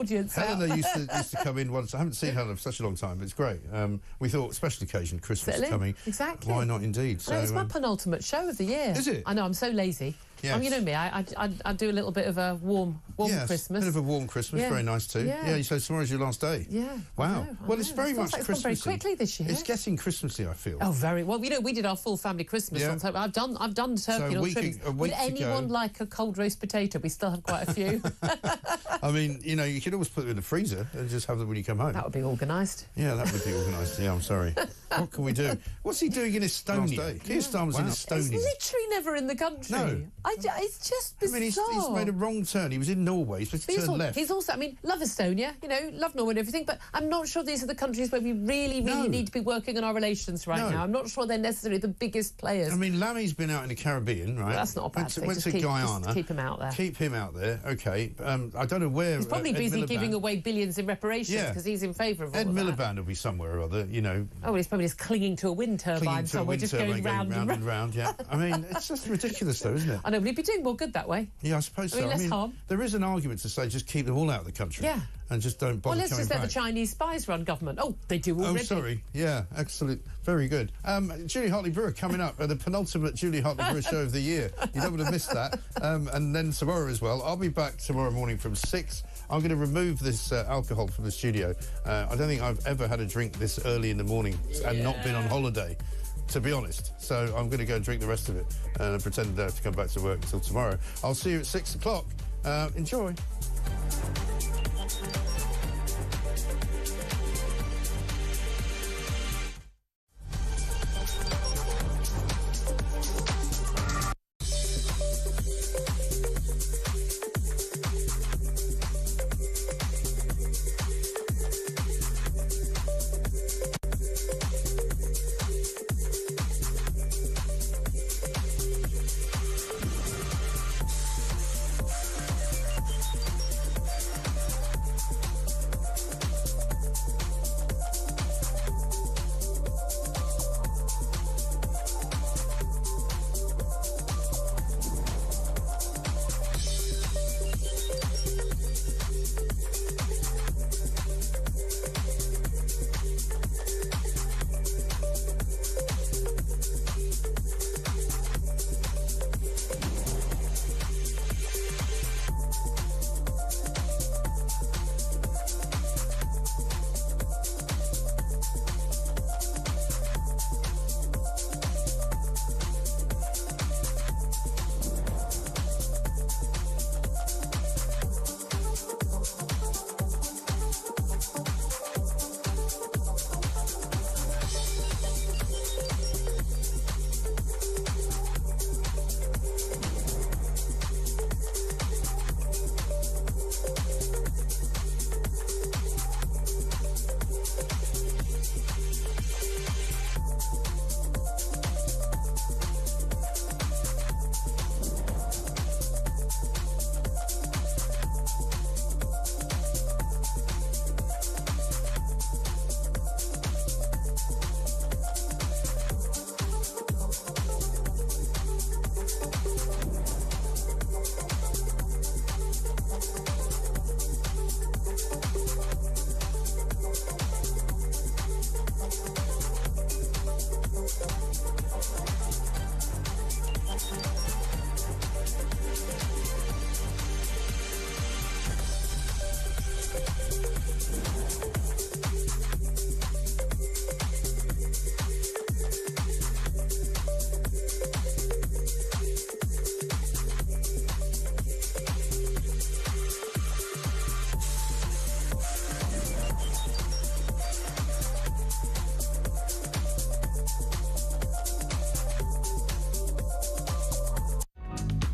audience. Helena used to come in once. I haven't seen Helena for such a long time, but it's great. We thought, special occasion, Christmas is coming. Exactly. Why not, indeed? So, it's my penultimate show of the year. Is it? I know, I'm so lazy. Yes. You know me, I do a little bit of a warm Christmas. A bit of a warm Christmas, very nice too. Yeah, so tomorrow's your last day. Yeah. Wow. I know. It's very much like Christmassy. Very quickly this year. It's getting Christmassy, I feel. Oh, very well. You know, we did our full family Christmas on time. I've done turkey and all trimmings. Would anyone like a cold roast potato? We still have quite a few. I mean, you know, you could always put them in the freezer and just have them when you come home. That would be organised. Yeah, that would be organised. Yeah, I'm sorry. What can we do? What's he doing in Estonia? Keir Starmer's in Estonia. He's literally never in the country. No. It's just bizarre. I mean, he's made a wrong turn. He was in Norway. He's supposed to turn left. He's also, I mean, love Estonia, you know, love Norway and everything, but I'm not sure these are the countries where we really need to be working on our relations right now. I'm not sure they're necessarily the biggest players. I mean, Lammy's been out in the Caribbean, right? Well, that's not a bad thing. Went to Guyana. Just keep him out there. Keep him out there, OK. I don't know where... He's probably busy giving away billions in reparations because he's in favour of all of that. Ed Miliband will be somewhere or other, you know. Oh, well, he's probably just clinging to a wind turbine somewhere, just going round and round. Yeah. I mean, it's just ridiculous, though, isn't it? I know, but he'd be doing more good that way. Yeah, I suppose so. I mean, less harm. There is an argument to say just keep them all out of the country. Yeah. And just don't bother coming back. Well, let's just let the Chinese spies run government. Oh, they do already. Oh, sorry. Yeah, excellent. Very good. Julie Hartley-Brewer coming up, the penultimate Julie Hartley-Brewer show of the year. You don't want to miss that. And then tomorrow as well. I'll be back tomorrow morning from 6. I'm going to remove this alcohol from the studio. I don't think I've ever had a drink this early in the morning and not been on holiday, to be honest. So I'm going to go and drink the rest of it and pretend I have to come back to work until tomorrow. I'll see you at 6 o'clock. Enjoy.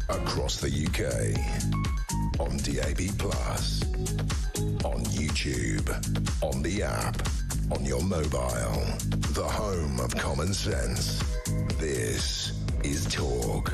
Across the UK, on DAB+, on YouTube, on the app, on your mobile, the home of common sense. This is Talk.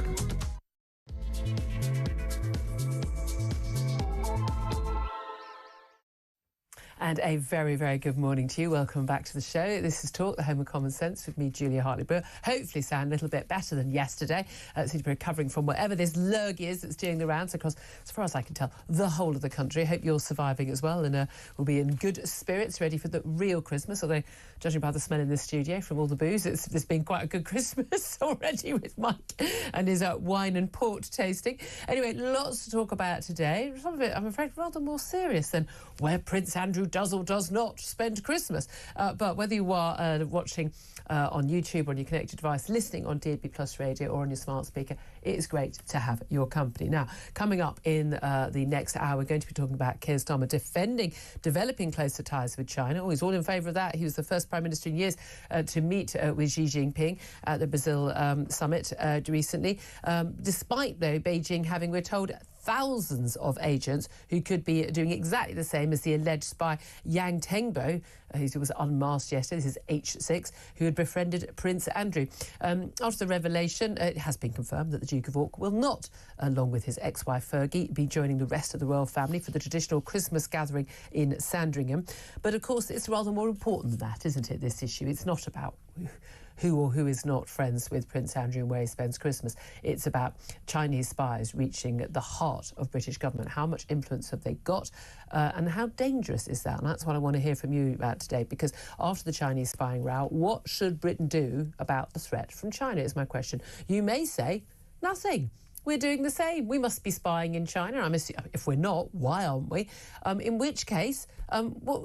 And a very, very good morning to you. Welcome back to the show. This is Talk, the home of common sense, with me, Julia Hartley-Brewer. Hopefully sound a little bit better than yesterday. Seems to be recovering from whatever this lurg is that's doing the rounds across, as far as I can tell, the whole of the country. Hope you're surviving as well and will be in good spirits, ready for the real Christmas. Although, judging by the smell in this studio from all the booze, it's been quite a good Christmas already with Mike and his wine and port tasting. Anyway, lots to talk about today. Some of it, I'm afraid, rather more serious than where Prince Andrew does or does not spend Christmas. But whether you are watching on YouTube, on your connected device, listening on DAB Plus radio or on your smart speaker, it is great to have your company. Now, coming up in the next hour, we're going to be talking about Keir Starmer developing closer ties with China. Oh, he's all in favour of that. He was the first Prime Minister in years to meet with Xi Jinping at the Brazil summit recently, despite, though, Beijing having, we're told, thousands of agents who could be doing exactly the same as the alleged spy Yang Tengbo, who was unmasked yesterday. This is H6, who had befriended Prince Andrew. After the revelation, it has been confirmed that the Duke of York will not, along with his ex-wife Fergie, be joining the rest of the royal family for the traditional Christmas gathering in Sandringham. But of course, it's rather more important than that, isn't it, this issue? It's not about who or who is not friends with Prince Andrew and where he spends Christmas. It's about Chinese spies reaching the heart of British government. How much influence have they got and how dangerous is that? And that's what I want to hear from you about today, because after the Chinese spying row, what should Britain do about the threat from China is my question. You may say, nothing. We're doing the same. We must be spying in China. If we're not, why aren't we? In which case,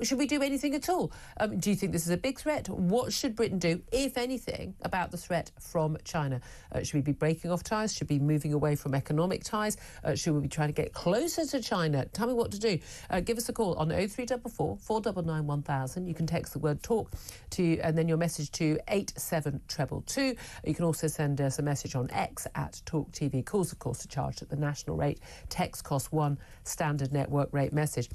should we do anything at all? Do you think this is a big threat? What should Britain do, if anything, about the threat from China? Should we be breaking off ties? Should we be moving away from economic ties? Should we be trying to get closer to China? Tell me what to do. Give us a call on 0344 499 1000. You can text the word talk and then your message to 87222. You can also send us a message on X at Talk TV. Calls, of course, are charged at the national rate. Text costs £1, standard network rate message.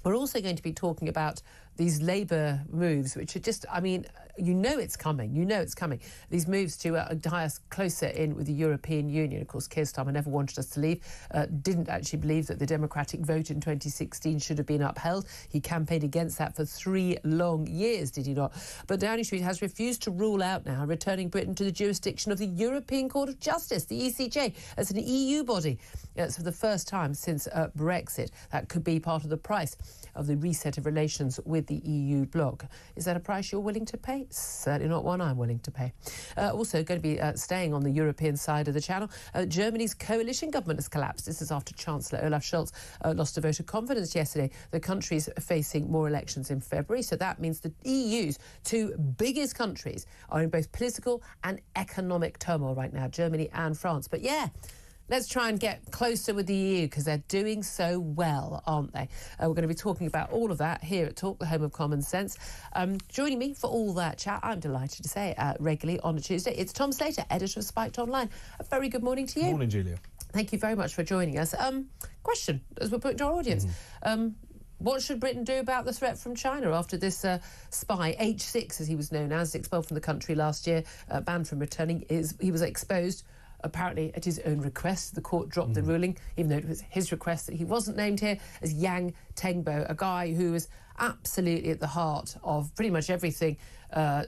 We're also going to be talking about these Labour moves, which are just, you know it's coming. These moves to tie us closer in with the European Union. Of course, Keir Starmer never wanted us to leave, didn't actually believe that the democratic vote in 2016 should have been upheld. He campaigned against that for 3 long years, did he not? But Downing Street has refused to rule out now returning Britain to the jurisdiction of the European Court of Justice, the ECJ, as an EU body. It's for the first time since Brexit. That could be part of the price of the reset of relations with the EU bloc. Is that a price you're willing to pay? Certainly not one I'm willing to pay. Also going to be staying on the European side of the channel. Germany's coalition government has collapsed. This is after Chancellor Olaf Scholz lost a vote of confidence yesterday. The country's facing more elections in February, so that means the EU's 2 biggest countries are in both political and economic turmoil right now, Germany and France. But yeah, let's try and get closer with the EU because they're doing so well, aren't they? We're going to be talking about all of that here at Talk, the home of common sense. Joining me for all that chat, I'm delighted to say, regularly on a Tuesday, it's Tom Slater, editor of Spiked Online. A very good morning to you. Morning, Julia. Thank you very much for joining us. Question, as we're putting to our audience. What should Britain do about the threat from China after this spy, H6 as he was known as, expelled from the country last year, banned from returning? He was exposed apparently at his own request. The court dropped the ruling, even though it was his request that he wasn't named here, as Yang Tengbo, a guy who was absolutely at the heart of pretty much everything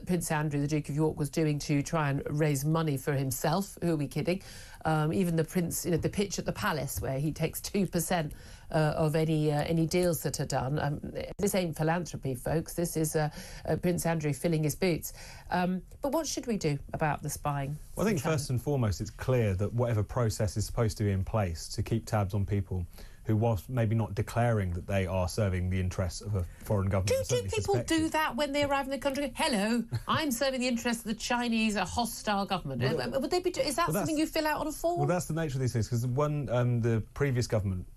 Prince Andrew, the Duke of York, was doing to try and raise money for himself. Who are we kidding? Even the prince, the pitch at the palace where he takes 2% of any deals that are done. This ain't philanthropy, folks. This is Prince Andrew filling his boots. But what should we do about the spying? Well, I think first and foremost, it's clear that whatever process is supposed to be in place to keep tabs on people who, whilst maybe not declaring that they are serving the interests of a foreign government... Do people do that when they arrive in the country? Hello, I'm serving the interests of the Chinese, a hostile government. Would they be? Is that something you fill out on a form? Well, that's the nature of these things, because when the previous government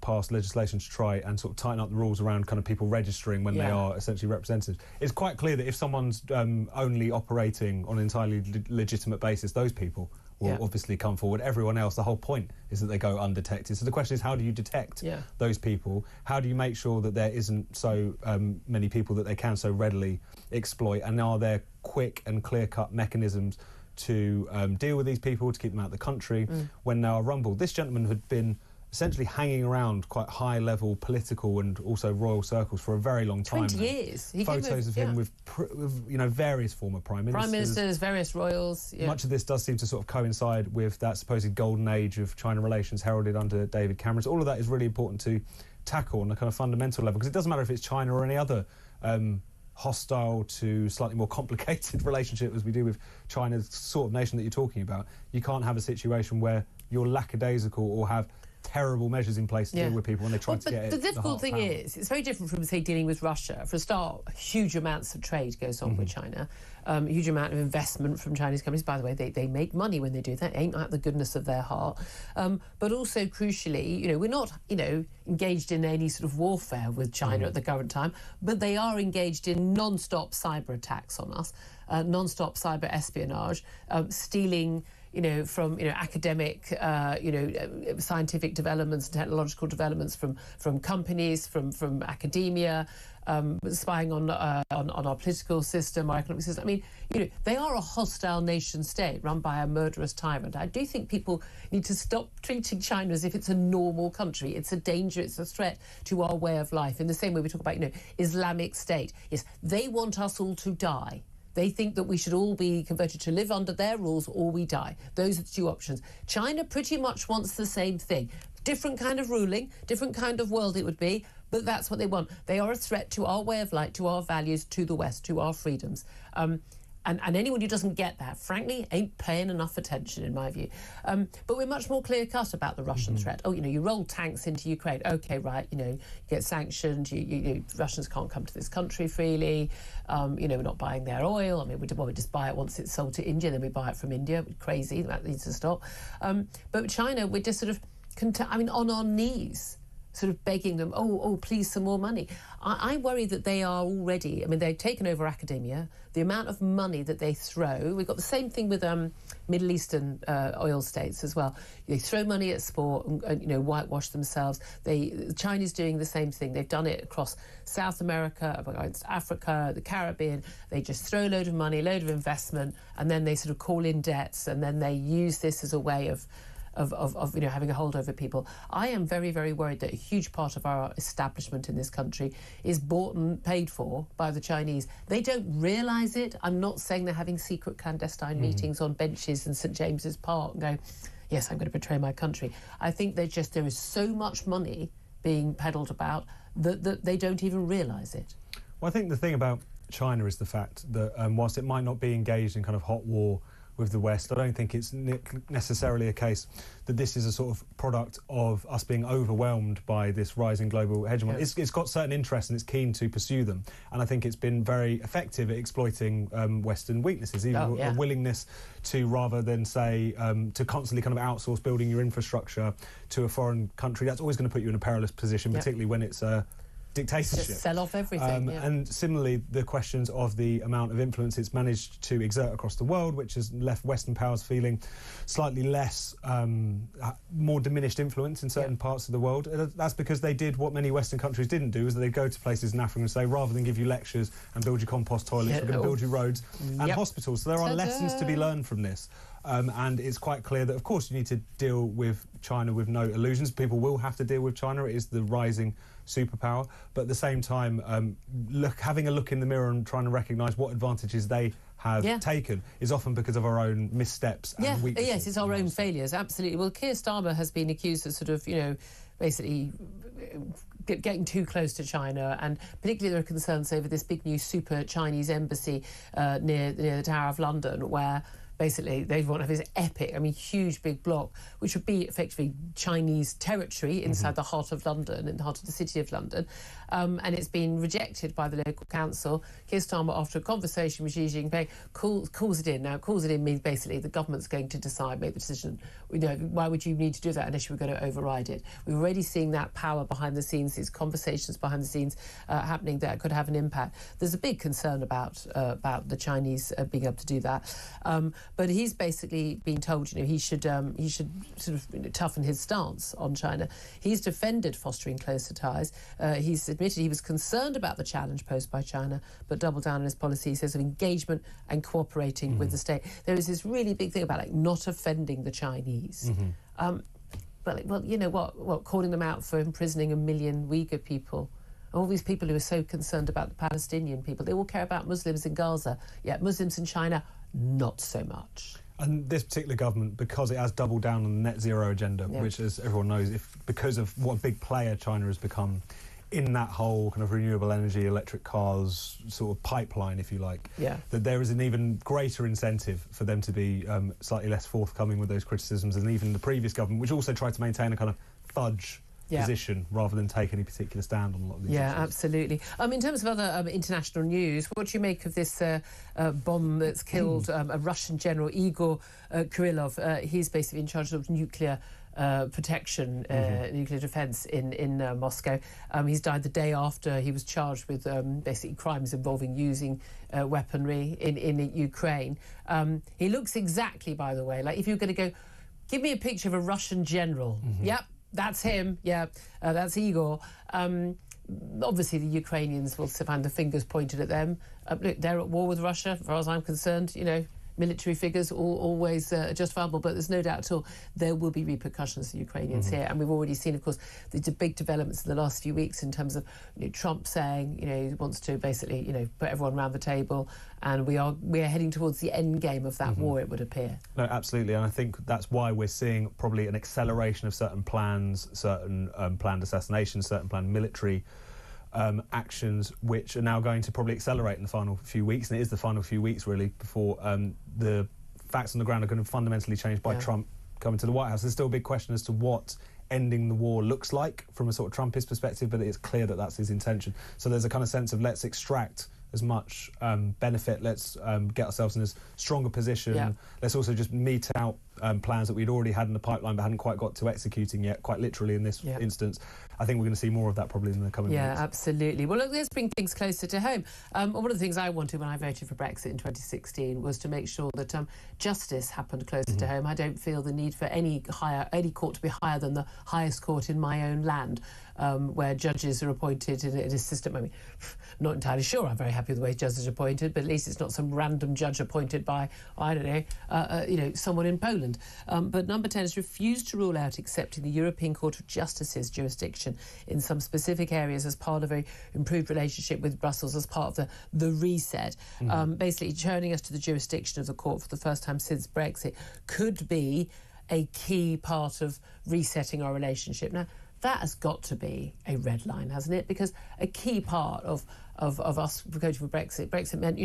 passed legislation to try and sort of tighten up the rules around kind of people registering when they are essentially representatives, it's quite clear that if someone's only operating on an entirely legitimate basis, those people will obviously come forward. Everyone else, the whole point is that they go undetected. So the question is, how do you detect those people? How do you make sure that there isn't so many people that they can so readily exploit? And are there quick and clear-cut mechanisms to deal with these people, to keep them out of the country when they are rumbled? This gentleman had been essentially hanging around quite high-level political and also royal circles for a very long time. 20 years. Photos of him with various former prime ministers. Prime ministers, various royals. Yeah. Much of this does seem to sort of coincide with that supposed golden age of China relations heralded under David Cameron. So all of that is really important to tackle on a kind of fundamental level, because it doesn't matter if it's China or any other hostile to slightly more complicated relationship as we do with China's sort of nation that you're talking about. You can't have a situation where you're lackadaisical or have terrible measures in place to deal with people when they try to get it. The difficult thing is, it's very different from, say, dealing with Russia. For a start, huge amounts of trade goes on with China, huge amount of investment from Chinese companies. By the way, they make money when they do that. It ain't out the goodness of their heart. But also, crucially, we're not, engaged in any sort of warfare with China at the current time, but they are engaged in non-stop cyber attacks on us, non-stop cyber espionage, stealing from academic, scientific developments and technological developments from companies, from academia, spying on our political system, our economic system. I mean, they are a hostile nation state run by a murderous tyrant. I do think people need to stop treating China as if it's a normal country. It's a danger, it's a threat to our way of life. In the same way we talk about, Islamic State. Yes, they want us all to die. They think that we should all be converted to live under their rules or we die. Those are the two options. China pretty much wants the same thing. Different kind of ruling, different kind of world it would be, but that's what they want. They are a threat to our way of life, to our values, to the West, to our freedoms. And anyone who doesn't get that, frankly, ain't paying enough attention, in my view. But we're much more clear-cut about the Russian threat. Oh, you roll tanks into Ukraine. OK, right, you get sanctioned. Russians can't come to this country freely. We're not buying their oil. I mean, we just buy it once it's sold to India, then we buy it from India. Crazy, that needs to stop. But with China, we're just sort of, on our knees, sort of begging them, please, some more money. I worry that they are already, they've taken over academia, the amount of money that they throw. We've got the same thing with Middle Eastern oil states as well. They throw money at sport and whitewash themselves. The Chinese doing the same thing. They've done it across South America, against Africa, the Caribbean. They just throw a load of money, a load of investment, and then they sort of call in debts, and then they use this as a way of having a hold over people. I am very, very worried that a huge part of our establishment in this country is bought and paid for by the Chinese. They don't realise it. I'm not saying they're having secret clandestine meetings on benches in St James's Park and go, yes, I'm going to betray my country. I think there is so much money being peddled about that they don't even realise it. Well, I think the thing about China is the fact that whilst it might not be engaged in kind of hot war with the West, I don't think it's necessarily a case that this is a sort of product of us being overwhelmed by this rising global hegemony. Yes. It's got certain interests and it's keen to pursue them, and I think it's been very effective at exploiting Western weaknesses, even a willingness to, rather than say, to constantly kind of outsource building your infrastructure to a foreign country. That's always going to put you in a perilous position, particularly when it's dictatorship. Just sell off everything. And similarly, the questions of the amount of influence it's managed to exert across the world, which has left Western powers feeling slightly less, more diminished influence in certain parts of the world. That's because they did what many Western countries didn't do, is that they go to places in Africa and say, rather than give you lectures and build you compost toilets, we're going to build you roads and hospitals. So there are lessons to be learned from this. And it's quite clear that, of course, you need to deal with China with no illusions. People will have to deal with China. It is the rising superpower. But at the same time, having a look in the mirror and trying to recognise what advantages they have taken is often because of our own missteps and weaknesses. Yes, it's our own failures, absolutely. Well, Keir Starmer has been accused of sort of, basically getting too close to China, and particularly there are concerns over this big new super Chinese embassy near the Tower of London, where basically they want to have this epic, huge big block, which would be effectively Chinese territory inside the heart of London, in the heart of the city of London. And it's been rejected by the local council. Keir Starmer, after a conversation with Xi Jinping, calls it in. Now, calls it in means basically the government's going to decide, make the decision. Why would you need to do that unless you were going to override it? We're already seeing that power behind the scenes, these conversations behind the scenes happening that could have an impact. There's a big concern about the Chinese being able to do that. But he's basically been told, he should sort of toughen his stance on China. He's defended fostering closer ties. He's admitted he was concerned about the challenge posed by China, but doubled down on his policy, he says, of engagement and cooperating with the state. There is this really big thing about not offending the Chinese. well, you know what, calling them out for imprisoning 1 million Uyghur people. All these people who are so concerned about the Palestinian people, they all care about Muslims in Gaza, yet Muslims in China, not so much. And this particular government, because it has doubled down on the net zero agenda, which, as everyone knows, because of what a big player China has become in that whole kind of renewable energy, electric cars sort of pipeline, if you like, that there is an even greater incentive for them to be slightly less forthcoming with those criticisms than even the previous government, which also tried to maintain a kind of fudge position rather than take any particular stand on a lot of these issues. Absolutely. In terms of other international news, what do you make of this bomb that's killed a Russian general, Igor Kirillov? He's basically in charge of nuclear protection, nuclear defence in Moscow. He's died the day after he was charged with basically crimes involving using weaponry in Ukraine. He looks exactly, by the way, like if you're going to go, give me a picture of a Russian general. Yep. That's him, that's Igor. Obviously, the Ukrainians will find the fingers pointed at them. Look, they're at war with Russia, as far as I'm concerned. You know, military figures always justifiable, but there's no doubt at all there will be repercussions for Ukrainians here. And we've already seen, of course, the big developments in the last few weeks in terms of Trump saying, he wants to basically, put everyone around the table, and we are heading towards the end game of that war, it would appear. No, absolutely, and I think that's why we're seeing probably an acceleration of certain plans, certain planned assassinations, certain planned military actions, which are now going to probably accelerate in the final few weeks, and it is the final few weeks really before the facts on the ground are going to fundamentally change by Trump coming to the White House. There's still a big question as to what ending the war looks like from a sort of Trumpist perspective, but it's clear that that's his intention. So there's a kind of sense of let's extract as much benefit, let's get ourselves in a stronger position, let's also just mete out plans that we'd already had in the pipeline but hadn't quite got to executing yet, quite literally in this instance. I think we're going to see more of that probably in the coming weeks. Yeah, absolutely. Well, look, let's bring things closer to home. One of the things I wanted when I voted for Brexit in 2016 was to make sure that justice happened closer to home. I don't feel the need for any court to be higher than the highest court in my own land, where judges are appointed in a system. I mean, not entirely sure I'm very happy with the way judges are appointed, but at least it's not some random judge appointed by, I don't know, someone in Poland. But Number 10 has refused to rule out accepting the European Court of Justice's jurisdiction in some specific areas as part of an improved relationship with Brussels as part of the reset. Basically, turning us to the jurisdiction of the court for the first time since Brexit could be a key part of resetting our relationship. Now, that has got to be a red line, hasn't it? Because a key part of us voting for Brexit meant,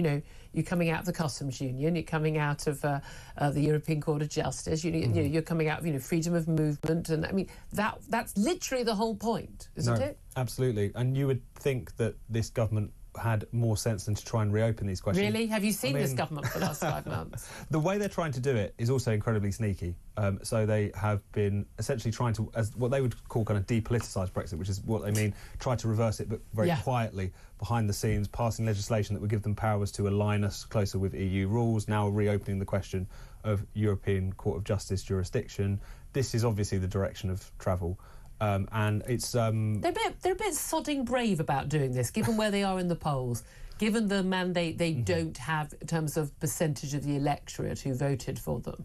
you're coming out of the customs union, you're coming out of the European Court of Justice, you're coming out of freedom of movement, and I mean that's literally the whole point, isn't it? Absolutely, and you would think that this government had more sense than to try and reopen these questions. Really? Have you seen this government for the last 5 months? The way they're trying to do it is also incredibly sneaky. So they have been essentially trying to, as what they would call kind of depoliticise Brexit, which is what they mean, try to reverse it, but very quietly behind the scenes, passing legislation that would give them powers to align us closer with EU rules, now reopening the question of European Court of Justice jurisdiction. This is obviously the direction of travel. And it's they're a bit sodding brave about doing this, given where they are in the polls, given the mandate they don't have in terms of percentage of the electorate who voted for them.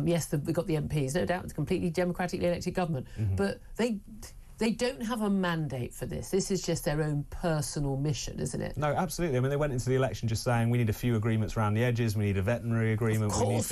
Yes, we've got the MPs, no doubt, it's a completely democratically elected government, but they don't have a mandate for this. This is just their own personal mission, isn't it? No, absolutely. I mean, they went into the election just saying we need a few agreements around the edges, we need a veterinary agreement. Of course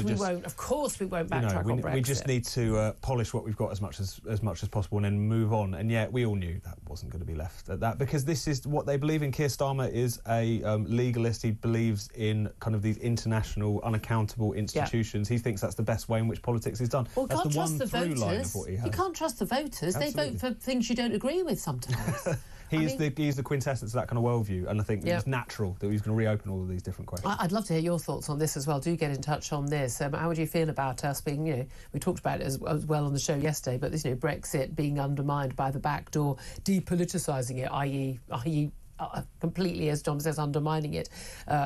we won't backtrack on Brexit. We just need to polish what we've got as much as possible and then move on. And yet we all knew that wasn't going to be left at that, because this is what they believe in. Keir Starmer is a legalist. He believes in kind of these international, unaccountable institutions. He thinks that's the best way in which politics is done. Well, that's can't the trust one the through voters. line of what he has. You can't trust the voters. Absolutely. They vote for things you don't agree with sometimes. He's the quintessence of that kind of worldview, and I think it's natural that he's going to reopen all of these different questions. I'd love to hear your thoughts on this as well. Do get in touch on this. How would you feel about us being, we talked about it as well on the show yesterday, but this, Brexit being undermined by the back door, depoliticising it, i.e. Completely, as John says, undermining it,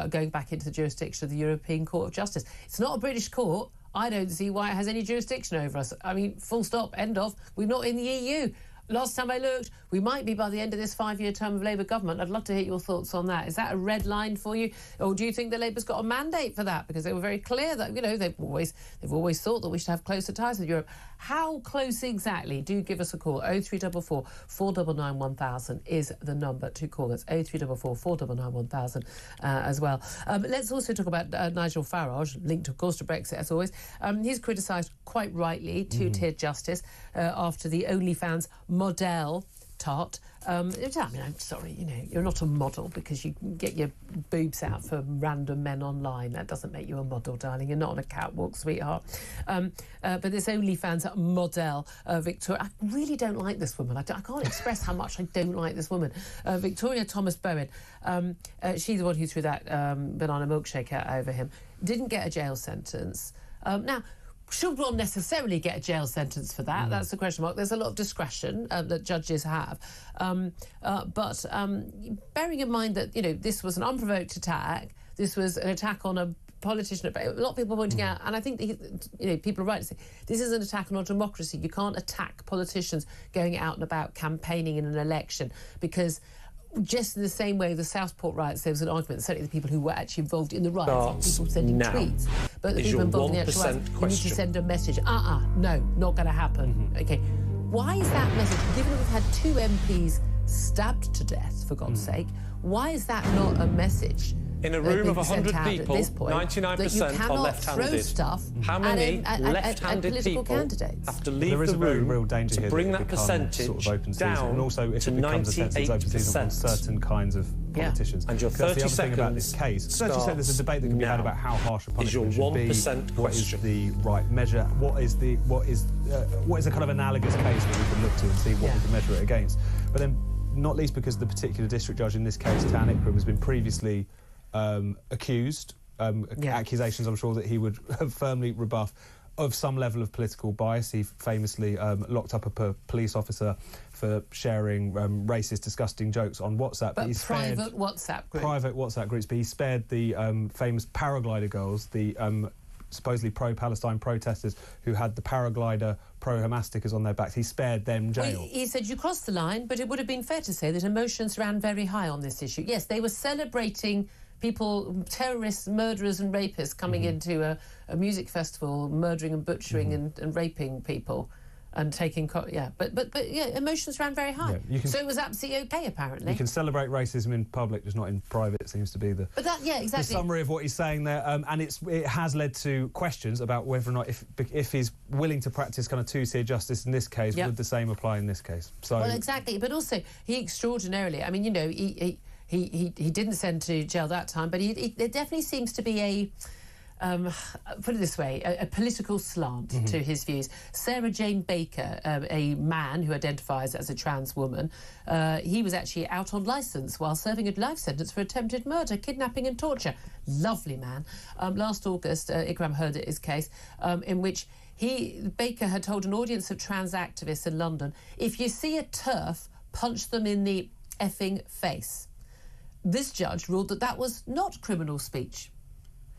going back into the jurisdiction of the European Court of Justice. It's not a British court. I don't see why it has any jurisdiction over us. I mean, full stop, end of. We're not in the EU. Last time I looked, we might be by the end of this 5-year term of Labour government. I'd love to hear your thoughts on that. Is that a red line for you? Or do you think that Labour's got a mandate for that? Because they were very clear that, they've always thought that we should have closer ties with Europe. How close exactly? Do give us a call. 0344 499 1000 is the number to call. That's 0344 499 1000 as well. Let's also talk about Nigel Farage, linked, of course, to Brexit, as always. He's criticised, quite rightly, two-tiered justice after the OnlyFans model tart. I'm sorry, you're not a model because you get your boobs out for random men online. That doesn't make you a model, darling. You're not on a catwalk, sweetheart. But this OnlyFans model, Victoria, I really don't like this woman. I can't express how much I don't like this woman. Victoria Thomas Bowen, she's the one who threw that banana milkshake out over him, didn't get a jail sentence. Now, should one necessarily get a jail sentence for that? That's the question mark. There's a lot of discretion that judges have. But bearing in mind that, this was an unprovoked attack, this was an attack on a politician, a lot of people pointing out, and I think people are right to say, this is an attack on our democracy. You can't attack politicians going out and about campaigning in an election, because just in the same way the Southport riots, there was an argument, certainly the people who were actually involved in the riots, people sending tweets, but the people involved in the actual riots, you need to send a message. No, not going to happen. Okay, why is that message, given that we've had 2 MPs stabbed to death, for God's sake, why is that not a message? In a room of 100 people, 99% are left-handed. Stuff How many left-handed people candidates have to leave there is the a very room real danger to here bring that that percentage percentage sort of open season, down and also if to it becomes a sensitive open season for 98%. certain kinds of politicians. And your 30 that's the other thing about this seconds case. So as you said, there's a debate that can be had about how harsh a punishment should be. What is the right measure? What is a kind of analogous case that we could look to and see what we can measure it against? But then, not least because the particular district judge in this case, Tan Ikram, has been previously accused. Accusations, I'm sure, that he would firmly rebuff, of some level of political bias. He famously locked up a police officer for sharing racist, disgusting jokes on WhatsApp. But private WhatsApp groups. But he spared the famous paraglider girls, the supposedly pro-Palestine protesters who had the paraglider pro-Hamas stickers on their backs. He spared them jail. Well, he said you crossed the line, but it would have been fair to say that emotions ran very high on this issue. Yes, they were celebrating people, terrorists, murderers and rapists coming into a music festival, murdering and butchering and raping people and taking... But emotions ran very high. Yeah, so it was absolutely OK, apparently. You can celebrate racism in public, just not in private, seems to be the summary of what he's saying there. And it has led to questions about whether or not, if he's willing to practice kind of two-tier justice in this case, would the same apply in this case? So, well, exactly. But also, he extraordinarily... I mean, he didn't send to jail that time, but there definitely seems to be a... put it this way, a political slant to his views. Sarah Jane Baker, a man who identifies as a trans woman, he was actually out on licence while serving a life sentence for attempted murder, kidnapping and torture. Lovely man. Last August, Ikram heard his case, in which Baker had told an audience of trans activists in London, if you see a TERF, punch them in the effing face. This judge ruled that was not criminal speech.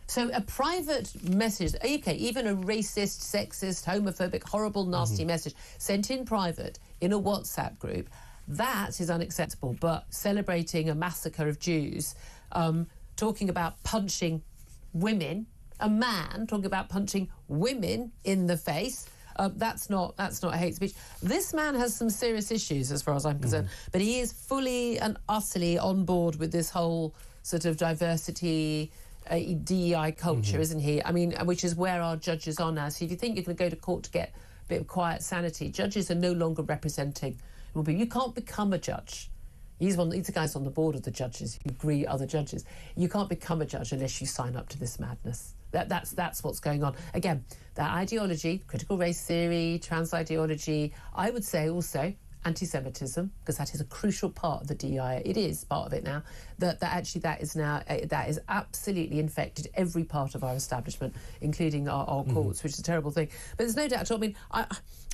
So a private message, okay, even a racist, sexist, homophobic, horrible, nasty message sent in private in a WhatsApp group, that is unacceptable. But celebrating a massacre of Jews, talking about punching women, a man talking about punching women in the face, that's not hate speech. This man has some serious issues as far as I'm concerned, but he is fully and utterly on board with this whole sort of diversity, DEI culture, isn't he? I mean, which is where our judges are now. So if you think you're going to go to court to get a bit of quiet sanity, judges are no longer representing. You can't become a judge. He's the guys on the board of the judges who agree other judges. You can't become a judge unless you sign up to this madness. That's what's going on. Again, that ideology, critical race theory, trans ideology, I would say also anti-Semitism, because that is a crucial part of the DEI. It is part of it now. That is absolutely infected every part of our establishment, including our courts, which is a terrible thing. But there's no doubt at all. I mean,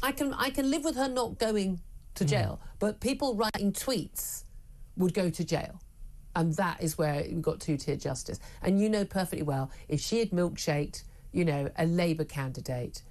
I can live with her not going to jail, but people writing tweets would go to jail. And that is where we've got two-tier justice. And you know perfectly well, if she had milkshaked, a Labour candidate,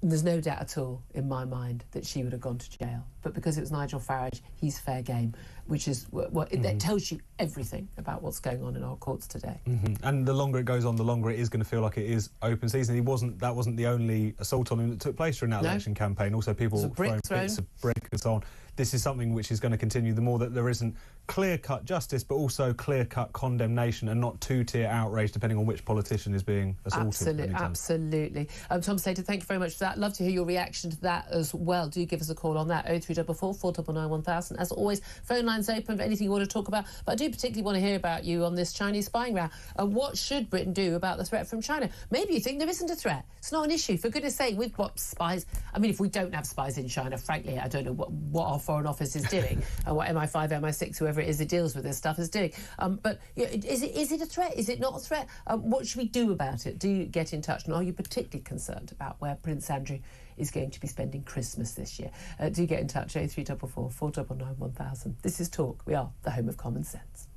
there's no doubt at all in my mind that she would have gone to jail. But but because it was Nigel Farage, he's fair game, which is that tells you everything about what's going on in our courts today. And the longer it goes on, the longer it is going to feel like it is open season. That wasn't the only assault on him that took place during that election campaign. Also, people throwing bits of brick and so on. This is something which is going to continue. The more that there isn't clear-cut justice, but also clear-cut condemnation and not two-tier outrage, depending on which politician is being assaulted. Absolutely. Tom Slater, thank you very much for that. Love to hear your reaction to that as well. Do give us a call on that, 0344 499 1000. As always, phone lines open for anything you want to talk about. But I do particularly want to hear about you on this Chinese spying row. What should Britain do about the threat from China? Maybe you think there isn't a threat. It's not an issue. For goodness sake, we've got spies. I mean, if we don't have spies in China, frankly, I don't know what our Foreign Office is doing and what MI5, MI6, whoever it is that deals with this stuff is doing. But is it a threat? Is it not a threat? What should we do about it? Do you get in touch? And are you particularly concerned about where Prince Andrew is going to be spending Christmas this year? Do get in touch, 0344 499 1000. This is Talk. We are the home of common sense.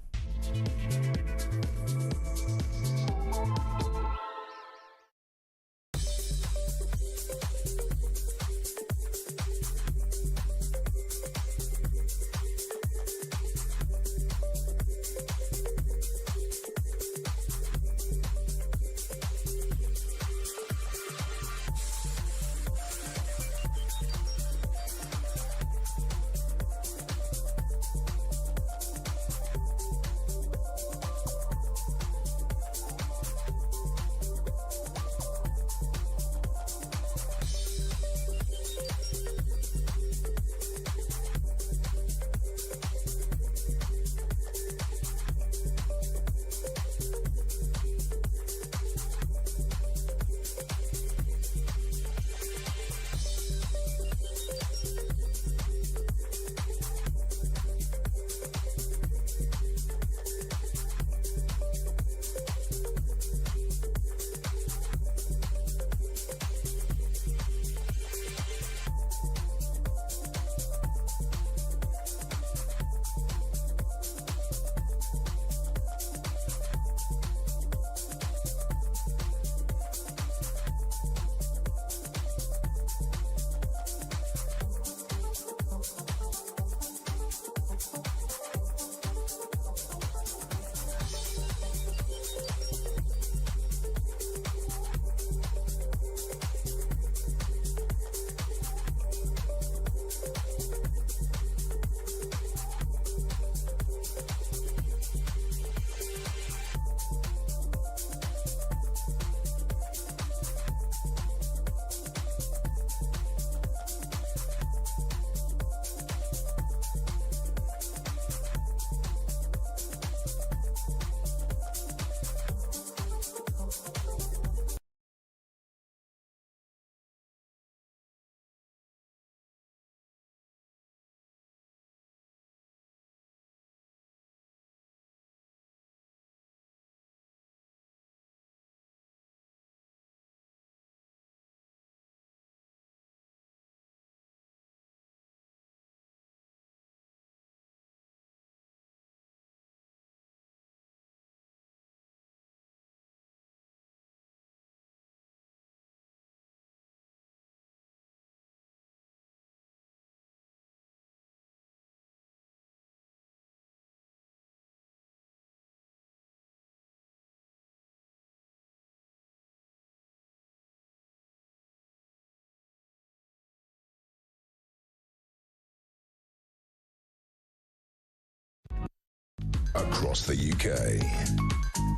Across the UK,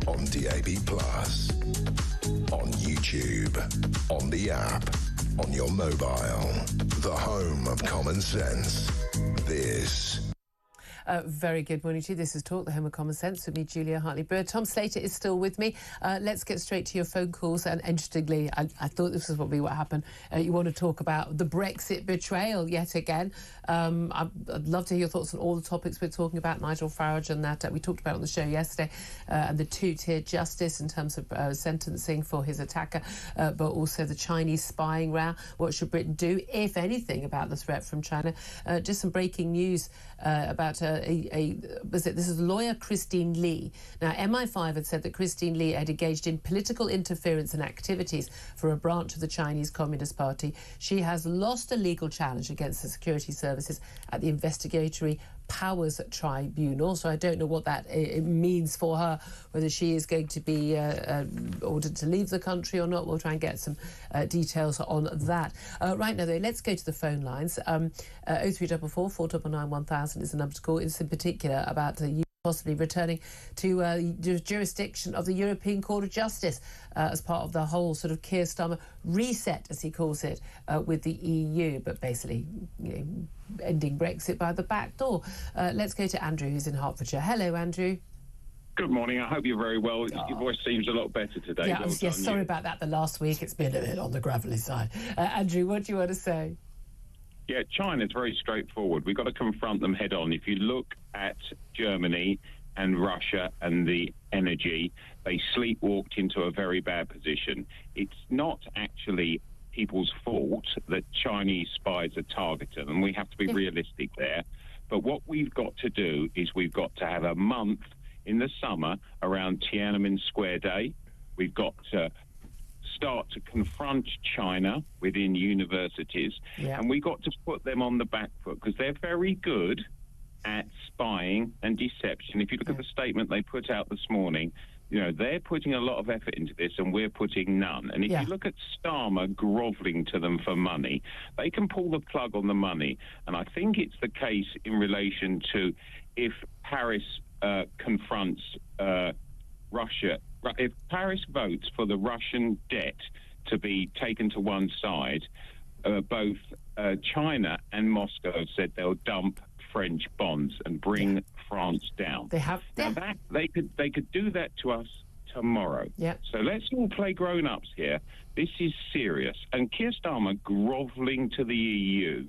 on DAB+, on YouTube, on the app, on your mobile, the home of common sense. This Very good morning to you. This is Talk, the home of common sense, with me, Julia Hartley-Brewer. Tom Slater is still with me. Let's get straight to your phone calls. And interestingly, I thought this was probably what happened. You want to talk about the Brexit betrayal yet again. I'd love to hear your thoughts on all the topics we're talking about. Nigel Farage and that we talked about on the show yesterday, and the two-tier justice in terms of sentencing for his attacker, but also the Chinese spying row. What should Britain do, if anything, about the threat from China? Just some breaking news about this is lawyer Christine Lee. Now, MI5 had said that Christine Lee had engaged in political interference and activities for a branch of the Chinese Communist Party. She has lost a legal challenge against the security services at the Investigatory Powers Tribunal. So I don't know what that it means for her, whether she is going to be ordered to leave the country or not. We'll try and get some details on that. Right now, though, let's go to the phone lines. 0344 499 1000 is the number to call. It's in particular about you possibly returning to the jurisdiction of the European Court of Justice as part of the whole sort of Keir Starmer reset, as he calls it, with the EU, but basically ending Brexit by the back door. Let's go to Andrew, who's in Hertfordshire. Hello, Andrew. Good morning. I hope you're very well. Your voice seems a lot better today. Yeah, yes, sorry about that. The last week it's been a bit on the gravelly side. Andrew, what do you want to say? Yeah, China's very straightforward. We've got to confront them head on. If you look at Germany and Russia and the energy, they sleepwalked into a very bad position. It's not actually people's fault that Chinese spies are targeted, and we have to be realistic there. But what we've got to do is we've got to have a month in the summer around Tiananmen Square Day. We've got to start to confront China within universities, and we got to put them on the back foot because they're very good at spying and deception. If you look at the statement they put out this morning, they're putting a lot of effort into this and we're putting none. And if you look at Starmer grovelling to them for money, they can pull the plug on the money. And I think it's the case in relation to if Paris confronts Russia. If Paris votes for the Russian debt to be taken to one side, both China and Moscow have said they'll dump French bonds and bring France down. They have. Now they could do that to us tomorrow. Yeah. So let's all play grown-ups here. This is serious. And Keir Starmer grovelling to the EU,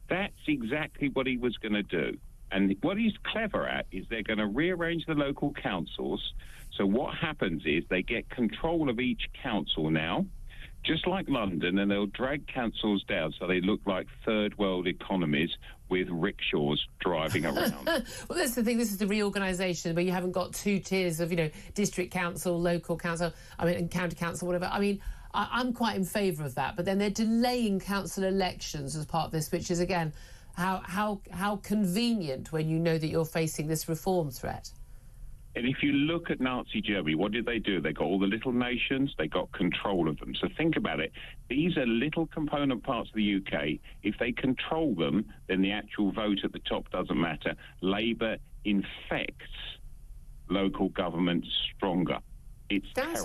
that's exactly what he was going to do. And what he's clever at is they're going to rearrange the local councils. So what happens is they get control of each council now, just like London, and they'll drag councils down so they look like third world economies with rickshaws driving around. Well, that's the thing. This is the reorganisation where you haven't got two tiers of, district council, local council, and county council, whatever. I'm quite in favour of that. But then they're delaying council elections as part of this, which is, again, how convenient when you know that you're facing this reform threat. And if you look at Nazi Germany, what did they do? They got all the little nations, they got control of them. So think about it. These are little component parts of the UK. If they control them, then the actual vote at the top doesn't matter. Labour infects local governments stronger. That's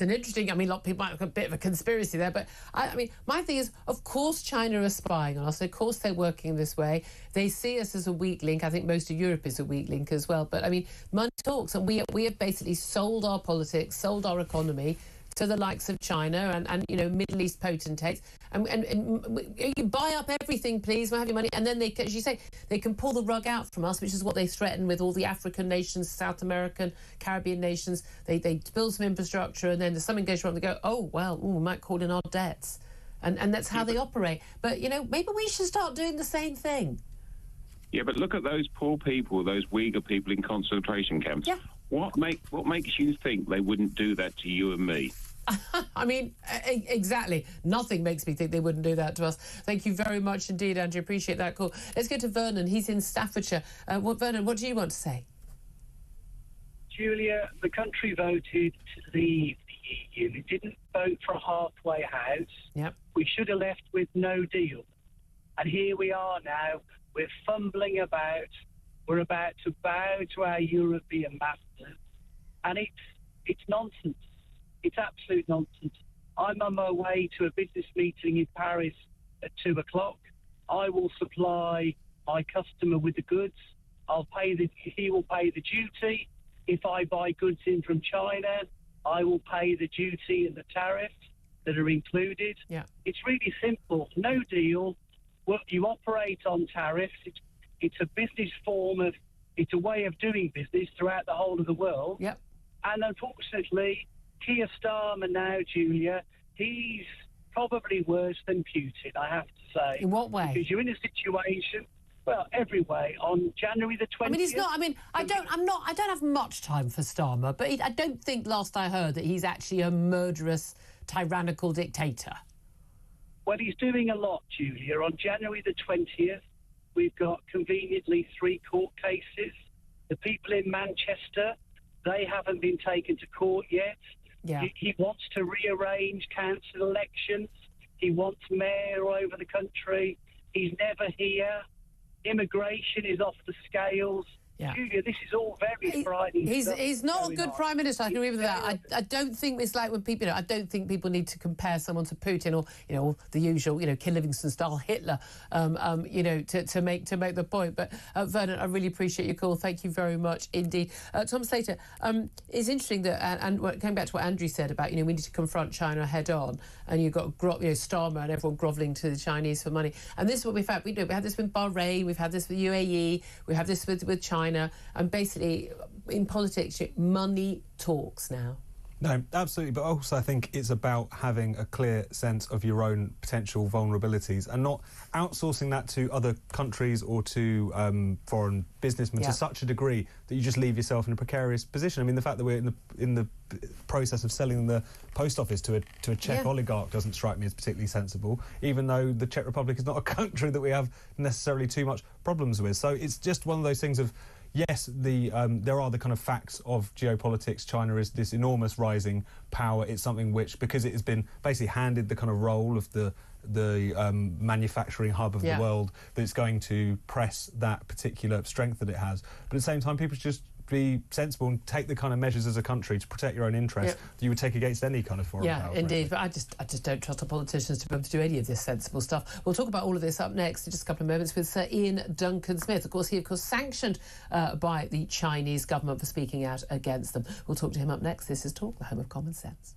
an interesting... a lot of people might have a bit of a conspiracy there, but my thing is, of course China are spying on us. Of course they're working this way. They see us as a weak link. I think most of Europe is a weak link as well. But, money talks, and we have basically sold our politics, sold our economy to the likes of China and Middle East potentates. And you buy up everything, please, we'll have your money. And then as you say, they can pull the rug out from us, which is what they threaten with all the African nations, South American, Caribbean nations. They build some infrastructure, and then if something goes wrong, they go, we might call in our debts. And that's how they operate. But, maybe we should start doing the same thing. Yeah, but look at those poor people, those Uyghur people in concentration camps. Yeah. What makes you think they wouldn't do that to you and me? Exactly. Nothing makes me think they wouldn't do that to us. Thank you very much indeed, Andrew. Appreciate that call. Let's go to Vernon. He's in Staffordshire. Vernon, what do you want to say? Julia, the country voted to leave the EU. It didn't vote for a halfway house. Yep. We should have left with no deal. And here we are now. We're fumbling about. We're about to bow to our European masters. And it's nonsense. It's absolute nonsense. I'm on my way to a business meeting in Paris at 2 o'clock. I will supply my customer with the goods. He will pay the duty. If I buy goods in from China, I will pay the duty and the tariff that are included. Yeah. It's really simple. No deal. You operate on tariffs. It's a business it's a way of doing business throughout the whole of the world. Yep. And unfortunately, Keir Starmer now, Julia, he's probably worse than Putin, I have to say. In what way? Because you're in a situation Well, every way. On January the 20th... I mean, it's not... I mean, I don't have much time for Starmer, but I don't think, last I heard, that he's actually a murderous, tyrannical dictator. Well, he's doing a lot, Julia. On January the 20th, we've got conveniently 3 court cases. The people in Manchester, they haven't been taken to court yet. Yeah. He wants to rearrange council elections. He wants mayor all over the country. He's never here. Immigration is off the scales. Yeah. Julia, this is all very frightening. He's not a good prime minister. I can agree with that. I don't think it's like when people. I don't think people need to compare someone to Putin or the usual Ken Livingstone style Hitler. To make the point. But Vernon, I really appreciate your call. Thank you very much indeed. Tom Slater, it's interesting that and going back to what Andrew said about we need to confront China head on, and you've got Starmer and everyone grovelling to the Chinese for money. And this is what we've had. We had this with Bahrain. We've had this with UAE. We have this with China. And basically, in politics, money talks now. No, absolutely. But also I think it's about having a clear sense of your own potential vulnerabilities and not outsourcing that to other countries or to foreign businessmen to such a degree that you just leave yourself in a precarious position. I mean, the fact that we're in the process of selling the post office to a Czech oligarch doesn't strike me as particularly sensible, even though the Czech Republic is not a country that we have necessarily too much problems with. So it's just one of those things of, yes, there are the kind of facts of geopolitics. China is this enormous rising power. It's something which, because it has been basically handed the kind of role of the manufacturing hub of the world, that it's going to press that particular strength that it has. But at the same time, people should just be sensible and take the kind of measures as a country to protect your own interests that you would take against any kind of foreign power. Yeah, indeed. But I just don't trust the politicians to be able to do any of this sensible stuff. We'll talk about all of this up next in just a couple of moments with Sir Ian Duncan-Smith. Of course, sanctioned by the Chinese government for speaking out against them. We'll talk to him up next. This is Talk, the home of common sense.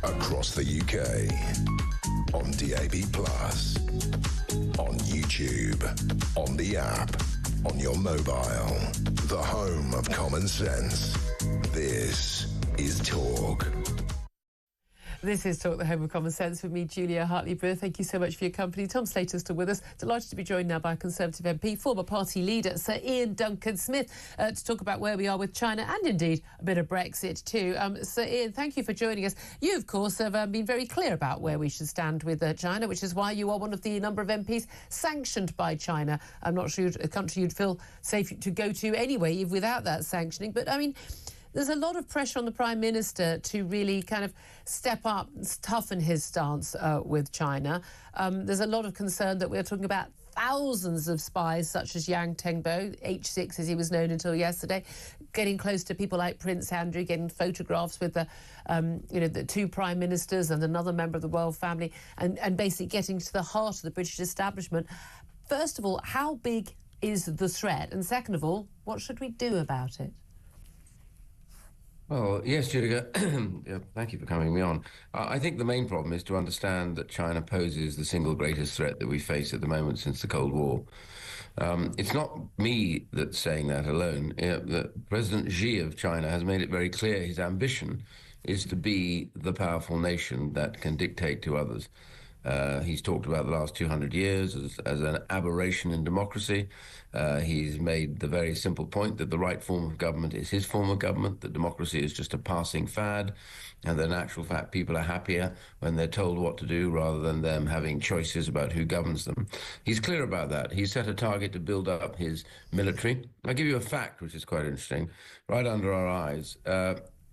Across the UK, on DAB+, on YouTube, on the app, on your mobile, the home of common sense. This is Talk. This is Talk, the home of common sense, with me, Julia Hartley-Brewer. Thank you so much for your company. Tom Slater's still with us. Delighted to be joined now by Conservative MP, former party leader, Sir Ian Duncan-Smith, to talk about where we are with China and indeed a bit of Brexit too. Sir Ian, thank you for joining us. You, of course, have been very clear about where we should stand with China, which is why you are one of the number of MPs sanctioned by China. I'm not sure a country you'd feel safe to go to anyway without that sanctioning. But, I mean, there's a lot of pressure on the Prime Minister to really kind of step up, toughen his stance with China. There's a lot of concern that we're talking about thousands of spies, such as Yang Tengbo, H6 as he was known until yesterday, getting close to people like Prince Andrew, getting photographs with the, the two prime ministers and another member of the royal family, and basically getting to the heart of the British establishment. First of all, how big is the threat? And second of all, what should we do about it? Well, yes, Julia, thank you for coming me on. I think the main problem is to understand that China poses the single greatest threat that we face at the moment since the Cold War. It's not me that's saying that alone. President Xi of China has made it very clear his ambition is to be the powerful nation that can dictate to others. He's talked about the last 200 years as an aberration in democracy. He's made the very simple point that the right form of government is his form of government, that democracy is just a passing fad, and that in actual fact people are happier when they're told what to do rather than them having choices about who governs them. He's clear about that. He's set a target to build up his military. I'll give you a fact which is quite interesting. Right under our eyes,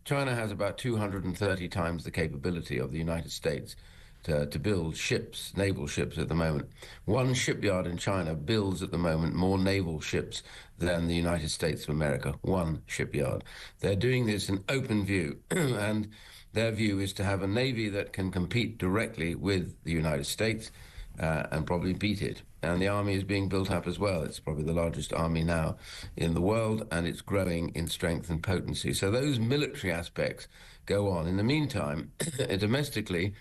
China has about 230 times the capability of the United States to build ships, naval ships at the moment. One shipyard in China builds at the moment more naval ships than the United States of America. One shipyard. They're doing this in open view, and their view is to have a navy that can compete directly with the United States and probably beat it. And the army is being built up as well. It's probably the largest army now in the world, and it's growing in strength and potency. So those military aspects go on. In the meantime, domestically,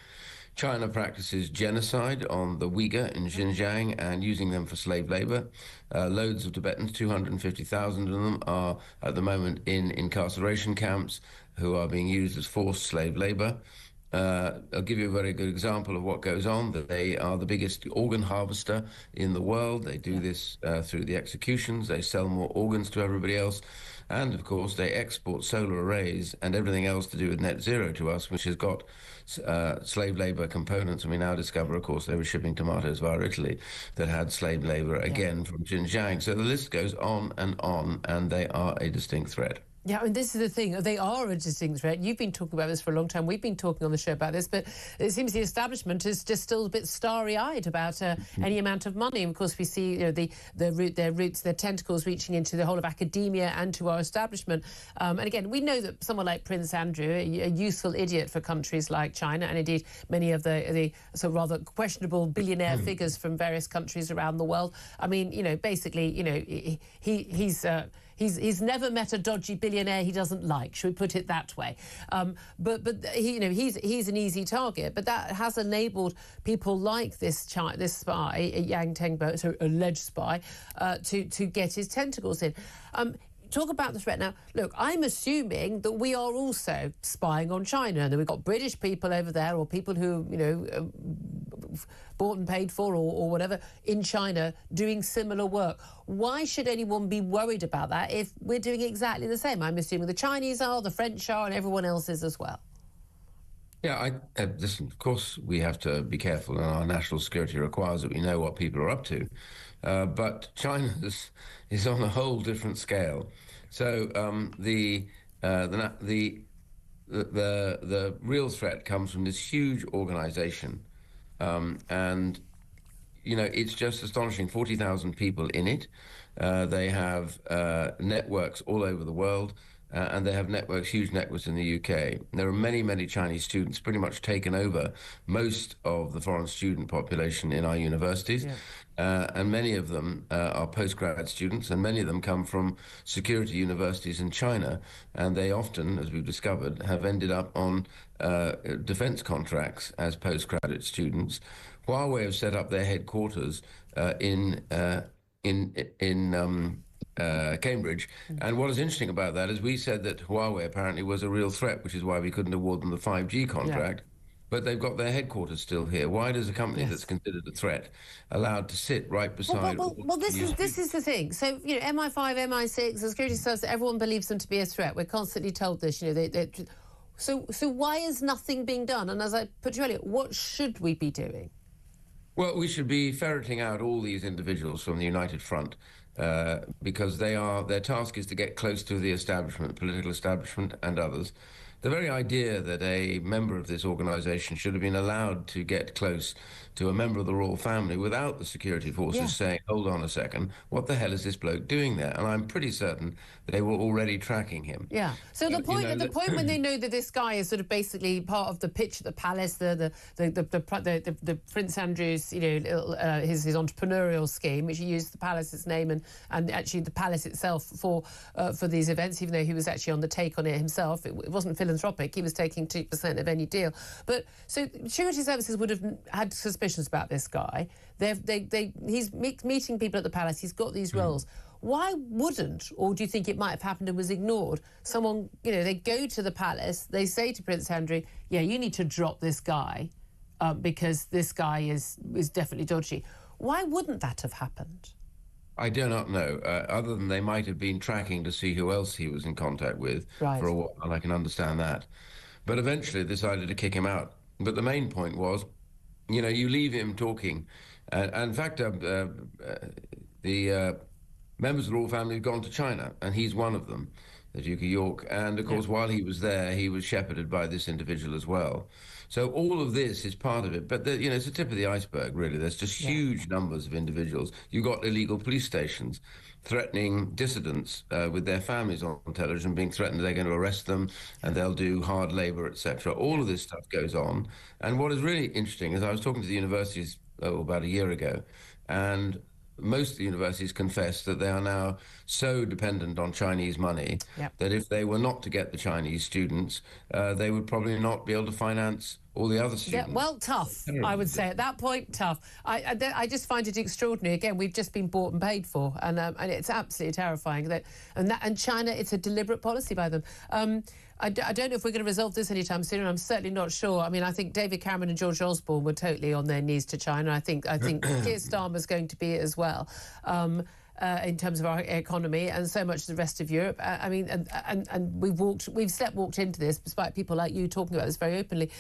China practices genocide on the Uyghur in Xinjiang and using them for slave labor. Loads of Tibetans, 250,000 of them, are at the moment in incarceration camps who are being used as forced slave labor. I'll give you a very good example of what goes on. That they are the biggest organ harvester in the world. They do this through the executions. They sell more organs to everybody else. And, of course, they export solar arrays and everything else to do with net zero to us, which has got slave labor components. And we now discover, of course, they were shipping tomatoes via Italy that had slave labor again from Xinjiang. So the list goes on, and they are a distinct threat. Yeah, I mean, this is the thing. They are a distinct threat. You've been talking about this for a long time. We've been talking on the show about this, but it seems the establishment is just still a bit starry-eyed about any amount of money. And of course, we see their roots, their tentacles reaching into the whole of academia and to our establishment. And again, we know that someone like Prince Andrew, a useful idiot for countries like China, and indeed many of the sort of rather questionable billionaire figures from various countries around the world. I mean, basically, He's never met a dodgy billionaire he doesn't like. Should we put it that way? But he's an easy target. But that has enabled people like this spy, Yang Tengbo, so alleged spy, to get his tentacles in. Talk about the threat now. Look, I'm assuming that we are also spying on China, and that we've got British people over there, or people who bought and paid for, or whatever, in China doing similar work. Why should anyone be worried about that if we're doing exactly the same? I'm assuming the Chinese are, the French are, and everyone else is as well. Yeah, listen, of course we have to be careful, and our national security requires that we know what people are up to. But China is on a whole different scale. So the real threat comes from this huge organization, and it's just astonishing. 40,000 people in it. They have networks all over the world. And they have huge networks in the UK. There are many, many Chinese students, pretty much taken over most of the foreign student population in our universities. Yeah. And many of them are postgrad students, and many of them come from security universities in China. And they often, as we've discovered, have ended up on defense contracts as postgraduate students. Huawei have set up their headquarters in Cambridge. And what is interesting about that is we said that Huawei apparently was a real threat, which is why we couldn't award them the 5G contract. Yeah. But they've got their headquarters still here. Why does a company that's considered a threat allowed to sit right beside... Well, this is the thing. So, MI5, MI6, the security service, everyone believes them to be a threat. We're constantly told this, So why is nothing being done? And as I put to you earlier, what should we be doing? Well, we should be ferreting out all these individuals from the United Front because their task is to get close to the establishment, political establishment and others. The very idea that a member of this organisation should have been allowed to get close to a member of the royal family without the security forces saying, hold on a second, what the hell is this bloke doing there? And I'm pretty certain they were already tracking him. Yeah. So the point when they know that this guy is sort of basically part of the pitch at the palace, the Prince Andrew's, his entrepreneurial scheme, which he used the palace's name and actually the palace itself for these events, even though he was actually on the take on it himself. It wasn't philanthropic. He was taking 2% of any deal. But so security services would have had suspicions about this guy. He's meeting people at the palace. He's got these roles. Why wouldn't, or do you think it might have happened and was ignored? Someone, they go to the palace, they say to Prince Andrew, yeah, you need to drop this guy because this guy is definitely dodgy. Why wouldn't that have happened? I do not know, other than they might have been tracking to see who else he was in contact with for a while, and I can understand that. But eventually they decided to kick him out. But the main point was, you leave him talking. And in fact, the members of the royal family have gone to China, and he's one of them, the Duke of York. And, of course, while he was there, he was shepherded by this individual as well. So all of this is part of it. But, it's the tip of the iceberg, really. There's just huge numbers of individuals. You've got illegal police stations threatening dissidents with their families on television, being threatened they're going to arrest them and they'll do hard labor, etc. All of this stuff goes on. And what is really interesting is I was talking to the universities about a year ago, and most of the universities confess that they are now so dependent on Chinese money that if they were not to get the Chinese students, they would probably not be able to finance all the other students. Yeah, well, tough, I would say. At that point, tough. I just find it extraordinary. Again, we've just been bought and paid for, and it's absolutely terrifying. And China, it's a deliberate policy by them. I don't know if we're going to resolve this anytime soon, and I'm certainly not sure. I mean, I think David Cameron and George Osborne were totally on their knees to China. I think Keir Starmer's going to be it as well. In terms of our economy and so much of the rest of Europe. And we've sleepwalked into this, despite people like you talking about this very openly.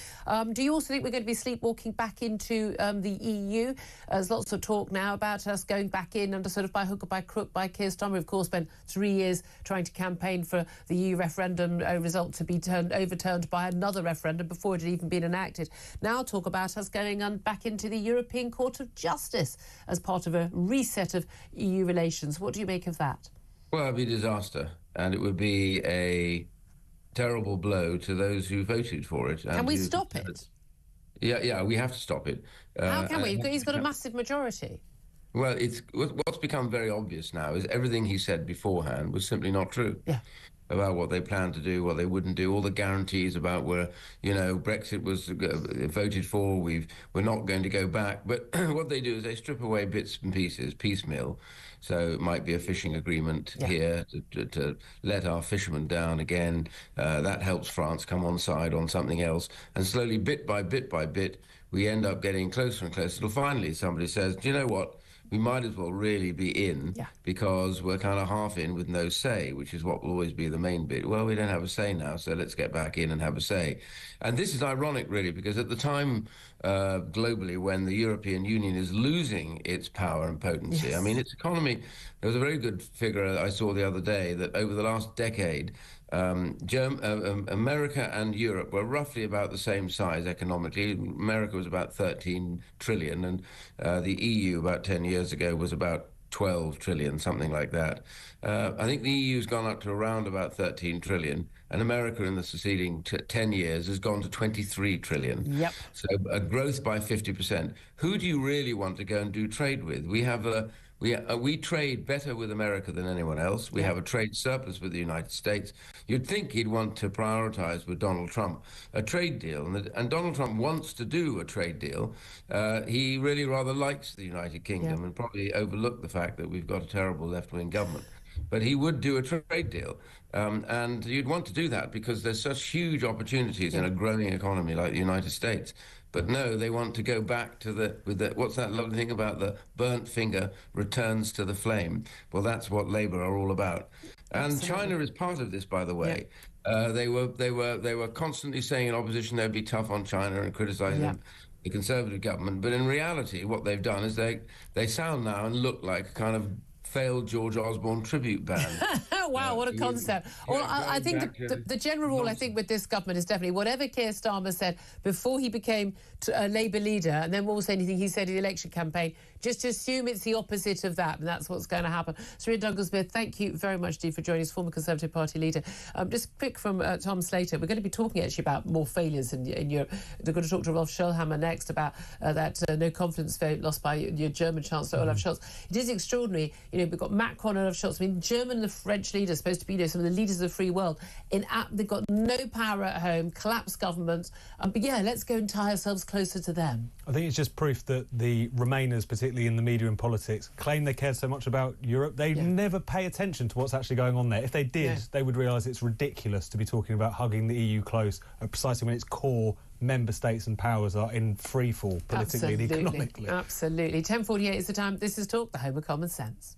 Do you also think we're going to be sleepwalking back into the EU? There's lots of talk now about us going back in under sort of by hook or by crook by Keir Starmer. Of course, spent 3 years trying to campaign for the EU referendum result to be overturned by another referendum before it had even been enacted. Now talk about us going back into the European Court of Justice as part of a reset of EU relations. What do you make of that? Well, it would be a disaster, and it would be a terrible blow to those who voted for it. Can we stop it? Yeah, we have to stop it. How can we? He's got a massive majority. Well, what's become very obvious now is everything he said beforehand was simply not true. Yeah. About what they planned to do, what they wouldn't do, all the guarantees about where, Brexit was voted for, we're not going to go back. But what they do is they strip away bits and pieces, piecemeal. So it might be a fishing agreement here to let our fishermen down again. That helps France come on side on something else. And slowly, bit by bit by bit, we end up getting closer and closer till finally somebody says, do you know what? We might as well really be in because we're kind of half in with no say, which is what will always be the main bit. Well, we don't have a say now, so let's get back in and have a say. And this is ironic, really, because at the time globally when the European Union is losing its power and potency, I mean, its economy, there was a very good figure I saw the other day that over the last decade, America and Europe were roughly about the same size economically. America was about 13 trillion and the EU about 10 years ago was about 12 trillion, something like that. I think the EU's gone up to around about 13 trillion, and America in the succeeding 10 years has gone to 23 trillion. Yep. So a growth by 50%. Who do you really want to go and do trade with? We trade better with America than anyone else. We have a trade surplus with the United States. You'd think he'd want to prioritize with Donald Trump a trade deal. And Donald Trump wants to do a trade deal. He really rather likes the United Kingdom and probably overlooked the fact that we've got a terrible left-wing government. But he would do a trade deal. And you'd want to do that because there's such huge opportunities in a growing economy like the United States. But no, they want to go back to what's that lovely thing about the burnt finger returns to the flame? Well, that's what Labour are all about. And China is part of this, by the way. They were constantly saying in opposition they'd be tough on China and criticising the Conservative government. But in reality, what they've done is they sound now and look like a kind of failed George Osborne tribute band. Wow, what a concept. Well, I think the general rule, I think, with this government is definitely whatever Keir Starmer said before he became a Labour leader, and then what was anything he said in the election campaign, just assume it's the opposite of that, and that's what's going to happen. Sir Douglas-Smith, thank you very much indeed for joining us, former Conservative Party leader. Just quick from Tom Slater, we're going to be talking actually about more failures in Europe. We're going to talk to Rolf Schellhammer next about that no confidence vote lost by your German Chancellor Olaf Scholz. It is extraordinary. You know, we've got Macron and Olaf Scholz. I mean, German and the French leaders supposed to be, you know, some of the leaders of the free world. They've got no power at home, collapsed governments. But yeah, let's go and tie ourselves closer to them. I think it's just proof that the Remainers, particularly in the media and politics, claim they care so much about Europe. They never pay attention to what's actually going on there. If they did, they would realise it's ridiculous to be talking about hugging the EU close precisely when its core member states and powers are in free fall politically and economically. Absolutely. 10:48 is the time. This is Talk, the home of common sense.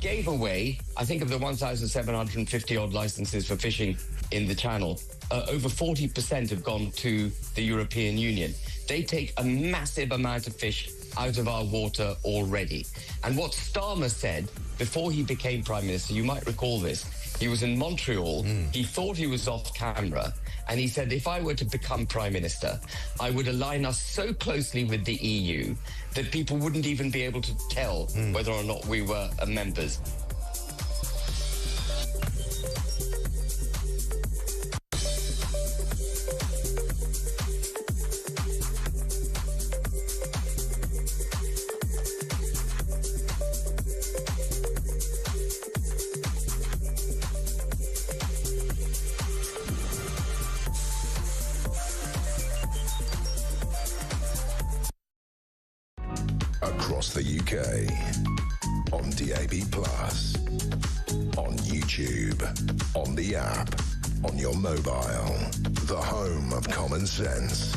Gave away, I think of the 1,750 odd licenses for fishing in the Channel, over 40% have gone to the European Union. They take a massive amount of fish out of our water already. And what Starmer said before he became Prime Minister, you might recall this, he was in Montreal, he thought he was off camera, and he said, if I were to become Prime Minister, I would align us so closely with the EU that people wouldn't even be able to tell whether or not we were members. Across the UK, on DAB+, on YouTube, on the app, on your mobile, the home of common sense.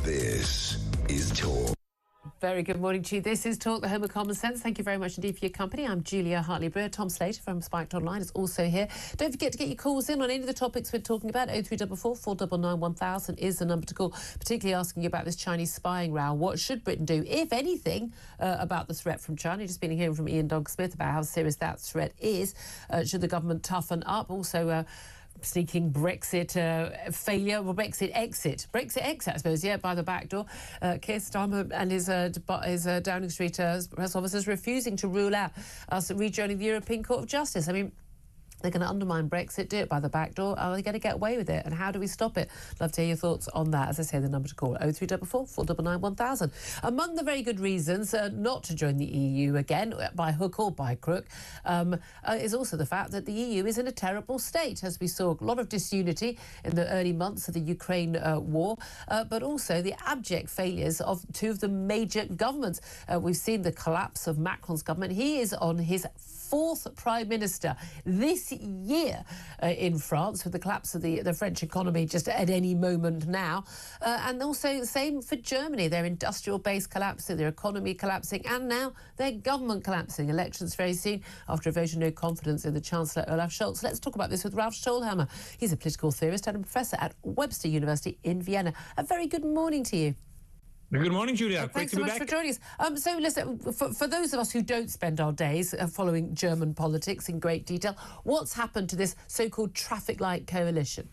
This is Talk. Very good morning to you. This is Talk, the home of common sense. Thank you very much indeed for your company. I'm Julia Hartley-Brewer. Tom Slater from Spiked Online is also here. Don't forget to get your calls in on any of the topics we're talking about. 0344 499 1000 is the number to call, particularly asking you about this Chinese spying row. What should Britain do, if anything, about the threat from China? Just been hearing from Ian Doug-Smith about how serious that threat is. Should the government toughen up? Also, sneaking Brexit failure, or Brexit exit, I suppose, by the back door. Keir Starmer and his Downing Street press officers refusing to rule out us rejoining the European Court of Justice. I mean, They're going to undermine Brexit, do it by the back door. Are they going to get away with it? And how do we stop it? Love to hear your thoughts on that. As I say, the number to call, 0344 499 1000. Among the very good reasons not to join the EU again, by hook or by crook, is also the fact that the EU is in a terrible state. As we saw, a lot of disunity in the early months of the Ukraine war, but also the abject failures of two of the major governments. We've seen the collapse of Macron's government. He is on his fourth Prime Minister this year in France, with the collapse of the French economy just at any moment now. And also the same for Germany, their industrial base collapsing, their economy collapsing, and now their government collapsing. Elections very soon after a vote of no confidence in the Chancellor Olaf Scholz. Let's talk about this with Ralph Stolhammer. He's a political theorist and a professor at Webster University in Vienna. A very good morning to you. Good morning, Julia. Thanks so much for joining us. So, listen, for those of us who don't spend our days following German politics in great detail, what's happened to this so-called traffic light coalition?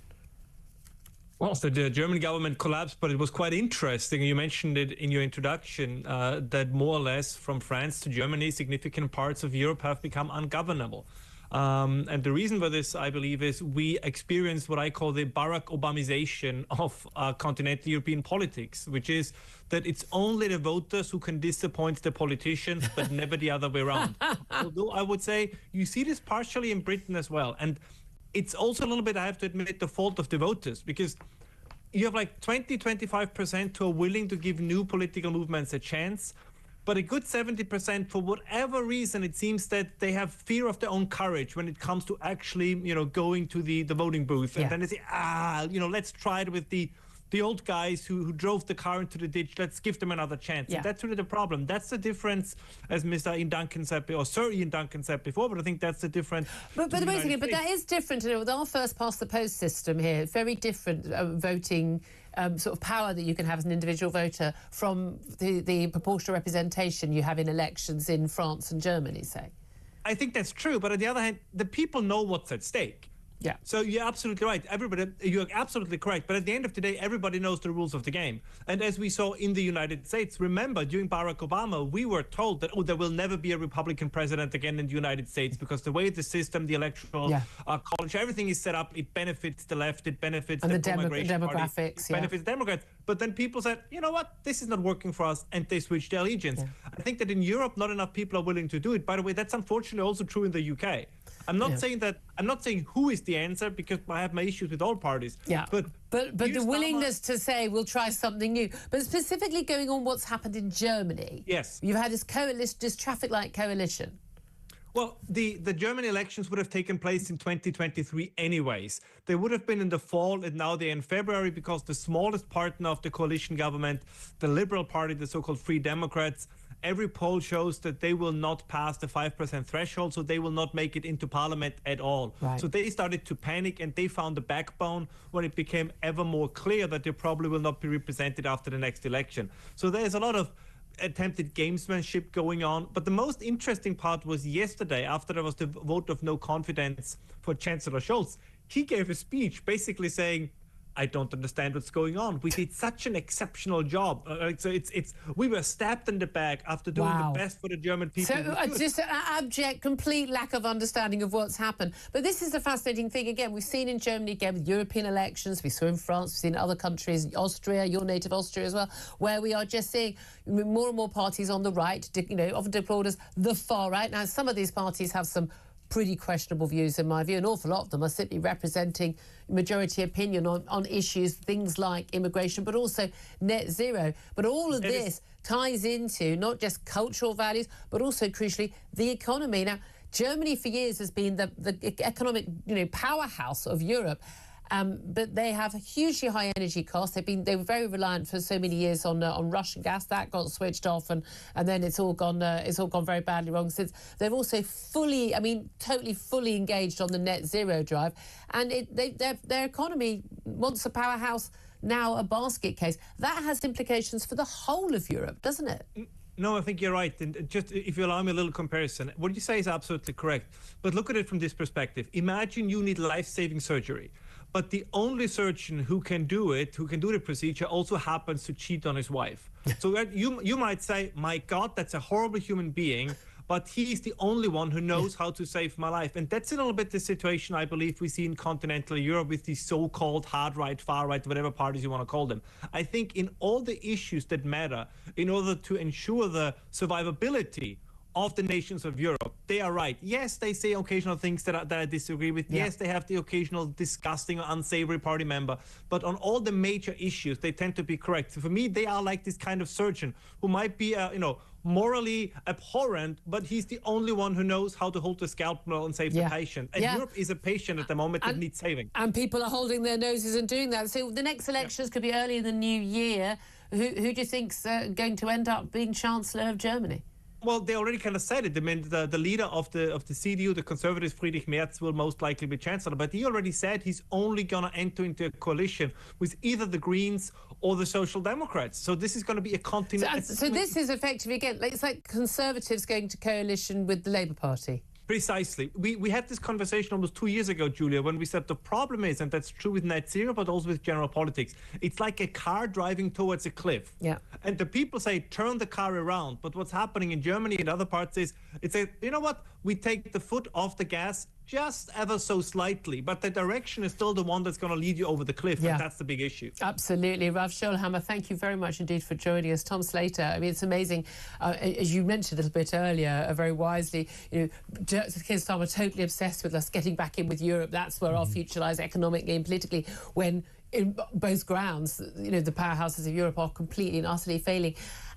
Well, so the German government collapsed, but it was quite interesting. You mentioned it in your introduction, that more or less from France to Germany, significant parts of Europe have become ungovernable. And the reason for this, I believe, is we experienced what I call the Barack Obamization of continental European politics, which is that it's only the voters who can disappoint the politicians, but never the other way around. Although I would say you see this partially in Britain as well. And it's also a little bit, I have to admit, the fault of the voters, because you have like 20-25% who are willing to give new political movements a chance. But a good 70%, for whatever reason, it seems that they have fear of their own courage when it comes to actually, going to the voting booth. And then they say, let's try it with the old guys who drove the car into the ditch. Let's give them another chance. And that's really the problem. That's the difference, as Mr. Ian Duncan said, or Sir Ian Duncan said before, but I think that's the difference. But that is different. With our first past the post system here, very different voting sort of power that you can have as an individual voter from the proportional representation you have in elections in France and Germany, say. I think that's true, but on the other hand, the people know what's at stake. Yeah. So you're absolutely right. You're absolutely correct. But at the end of the day, everybody knows the rules of the game. And as we saw in the United States, remember, during Barack Obama, we were told that, there will never be a Republican president again in the United States because the way the system, the electoral college, everything is set up, it benefits the left, it benefits the pro-migration party, it benefits Democrats. But then people said, you know what, this is not working for us, and they switched their allegiance. Yeah. I think that in Europe, not enough people are willing to do it. By the way, that's unfortunately also true in the UK. I'm not saying who is the answer, because I have my issues with all parties. Yeah. But the willingness to say we'll try something new. But specifically going on what's happened in Germany. Yes. You've had this coalition, this traffic light coalition. Well, the German elections would have taken place in 2023 anyways. They would have been in the fall, and now they're in February, because the smallest partner of the coalition government, the Liberal Party, the so-called Free Democrats, every poll shows that they will not pass the 5% threshold, so they will not make it into parliament at all. Right. So they started to panic, and they found the backbone when it became ever more clear that they probably will not be represented after the next election. So there's a lot of attempted gamesmanship going on. But the most interesting part was yesterday, after there was the vote of no confidence for Chancellor Scholz. He gave a speech basically saying, I don't understand what's going on. We did such an exceptional job. We were stabbed in the back after doing the best for the German people. So just an abject, complete lack of understanding of what's happened. But this is the fascinating thing. Again, we've seen in Germany, again, with European elections. We saw in France, we've seen in other countries, Austria, your native Austria as well, where we are just seeing more and more parties on the right, often deplored as the far right. Now, some of these parties have some pretty questionable views, in my view. An awful lot of them are simply representing majority opinion on issues, things like immigration, but also net zero. But all of this ties into not just cultural values, but also, crucially, the economy. Now, Germany for years has been the economic powerhouse of Europe. But they have hugely high energy costs. They were very reliant for so many years on Russian gas. That got switched off, and then it's all gone very badly wrong since. They've also totally fully engaged on the net zero drive, and their economy, once a powerhouse, now a basket case. That has implications for the whole of Europe, doesn't it? No, I think you're right. And just if you allow me a little comparison, what you say is absolutely correct. But look at it from this perspective. Imagine you need life-saving surgery, but the only surgeon who can do the procedure, also happens to cheat on his wife. So you might say, my God, that's a horrible human being, but he's the only one who knows how to save my life. And that's a little bit the situation I believe we see in continental Europe with these so-called hard right, far right, whatever parties you want to call them. I think in all the issues that matter, in order to ensure the survivability of the nations of Europe, they are right. Yes, they say occasional things that I disagree with. Yes, they have the occasional disgusting or unsavory party member. But on all the major issues, they tend to be correct. So for me, they are like this kind of surgeon who might be, morally abhorrent, but he's the only one who knows how to hold the scalpel and save the patient. And Europe is a patient at the moment that needs saving. And people are holding their noses and doing that. So the next elections could be early in the new year. Who do you think's going to end up being Chancellor of Germany? Well, they already kind of said it. I mean, the leader of the CDU, the Conservatives, Friedrich Merz, will most likely be Chancellor. But he already said he's only going to enter into a coalition with either the Greens or the Social Democrats. So this is going to be a continent. So this is effectively, again, it's like Conservatives going to coalition with the Labour Party. Precisely. We had this conversation almost 2 years ago, Julia, when we said the problem is, and that's true with net zero, but also with general politics, it's like a car driving towards a cliff. Yeah. And the people say, turn the car around. But what's happening in Germany and other parts is, it's a, you know what? We take the foot off the gas just ever so slightly, but the direction is still the one that's going to lead you over the cliff, and that's the big issue. Absolutely. Rav Scholhammer, thank you very much indeed for joining us. Tom Slater, I mean, it's amazing, as you mentioned a little bit earlier, very wisely, Keir Starmer totally obsessed with us getting back in with Europe. That's where our future lies economically and politically, when in both grounds, the powerhouses of Europe are completely and utterly failing.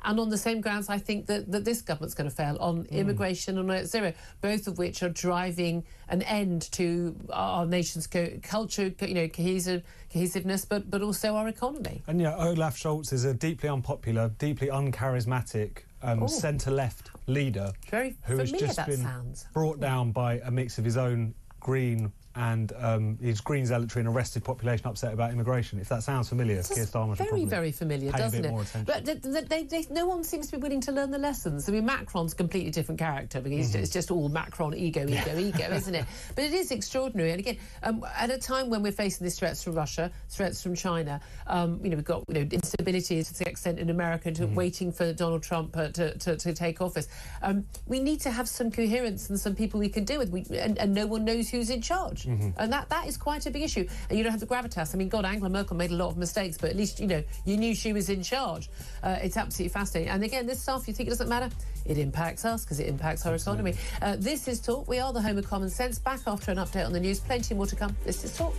And on the same grounds, I think that this government's going to fail on immigration and net zero, both of which are driving an end to our nation's culture, cohesiveness, but also our economy. And Olaf Scholz is a deeply unpopular, deeply uncharismatic centre-left leader who has just been brought down by a mix of his own Green and his Green zealotry and arrested population upset about immigration. If that sounds familiar, Keir Starmer should probably very familiar, doesn't it? But no one seems to be willing to learn the lessons. I mean, Macron's a completely different character because it's just all Macron, ego, isn't it? But it is extraordinary. And again, at a time when we're facing these threats from Russia, threats from China, we've got instability to the extent in America, waiting for Donald Trump to take office. We need to have some coherence and some people we can deal with, and no one knows who's in charge. And that is quite a big issue. And you don't have the gravitas. I mean, God, Angela Merkel made a lot of mistakes, but at least, you knew she was in charge. It's absolutely fascinating. And again, this stuff, you think it doesn't matter? It impacts us because it impacts our economy. This is Talk. We are the home of common sense. Back after an update on the news. Plenty more to come. This is Talk.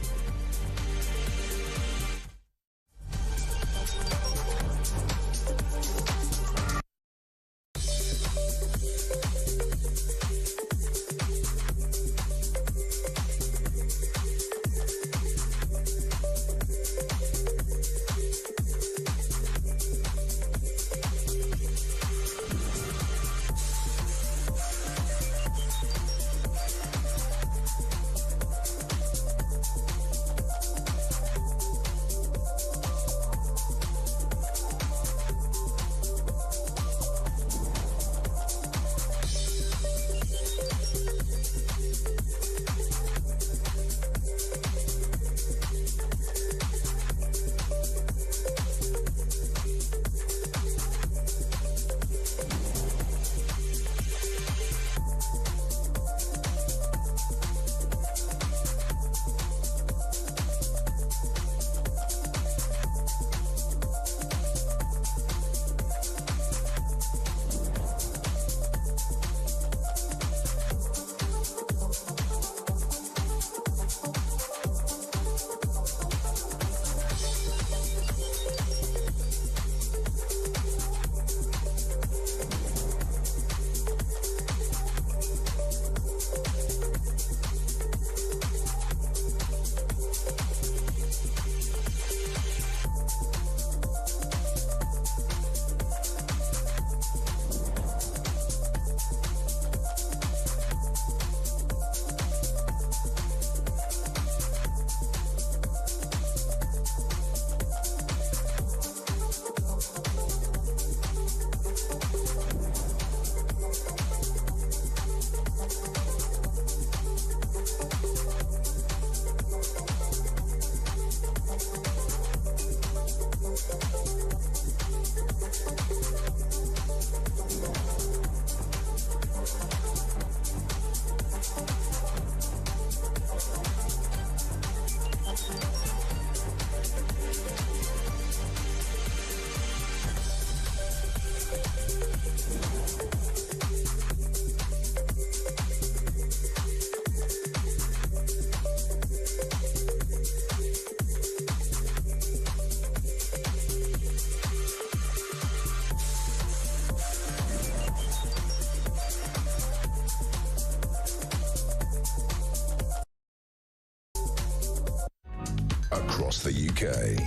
across the UK.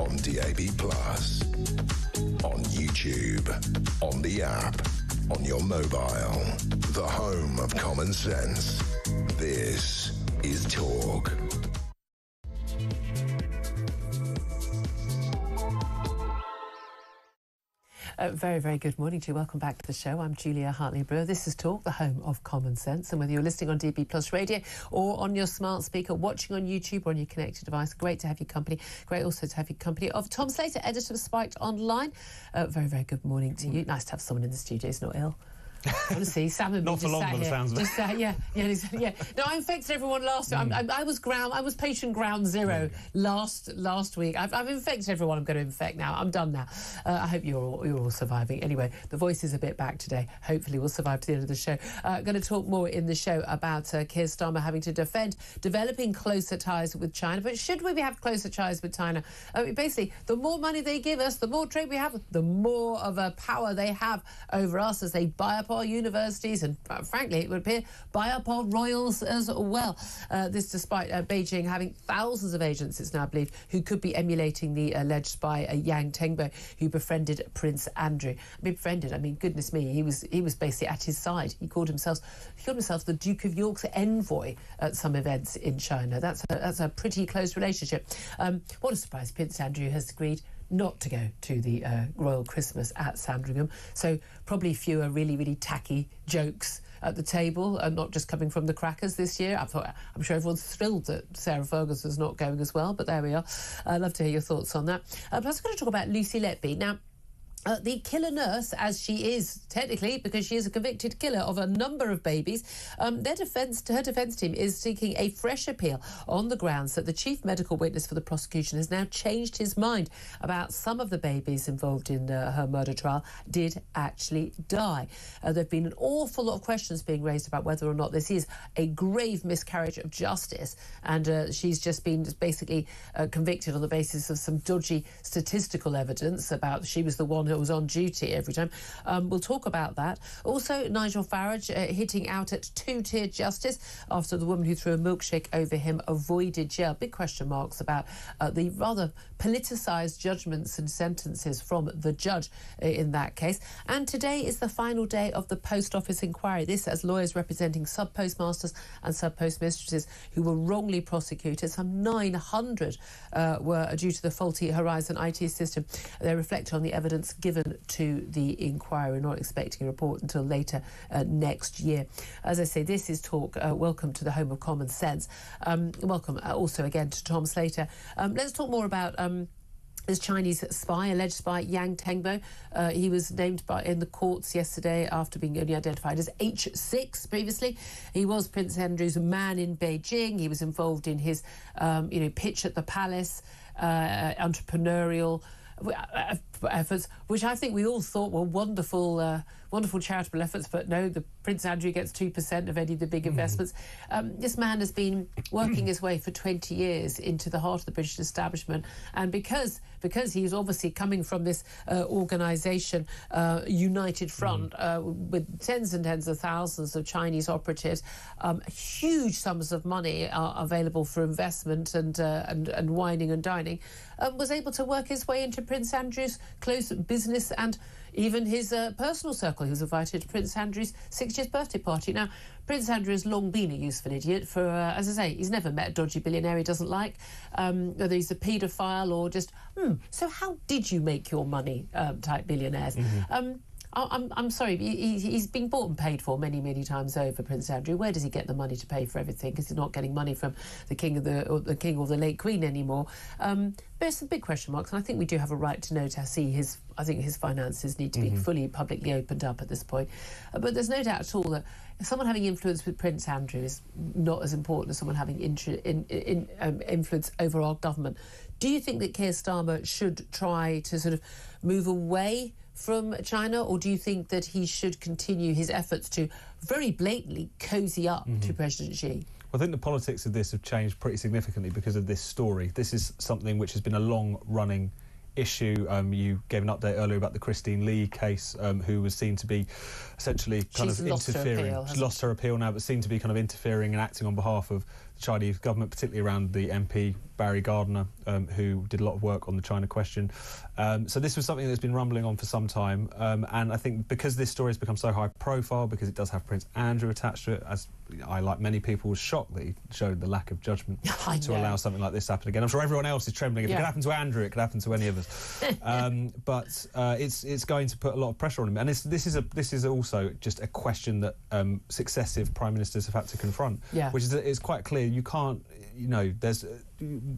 On DAB+, on YouTube, on the app, on your mobile. The home of common sense. This is Talk. Very, very good morning to you. Welcome back to the show. I'm Julia Hartley-Brewer. This is Talk, the home of common sense. And whether you're listening on DB Plus Radio or on your smart speaker, watching on YouTube or on your connected device, great to have your company. Great also to have your company of Tom Slater, editor of Spiked Online. Very, very good morning to you. Nice to have someone in the studio who's not ill. Honestly, Sam and me not for just long, sat by the here. sounds of it. Just yeah. No, I infected everyone last week. I was patient ground zero last week. I've infected everyone I'm going to infect now. I'm done now. I hope you're all surviving. Anyway, the voice is a bit back today. Hopefully we'll survive to the end of the show. Going to talk more in the show about Keir Starmer having to defend developing closer ties with China. But should we have closer ties with China? Basically, the more money they give us, the more trade we have, the more of a power they have over us as they buy up our universities and, frankly, it would appear, buy up our royals as well. This despite Beijing having thousands of agents, it's now believed, who could be emulating the alleged spy Yang Tengbo, who befriended Prince Andrew. I mean, goodness me, he was basically at his side. He called himself the Duke of York's envoy at some events in China. That's a pretty close relationship. What a surprise! Prince Andrew has agreed not to go to the Royal Christmas at Sandringham. So probably fewer really, really tacky jokes at the table, and not just coming from the crackers this year. I'm sure everyone's thrilled that Sarah Ferguson's not going as well, but there we are. I'd love to hear your thoughts on that. Plus, I'm going to talk about Lucy Letby. Now, the killer nurse, as she is technically, because she is a convicted killer of a number of babies, her defence team is seeking a fresh appeal on the grounds that the chief medical witness for the prosecution has now changed his mind about some of the babies involved in her murder trial did actually die. There have been an awful lot of questions being raised about whether or not this is a grave miscarriage of justice, and she's just been basically convicted on the basis of some dodgy statistical evidence about she was the one who was on duty every time. We'll talk about that. Also, Nigel Farage hitting out at two-tier justice after the woman who threw a milkshake over him avoided jail. Big question marks about the rather politicised judgments and sentences from the judge in that case. And today is the final day of the Post Office inquiry. This as lawyers representing sub-postmasters and sub-postmistresses who were wrongly prosecuted. Some 900 were due to the faulty Horizon IT system. They reflect on the evidence given to the inquiry. We're not expecting a report until later next year. As I say, this is Talk. Welcome to the home of common sense. Welcome also again to Tom Slater. Let's talk more about this Chinese spy, alleged spy, Yang Tengbo. He was named in the courts yesterday after being only identified as H6 previously. He was Prince Andrew's man in Beijing. He was involved in his, pitch at the palace, entrepreneurial efforts, which I think we all thought were wonderful charitable efforts, but no, the Prince Andrew gets 2% of any of the big investments. This man has been working his way for 20 years into the heart of the British establishment, and because he's obviously coming from this organisation, United Front, with tens and tens of thousands of Chinese operatives, huge sums of money are available for investment and wining and dining, was able to work his way into Prince Andrew's close business and even his personal circle. He was invited to Prince Andrew's 60th birthday party. Now, Prince Andrew has long been a useful idiot for, as I say, he's never met a dodgy billionaire he doesn't like, whether he's a paedophile or just, so how did you make your money type billionaires. I'm sorry, he's been bought and paid for many, many times over, Prince Andrew. Where does he get the money to pay for everything? Because he's not getting money from the king or the late Queen anymore. There's some big question marks, and I think we do have a right to know, to see his. I think his finances need to be fully publicly opened up at this point. But there's no doubt at all that someone having influence with Prince Andrew is not as important as someone having influence over our government. Do you think that Keir Starmer should try to sort of move away from China, or do you think that he should continue his efforts to very blatantly cosy up to President Xi? I think the politics of this have changed pretty significantly because of this story. This is something which has been a long-running issue. You gave an update earlier about the Christine Lee case, who was seen to be essentially kind of interfering. She's lost her appeal now, but seemed to be kind of interfering and acting on behalf of the Chinese government, particularly around the MP Barry Gardiner, who did a lot of work on the China question. So this was something that's been rumbling on for some time, and I think because this story has become so high profile, because it does have Prince Andrew attached to it, as I, like many people, was shocked that he showed the lack of judgment to allow something like this to happen again. I'm sure everyone else is trembling. If it could happen to Andrew, it could happen to any of us. But it's going to put a lot of pressure on him, and this is also just a question that successive prime ministers have had to confront. Which is it's quite clear you can't. There's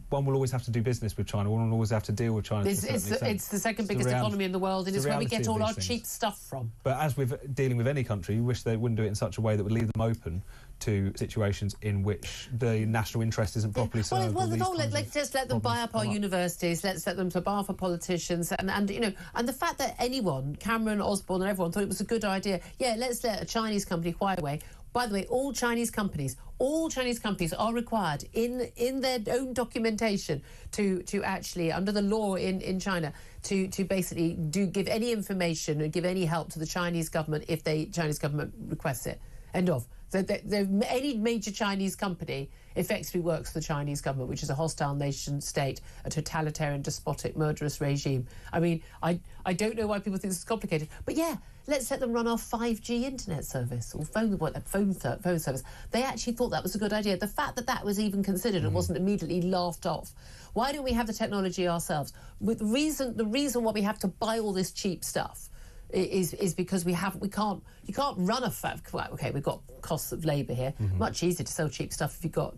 one will always have to do business with China. One will always have to deal with China. It's the second biggest economy in the world, and it's where we get all our cheap stuff from. But as with dealing with any country, you wish they wouldn't do it in such a way that would leave them open to situations in which the national interest isn't properly served. Let's just let them buy up our universities. Let's let them to bar for politicians, and the fact that anyone, Cameron, Osborne, and everyone thought it was a good idea. Yeah, let's let a Chinese company, Huawei. By the way, all Chinese companies are required in their own documentation to actually, under the law in China, to basically give any information and give any help to the Chinese government if the Chinese government requests it. End of. So any major Chinese company effectively works for the Chinese government, which is a hostile nation state, a totalitarian, despotic, murderous regime. I mean, I don't know why people think this is complicated, but yeah, let's let them run our 5G internet service or phone service. They actually thought that was a good idea. The fact that was even considered and wasn't immediately laughed off. Why don't we have the technology ourselves? With the reason why we have to buy all this cheap stuff is because you can't run a okay, we've got costs of labour here. Much easier to sell cheap stuff if you've got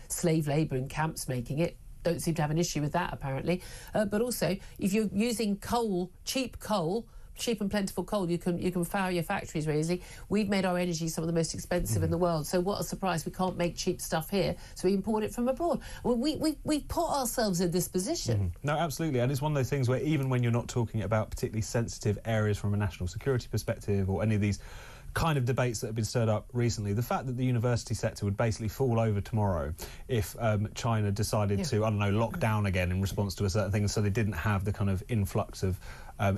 slave labour in camps making it. Don't seem to have an issue with that apparently. But also, if you're using cheap and plentiful coal, you can power your factories very easily. We've made our energy some of the most expensive in the world, so what a surprise we can't make cheap stuff here, so we import it from abroad. Well, we put ourselves in this position. No, absolutely, and it's one of those things where even when you're not talking about particularly sensitive areas from a national security perspective or any of these kind of debates that have been stirred up recently, the fact that the university sector would basically fall over tomorrow if China decided to, lock down again in response to a certain thing, so they didn't have the kind of influx of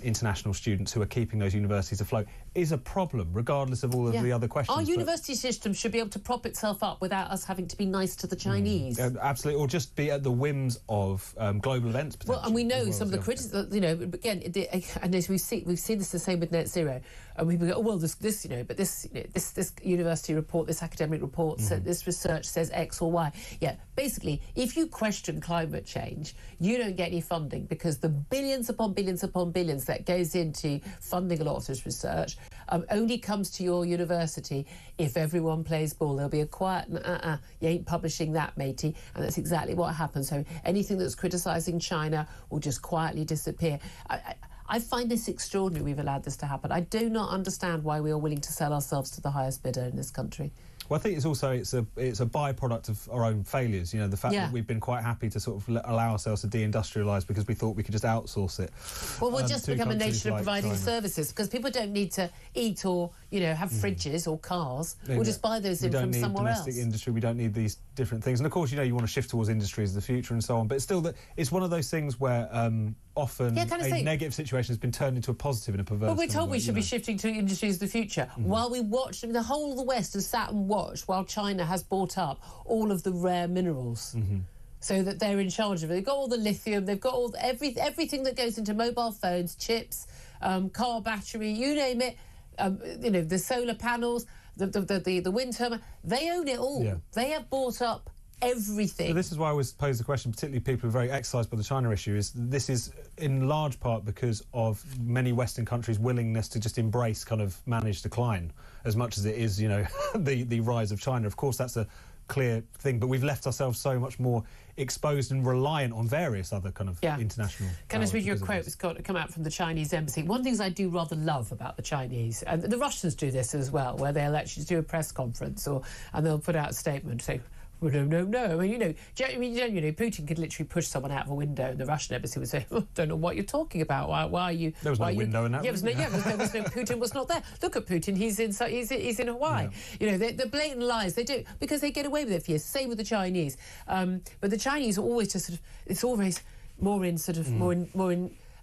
international students who are keeping those universities afloat, is a problem, regardless of all of the other questions. Our university system should be able to prop itself up without us having to be nice to the Chinese. Absolutely, or just be at the whims of global events. Well, and we know some of the criticism, again, and as we've seen this the same with net zero, and people go, oh, well, this university report, this academic report, this research says X or Y. Yeah, basically, if you question climate change, you don't get any funding because the billions upon billions upon billions that goes into funding a lot of this research only comes to your university if everyone plays ball. There'll be a quiet, you ain't publishing that, matey, and that's exactly what happens. So anything that's criticising China will just quietly disappear. I find this extraordinary we've allowed this to happen. I do not understand why we are willing to sell ourselves to the highest bidder in this country. Well, I think it's a byproduct of our own failures. The fact that we've been quite happy to sort of allow ourselves to deindustrialise because we thought we could just outsource it. Well, we'll just become a nation of providing services because people don't need to eat or have fridges or cars. We'll just buy those in from somewhere else. We don't need domestic industry. We don't need these different things. And of course, you want to shift towards industries of the future and so on. But still, it's one of those things where often a negative situation has been turned into a positive in a perverse. Well, we're told we should be shifting to industries of the future while we watch. The whole of the West has sat and watched while China has bought up all of the rare minerals. So that they're in charge of it. They've got all the lithium, they've got all everything that goes into mobile phones, chips, car battery, you name it. The solar panels, the wind turbine. They own it all. Yeah. They have bought up everything. So this is why I always pose the question, particularly people who are very excised by the China issue, is this is in large part because of many Western countries' willingness to just embrace kind of managed decline as much as it is, the rise of China. Of course, that's a clear thing, but we've left ourselves so much more exposed and reliant on various other kind of international. Can I just read you a quote that's come out from the Chinese embassy? One of the things I do rather love about the Chinese, and the Russians do this as well, where they'll actually do a press conference and they'll put out a statement saying, well, no. I mean, Putin could literally push someone out of a window, and the Russian embassy would say, "Don't know what you're talking about. Why are you?" There was no window in that. Putin was not there. Look at Putin. He's in Hawaii. Yeah. The blatant lies they do because they get away with it for years. Same with the Chinese. But the Chinese are always just it's always more in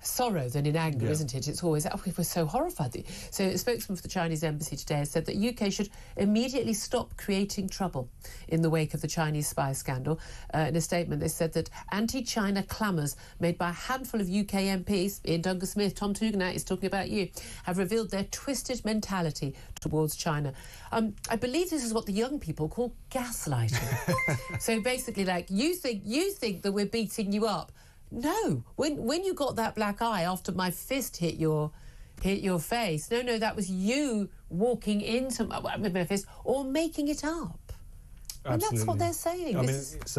sorrow than in anger, isn't it? It's always, we're so horrified. So a spokesman for the Chinese embassy today has said that UK should immediately stop creating trouble in the wake of the Chinese spy scandal. In a statement, they said that anti-China clamours made by a handful of UK MPs, Ian Duncan-Smith, Tom Tugendhat is talking about you, have revealed their twisted mentality towards China. I believe this is what the young people call gaslighting. So basically, like, you think that we're beating you up. No, when you got that black eye after my fist hit your face, no, that was you walking into with my fist or making it up. And that's what they're saying. I mean, it's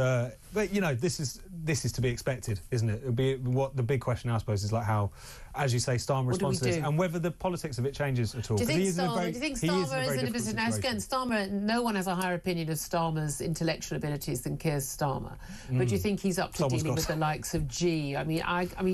but you know, this is to be expected, isn't it? It'll be what the big question, I suppose, is like how, as you say, Starmer responds to this, and whether the politics of it changes at all. Do you think Starmer is in a position? Now, again, Starmer, no one has a higher opinion of Starmer's intellectual abilities than Keir Starmer. But do you think he's up to dealing with the likes of Xi? I mean,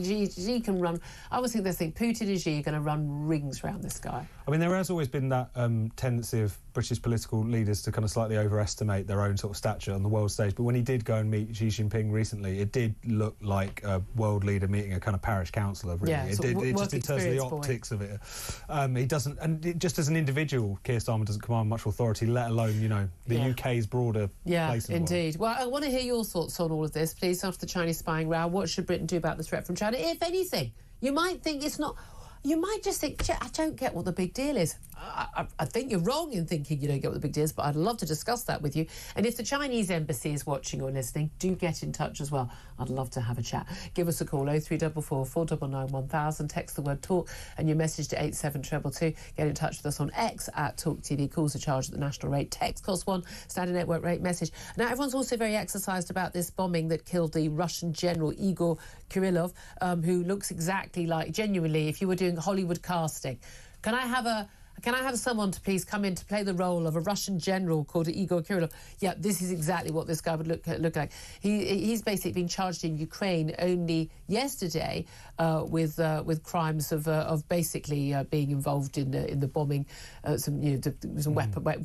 Xi can run. I always think they think Putin and Xi are going to run rings around this guy. I mean, there has always been that tendency of British political leaders to kind of slightly overestimate their own sort of stature on the world stage. But when he did go and meet Xi Jinping recently, it did look like a world leader meeting a kind of parish councillor, really. Yeah, it just in terms of the optics of it. He doesn't, and just as an individual, Keir Starmer doesn't command much authority, let alone, you know, the UK's broader place in the indeed. Well, I want to hear your thoughts on all of this, please. After the Chinese spying row, what should Britain do about the threat from China? If anything, you might think it's not. You might just think, I don't get what the big deal is. I think you're wrong in thinking you don't get what the big deal is, but I'd love to discuss that with you. And if the Chinese embassy is watching or listening, do get in touch as well. I'd love to have a chat. Give us a call, 0344 499 1000. Text the word talk and your message to 87222. Get in touch with us on X at Talk TV. Calls are charged at the national rate. Text cost £1, standard network rate message. Now, everyone's also very exercised about this bombing that killed the Russian general Igor Kirillov, who looks exactly like, genuinely, if you were doing Hollywood casting. Can I have someone to please come in to play the role of a Russian general called Igor Kirillov? Yeah, this is exactly what this guy would look like. He's basically been charged in Ukraine only yesterday with crimes of basically being involved in the bombing, some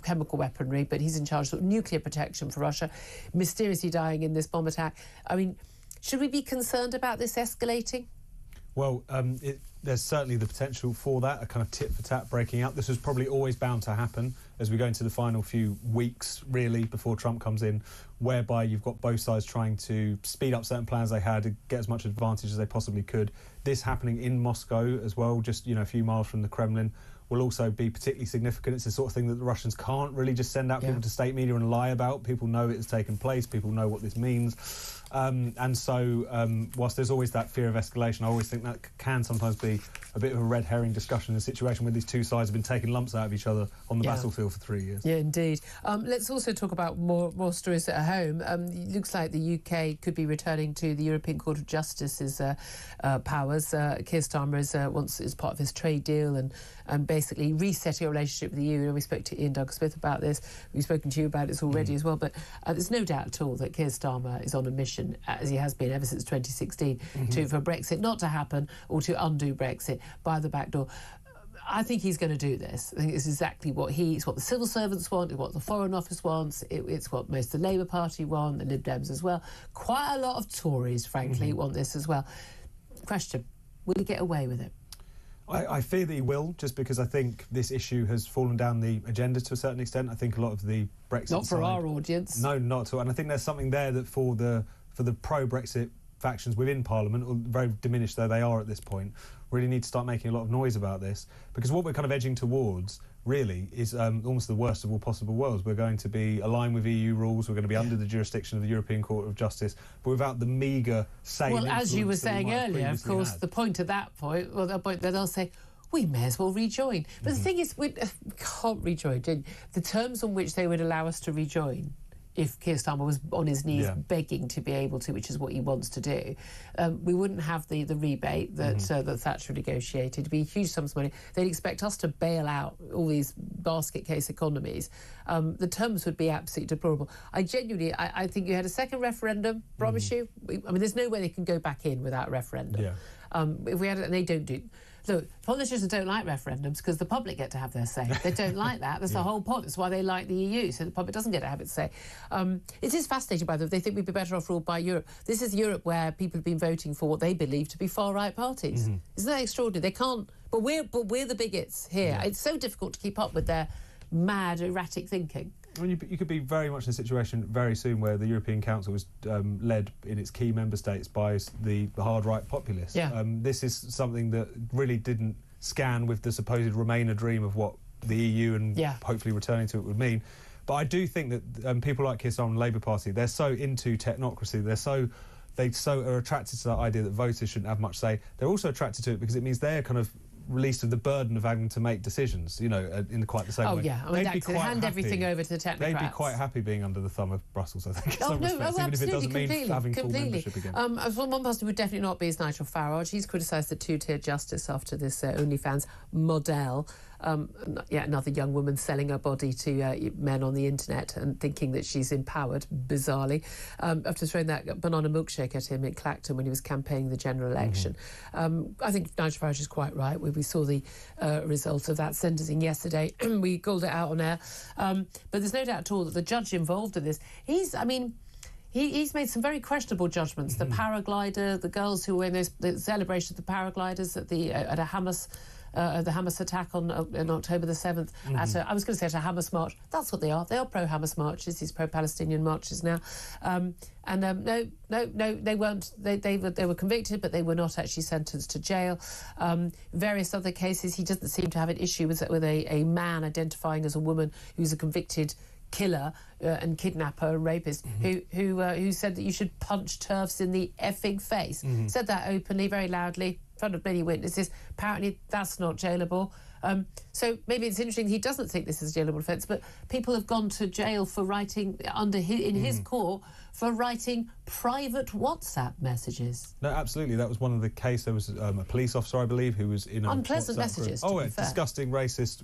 chemical weaponry. But he's in charge of nuclear protection for Russia, mysteriously dying in this bomb attack. I mean, should we be concerned about this escalating? Well, there's certainly the potential for that, a kind of tit-for-tat breaking out. This was probably always bound to happen as we go into the final few weeks, really, before Trump comes in, whereby you've got both sides trying to speed up certain plans they had to get as much advantage as they possibly could. This happening in Moscow as well, just, a few miles from the Kremlin, will also be particularly significant. It's the sort of thing that the Russians can't really just send out people to state media and lie about. People know it has taken place. People know what this means. And so, whilst there's always that fear of escalation, I always think that can sometimes be a bit of a red herring discussion in a situation where these two sides have been taking lumps out of each other on the battlefield for 3 years. Yeah, indeed. Let's also talk about more stories at home. It looks like the UK could be returning to the European Court of Justice's powers. Keir Starmer wants, as part of his trade deal and basically resetting a relationship with the EU. We spoke to Ian Duncan-Smith about this. We've spoken to you about it already as well. But there's no doubt at all that Keir Starmer is on a mission, as he has been ever since 2016, for Brexit not to happen or to undo Brexit by the back door. I think he's going to do this. I think it's exactly it's what the civil servants want, it's what the Foreign Office wants, it's what most of the Labour Party want, the Lib Dems as well. Quite a lot of Tories, frankly, want this as well. Question, will he get away with it? I fear that he will, just because I think this issue has fallen down the agenda to a certain extent. I think a lot of the Brexit Not for our audience. No, not at all. And I think there's something there that for the pro-Brexit factions within Parliament, or very diminished though they are at this point, really need to start making a lot of noise about this. Because what we're kind of edging towards, really, is almost the worst of all possible worlds. We're going to be aligned with EU rules, we're going to be under the jurisdiction of the European Court of Justice, but without the meagre say. Well, as you were saying earlier, of course, the point at that point, the point that they'll say, we may as well rejoin. But the thing is, we can't rejoin. The terms on which they would allow us to rejoin, if Keir Starmer was on his knees begging to be able to, which is what he wants to do, we wouldn't have the rebate that that Thatcher negotiated. It'd be huge sums of money. They'd expect us to bail out all these basket case economies. The terms would be absolutely deplorable. I think you had a second referendum, promise you. I mean, there's no way they can go back in without a referendum. If we had it, and they don't do. Look, politicians don't like referendums because the public get to have their say. They don't like that. That's the whole point. That's why they like the EU, so the public doesn't get to have its say. It is fascinating, by the way. They think we'd be better off ruled by Europe. This is Europe where people have been voting for what they believe to be far-right parties. Isn't that extraordinary? They can't... But we're the bigots here. Yeah. It's so difficult to keep up with their mad, erratic thinking. Well, you could be very much in a situation very soon where the European Council is led in its key member states by the hard-right populists. Yeah. This is something that really didn't scan with the supposed Remainer dream of what the EU and hopefully returning to it would mean. But I do think that people like Keir Starmer and the Labour Party, they're so into technocracy, they are attracted to that idea that voters shouldn't have much say. They're also attracted to it because it means they're kind of released of the burden of having to make decisions, in quite the same way. Oh, yeah. I mean, they hand everything over to the technocrats. They'd be quite happy being under the thumb of Brussels, I think, in some respects, even absolutely, if it doesn't mean having full membership again. One person who would definitely not be is Nigel Farage. He's criticised the two-tier justice after this OnlyFans model. Another young woman selling her body to men on the internet and thinking that she's empowered, bizarrely, after throwing that banana milkshake at him in Clacton when he was campaigning the general election. I think Nigel Farage is quite right. We saw the result of that sentencing yesterday. We called it out on air. But there's no doubt at all that the judge involved in this, he's made some very questionable judgments. The paraglider, the girls who were in the celebration of the paragliders at a Hamas... the Hamas attack on October the 7th. I was going to say at a Hamas march. That's what they are. They are pro-Hamas marches, these pro-Palestinian marches now. No, they weren't. They were convicted, but they were not actually sentenced to jail. Various other cases, he doesn't seem to have an issue with a man identifying as a woman who's a convicted killer and kidnapper and rapist who said that you should punch TERFs in the effing face. Said that openly, very loudly, in front of many witnesses. Apparently that's not jailable. So maybe it's interesting he doesn't think this is a jailable offence, but people have gone to jail for writing in his court for writing private WhatsApp messages. No, absolutely. That was one of the cases. There was a police officer, I believe, who was in a unpleasant WhatsApp messages. Group. Disgusting, racist.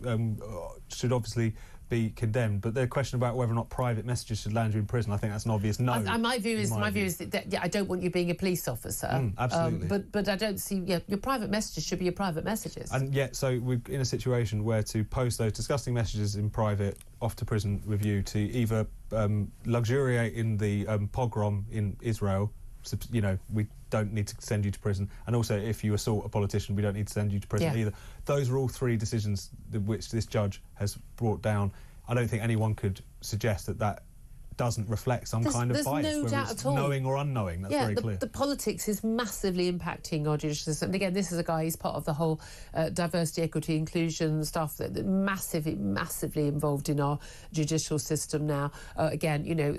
Should obviously be condemned, but the question about whether or not private messages should land you in prison, I think that's an obvious no. My view is that I don't want you being a police officer. Absolutely. But I don't see. Your private messages should be your private messages. And yet, so we're in a situation where to post those disgusting messages in private, off to prison with you, to either luxuriate in the pogrom in Israel. We don't need to send you to prison, and also if you assault a politician, we don't need to send you to prison either. Those are all three decisions which this judge has brought down. I don't think anyone could suggest that doesn't reflect some kind of bias, no whether doubt it's at all. knowing or unknowing. That's very clear. The politics is massively impacting our judicial system. And again, this is a guy, he's part of the whole diversity, equity, inclusion stuff that massively involved in our judicial system now.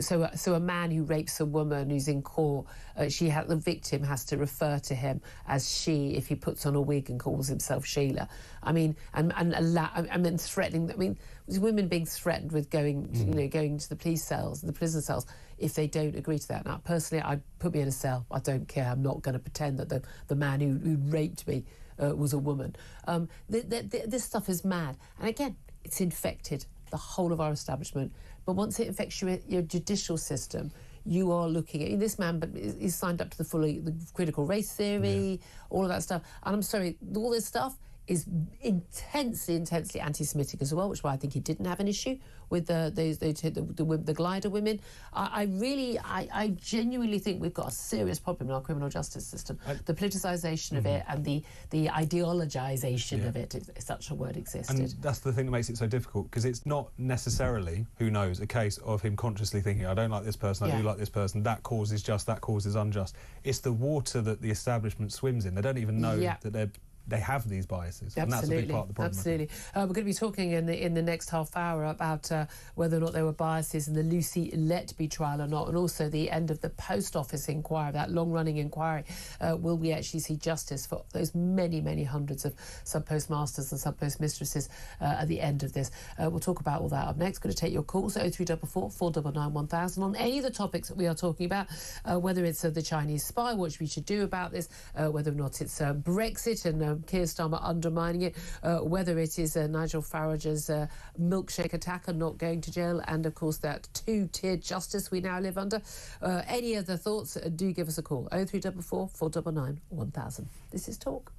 So a man who rapes a woman who's in court, the victim has to refer to him as she if he puts on a wig and calls himself Sheila. I mean, and threatening. I mean, women being threatened with going to the police cells, the prison cells, if they don't agree to that. Now, personally, I'd put me in a cell. I don't care. I'm not going to pretend that the man who raped me was a woman. This stuff is mad. And again, it's infected the whole of our establishment. But once it infects your judicial system, you are looking at... This man is signed up to the critical race theory, all of that stuff. And I'm sorry, all this stuff is intensely anti-Semitic as well, which is why I think he didn't have an issue with the glider women. I genuinely think we've got a serious problem in our criminal justice system. The politicisation of it and the ideologisation of it, if such a word existed. And that's the thing that makes it so difficult, because it's not necessarily, who knows, a case of him consciously thinking, I don't like this person, I do like this person, that cause is just, that cause is unjust. It's the water that the establishment swims in. They don't even know that they have these biases, and that's a big part of the problem. Absolutely. We're going to be talking in the next half hour about whether or not there were biases in the Lucy Letby trial or not, and also the end of the Post Office inquiry, that long-running inquiry. Will we actually see justice for those many hundreds of sub-postmasters and sub-postmistresses at the end of this? We'll talk about all that up next. Going to take your calls, 0344 499 1000, on any of the topics that we are talking about, whether it's the Chinese spy, what we should do about this, whether or not it's Brexit and Keir Starmer undermining it, whether it is Nigel Farage's milkshake attacker not going to jail, and of course that two-tier justice we now live under. Any other thoughts, do give us a call, 0344 499 1000. This is Talk.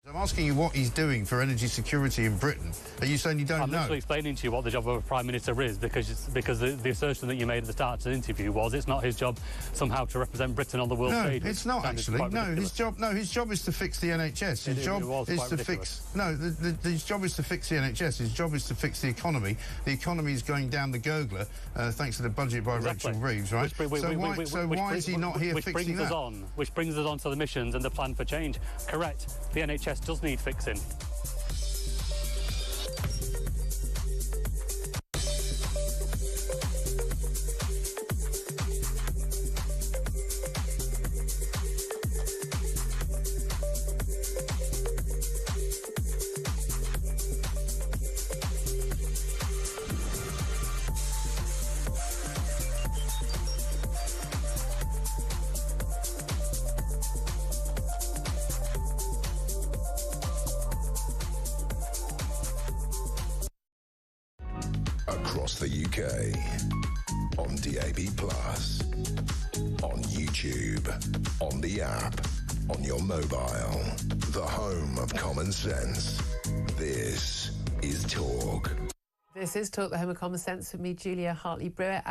I'm asking you what he's doing for energy security in Britain. Are you saying you don't know? I'm literally explaining to you what the job of a Prime Minister is, because the assertion that you made at the start of the interview was it's not his job somehow to represent Britain on the world stage. No, it's not actually. No, his job is to fix the NHS. His job is to fix. No, his job is to fix the NHS. His job is to fix the economy. The economy is going down the gurgler thanks to the budget by Rachel Reeves, right? So why is he not here fixing that? Which brings us on to the missions and the plan for change. Correct. The NHS does need fixing. Across the UK, on DAB+, on YouTube, on the app, on your mobile, the home of common sense. This is Talk. This is Talk, the home of common sense, with me, Julia Hartley-Brewer.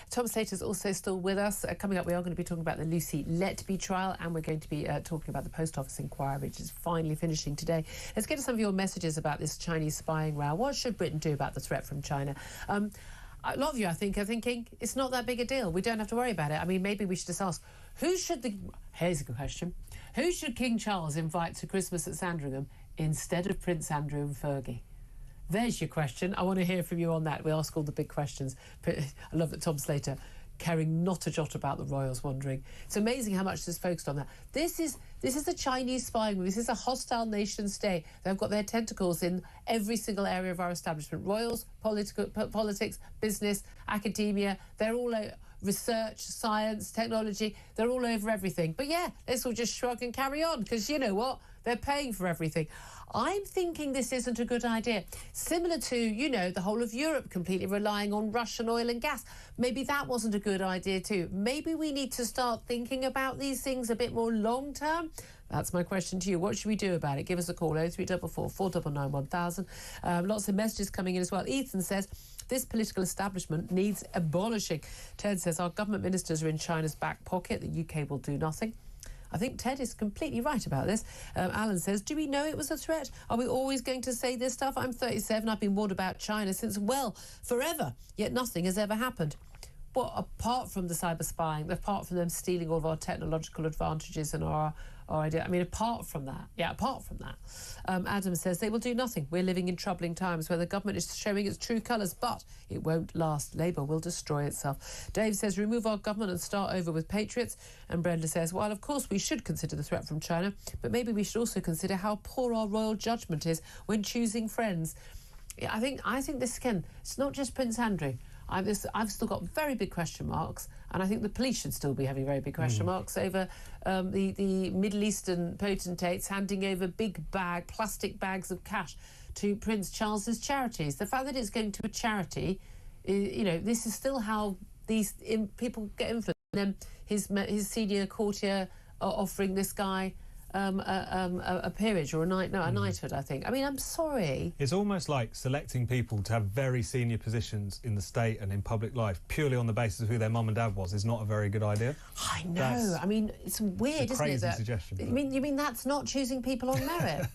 Tom Slater's also still with us. Coming up, we are going to be talking about the Lucy Letby trial, and we're going to be talking about the Post Office inquiry, which is finally finishing today. Let's get to some of your messages about this Chinese spying row. What should Britain do about the threat from China? A lot of you, I think, are thinking it's not that big a deal. We don't have to worry about it. I mean, maybe we should just ask, here's a good question. Who should King Charles invite to Christmas at Sandringham instead of Prince Andrew and Fergie? There's your question. I want to hear from you on that. We ask all the big questions. I love that Tom Slater, caring not a jot about the royals wandering. It's amazing how much is focused on that. This is the Chinese spying room. This is a hostile nation state. They've got their tentacles in every single area of our establishment. Royals, politics, business, academia. They're all research, science, technology. They're all over everything. But yeah, let's all just shrug and carry on, because you know what? They're paying for everything. I'm thinking this isn't a good idea. Similar to, you know, the whole of Europe completely relying on Russian oil and gas. Maybe that wasn't a good idea too. Maybe we need to start thinking about these things a bit more long term. That's my question to you. What should we do about it? Give us a call, 0344 499 1000. Lots of messages coming in as well. Ethan says, this political establishment needs abolishing. Ted says, our government ministers are in China's back pocket. The UK will do nothing. I think Ted is completely right about this. Alan says, do we know it was a threat? Are we always going to say this stuff? I'm 37. I've been warned about China since, well, forever. Yet nothing has ever happened. Well, apart from the cyber spying, apart from them stealing all of our technological advantages and our idea, I mean, apart from that, Adam says they will do nothing. We're living in troubling times where the government is showing its true colours, but it won't last. Labour will destroy itself. Dave says remove our government and start over with patriots. And Brenda says, well, of course we should consider the threat from China, but maybe we should also consider how poor our royal judgment is when choosing friends. Yeah, I think this, again, it's not just Prince Andrew. I've still got very big question marks, and I think the police should still be having very big question marks over the Middle Eastern potentates handing over plastic bags of cash to Prince Charles's charities. The fact that it's going to a charity, this is still how these people get influenced. And then his senior courtier offering this guy a peerage or a knighthood, I think. I mean, I'm sorry. It's almost like selecting people to have very senior positions in the state and in public life purely on the basis of who their mum and dad was is not a very good idea. I know. I mean, it's weird, isn't it? Suggestion. You mean that's not choosing people on merit?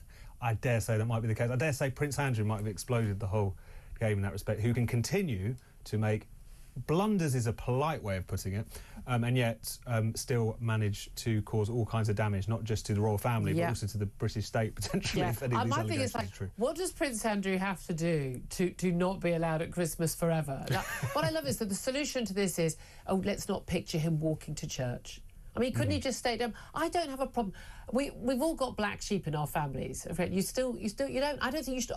I dare say that might be the case. I dare say Prince Andrew might have exploded the whole game in that respect, who can continue to make blunders is a polite way of putting it, and yet still manage to cause all kinds of damage, not just to the royal family, but also to the British state, potentially, if any of these allegations are true. What does Prince Andrew have to do to not be allowed at Christmas forever? Now, what I love is that the solution to this is, let's not picture him walking to church. I mean, couldn't he just stay down? I don't have a problem. We've all got black sheep in our families. You don't. I don't think you should.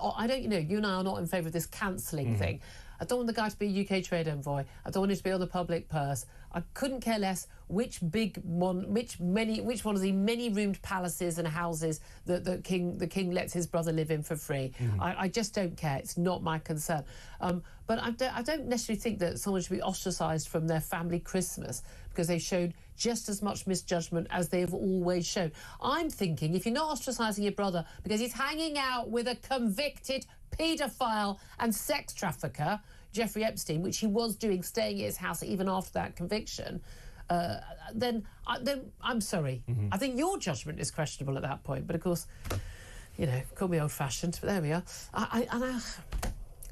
You and I are not in favour of this cancelling thing. I don't want the guy to be a UK trade envoy. I don't want him to be on the public purse. I couldn't care less which one of the many-roomed palaces and houses that the king lets his brother live in for free. I just don't care. It's not my concern. But I don't necessarily think that someone should be ostracised from their family Christmas because they showed just as much misjudgment as they've always shown. I'm thinking if you're not ostracising your brother because he's hanging out with a convicted paedophile and sex trafficker, Jeffrey Epstein, which he was doing, staying at his house even after that conviction, then I'm sorry. I think your judgment is questionable at that point. But of course, call me old-fashioned, but there we are.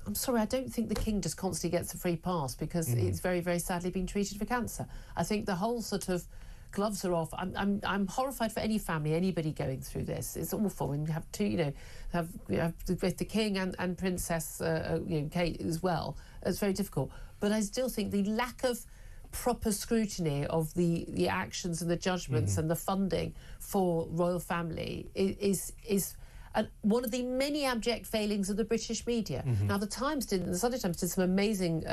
I'm sorry, I don't think the king just constantly gets a free pass because it's very, very sadly been treated for cancer. I think the whole sort of gloves are off. I'm horrified for any family, anybody going through this. It's awful, and you have to, have the king and Princess Kate as well. It's very difficult. But I still think the lack of proper scrutiny of the actions and the judgments and the funding for royal family is one of the many abject failings of the British media. Now, the Sunday Times did some amazing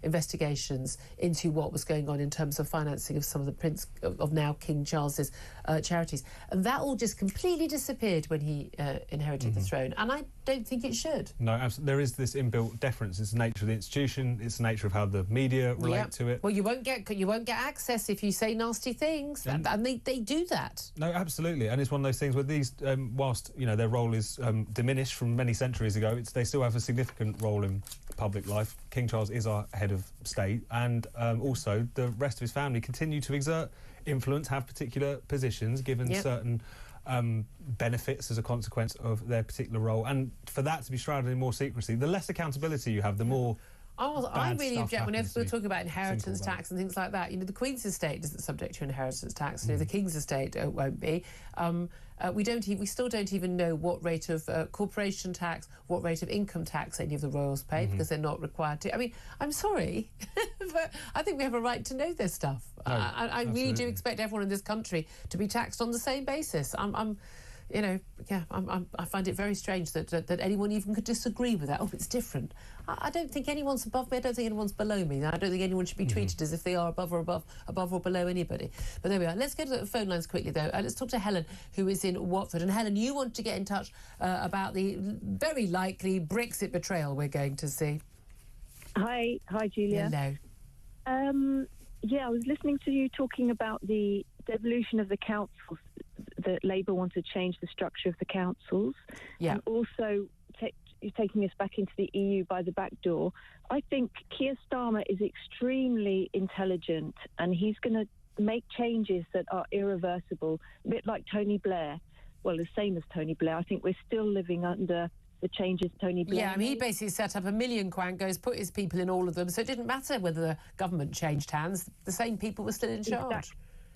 investigations into what was going on in terms of financing of some of the Prince of now King Charles's charities, and that all just completely disappeared when he inherited the throne, and I don't think it should. No, absolutely. There is this inbuilt deference. It's the nature of the institution. It's the nature of how the media relate to it. Well, you won't get access if you say nasty things, and they do that. No, absolutely, and it's one of those things where these, whilst their role is diminished from many centuries ago, they still have a significant role in public life. King Charles is our head of state, and also the rest of his family continue to exert influence, have particular positions, given certain benefits as a consequence of their particular role, and for that to be shrouded in more secrecy, the less accountability you have, the more I really object whenever we're talking about inheritance tax and things like that. The Queen's estate isn't subject to inheritance tax. The King's estate won't be. We still don't even know what rate of corporation tax, what rate of income tax any of the royals pay because they're not required to. I mean, I'm sorry, but I think we have a right to know this stuff. I really do expect everyone in this country to be taxed on the same basis. I find it very strange that anyone even could disagree with that. Oh, it's different. I don't think anyone's above me. I don't think anyone's below me. I don't think anyone should be treated as if they are above or below anybody. But there we are. Let's go to the phone lines quickly, though. Let's talk to Helen, who is in Watford. And Helen, you want to get in touch about the very likely Brexit betrayal we're going to see. Hi, Julia. Hello. I was listening to you talking about the devolution of the councils, that Labour want to change the structure of the councils, and also taking us back into the EU by the back door. I think Keir Starmer is extremely intelligent, and he's going to make changes that are irreversible, a bit like Tony Blair. Well, the same as Tony Blair. I think we're still living under the changes Tony Blair Yeah, I mean, he made. basically set up a million quancos, put his people in all of them, so it didn't matter whether the government changed hands, the same people were still in charge.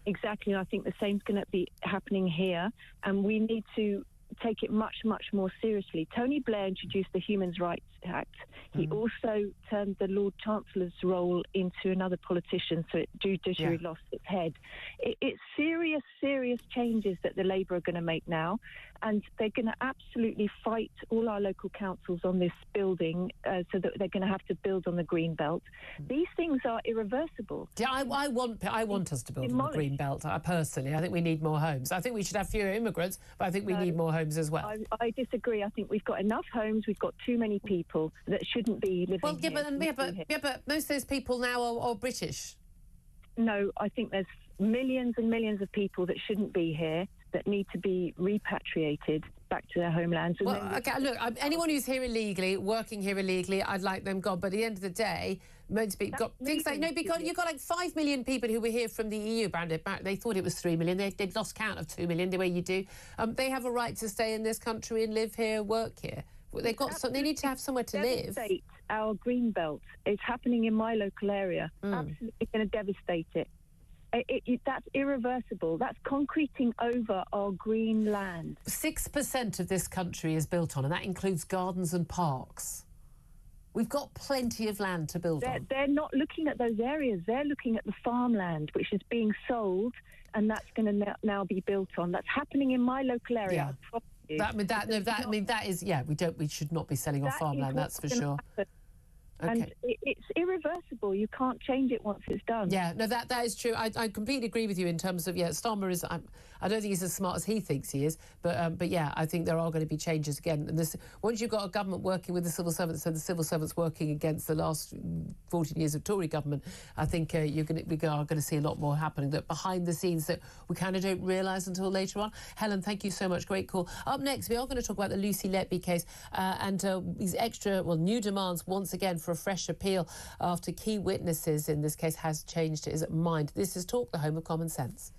Exactly, and I think the same's going to be happening here, and we need to take it much, much more seriously. Tony Blair introduced the Human Rights Act. He also turned the Lord Chancellor's role into another politician, so judiciary lost its head. It's serious, serious changes that the Labour are going to make now, and they're going to absolutely fight all our local councils on this building, so that they're going to have to build on the green belt. These things are irreversible. Yeah, I want us to build on the green belt. Personally, I think we need more homes. I think we should have fewer immigrants, but I think we need more homes as well. I disagree. I think we've got enough homes. We've got too many people that shouldn't be living here. But most of those people now are British. No, I think there's millions and millions of people that shouldn't be here, that need to be repatriated back to their homelands. Well, okay, look, anyone who's here illegally, working here illegally, I'd like them gone. But at the end of the day, most people got things like because you've got like 5 million people who were here from the EU. They thought it was 3 million. They'd lost count of 2 million. The way you do, they have a right to stay in this country and live here, work here. They've got They need to have somewhere to live. Devastate our green belt. It's happening in my local area. Absolutely going to devastate it. That's irreversible. That's concreting over our green land. 6% of this country is built on, and that includes gardens and parks. We've got plenty of land to build on. They're not looking at those areas. They're looking at the farmland, which is being sold, and that's going to now be built on. That's happening in my local area. Yeah. We should not be selling off farmland. That's for sure. Okay. And it's irreversible. You can't change it once it's done. Yeah, no, that is true. I completely agree with you in terms of, Starmer is, I don't think he's as smart as he thinks he is, but yeah, I think there are going to be changes again. And once you've got a government working with the civil servants and the civil servants working against the last 14 years of Tory government, I think we are going to see a lot more happening that behind the scenes that we kind of don't realise until later on. Helen, thank you so much. Great call. Up next, we are going to talk about the Lucy Letby case and these new demands once again for a fresh appeal after key witnesses in this case has changed his mind. This is Talk, the home of common sense.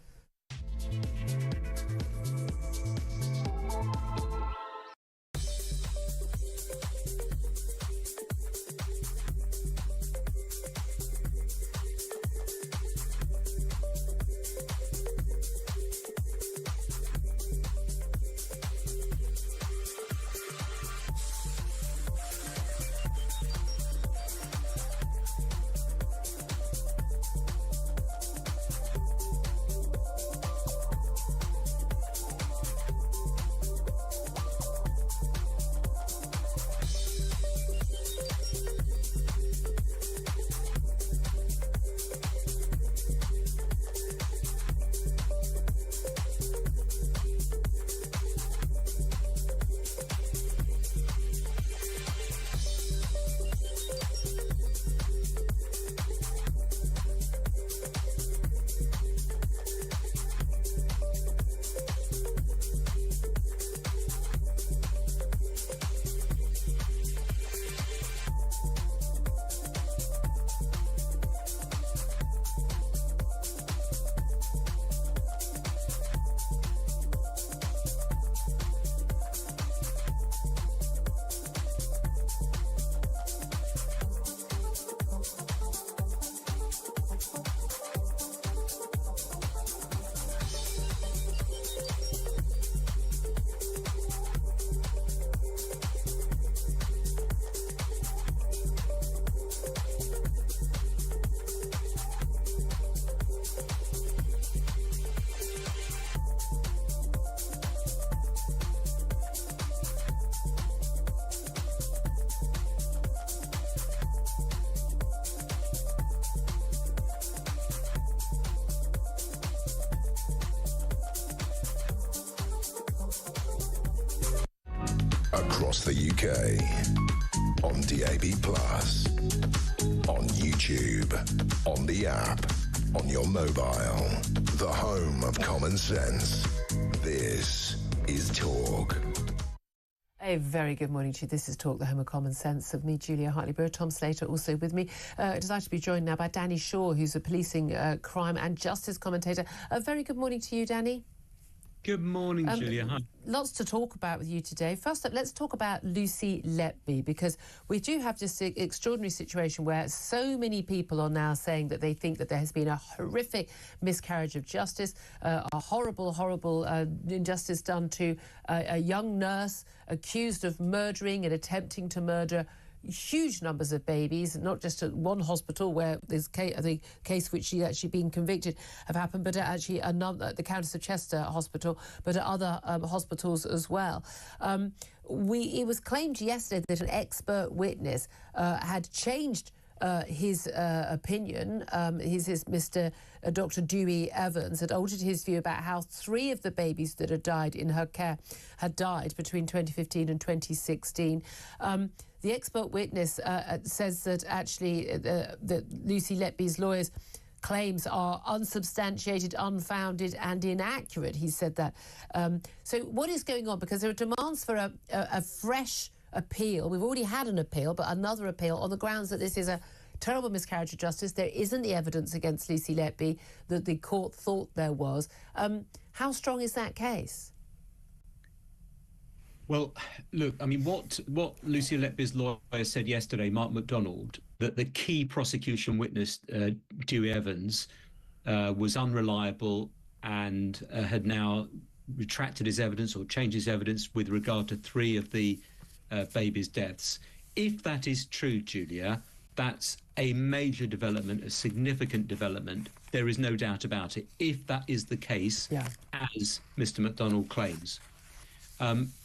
Across the UK, on DAB+, on YouTube, on the app, on your mobile, the home of common sense. This is Talk. A very good morning to you. This is Talk, the home of common sense, of me, Julia Hartley-Brewer. Tom Slater also with me. Delighted to be joined now by Danny Shaw, who's a policing, crime and justice commentator. A very good morning to you, Danny. Good morning, Julia. Hi. Lots to talk about with you today. First up, let's talk about Lucy Letby, because we do have this extraordinary situation where so many people are now saying that they think that there has been a horrific miscarriage of justice, a horrible, horrible injustice done to a young nurse accused of murdering and attempting to murder huge numbers of babies, not just at one hospital where there's the case which she's actually been convicted have happened, but actually at the Countess of Chester Hospital, but at other hospitals as well. It was claimed yesterday that an expert witness had changed his opinion. Mr. Dr. Dewey Evans had altered his view about how 3 of the babies that had died in her care had died between 2015 and 2016. The expert witness says that actually that Lucy Letby's lawyers' claims are unsubstantiated, unfounded and inaccurate. He said that. So what is going on? Because there are demands for a fresh appeal. We've already had an appeal, but another appeal on the grounds that this is a terrible miscarriage of justice. There isn't the evidence against Lucy Letby that the court thought there was. How strong is that case? Well, look, I mean, what Lucy Letby's lawyer said yesterday, Mark MacDonald, that the key prosecution witness, Dewey Evans, was unreliable and had now retracted his evidence or changed his evidence with regard to 3 of the babies' deaths. If that is true, Julia, that's a major development, a significant development. There is no doubt about it. If that is the case, as Mr. MacDonald claims.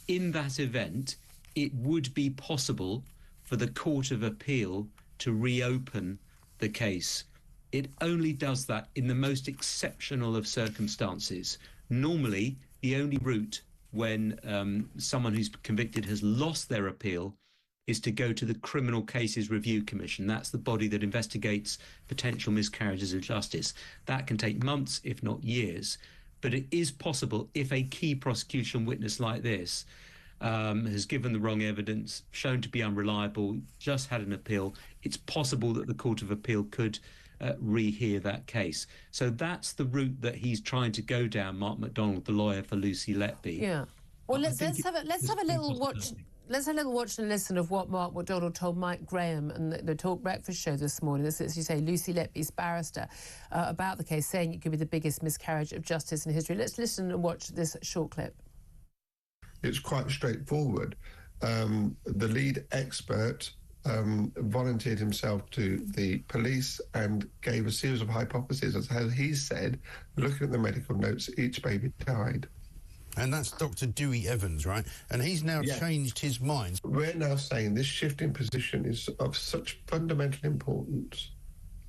In that event, it would be possible for the Court of Appeal to reopen the case. It only does that in the most exceptional of circumstances. Normally, the only route when someone who's convicted has lost their appeal is to go to the Criminal Cases Review Commission. That's the body that investigates potential miscarriages of justice. That can take months, if not years. But it is possible if a key prosecution witness like this has given the wrong evidence, shown to be unreliable, just had an appeal, it's possible that the Court of Appeal could rehear that case. So that's the route that he's trying to go down, Mark MacDonald, the lawyer for Lucy Letby. Yeah. Well, let's have a little watch. Let's have a little watch and listen of what Mark MacDonald told Mike Graham and the Talk Breakfast show this morning. This is, as you say, Lucy Letby's barrister, about the case, saying it could be the biggest miscarriage of justice in history. Let's listen and watch this short clip. It's quite straightforward. The lead expert volunteered himself to the police and gave a series of hypotheses. As he said, looking at the medical notes, each baby died. And that's Dr. Dewey Evans, right? And he's now changed his mind. We're now saying this shift in position is of such fundamental importance,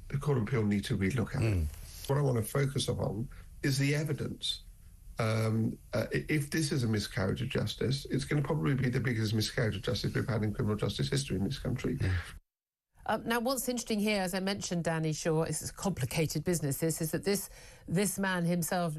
the Court of Appeal need to relook at it. What I want to focus on is the evidence. If this is a miscarriage of justice, it's going to probably be the biggest miscarriage of justice we've had in criminal justice history in this country. Now, what's interesting here, as I mentioned, Danny Shaw, it's a complicated business. This is that this man himself,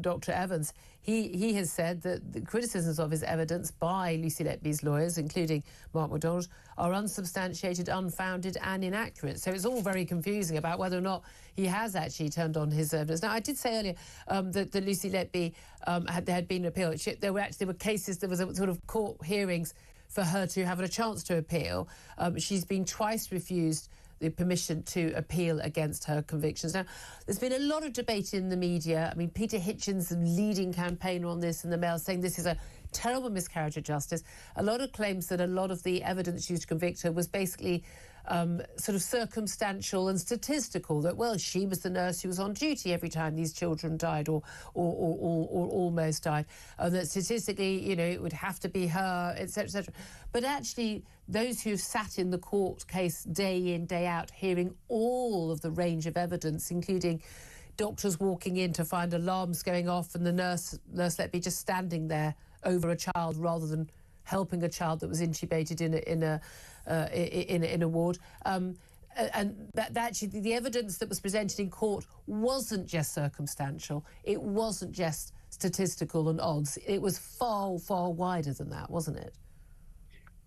Dr. Evans, he has said that the criticisms of his evidence by Lucy Letby's lawyers, including Mark MacDonald, are unsubstantiated, unfounded and inaccurate. So it's all very confusing about whether or not he has actually turned on his evidence. Now, I did say earlier that Lucy Letby had been appealed. There were cases, there was a sort of court hearings for her to have a chance to appeal. She's been twice refused the permission to appeal against her convictions. Now, there's been a lot of debate in the media. I mean, Peter Hitchens, the leading campaigner on this in the Mail, saying this is a terrible miscarriage of justice. A lot of claims that a lot of the evidence used to convict her was basically sort of circumstantial and statistical, that, well, she was the nurse who was on duty every time these children died or almost died, and that statistically, you know, it would have to be her, etc., etc. But actually, those who've sat in the court case day in, day out, hearing all of the range of evidence, including doctors walking in to find alarms going off and the nurse Letby just standing there over a child rather than helping a child that was intubated in a ward, and that actually the evidence that was presented in court wasn't just circumstantial, it wasn't just statistical and odds, it was far, far wider than that, wasn't it?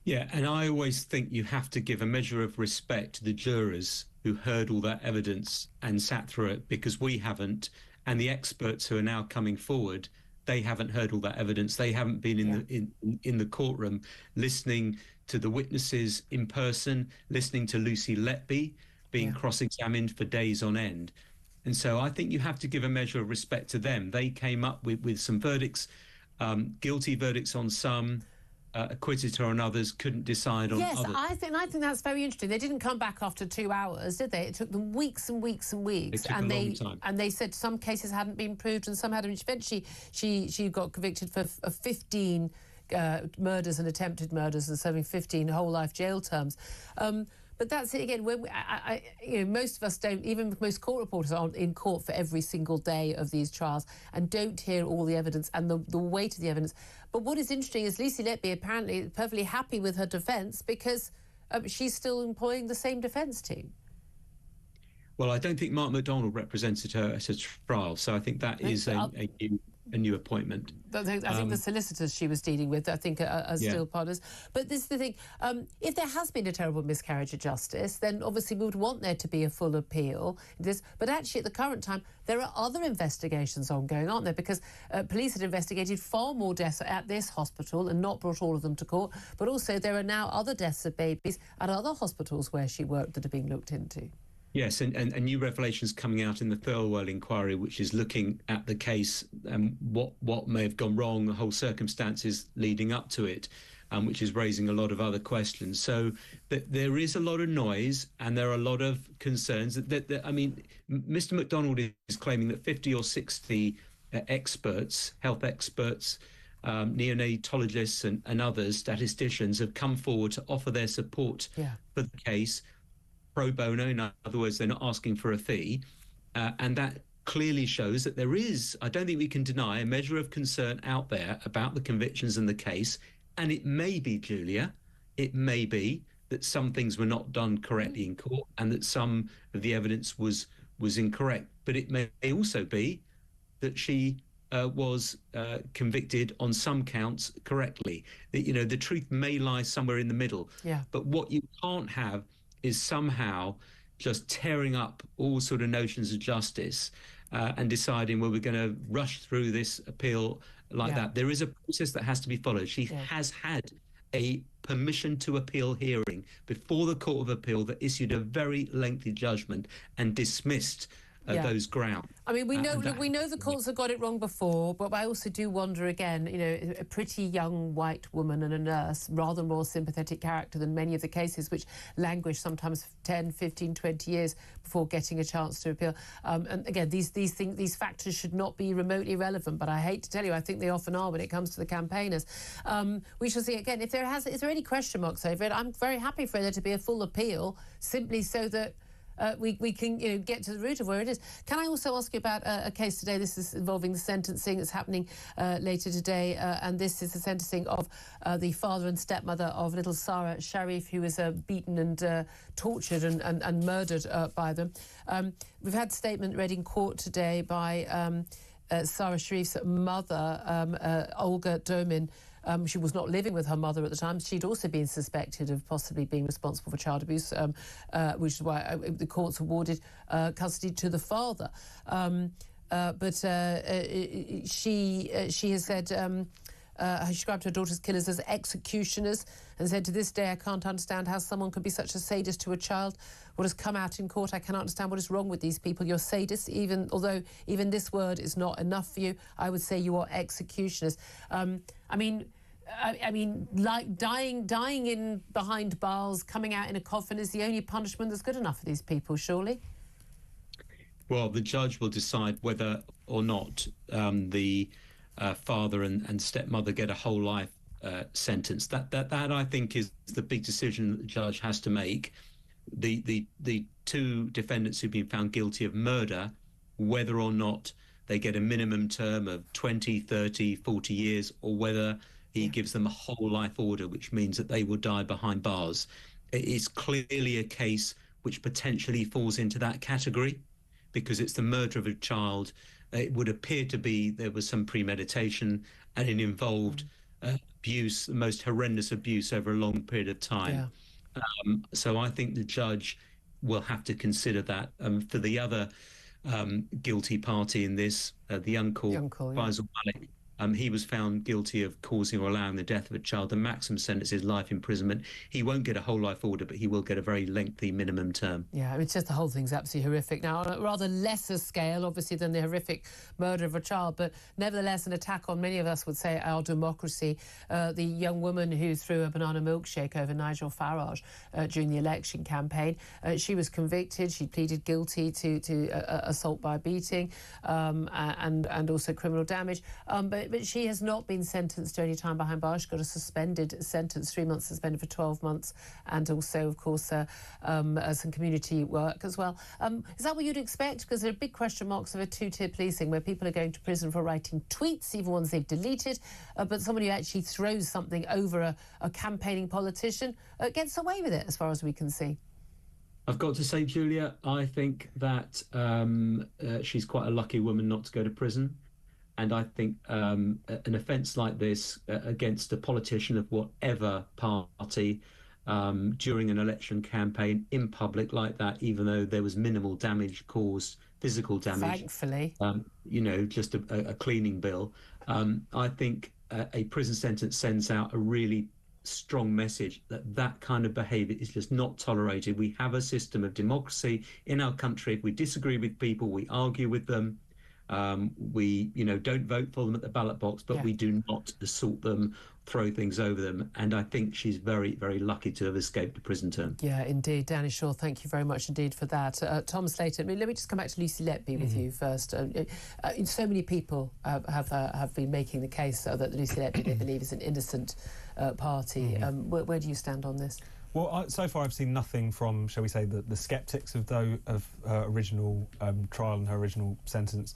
Yeah, and I always think you have to give a measure of respect to the jurors who heard all that evidence and sat through it, because we haven't, and the experts who are now coming forward they haven't heard all that evidence. They haven't been in the courtroom listening to the witnesses in person, listening to Lucy Letby being cross-examined for days on end. And so I think you have to give a measure of respect to them. They came up with some verdicts, guilty verdicts on some, acquitted her on others, couldn't decide on others. Yes, I think that's very interesting. They didn't come back after 2 hours, did they? It took them weeks and weeks and weeks. It took a long time. And they said some cases hadn't been proved and some hadn't. Eventually, she got convicted for 15 murders and attempted murders and serving 15 whole life jail terms. But that's it again. When most of us don't, even most court reporters aren't in court for every single day of these trials and don't hear all the evidence and the weight of the evidence. But what is interesting is Lucy Letby apparently is perfectly happy with her defence because she's still employing the same defence team. Well, I don't think Mark MacDonald represented her at a trial, so I think that is a new appointment. I think the solicitors she was dealing with, I think, are still partners. But this is the thing, if there has been a terrible miscarriage of justice, then obviously we would want there to be a full appeal. But actually at the current time, there are other investigations ongoing, aren't there? Because police had investigated far more deaths at this hospital and not brought all of them to court. But also there are now other deaths of babies at other hospitals where she worked that are being looked into. Yes, and new revelations coming out in the Thirlwell inquiry, which is looking at the case and what may have gone wrong, the whole circumstances leading up to it, which is raising a lot of other questions. So there is a lot of noise and there are a lot of concerns. I mean, Mr. MacDonald is claiming that 50 or 60 experts, health experts, neonatologists and others, statisticians, have come forward to offer their support for the case, pro bono. In other words, they're not asking for a fee. And that clearly shows that there is, I don't think we can deny, a measure of concern out there about the convictions in the case. And it may be, Julia, it may be that some things were not done correctly in court and that some of the evidence was incorrect. But it may also be that she was convicted on some counts correctly. That, the truth may lie somewhere in the middle. Yeah. But what you can't have is somehow just tearing up all sort of notions of justice and deciding, well, we're going to rush through this appeal like that. There is a process that has to be followed. She has had a permission to appeal hearing before the Court of Appeal that issued a very lengthy judgment and dismissed those grounds. I mean, we know the courts have got it wrong before, but I also do wonder again, a pretty young white woman and a nurse, rather more sympathetic character than many of the cases which languish sometimes 10, 15, 20 years before getting a chance to appeal. And again, these factors should not be remotely relevant, but I hate to tell you, I think they often are when it comes to the campaigners. We shall see again. Is there any question marks over it? I'm very happy for there to be a full appeal, simply so that we can get to the root of where it is. Can I also ask you about a case today? This is involving the sentencing that's happening later today, and this is the sentencing of the father and stepmother of little Sarah Sharif, who was beaten and tortured and murdered by them. We've had a statement read in court today by Sarah Sharif's mother, Olga Domin. She was not living with her mother at the time. She'd also been suspected of possibly being responsible for child abuse, which is why the courts awarded custody to the father. But she has said, she described her daughter's killers as executioners and said, to this day, I can't understand how someone could be such a sadist to a child. What has come out in court, I cannot understand what is wrong with these people. You're sadists, although even this word is not enough for you. I would say you are executioners. I mean, like dying in behind bars, coming out in a coffin is the only punishment that's good enough for these people, surely? Well, the judge will decide whether or not the father and stepmother get a whole life sentence. That I think is the big decision that the judge has to make. The two defendants who've been found guilty of murder, whether or not they get a minimum term of 20, 30, 40 years, or whether he gives them a whole life order, which means that they will die behind bars. It is clearly a case which potentially falls into that category because it's the murder of a child. It would appear to be there was some premeditation and it involved abuse, the most horrendous abuse over a long period of time. So I think the judge will have to consider that. For the other guilty party in this, the uncle Faisal Malik, He was found guilty of causing or allowing the death of a child. The maximum sentence is life imprisonment. He won't get a whole life order, but he will get a very lengthy minimum term. Yeah, I mean, it's just the whole thing's absolutely horrific. Now, on a rather lesser scale, obviously, than the horrific murder of a child, but nevertheless an attack on, many of us would say, our democracy. The young woman who threw a banana milkshake over Nigel Farage during the election campaign, she was convicted. She pleaded guilty to assault by beating and also criminal damage. But she has not been sentenced to any time behind bars. She got a suspended sentence, 3 months suspended for 12 months, and also, of course, some community work as well. Is that what you'd expect? Because there are big question marks of a two-tier policing where people are going to prison for writing tweets, even ones they've deleted, but someone who actually throws something over a campaigning politician gets away with it, as far as we can see. I've got to say, Julia, I think that she's quite a lucky woman not to go to prison. And I think an offence like this against a politician of whatever party during an election campaign in public like that, even though there was minimal damage caused, physical damage, thankfully, just a cleaning bill, I think a prison sentence sends out a really strong message that kind of behaviour is just not tolerated. We have a system of democracy in our country. If we disagree with people, we argue with them. We, don't vote for them at the ballot box, but we do not assault them, throw things over them. And I think she's very, very lucky to have escaped a prison term. Yeah, indeed. Danny Shaw, thank you very much indeed for that. Tom Slater, let me just come back to Lucy Letby with you first. So many people have been making the case that Lucy Letby, they believe, is an innocent party. Where do you stand on this? Well, so far I've seen nothing from, shall we say, the sceptics of her original trial and her original sentence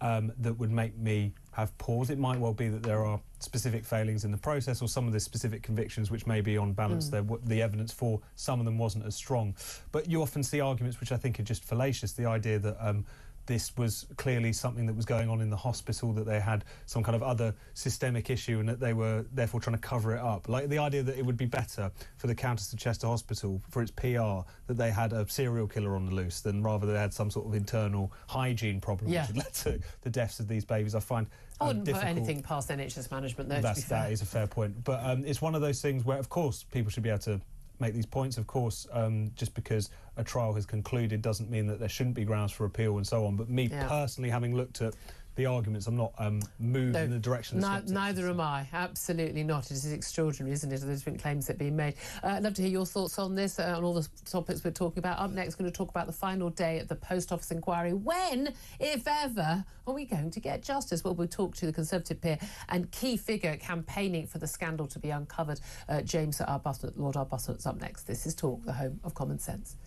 that would make me have pause. It might well be that there are specific failings in the process or some of the specific convictions which may be on balance. The evidence for some of them wasn't as strong. But you often see arguments which I think are just fallacious. The idea that this was clearly something that was going on in the hospital, that they had some kind of other systemic issue and that they were therefore trying to cover it up. Like the idea that it would be better for the Countess of Chester Hospital, for its PR, that they had a serial killer on the loose than rather they had some sort of internal hygiene problem which had led to the deaths of these babies. I find I wouldn't difficult. Put anything past NHS management, though, That is a fair point. But it's one of those things where, of course, people should be able to make these points. Of course, just because a trial has concluded doesn't mean that there shouldn't be grounds for appeal and so on. But me personally, having looked at the arguments, I'm not moved in the direction of neither am I. Absolutely not. It is extraordinary, isn't it? There's been claims that are being made. I'd love to hear your thoughts on this, on all the topics we're talking about. Up next, we're going to talk about the final day of the Post Office inquiry. When, if ever, are we going to get justice? Well, we'll talk to the Conservative peer and key figure campaigning for the scandal to be uncovered, James Arbuthnot, Lord Arbuthnot's up next. This is Talk, the home of common sense.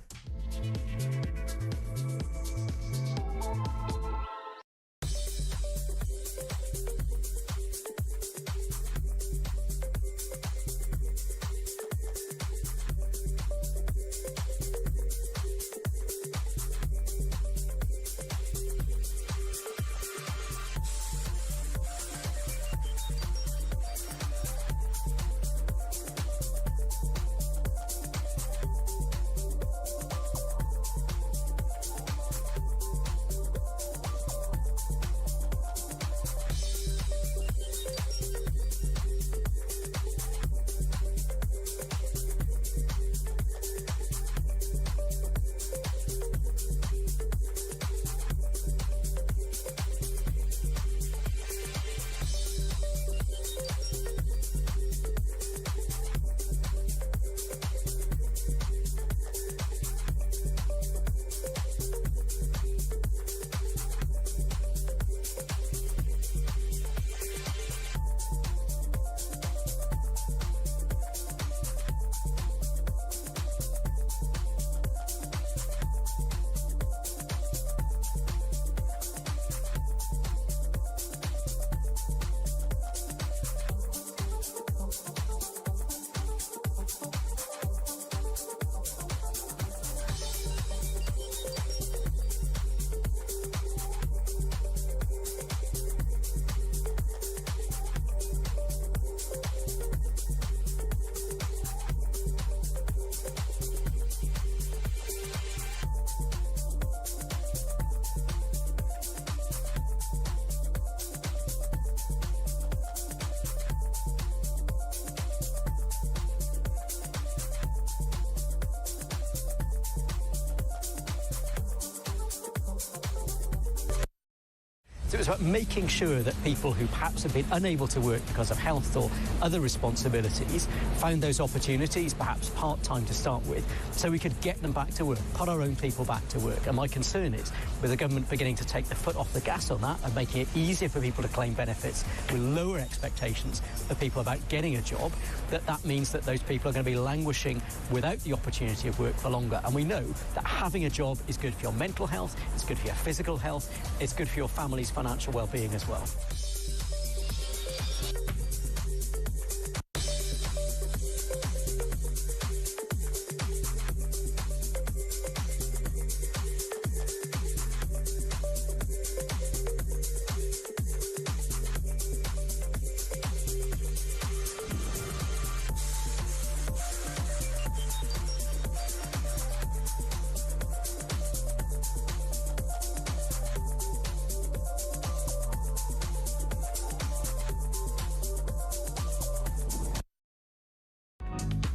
So it was about making sure that people who perhaps have been unable to work because of health or other responsibilities found those opportunities, perhaps part-time to start with, so we could get them back to work, put our own people back to work. And my concern is, with the government beginning to take the foot off the gas on that and making it easier for people to claim benefits with lower expectations for people about getting a job, that means that those people are going to be languishing without the opportunity of work for longer. And we know that having a job is good for your mental health, it's good for your physical health, it's good for your family's financial well-being as well.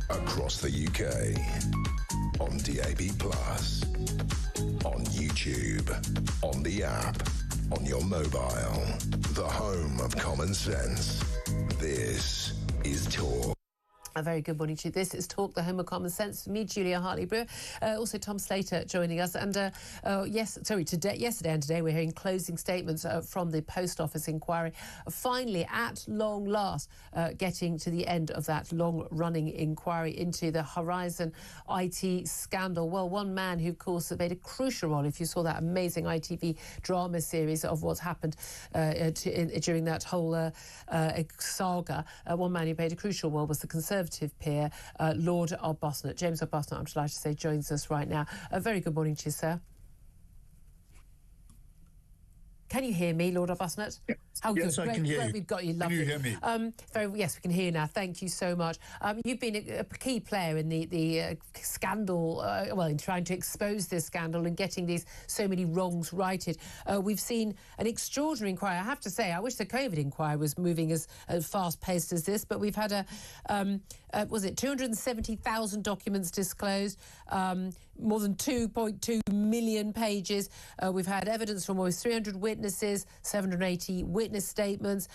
Across the UK, on DAB+, on YouTube, on the app, on your mobile, the home of common sense. This is Talk. A very good morning to you. This is Talk, the home of common sense. Me, Julia Hartley-Brewer. Also, Tom Slater joining us. And yesterday and today we're hearing closing statements from the Post Office inquiry. Finally, at long last, getting to the end of that long-running inquiry into the Horizon IT scandal. Well, one man who, of course, made a crucial role, if you saw that amazing ITV drama series of what's happened during that whole saga, one man who played a crucial role was the Conservative peer, Lord Arbuthnot. James Arbuthnot, I'm delighted to say, joins us right now. A very good morning to you, sir. Can you hear me, Lord Arbuthnot? Yeah. Oh, yes, good. I can hear you. We've got you. Lovely. Can you hear me? Yes, we can hear you now. Thank you so much. You've been a key player in the scandal, in trying to expose this scandal and getting so many wrongs righted. We've seen an extraordinary inquiry. I have to say, I wish the COVID inquiry was moving as fast-paced as this, but we've had 270,000 documents disclosed, more than 2.2 million pages. We've had evidence from almost 300 witnesses, 780 witness statements.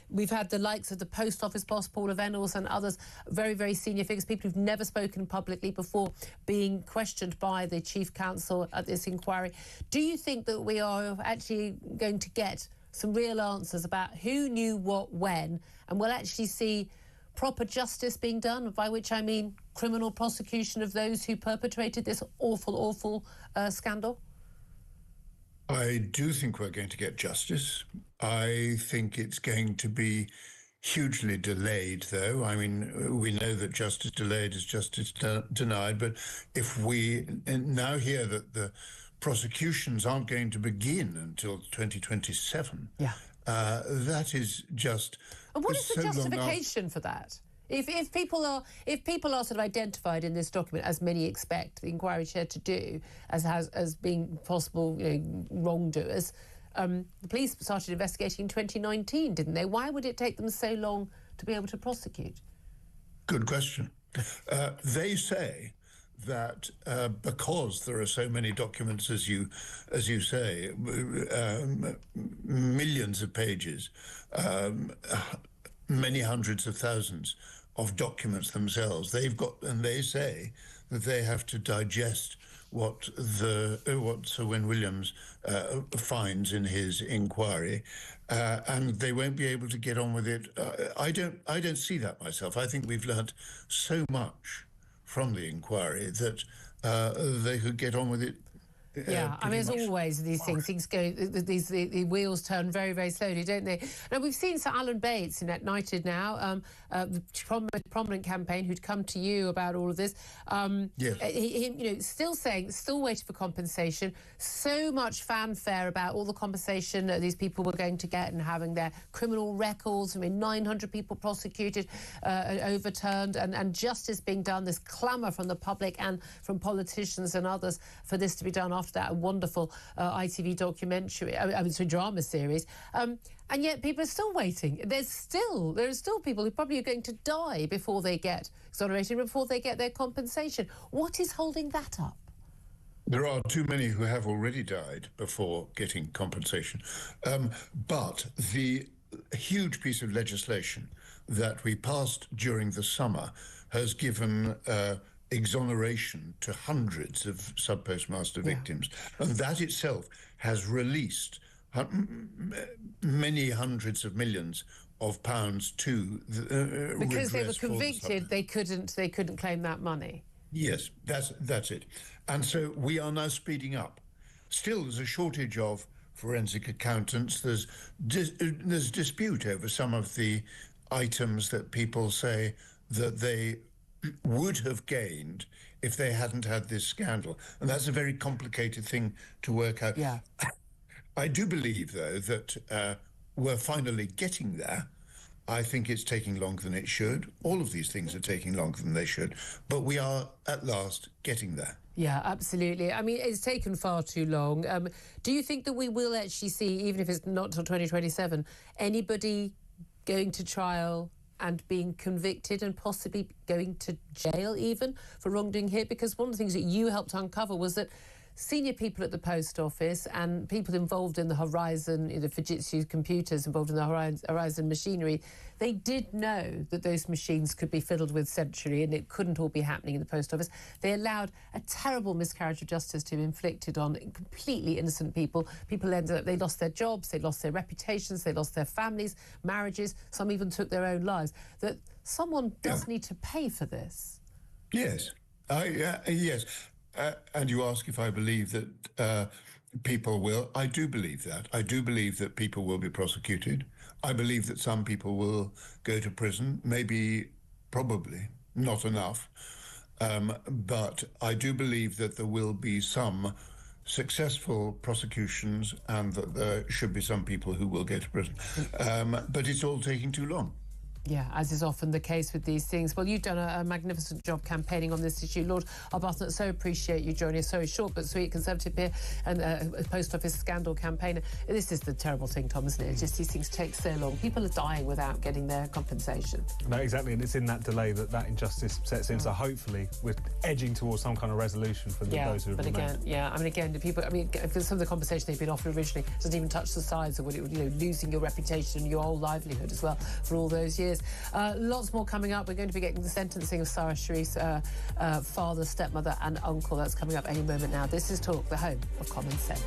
We've had the likes of the Post Office boss, Paula Venables, and others, very, very senior figures, people who've never spoken publicly before, being questioned by the Chief Counsel at this inquiry. Do you think that we are actually going to get some real answers about who knew what when, and we'll actually see proper justice being done, by which I mean criminal prosecution of those who perpetrated this awful, awful scandal? I do think we're going to get justice. I think it's going to be hugely delayed, though. I mean, we know that justice delayed is justice denied, but if we now hear that the prosecutions aren't going to begin until 2027, that is just... And what is the justification for that? If people are sort of identified in this document, as many expect the inquiry chair to do, as being possible wrongdoers, the police started investigating in 2019, didn't they? Why would it take them so long to be able to prosecute? Good question. They say that because there are so many documents, as you say, millions of pages, many hundreds of thousands of documents themselves, they say that they have to digest what Sir Win Williams finds in his inquiry, and they won't be able to get on with it. I don't see that myself. I think we've learnt so much from the inquiry that they could get on with it. Yeah, I mean, as always, these things go, the wheels turn very, very slowly, don't they? Now, we've seen Sir Alan Bates in at United now, the prominent campaign who'd come to you about all of this. Yes. He still waiting for compensation. So much fanfare about all the compensation that these people were going to get and having their criminal records. I mean, 900 people prosecuted, overturned, and justice being done. This clamour from the public and from politicians and others for this to be done after that wonderful ITV documentary, drama series. And yet people are still waiting. There are still people who probably are going to die before they get exonerated, before they get their compensation. What is holding that up? There are too many who have already died before getting compensation. But the huge piece of legislation that we passed during the summer has given exoneration to hundreds of sub-postmaster victims. And that itself has released many hundreds of millions of pounds to the because they were convicted, they couldn't claim that money. Yes, that's it. And so we are now speeding up. Still, there's a shortage of forensic accountants. There's dispute over some of the items that people say that they would have gained if they hadn't had this scandal. And that's a very complicated thing to work out. Yeah. I do believe, though, that we're finally getting there. I think it's taking longer than it should. All of these things are taking longer than they should. But we are, at last, getting there. Yeah, absolutely. I mean, it's taken far too long. Do you think that we will actually see, even if it's not till 2027, anybody going to trial and being convicted and possibly going to jail even for wrongdoing here? Because one of the things that you helped uncover was that senior people at the post office and people involved in the Horizon, the Fujitsu computers involved in the Horizon machinery, they did know that those machines could be fiddled with centrally and it couldn't all be happening in the post office. They allowed a terrible miscarriage of justice to be inflicted on completely innocent people. People ended up, they lost their jobs, they lost their reputations, they lost their families, marriages, some even took their own lives. That someone does need to pay for this. Yes. Yes. And you ask if I believe that people will. I do believe that. I do believe that people will be prosecuted. I believe that some people will go to prison, maybe, probably, not enough. But I do believe that there will be some successful prosecutions and that there should be some people who will go to prison. But it's all taking too long. Yeah, as is often the case with these things. Well, you've done a magnificent job campaigning on this issue. Lord Arbuthnot, so appreciate you joining us. So short but sweet, Conservative peer and a post office scandal campaigner. This is the terrible thing, Tom, isn't it? It's just these things take so long. People are dying without getting their compensation. No, exactly, and it's in that delay that injustice sets in. So hopefully we're edging towards some kind of resolution for those who have remained. Again, the people. Some of the compensation they've been offered originally doesn't even touch the size of what it would, losing your reputation and your whole livelihood as well for all those years. Lots more coming up. We're going to be getting the sentencing of Sarah Sharif's father, stepmother and uncle. That's coming up any moment now. This is Talk, the home of common sense.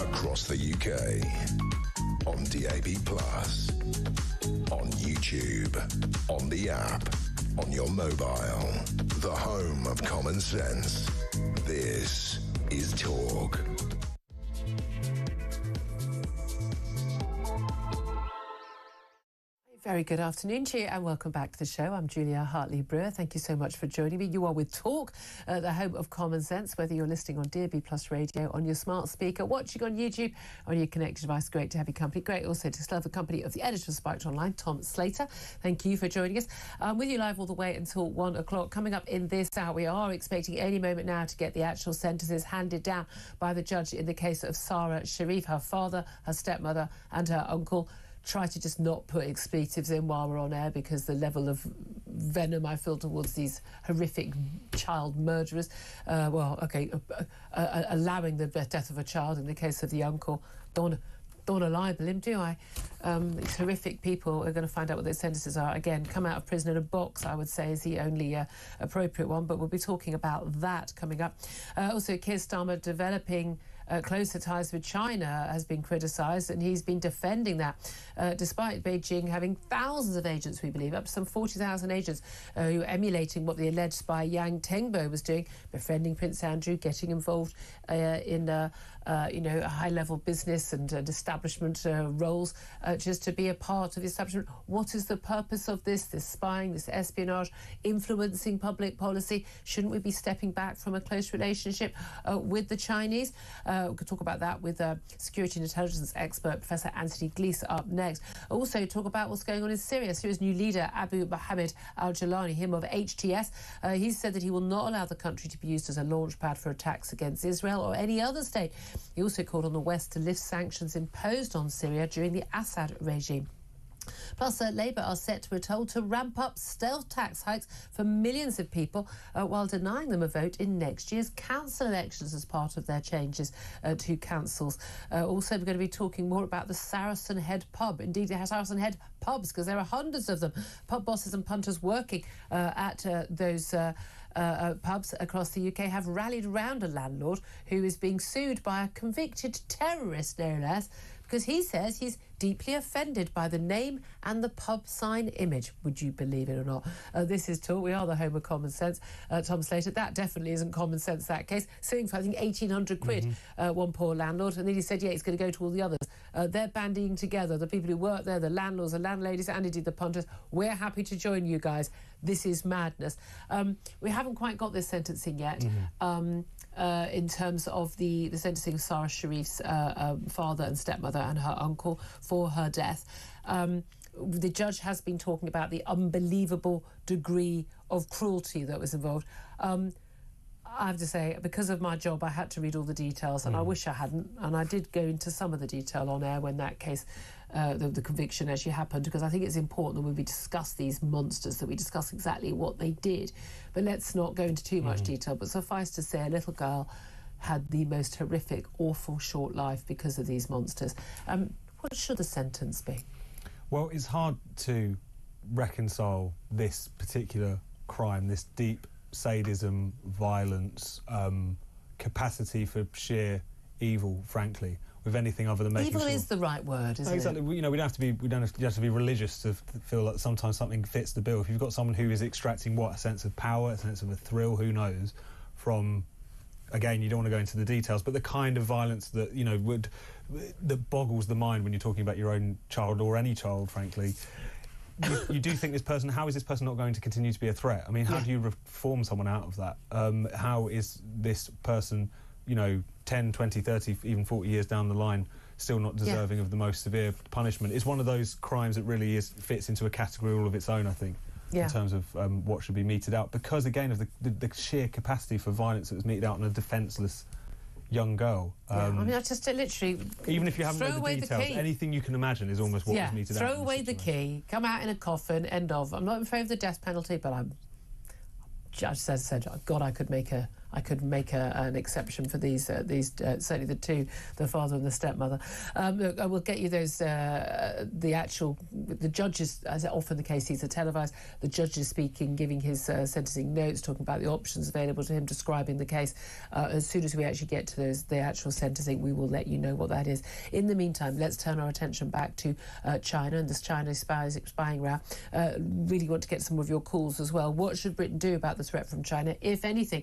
across the UK. On DAB+, on YouTube, on the app, on your mobile. The home of common sense. This is Talk. Very good afternoon to you and welcome back to the show. I'm Julia Hartley-Brewer. Thank you so much for joining me. You are with Talk, the home of common sense, whether you're listening on DAB+ radio, on your smart speaker, watching on YouTube, on your connected device. Great to have your company. Great also to still have the company of the editor of Spiked Online, Tom Slater. Thank you for joining us. With you live all the way until 1 o'clock. Coming up in this hour, we are expecting any moment now to get the actual sentences handed down by the judge in the case of Sharif, her father, her stepmother and her uncle. Try to just not put expletives in while we're on air because the level of venom I feel towards these horrific child murderers. Allowing the death of a child in the case of the uncle. Don't want to libel him, do I? These horrific people are going to find out what their sentences are. Again, come out of prison in a box, I would say, is the only appropriate one, but we'll be talking about that coming up. Also, Keir Starmer developing closer ties with China has been criticised, and he's been defending that, despite Beijing having thousands of agents, we believe, up to some 40,000 agents who are emulating what the alleged spy Yang Tengbo was doing, befriending Prince Andrew, getting involved in high-level business and establishment roles, just to be a part of the establishment. What is the purpose of this spying, this espionage, influencing public policy? Shouldn't we be stepping back from a close relationship with the Chinese? We could talk about that with security and intelligence expert Professor Anthony Gleeson up next. Also talk about what's going on in Syria. Syria's new leader, Abu Mohammed al-Jalani, him of HTS, he said that he will not allow the country to be used as a launchpad for attacks against Israel or any other state. He also called on the West to lift sanctions imposed on Syria during the Assad regime. Plus, Labour are set, we're told, to ramp up stealth tax hikes for millions of people while denying them a vote in next year's council elections as part of their changes to councils. Also, we're going to be talking more about the Saracen Head pub. Indeed, they have Saracen Head pubs because there are hundreds of them. Pub bosses and punters working at those pubs across the UK have rallied around a landlord who is being sued by a convicted terrorist, no less, because he says he's deeply offended by the name and the pub sign image. Would you believe it or not? This is Talk. We are the home of common sense. Tom Slater, that definitely isn't common sense, that case. Suing for, I think, 1,800 quid, one poor landlord. And then he said, yeah, it's going to go to all the others. They're bandying together, the people who work there, the landlords, the landladies, and indeed the punters. We're happy to join you guys. This is madness. We haven't quite got this sentencing yet. In terms of the sentencing of Sarah Sharif's father and stepmother and her uncle for her death. The judge has been talking about the unbelievable degree of cruelty that was involved. I have to say, because of my job, I had to read all the details, and I wish I hadn't. And I did go into some of the detail on air when that case, the conviction actually happened, because I think it's important that when we discuss these monsters that we discuss exactly what they did. But let's not go into too much detail. But suffice to say, a little girl had the most horrific, awful short life because of these monsters. What should the sentence be? Well, it's hard to reconcile this particular crime, this deep sadism, violence, capacity for sheer evil, frankly, with anything other than making evil is the right word, isn't it? Exactly. You know, we don't have to be religious to feel that sometimes something fits the bill. If you've got someone who is extracting a sense of power, a sense of a thrill, who knows, from, again, you don't want to go into the details, but the kind of violence that, you know, that boggles the mind when you're talking about your own child or any child, frankly. You do think this person, how is this person not going to continue to be a threat? I mean, how do you reform someone out of that? How is this person, you know, 10, 20, 30, even 40 years down the line, still not deserving of the most severe punishment? It's one of those crimes that really fits into a category all of its own, I think, in terms of what should be meted out. Because, again, of the sheer capacity for violence that was meted out on a defenceless young girl. I mean, I just literally... Even if you haven't read the details, anything you can imagine is almost what was meted out. Throw away the key, come out in a coffin, end of. I'm not in favour of the death penalty, but I'm... Judge said, God, I could make a I could make an exception for these certainly the father and the stepmother. Look, I will get you those the judges, as often the case, these are televised. The judge is speaking, giving his sentencing notes, talking about the options available to him, describing the case. As soon as we actually get to the actual sentencing, we will let you know what that is. In the meantime, let's turn our attention back to China and this China spying row. Really want to get some of your calls as well. What should Britain do about the threat from China, if anything?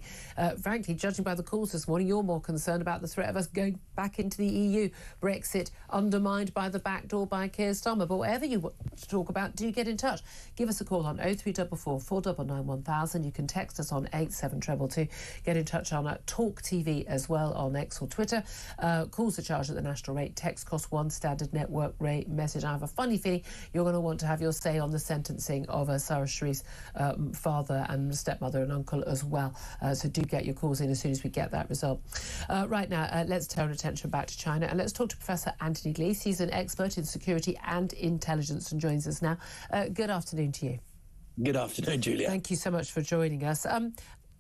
Frankly, judging by the calls this morning, you're more concerned about the threat of us going back into the EU, Brexit undermined by the back door by Keir Starmer. But whatever you want to talk about, do get in touch. Give us a call on 0344 499 1000. You can text us on 87222. Get in touch on Talk TV as well on X or Twitter. Calls are charged at the national rate. Text costs £1, standard network rate message. I have a funny feeling you're going to want to have your say on the sentencing of Sharif's father and stepmother and uncle as well. So do get your calls in as soon as we get that result. Right now, let's turn our attention back to China and let's talk to Professor Anthony Gleeson. He's an expert in security and intelligence and joins us now. Good afternoon to you. Good afternoon, Julia. Thank you so much for joining us.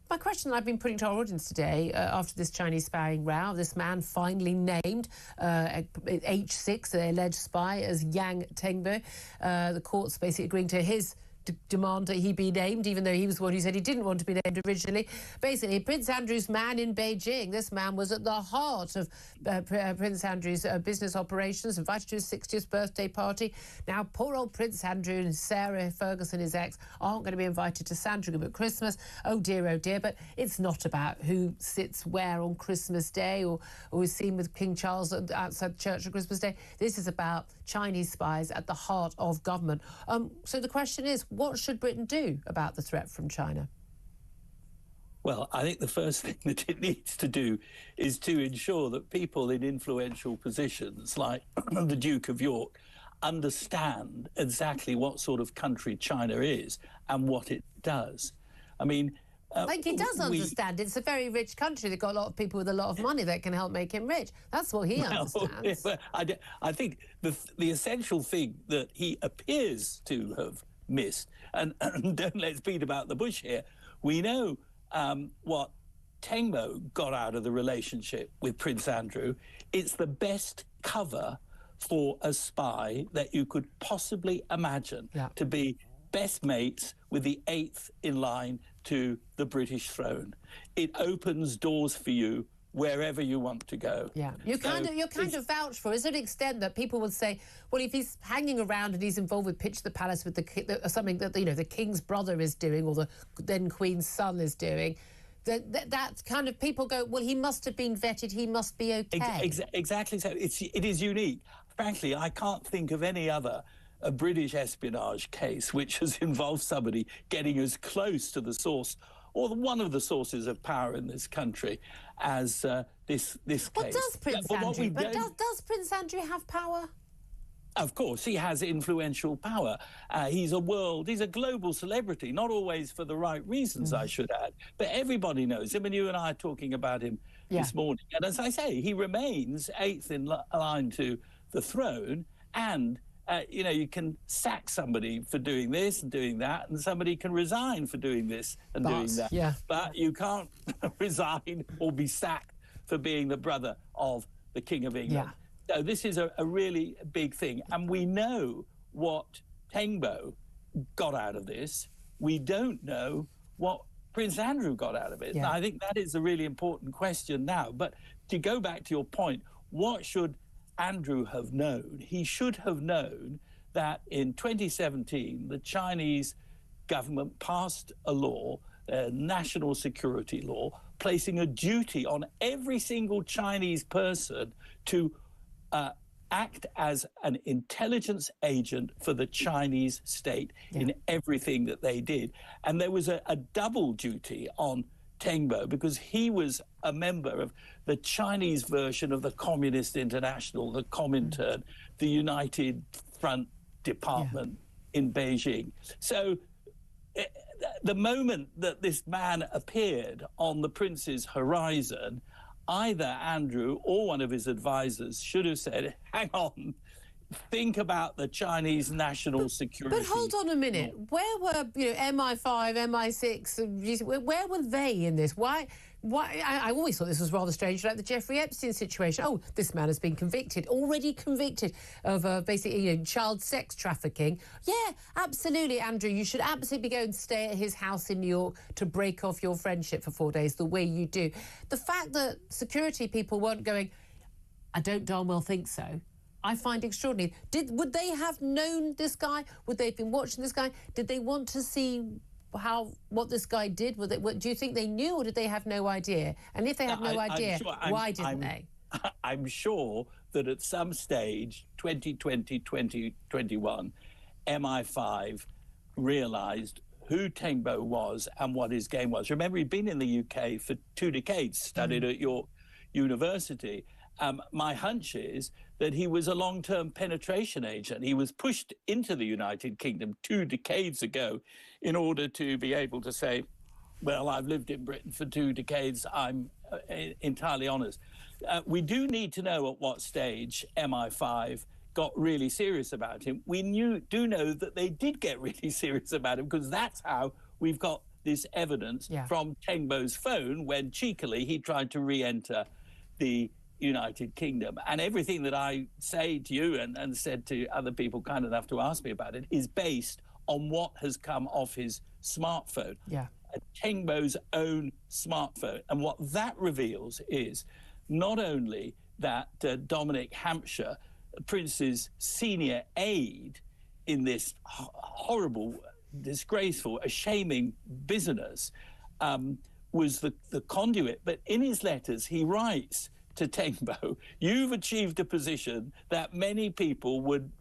My question I've been putting to our audience today, after this Chinese spying row, this man finally named H6, the alleged spy, as Yang Tengbo. The court's basically agreeing to his demand that he be named, even though he was the one who said he didn't want to be named originally. Basically, Prince Andrew's man in Beijing. This man was at the heart of Prince Andrew's business operations, invited to his 60th birthday party. Now, poor old Prince Andrew and Sarah Ferguson, his ex, aren't going to be invited to Sandringham at Christmas. Oh dear, but it's not about who sits where on Christmas Day or is seen with King Charles outside the church on Christmas Day. This is about Chinese spies at the heart of government. So the question is, what should Britain do about the threat from China? Well, I think the first thing that it needs to do is to ensure that people in influential positions like the Duke of York understand exactly what sort of country China is and what it does. I mean, I think he does understand. It's a very rich country. They've got a lot of people with a lot of money that can help make him rich. That's what he understands. I think the essential thing that he appears to have missed, and don't let's beat about the bush here, we know what Tengbo got out of the relationship with Prince Andrew. It's the best cover for a spy that you could possibly imagine, to be best mates with the eighth in line to the British throne. It opens doors for you wherever you want to go. Yeah, you're kind of vouched for. Is there an extent that people would say, well, if he's hanging around and he's involved with Pitch the Palace with something that the King's brother is doing or the then Queen's son is doing, that kind of people go, well, he must have been vetted. He must be okay. Exactly so. It is unique. Frankly, I can't think of any other British espionage case which has involved somebody getting as close to the source or one of the sources of power in this country as this case. What does Prince Andrew? Does Prince Andrew have power? Of course, he has influential power. He's a global celebrity, not always for the right reasons, I should add. But everybody knows him, and you and I are talking about him this morning. And as I say, he remains eighth in line to the throne, and you can sack somebody for doing this and doing that, and somebody can resign for doing this and doing that. Yeah. But you can't resign or be sacked for being the brother of the King of England. Yeah. So this is a really big thing. And we know what Tengbo got out of this. We don't know what Prince Andrew got out of it. Yeah. I think that is a really important question now. But to go back to your point, what should Andrew have known? He should have known that in 2017, the Chinese government passed a law, a national security law, placing a duty on every single Chinese person to act as an intelligence agent for the Chinese state in everything that they did. And there was a double duty on Tengbo because he was a member of the Chinese version of the Communist International, the Comintern, the United Front Department in Beijing. So the moment that this man appeared on the prince's horizon, either Andrew or one of his advisors should have said, hang on, think about the Chinese national security. But hold on a minute. Where were MI5, MI6? Where were they in this? Why? I always thought this was rather strange, like the Jeffrey Epstein situation. Oh, this man has been already convicted of basically child sex trafficking. Yeah, absolutely, Andrew. You should absolutely go and stay at his house in New York to break off your friendship for 4 days the way you do. The fact that security people weren't going, I don't darn well think so, I find extraordinary. Would they have known this guy? Would they have been watching this guy? Did they want to see what this guy did? Do you think they knew, or did they have no idea? And if they had no idea, why didn't they? I'm sure that at some stage, 2020, 2021, MI5 realised who Tengbo was and what his game was. Remember, he'd been in the UK for 2 decades, studied at York University. My hunch is that he was a long-term penetration agent. He was pushed into the United Kingdom 2 decades ago in order to be able to say, well, I've lived in Britain for 2 decades, I'm entirely honest. We do need to know at what stage MI5 got really serious about him. We do know that they did get really serious about him, because that's how we've got this evidence from Tengbo's phone when cheekily he tried to re-enter the United Kingdom. And everything that I say to you and said to other people kind enough to ask me about it is based on what has come off his smartphone. Tengbo's own smartphone. And what that reveals is not only that Dominic Hampshire, Prince's senior aide in this horrible, disgraceful, shaming business, was the conduit. But in his letters, he writes to Tengbo, you've achieved a position that many people would,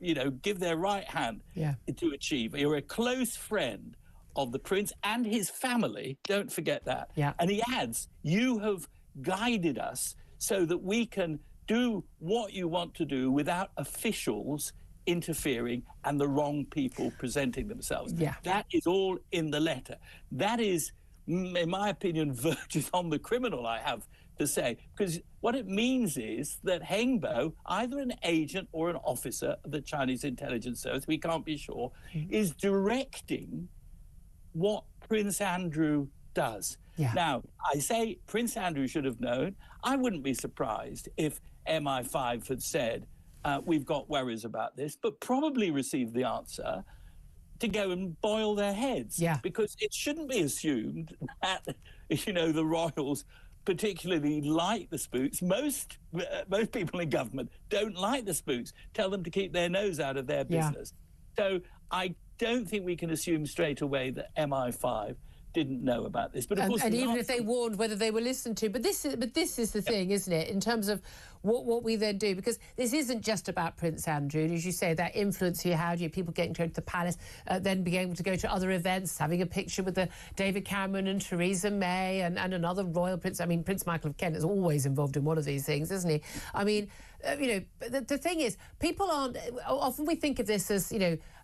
give their right hand to achieve. You're a close friend of the prince and his family. Don't forget that. And he adds, you have guided us so that we can do what you want to do without officials interfering and the wrong people presenting themselves. That is all in the letter. That is, in my opinion, verges on the criminal, I have to say, because what it means is that Hengbo, either an agent or an officer of the Chinese intelligence service, we can't be sure, is directing what Prince Andrew does. Now, I say Prince Andrew should have known. I wouldn't be surprised if MI5 had said, we've got worries about this, but probably received the answer to go and boil their heads. Because it shouldn't be assumed that, the royals particularly like the spooks. Most people in government don't like the spooks. Tell them to keep their nose out of their business. So I don't think we can assume straight away that MI5 didn't know about this. But of course, and even if they warned, whether they were listened to. But this is the thing, isn't it? In terms of what we then do, because this isn't just about Prince Andrew. And as you say, that influence he had, people getting to go to the palace, then being able to go to other events, having a picture with David Cameron and Theresa May and another royal prince. I mean, Prince Michael of Kent is always involved in one of these things, isn't he? I mean, the thing is, people aren't. Often we think of this as,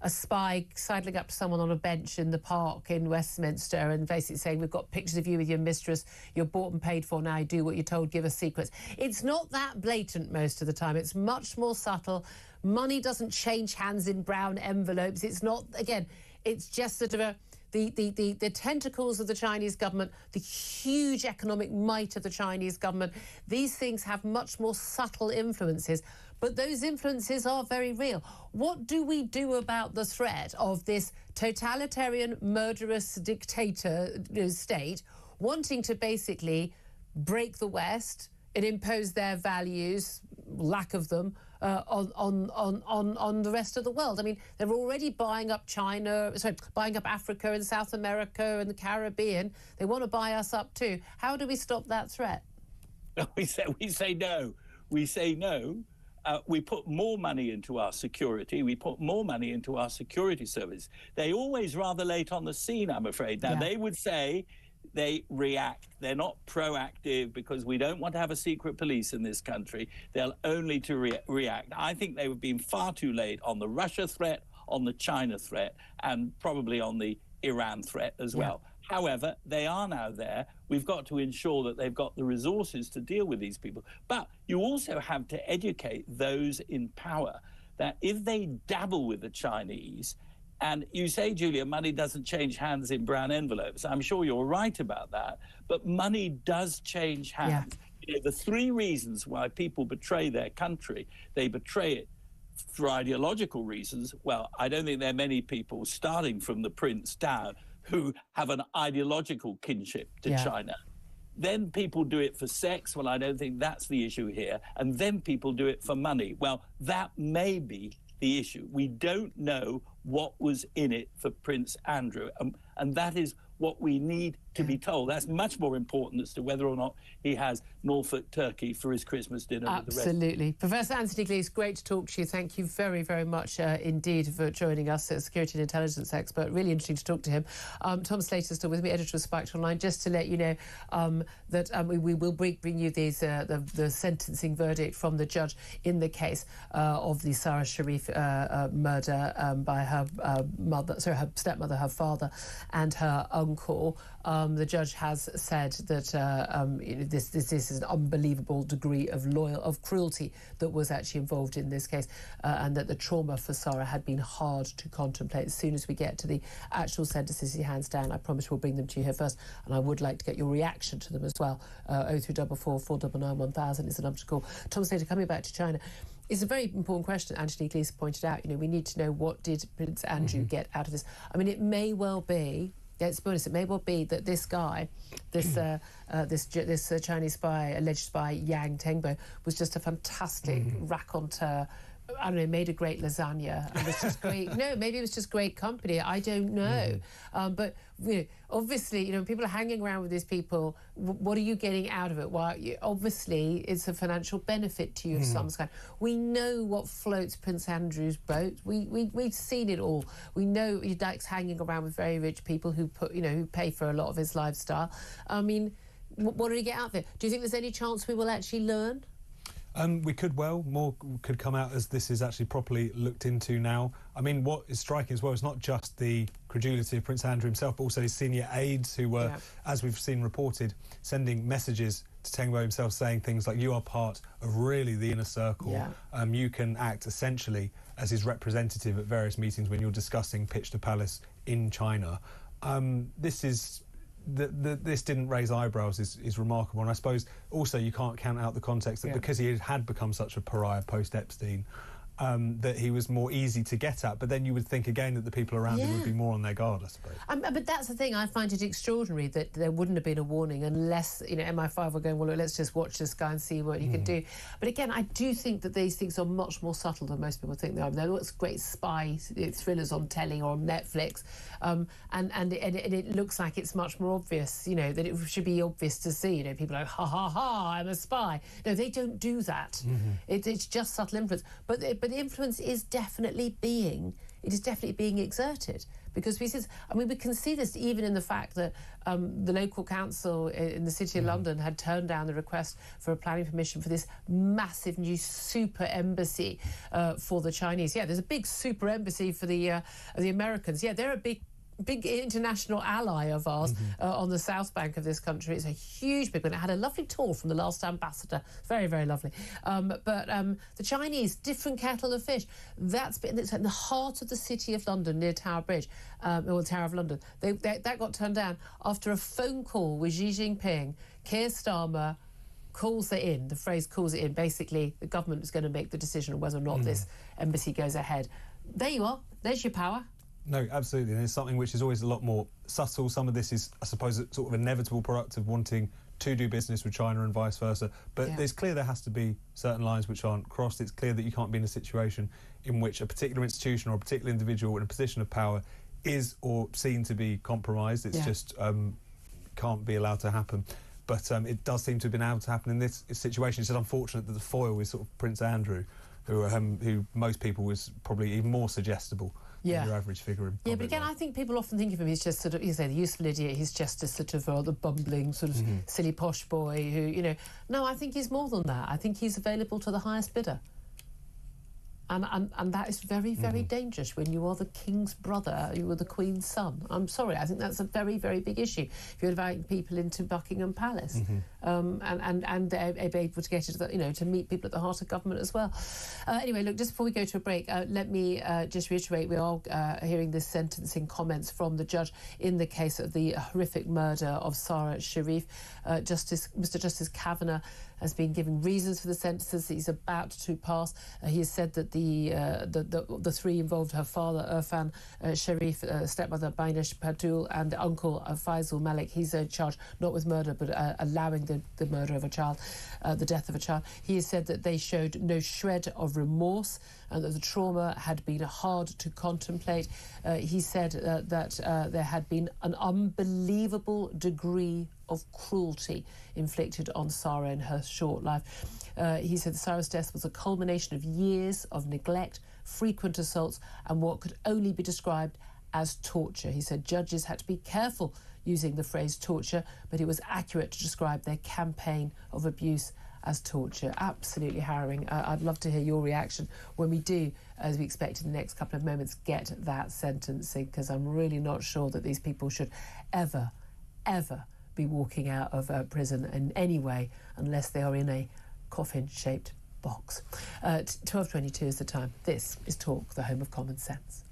a spy sidling up to someone on a bench in the park in Westminster and basically saying, we've got pictures of you with your mistress, you're bought and paid for, now do what you're told, give us secrets. It's not that blatant most of the time. It's much more subtle. Money doesn't change hands in brown envelopes. It's not, again, it's just sort of the tentacles of the Chinese government, the huge economic might of the Chinese government. These things have much more subtle influences, but those influences are very real. What do we do about the threat of this totalitarian, murderous dictator state wanting to basically break the West and impose their values, lack of them, on the rest of the world? I mean, they're already buying up Africa and South America and the Caribbean. They want to buy us up too. How do we stop that threat? We say no. We say no. We put more money into our security. We put more money into our security service. They always rather late on the scene, I'm afraid. Now, they would say they react. They're not proactive because we don't want to have a secret police in this country. They'll only to react. I think they've been far too late on the Russia threat, on the China threat, and probably on the Iran threat as well. However, they are now there. We've got to ensure that they've got the resources to deal with these people. But you also have to educate those in power that if they dabble with the Chinese, and you say, Julia, money doesn't change hands in brown envelopes. I'm sure you're right about that, but money does change hands. You know, the three reasons why people betray their country, they betray it for ideological reasons. Well, I don't think there are many people, starting from the prince down, who have an ideological kinship to China. Then people do it for sex. Well, I don't think that's the issue here. And then people do it for money. Well, that may be the issue. We don't know what was in it for Prince Andrew. And that is what we need to be told. That's much more important as to whether or not he has Norfolk turkey for his Christmas dinner with the rest. Absolutely. Professor Anthony Gleeson, great to talk to you. Thank you very, very much indeed for joining us, a security and intelligence expert. Really interesting to talk to him. Tom Slater's still with me, editor of Spiked Online. Just to let you know that we will bring you these the sentencing verdict from the judge in the case of the Farage Sharif murder by her her stepmother, her father, and her uncle. The judge has said that this is an unbelievable degree of cruelty that was actually involved in this case, and that the trauma for Sarah had been hard to contemplate. As soon as we get to the actual sentences he hands down, I promise we'll bring them to you here first, and I would like to get your reaction to them as well. 0344 499 1000 is the number to call. Tom Slater, coming back to China. It's a very important question. Anthony Gleeson pointed out, we need to know, what did Prince Andrew get out of this? I mean, it may well be, let's be honest, it may well be that this guy, this Chinese spy, alleged spy, Yang Tengbo, was just a fantastic raconteur. I don't know, made a great lasagna and was just great. No, maybe it was just great company. I don't know. But obviously, people are hanging around with these people. What are you getting out of it? Well, obviously, it's a financial benefit to you of some kind. We know what floats Prince Andrew's boat. We've seen it all. We know he likes hanging around with very rich people who who pay for a lot of his lifestyle. I mean, what did he get out of it? Do you think there's any chance we will actually learn? We could more could come out as this is actually properly looked into now. I mean, what is striking as well is not just the credulity of Prince Andrew himself, but also his senior aides who were, as we've seen reported, sending messages to Tengbo himself saying things like, you are part of really the inner circle. You can act essentially as his representative at various meetings when you're discussing pitch to palace in China. This didn't raise eyebrows is remarkable, and I suppose also you can't count out the context that because he had become such a pariah post-Epstein, that he was more easy to get at. But then you would think again that the people around him would be more on their guard, I suppose. But that's the thing, I find it extraordinary that there wouldn't have been a warning unless, MI5 were going, well, let's just watch this guy and see what he can do. But again, I do think that these things are much more subtle than most people think they are. There are great spy thrillers on telly or on Netflix, and it looks like it's much more obvious, that it should be obvious to see. People are like, ha, ha, ha, I'm a spy. No, they don't do that. It's just subtle influence. But the influence is definitely being exerted, because we can see this even in the fact that the local council in the City of London had turned down the request for a planning permission for this massive new super embassy for the Chinese. There's a big super embassy for the Americans. They're a big international ally of ours on the south bank of this country. It's a huge big one. It had a lovely tour from the last ambassador. Very, very lovely. But the Chinese, different kettle of fish. It's in the heart of the City of London, near Tower Bridge, or Tower of London. That got turned down after a phone call with Xi Jinping. Keir Starmer calls it in. The phrase calls it in. Basically, the government is going to make the decision on whether or not this embassy goes ahead. There you are. There's your power. No, absolutely. And it's something which is always a lot more subtle. Some of this is, I suppose, a sort of inevitable product of wanting to do business with China and vice versa. But it's clear there has to be certain lines which aren't crossed. It's clear that you can't be in a situation in which a particular institution or a particular individual in a position of power is or seen to be compromised. It's just can't be allowed to happen. But it does seem to have been able to happen in this situation. It's just unfortunate that the foil is sort of Prince Andrew, who most people was probably even more suggestible than your average figure in public but again, I think people often think of him as just sort of, the useful idiot. He's just a sort of the bumbling sort of silly posh boy who, No, I think he's more than that. I think he's available to the highest bidder. And that is very, very dangerous when you are the king's brother, you are the queen's son. I'm sorry, I think that's a very, very big issue if you're inviting people into Buckingham Palace. and they're able to get it, to meet people at the heart of government as well. Anyway, look, just before we go to a break, let me just reiterate, we are hearing this sentencing comments from the judge in the case of the horrific murder of Sarah Sharif. Mr. Justice Kavanagh has been given reasons for the sentences that he's about to pass. He has said that the three involved, her father Irfan Sharif, stepmother Bainesh Padul, and uncle Faisal Malik. He's charged not with murder but allowing the murder of a child, the death of a child. He has said that they showed no shred of remorse and that the trauma had been hard to contemplate. He said that there had been an unbelievable degree of cruelty inflicted on Sarah in her short life. He said Sarah's death was a culmination of years of neglect, frequent assaults, and what could only be described as torture. He said judges had to be careful using the phrase torture, but it was accurate to describe their campaign of abuse as torture. Absolutely harrowing. I'd love to hear your reaction when we do, as we expect in the next couple of moments, get that sentencing, because I'm really not sure that these people should ever be walking out of prison in any way unless they are in a coffin-shaped box. 12:22 is the time. This is Talk, the home of common sense.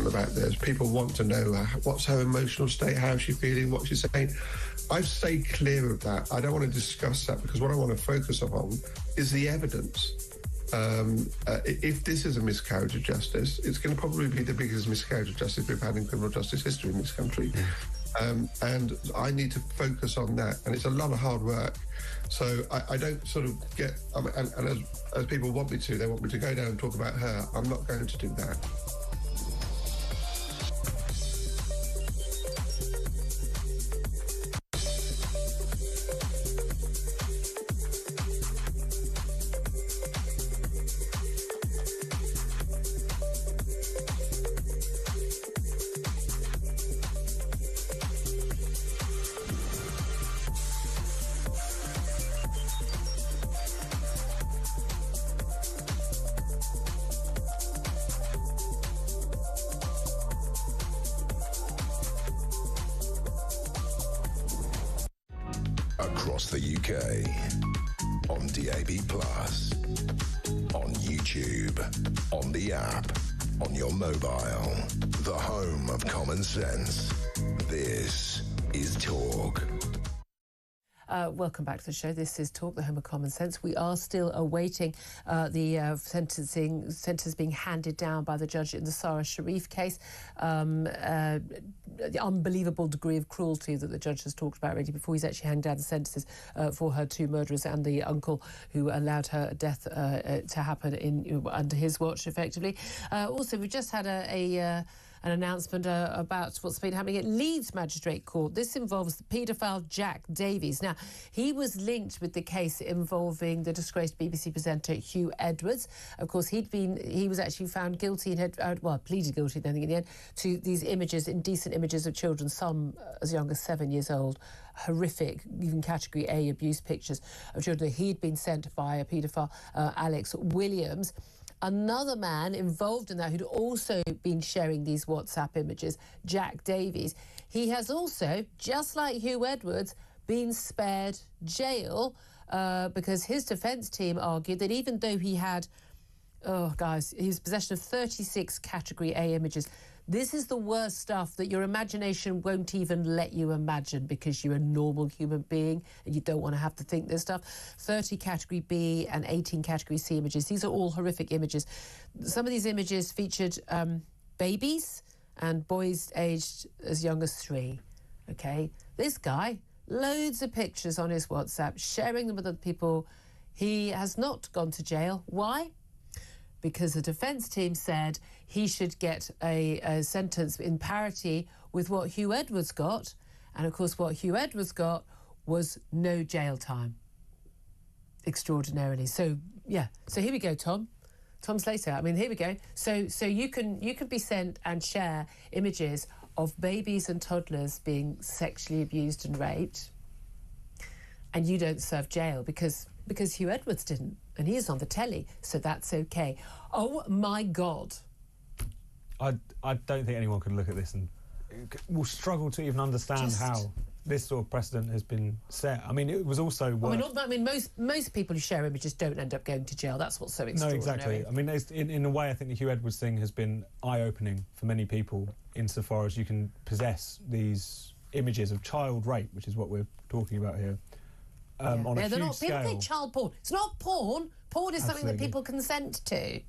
About this, people want to know what's her emotional state, how's she feeling, what she's saying. I've stayed clear of that. I don't want to discuss that because what I want to focus upon is the evidence. If this is a miscarriage of justice, it's going to probably be the biggest miscarriage of justice we've had in criminal justice history in this country. And I need to focus on that, and it's a lot of hard work. So I don't sort of get, and as people want me to, they want me to go down and talk about her. I'm not going to do that. Across the UK, on DAB+, on YouTube, on the app, on your mobile, the home of common sense. This is Talk. Welcome back to the show. This is Talk, the Home of Common Sense. We are still awaiting the sentence being handed down by the judge in the Sharif case. The unbelievable degree of cruelty that the judge has talked about already before he's actually handed down the sentences for her two murderers and the uncle who allowed her death to happen under his watch, effectively. Also, we just had an announcement about what's been happening at Leeds Magistrate Court. This involves the paedophile Jack Davies. Now, he was linked with the case involving the disgraced BBC presenter Hugh Edwards. Of course, he was actually found guilty and had, pleaded guilty, I think, in the end, to these images, indecent images of children, some as young as 7 years old, horrific, even Category A abuse pictures of children. He'd been sent by a paedophile, Alex Williams. Another man involved in that who'd also been sharing these WhatsApp images, Jack Davies, he has also, just like Hugh Edwards, been spared jail because his defence team argued that even though he had, he was possession of 36 Category A images. This is the worst stuff that your imagination won't even let you imagine because you're a normal human being and you don't want to have to think this stuff. 30 Category B and 18 Category C images. These are all horrific images. Some of these images featured babies and boys aged as young as 3. Okay? This guy, loads of pictures on his WhatsApp, sharing them with other people. He has not gone to jail. Why? Because the defence team said he should get a sentence in parity with what Hugh Edwards got. And, of course, what Hugh Edwards got was no jail time, extraordinarily. So, yeah. So here we go, Tom Slater. I mean, here we go. So you can be sent and share images of babies and toddlers being sexually abused and raped, and you don't serve jail because Hugh Edwards didn't, and he is on the telly, so that's okay. Oh, my God. I don't think anyone could look at this and will struggle to even understand how this sort of precedent has been set. I mean, it was also... most people who share images don't end up going to jail. That's what's so extraordinary. No, exactly. I mean, in a way, I think the Hugh Edwards thing has been eye-opening for many people insofar as you can possess these images of child rape, which is what we're talking about here. On a huge scale. People think child porn. It's not porn. Porn is something that people consent to.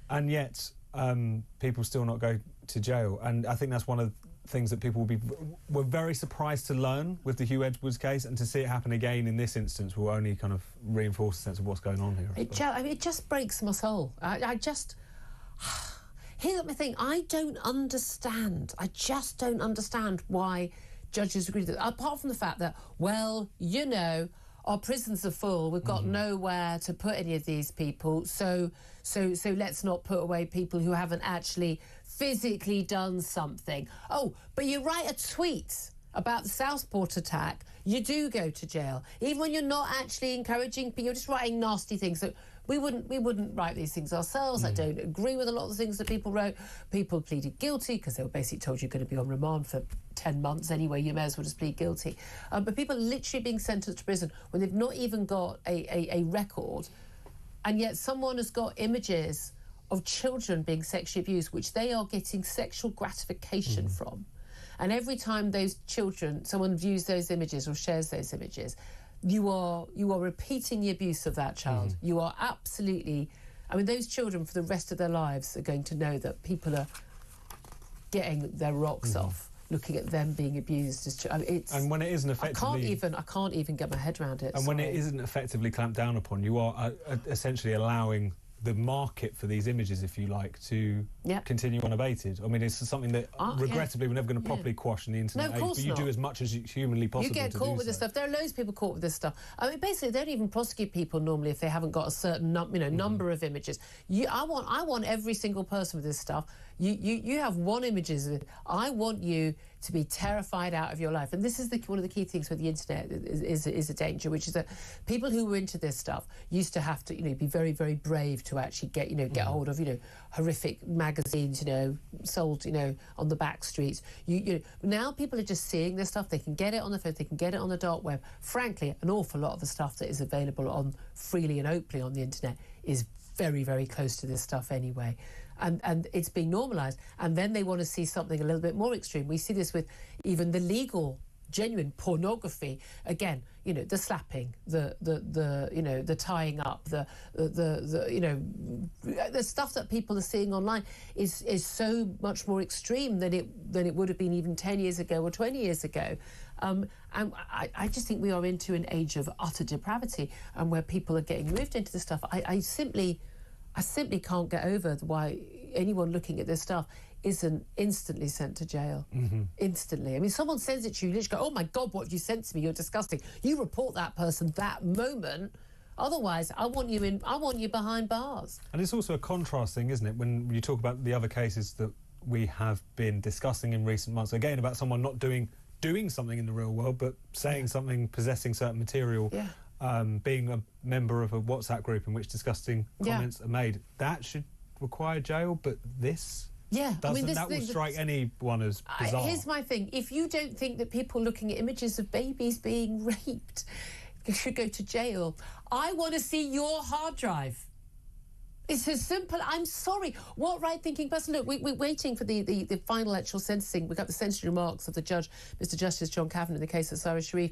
And yet, people still not go to jail. And I think that's one of the things that people were very surprised to learn with the Hugh Edwards case, and to see it happen again in this instance will only kind of reinforce the sense of what's going on here. It just breaks my soul. Here's the thing. I don't understand. I just don't understand why judges agree with it. Apart from the fact that, our prisons are full. We've got nowhere to put any of these people. So let's not put away people who haven't actually physically done something. Oh, but you write a tweet about the Southport attack, you do go to jail. Even when you're not actually encouraging people, you're just writing nasty things. So we wouldn't write these things ourselves. I don't agree with a lot of the things that people wrote. People pleaded guilty because they were basically told you're going to be on remand for 10 months anyway. You may as well just plead guilty. But people are literally being sentenced to prison when they've not even got a record, and yet someone has got images of children being sexually abused, which they are getting sexual gratification from. And every time those children, someone views those images or shares those images, you are repeating the abuse of that child. You are absolutely... I mean, those children for the rest of their lives are going to know that people are getting their rocks off, looking at them being abused as children. And when it isn't effectively... I can't even get my head around it. And when it isn't effectively clamped down upon, you are essentially allowing the market for these images, if you like, to continue unabated. I mean, it's something that, regrettably, we're never going to properly quash in the internet age, but you do as much as humanly possible. You get caught with this stuff. There are loads of people caught with this stuff. I mean, basically, they don't even prosecute people normally if they haven't got a certain number of images. I want every single person with this stuff. You have one images of it. I want you to be terrified out of your life. And this is one of the key things with the internet is a danger, which is that people who were into this stuff used to have to, be very, very brave to actually get hold of, horrific magazines, sold, on the back streets. Now people are just seeing this stuff. They can get it on the phone. They can get it on the dark web. Frankly, an awful lot of the stuff that is available on freely and openly on the internet is very, very close to this stuff anyway. And it's being normalised. And then they want to see something a little bit more extreme. We see this with even the legal genuine pornography, again, the slapping, the tying up, the stuff that people are seeing online is so much more extreme than it would have been even 10 years ago or 20 years ago. And I just think we are into an age of utter depravity, and where people are getting moved into this stuff. I simply can't get over why anyone looking at this stuff isn't instantly sent to jail. Instantly. I mean, someone sends it to you, you literally go, oh my God, what have you sent to me? You're disgusting. You report that person that moment. Otherwise, I want you behind bars. And it's also a contrast thing, isn't it? When you talk about the other cases that we have been discussing in recent months, again, about someone not doing something in the real world, but saying something, possessing certain material, being a member of a WhatsApp group in which disgusting comments are made, that should require jail, but this... Yeah, that will strike anyone as bizarre. Here's my thing. If you don't think that people looking at images of babies being raped should go to jail, I want to see your hard drive. It's as simple. I'm sorry. What right-thinking person? Look, we're waiting for the final actual sentencing. We've got the sentencing remarks of the judge, Mr. Justice John Kavanagh, in the case of Sharif.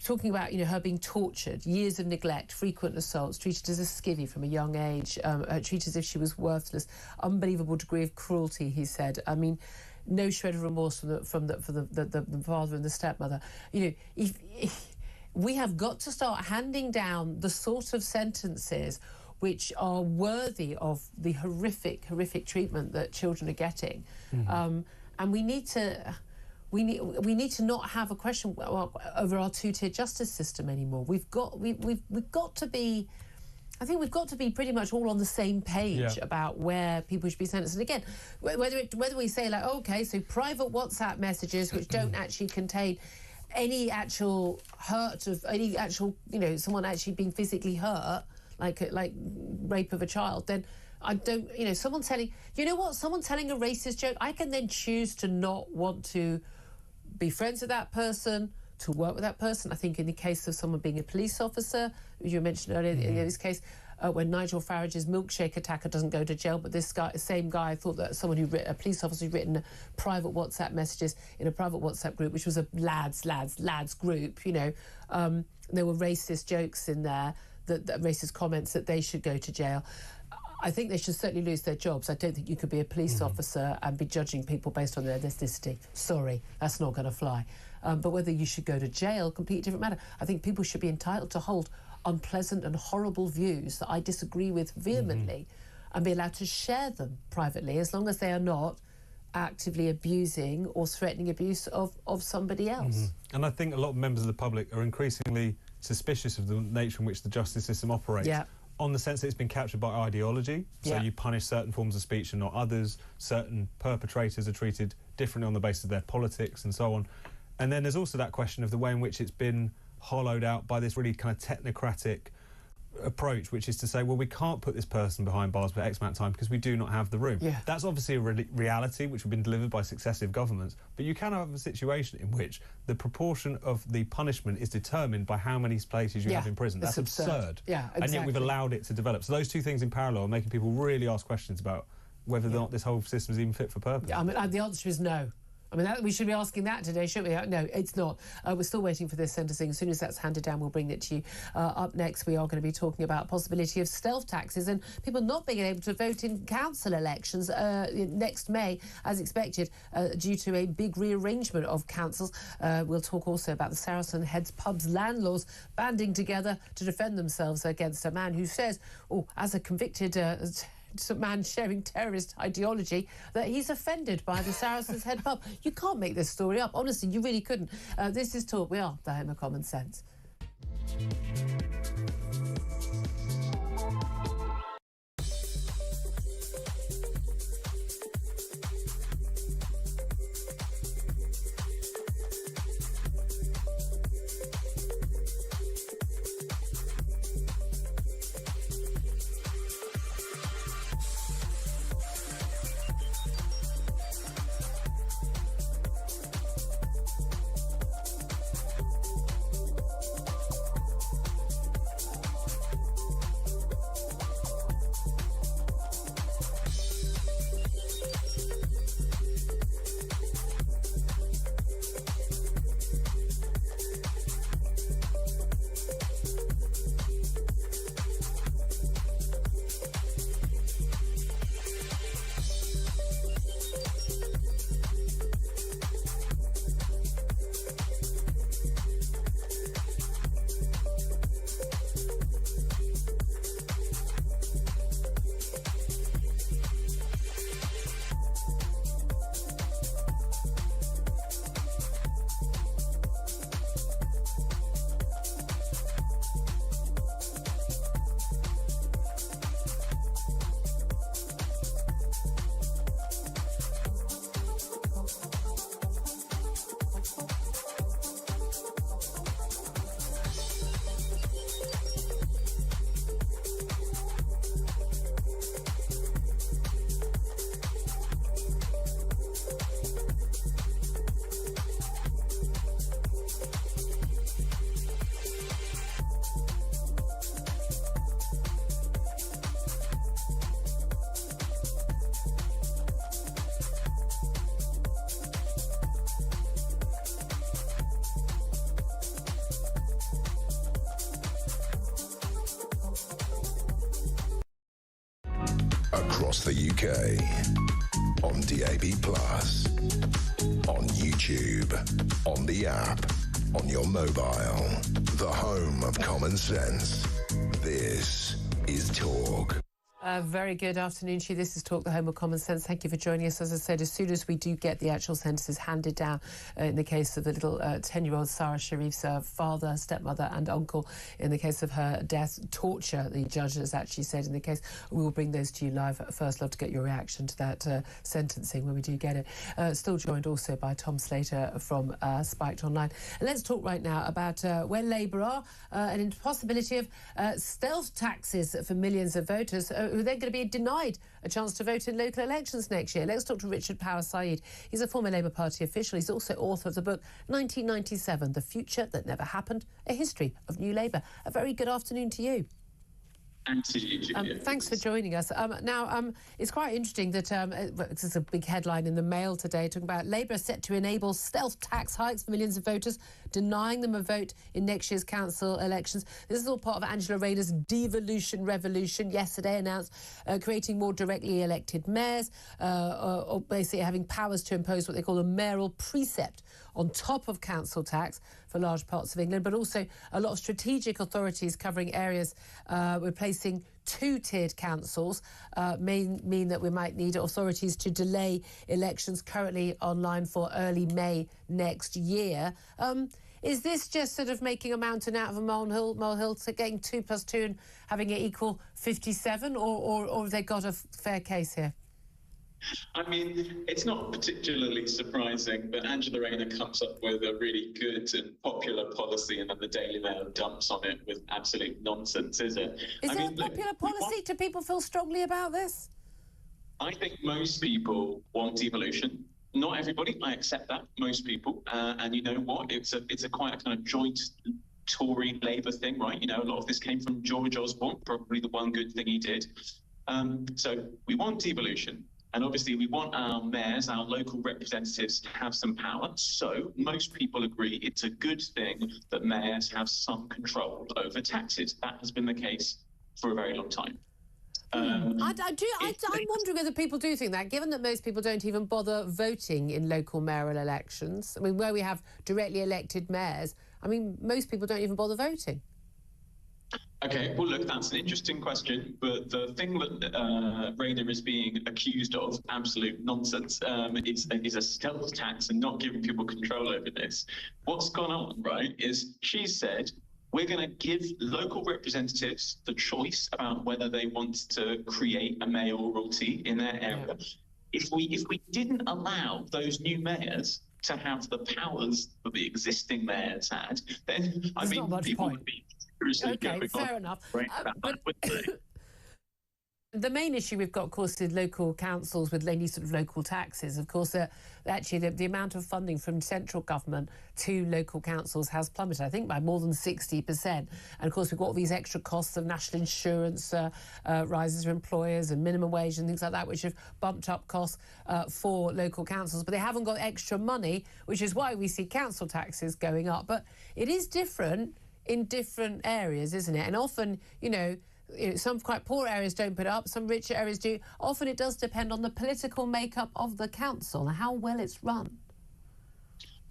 Talking about her being tortured, years of neglect, frequent assaults, treated as a skivvy from a young age, treated as if she was worthless, unbelievable degree of cruelty, he said. I mean, no shred of remorse from the father and the stepmother. If we have got to start handing down the sort of sentences which are worthy of the horrific treatment that children are getting, and we need to. We need to not have a question over our two-tier justice system anymore. We've got to be. I think we've got to be pretty much all on the same page about where people should be sentenced. And again, whether we say so private WhatsApp messages which don't actually contain any actual hurt of any actual someone actually being physically hurt, like rape of a child, then. I don't, someone telling a racist joke, I can then choose to not want to be friends with that person, to work with that person. I think in the case of someone being a police officer, as you mentioned earlier, in this case, when Nigel Farage's milkshake attacker doesn't go to jail, but this same guy thought that a police officer who'd written private WhatsApp messages in a private WhatsApp group, which was a lads group, there were racist jokes in there, that racist comments, that they should go to jail. I think they should certainly lose their jobs. I don't think you could be a police officer and be judging people based on their ethnicity. Sorry, that's not going to fly. But whether you should go to jail, completely different matter. I think people should be entitled to hold unpleasant and horrible views that I disagree with vehemently and be allowed to share them privately, as long as they are not actively abusing or threatening abuse of somebody else. And I think a lot of members of the public are increasingly suspicious of the nature in which the justice system operates. On the sense that it's been captured by ideology, so you punish certain forms of speech and not others, certain perpetrators are treated differently on the basis of their politics and so on. And then there's also that question of the way in which it's been hollowed out by this really kind of technocratic approach, which is to say, well, we can't put this person behind bars for X amount of time because we do not have the room. That's obviously a reality which has been delivered by successive governments, but you can have a situation in which the proportion of the punishment is determined by how many places you have in prison. That's absurd. And yet we've allowed it to develop. So those two things in parallel are making people really ask questions about whether or not this whole system is even fit for purpose. I mean, the answer is no. I mean, we should be asking that today, shouldn't we? No, it's not. We're still waiting for this sentencing. As soon as that's handed down, we'll bring it to you. Up next, we are going to be talking about possibility of stealth taxes and people not being able to vote in council elections next May, as expected, due to a big rearrangement of councils. We'll talk also about the Saracen Heads pub's landlords banding together to defend themselves against a man who says, as a convicted man sharing terrorist ideology, that he's offended by the Saracen's Head pub. You can't make this story up. Honestly, you really couldn't. This is Talk. We are the home of common sense. across the UK. On DAB+, on YouTube, on the app, on your mobile. The home of common sense. This is Talk. Very good afternoon to you. This is Talk, the home of common sense. Thank you for joining us. As I said, as soon as we do get the actual sentences handed down, in the case of the little 10-year-old Sarah Sharif's father, stepmother and uncle, in the case of her death, torture, the judge has actually said in the case, we will bring those to you live. First, love to get your reaction to that sentencing when we do get it. Still joined also by Tom Slater from Spiked Online. And let's talk right now about where Labour are, an impossibility of stealth taxes for millions of voters who are then going to be denied a chance to vote in local elections next year. Let's talk to Richard Power Said. He's a former Labour Party official. He's also author of the book 1997, The Future That Never Happened, A History of New Labour. A very good afternoon to you. Thanks for joining us. Now, it's quite interesting that this is a big headline in the Mail today talking about Labour set to enable stealth tax hikes for millions of voters, denying them a vote in next year's council elections. This is all part of Angela Rayner's devolution revolution, yesterday announced creating more directly elected mayors, or basically having powers to impose what they call a mayoral precept on top of council tax for large parts of England, but also a lot of strategic authorities covering areas replacing two-tiered councils mean that we might need authorities to delay elections currently online for early May next year. Is this just sort of making a mountain out of a molehill, so getting 2 + 2 and having it equal 57, or have they got a fair case here? I mean, it's not particularly surprising that Angela Rayner comes up with a really good and popular policy and then the Daily Mail dumps on it with absolute nonsense, is it? Is it a popular policy? Do people feel strongly about this? I think most people want devolution. Not everybody, I accept that, most people. And you know what? It's a quite a kind of joint Tory Labour thing, right? You know, a lot of this came from George Osborne, probably the one good thing he did. So we want devolution. And obviously, we want our mayors, our local representatives, to have some power. So most people agree it's a good thing that mayors have some control over taxes. That has been the case for a very long time. I'm wondering whether people do think that, given that most people don't even bother voting in local mayoral elections. I mean, where we have directly elected mayors, I mean, most people don't even bother voting. Okay, well, look, that's an interesting question, but the thing that Rayner is being accused of, absolute nonsense, is a stealth tax and not giving people control over this. What's gone on, right, is she said, we're going to give local representatives the choice about whether they want to create a mayoralty in their area. If we didn't allow those new mayors to have the powers that the existing mayors had, then, I mean, people would be... Okay, fair enough. But the main issue we've got, of course, is local councils with any sort of local taxes. Of course, actually, the amount of funding from central government to local councils has plummeted, I think, by more than 60%. And, of course, we've got all these extra costs of national insurance rises for employers and minimum wage and things like that, which have bumped up costs for local councils. But they haven't got extra money, which is why we see council taxes going up. But it is different in different areas, isn't it? And often, you know, some quite poor areas don't put it up, some richer areas do. Often it does depend on the political makeup of the council and how well it's run.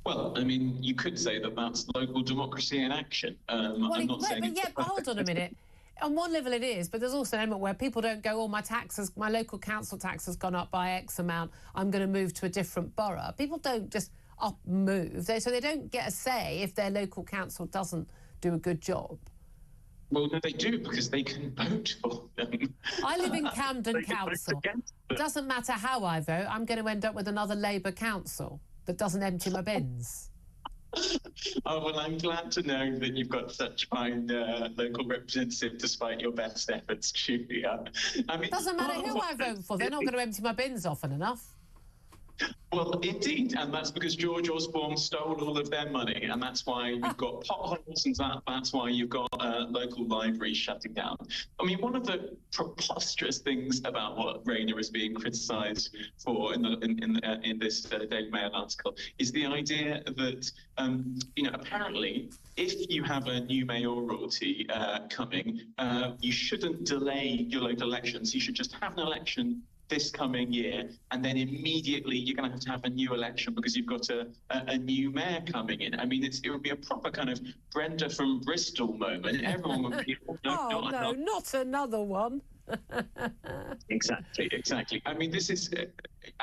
Well, I mean, you could say that that's local democracy in action. I'm not saying... But hold on a minute. On one level it is, but there's also an element where people don't go, oh, my local council tax has gone up by X amount, I'm going to move to a different borough. People don't just move, so they don't get a say if their local council doesn't do a good job. Well, no, they do, because they can vote for them. I live in Camden Council. Doesn't matter how I vote, I'm going to end up with another Labour council that doesn't empty my bins. Oh, well, I'm glad to know that you've got such fine local representative despite your best efforts, Julia. I mean, doesn't matter who I vote for, they're not going to empty my bins often enough. Well, indeed, and that's because George Osborne stole all of their money, and that's why you've got potholes, and that's why you've got local libraries shutting down. I mean, one of the preposterous things about what Rayner is being criticised for in this Daily Mail article is the idea that apparently, if you have a new mayoralty coming, you shouldn't delay your local elections. You should just have an election this coming year, and then immediately you're going to have a new election because you've got a new mayor coming in. I mean, it would be a proper kind of Brenda from Bristol moment. Everyone would be, not another one. Exactly. I mean, this is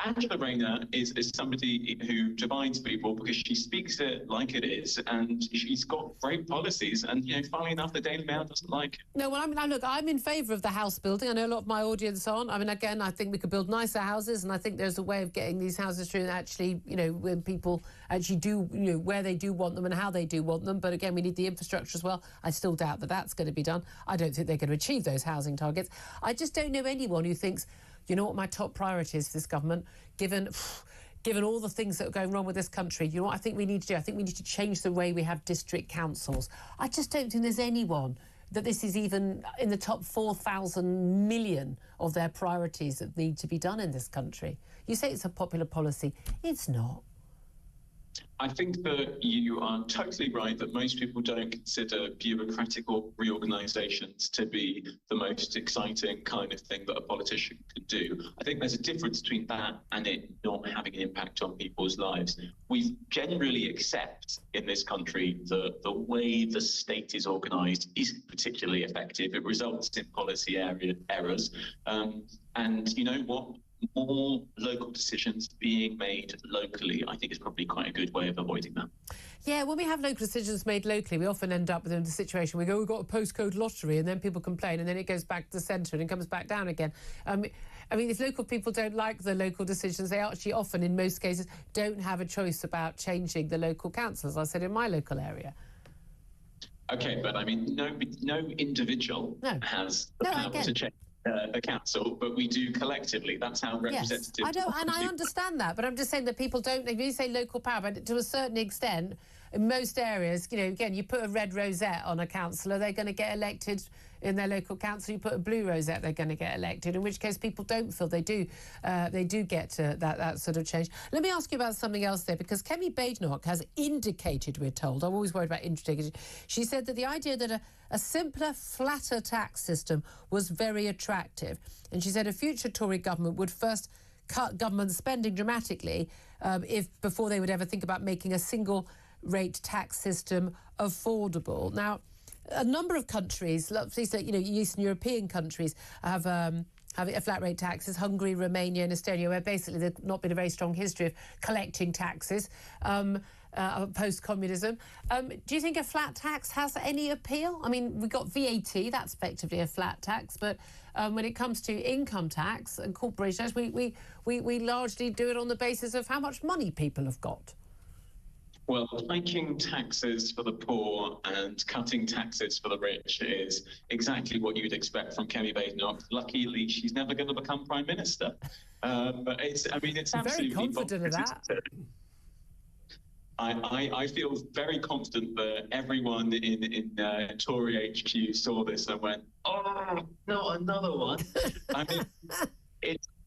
Angela Rayner is somebody who divides people because she speaks it like it is, and she's got great policies. And funnily enough, the Daily Mail doesn't like it. No, well, I'm in favour of the house building. I know a lot of my audience aren't. I mean, again, I think we could build nicer houses, and I think there's a way of getting these houses through. And actually, when people actually do, where they do want them and how they do want them. But again, we need the infrastructure as well. I still doubt that that's going to be done. I don't think they're going to achieve those housing targets. I just don't know anyone who thinks, you know what my top priority is for this government, given all the things that are going wrong with this country. You know what I think we need to do? I think we need to change the way we have district councils. I just don't think there's anyone that this is even in the top 4,000 million of their priorities that need to be done in this country. You say it's a popular policy. It's not. I think that you are totally right that most people don't consider bureaucratic reorganisations to be the most exciting kind of thing that a politician could do. I think there's a difference between that and it not having an impact on people's lives. We generally accept in this country that the way the state is organised isn't particularly effective. It results in policy errors. And you know what? More local decisions being made locally, I think, is probably quite a good way of avoiding that. Yeah, when we have local decisions made locally, we often end up with the situation we go, we've got a postcode lottery, and then people complain, and then it goes back to the centre and it comes back down again. I mean, if local people don't like the local decisions, they actually often, in most cases, don't have a choice about changing the local council, as I said, in my local area. Okay, but I mean, no individual has the power to change the council, but we do collectively. That's how representative. Yes, I know, and I understand that, but I'm just saying that people don't. If you say local power, but to a certain extent, in most areas, again, you put a red rosette on a councillor, they're going to get elected in their local council. You put a blue rosette, they're going to get elected. In which case, people don't feel they do. They do get that sort of change. Let me ask you about something else there, because Kemi Badenoch has indicated, we're told. I'm always worried about indicated. She said that the idea that a simpler, flatter tax system was very attractive, and she said a future Tory government would first cut government spending dramatically before they would ever think about making a single rate tax system affordable. Now, a number of countries, Eastern European countries, have flat rate taxes. Hungary, Romania and Estonia, where basically there's not been a very strong history of collecting taxes post-communism. Do you think a flat tax has any appeal? I mean, we got VAT, that's effectively a flat tax, but when it comes to income tax and corporation tax, we largely do it on the basis of how much money people have got. Well, hiking taxes for the poor and cutting taxes for the rich is exactly what you'd expect from Kemi Badenoch. Luckily, she's never going to become Prime Minister. But it's absolutely very confident of that. I feel very confident that everyone in Tory HQ saw this and went, "Oh, not another one." I mean,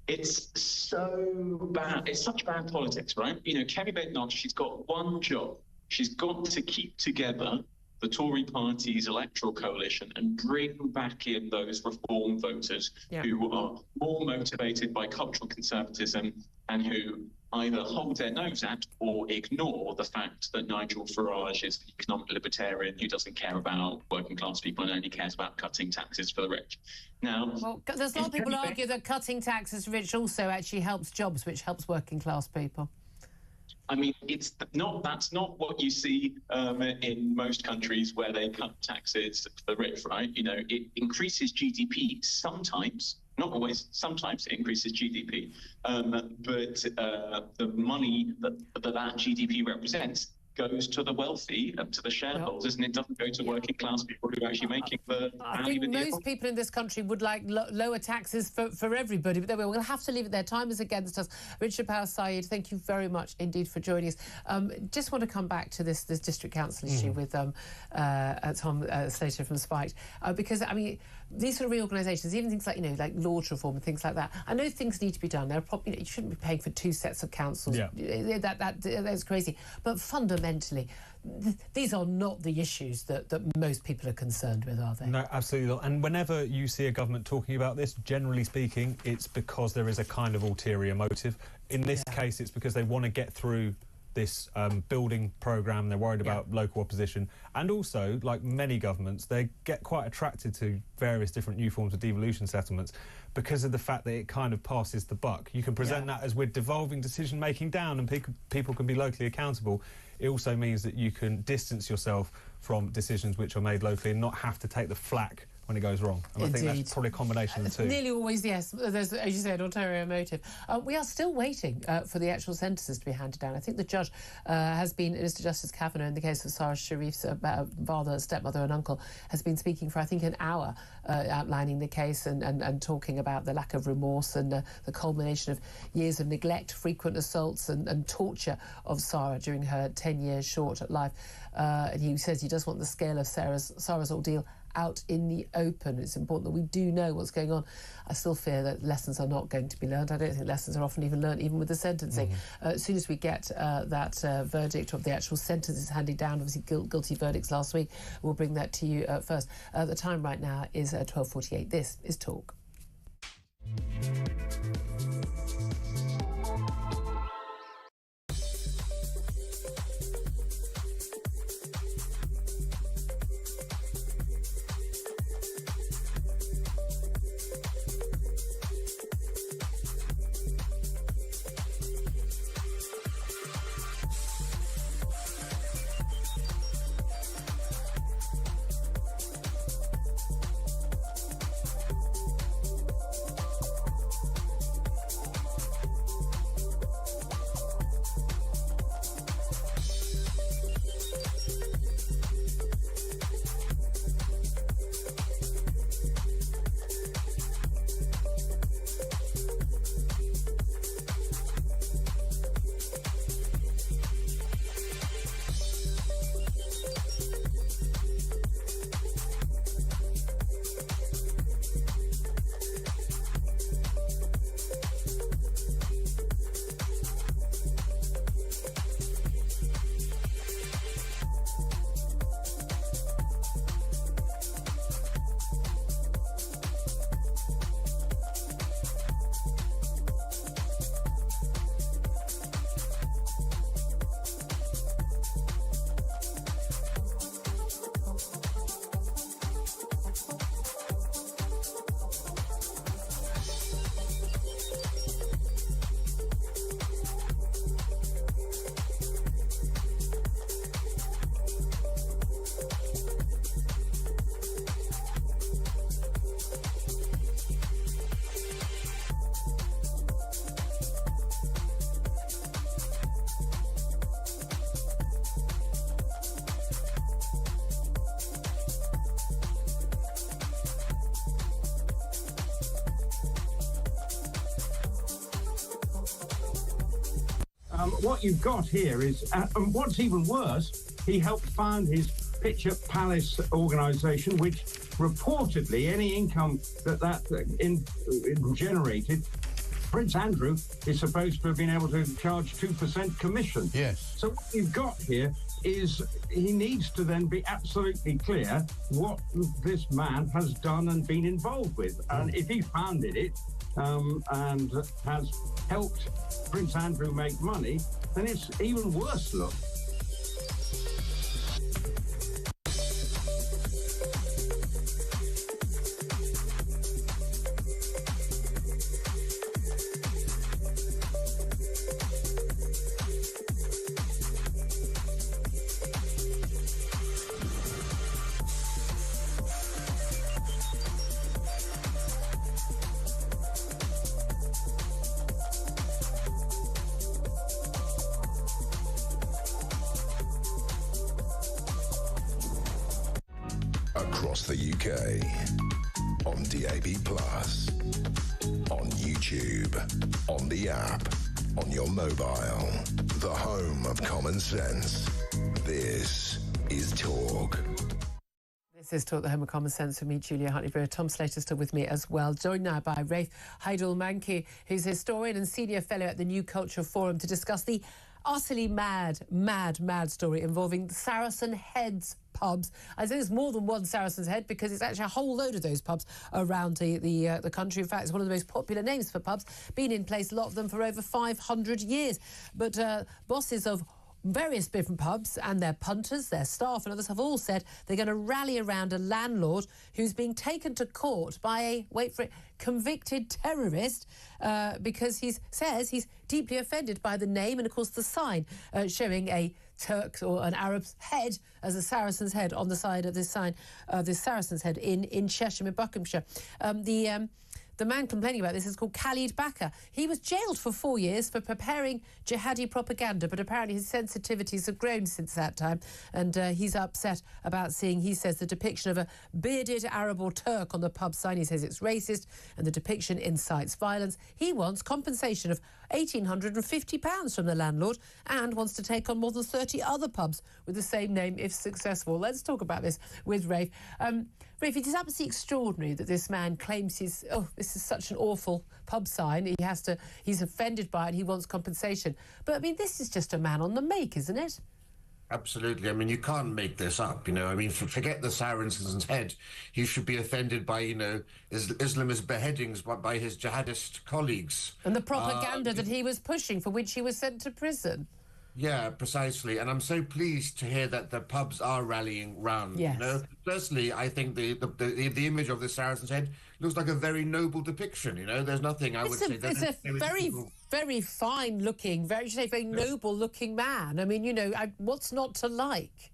It's so bad. It's such bad politics, right? Kemi Badenoch, she's got one job. She's got to keep together the Tory party's electoral coalition and bring back in those reform voters who are more motivated by cultural conservatism and who either hold their nose at or ignore the fact that Nigel Farage is an economic libertarian who doesn't care about working class people and only cares about cutting taxes for the rich. Now, well, there's a lot of people argue that cutting taxes for the rich also actually helps jobs, which helps working class people. I mean, that's not what you see in most countries where they cut taxes for the rich, right? It increases GDP sometimes. Not always, sometimes it increases GDP, but the money that GDP represents goes to the wealthy and to the shareholders, and it doesn't go to working class people who are actually making the I think most people in this country would like lower taxes for everybody, but there we'll have to leave it there. Time is against us. Richard Power Saeed, thank you very much indeed for joining us. Just want to come back to this district council issue with Tom Slater from Spiked, because I mean these sort of reorganisations, even things like like Lords reform and things like that. I know things need to be done. There are probably you shouldn't be paying for two sets of councils. Yeah. That's crazy. But fundamentally, these are not the issues that most people are concerned with, are they? No, absolutely not. And whenever you see a government talking about this, generally speaking, it's because there is a kind of ulterior motive. In this case, it's because they want to get through this building programme. They're worried about local opposition. And also, like many governments, they get quite attracted to various different new forms of devolution settlements because of the fact that it kind of passes the buck. You can present that as we're devolving decision-making down and people can be locally accountable. It also means that you can distance yourself from decisions which are made locally and not have to take the flack when it goes wrong. And Indeed. I think that's probably a combination of the two. Nearly always, yes. There's, as you said, ulterior motive. We are still waiting for the actual sentences to be handed down. I think the judge has been, Mr Justice Kavanagh, in the case of Farage Sharif's father, stepmother and uncle, has been speaking for, I think, an hour, outlining the case and talking about the lack of remorse and the culmination of years of neglect, frequent assaults and torture of Sarah during her 10 years short life. And he says he does want the scale of Sarah's ordeal out in the open. It's important that we do know what's going on. I still fear that lessons are not going to be learned. I don't think lessons are often even learned, even with the sentencing. As soon as we get that verdict of the actual sentences handed down, obviously guilty verdicts last week, we'll bring that to you first. The time right now is 12:48. This is Talk. What you've got here is, and what's even worse, he helped found his Picture Palace organisation, which reportedly any income that generated, Prince Andrew is supposed to have been able to charge 2% commission. Yes. So what you've got here is he needs to then be absolutely clear what this man has done and been involved with. And if he founded it and has helped Prince Andrew make money, then it's even worse look. across the UK. On DAB+, on YouTube, on the app, on your mobile. The home of common sense. This is Talk. This is Talk, the home of common sense, with me, Julia Hartley-Brewer. Tom Slater's still with me as well, joined now by Rafe Heidel-Mankey, who's a historian and senior fellow at the New Culture Forum, to discuss the utterly mad story involving the Saracen Heads pubs. I say there's more than one Saracen's Head because it's actually a whole load of those pubs around the country. In fact, it's one of the most popular names for pubs, been in place, a lot of them, for over 500 years. But bosses of various different pubs and their punters, their staff and others have all said they're going to rally around a landlord who's being taken to court by a, wait for it, convicted terrorist because he says he's deeply offended by the name and, of course, the sign showing a Turk or an Arab's head as a Saracen's head on the side of this sign, this Saracen's Head in Cheshire, in Buckinghamshire. The man complaining about this is called Khalid Bakar. He was jailed for 4 years for preparing jihadi propaganda, but apparently his sensitivities have grown since that time, and he's upset about seeing, he says, the depiction of a bearded Arab or Turk on the pub sign. He says it's racist and the depiction incites violence. He wants compensation of £1,850 from the landlord and wants to take on more than 30 other pubs with the same name if successful. Let's talk about this with Rafe. Rafe, it is absolutely extraordinary that this man claims this is such an awful pub sign. He's offended by it. He wants compensation. But, I mean, this is just a man on the make, isn't it? Absolutely. I mean, you can't make this up, you know. I mean, forget the Saracen's Head. He should be offended by, you know, Islamist beheadings by his jihadist colleagues. And the propaganda that he was pushing, for which he was sent to prison. Yeah, precisely. And I'm so pleased to hear that the pubs are rallying round. Yes. You know? Personally, I think the image of the Saracen's Head looks like a very noble depiction, you know. There's nothing I would say... It's a very fine-looking, very noble-looking man. I mean, you know, what's not to like?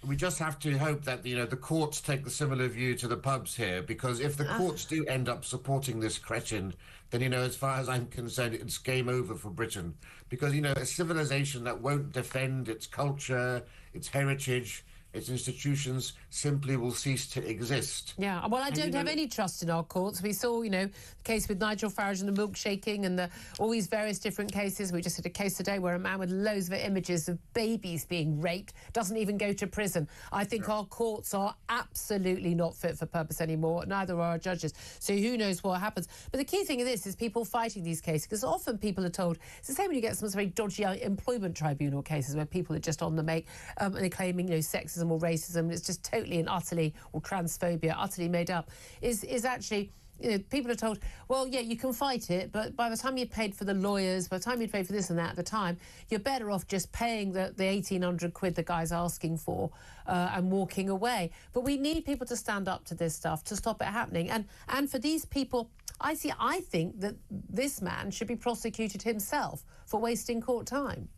We just have to hope that, you know, the courts take the similar view to the pubs here, because if the courts do end up supporting this cretin, then, you know, as far as I'm concerned, it's game over for Britain. Because, you know, a civilization that won't defend its culture, its heritage, its institutions simply will cease to exist. Yeah, well, I don't have any trust in our courts. We saw, you know, the case with Nigel Farage and the milkshaking and all these various different cases. We just had a case today where a man with loads of images of babies being raped doesn't even go to prison. I think our courts are absolutely not fit for purpose anymore, neither are our judges. So who knows what happens. But the key thing of this is people fighting these cases, because often people are told, it's the same when you get some very dodgy employment tribunal cases where people are just on the make and they're claiming, you know, sexism or racism. It's just totally and utterly, or transphobia, utterly made up, is actually, you know, people are told, well, yeah, you can fight it, but by the time you paid for the lawyers, by the time you paid for this and that at the time, you're better off just paying the 1,800 quid the guy's asking for and walking away. But we need people to stand up to this stuff to stop it happening. And for these people, I think that this man should be prosecuted himself for wasting court time.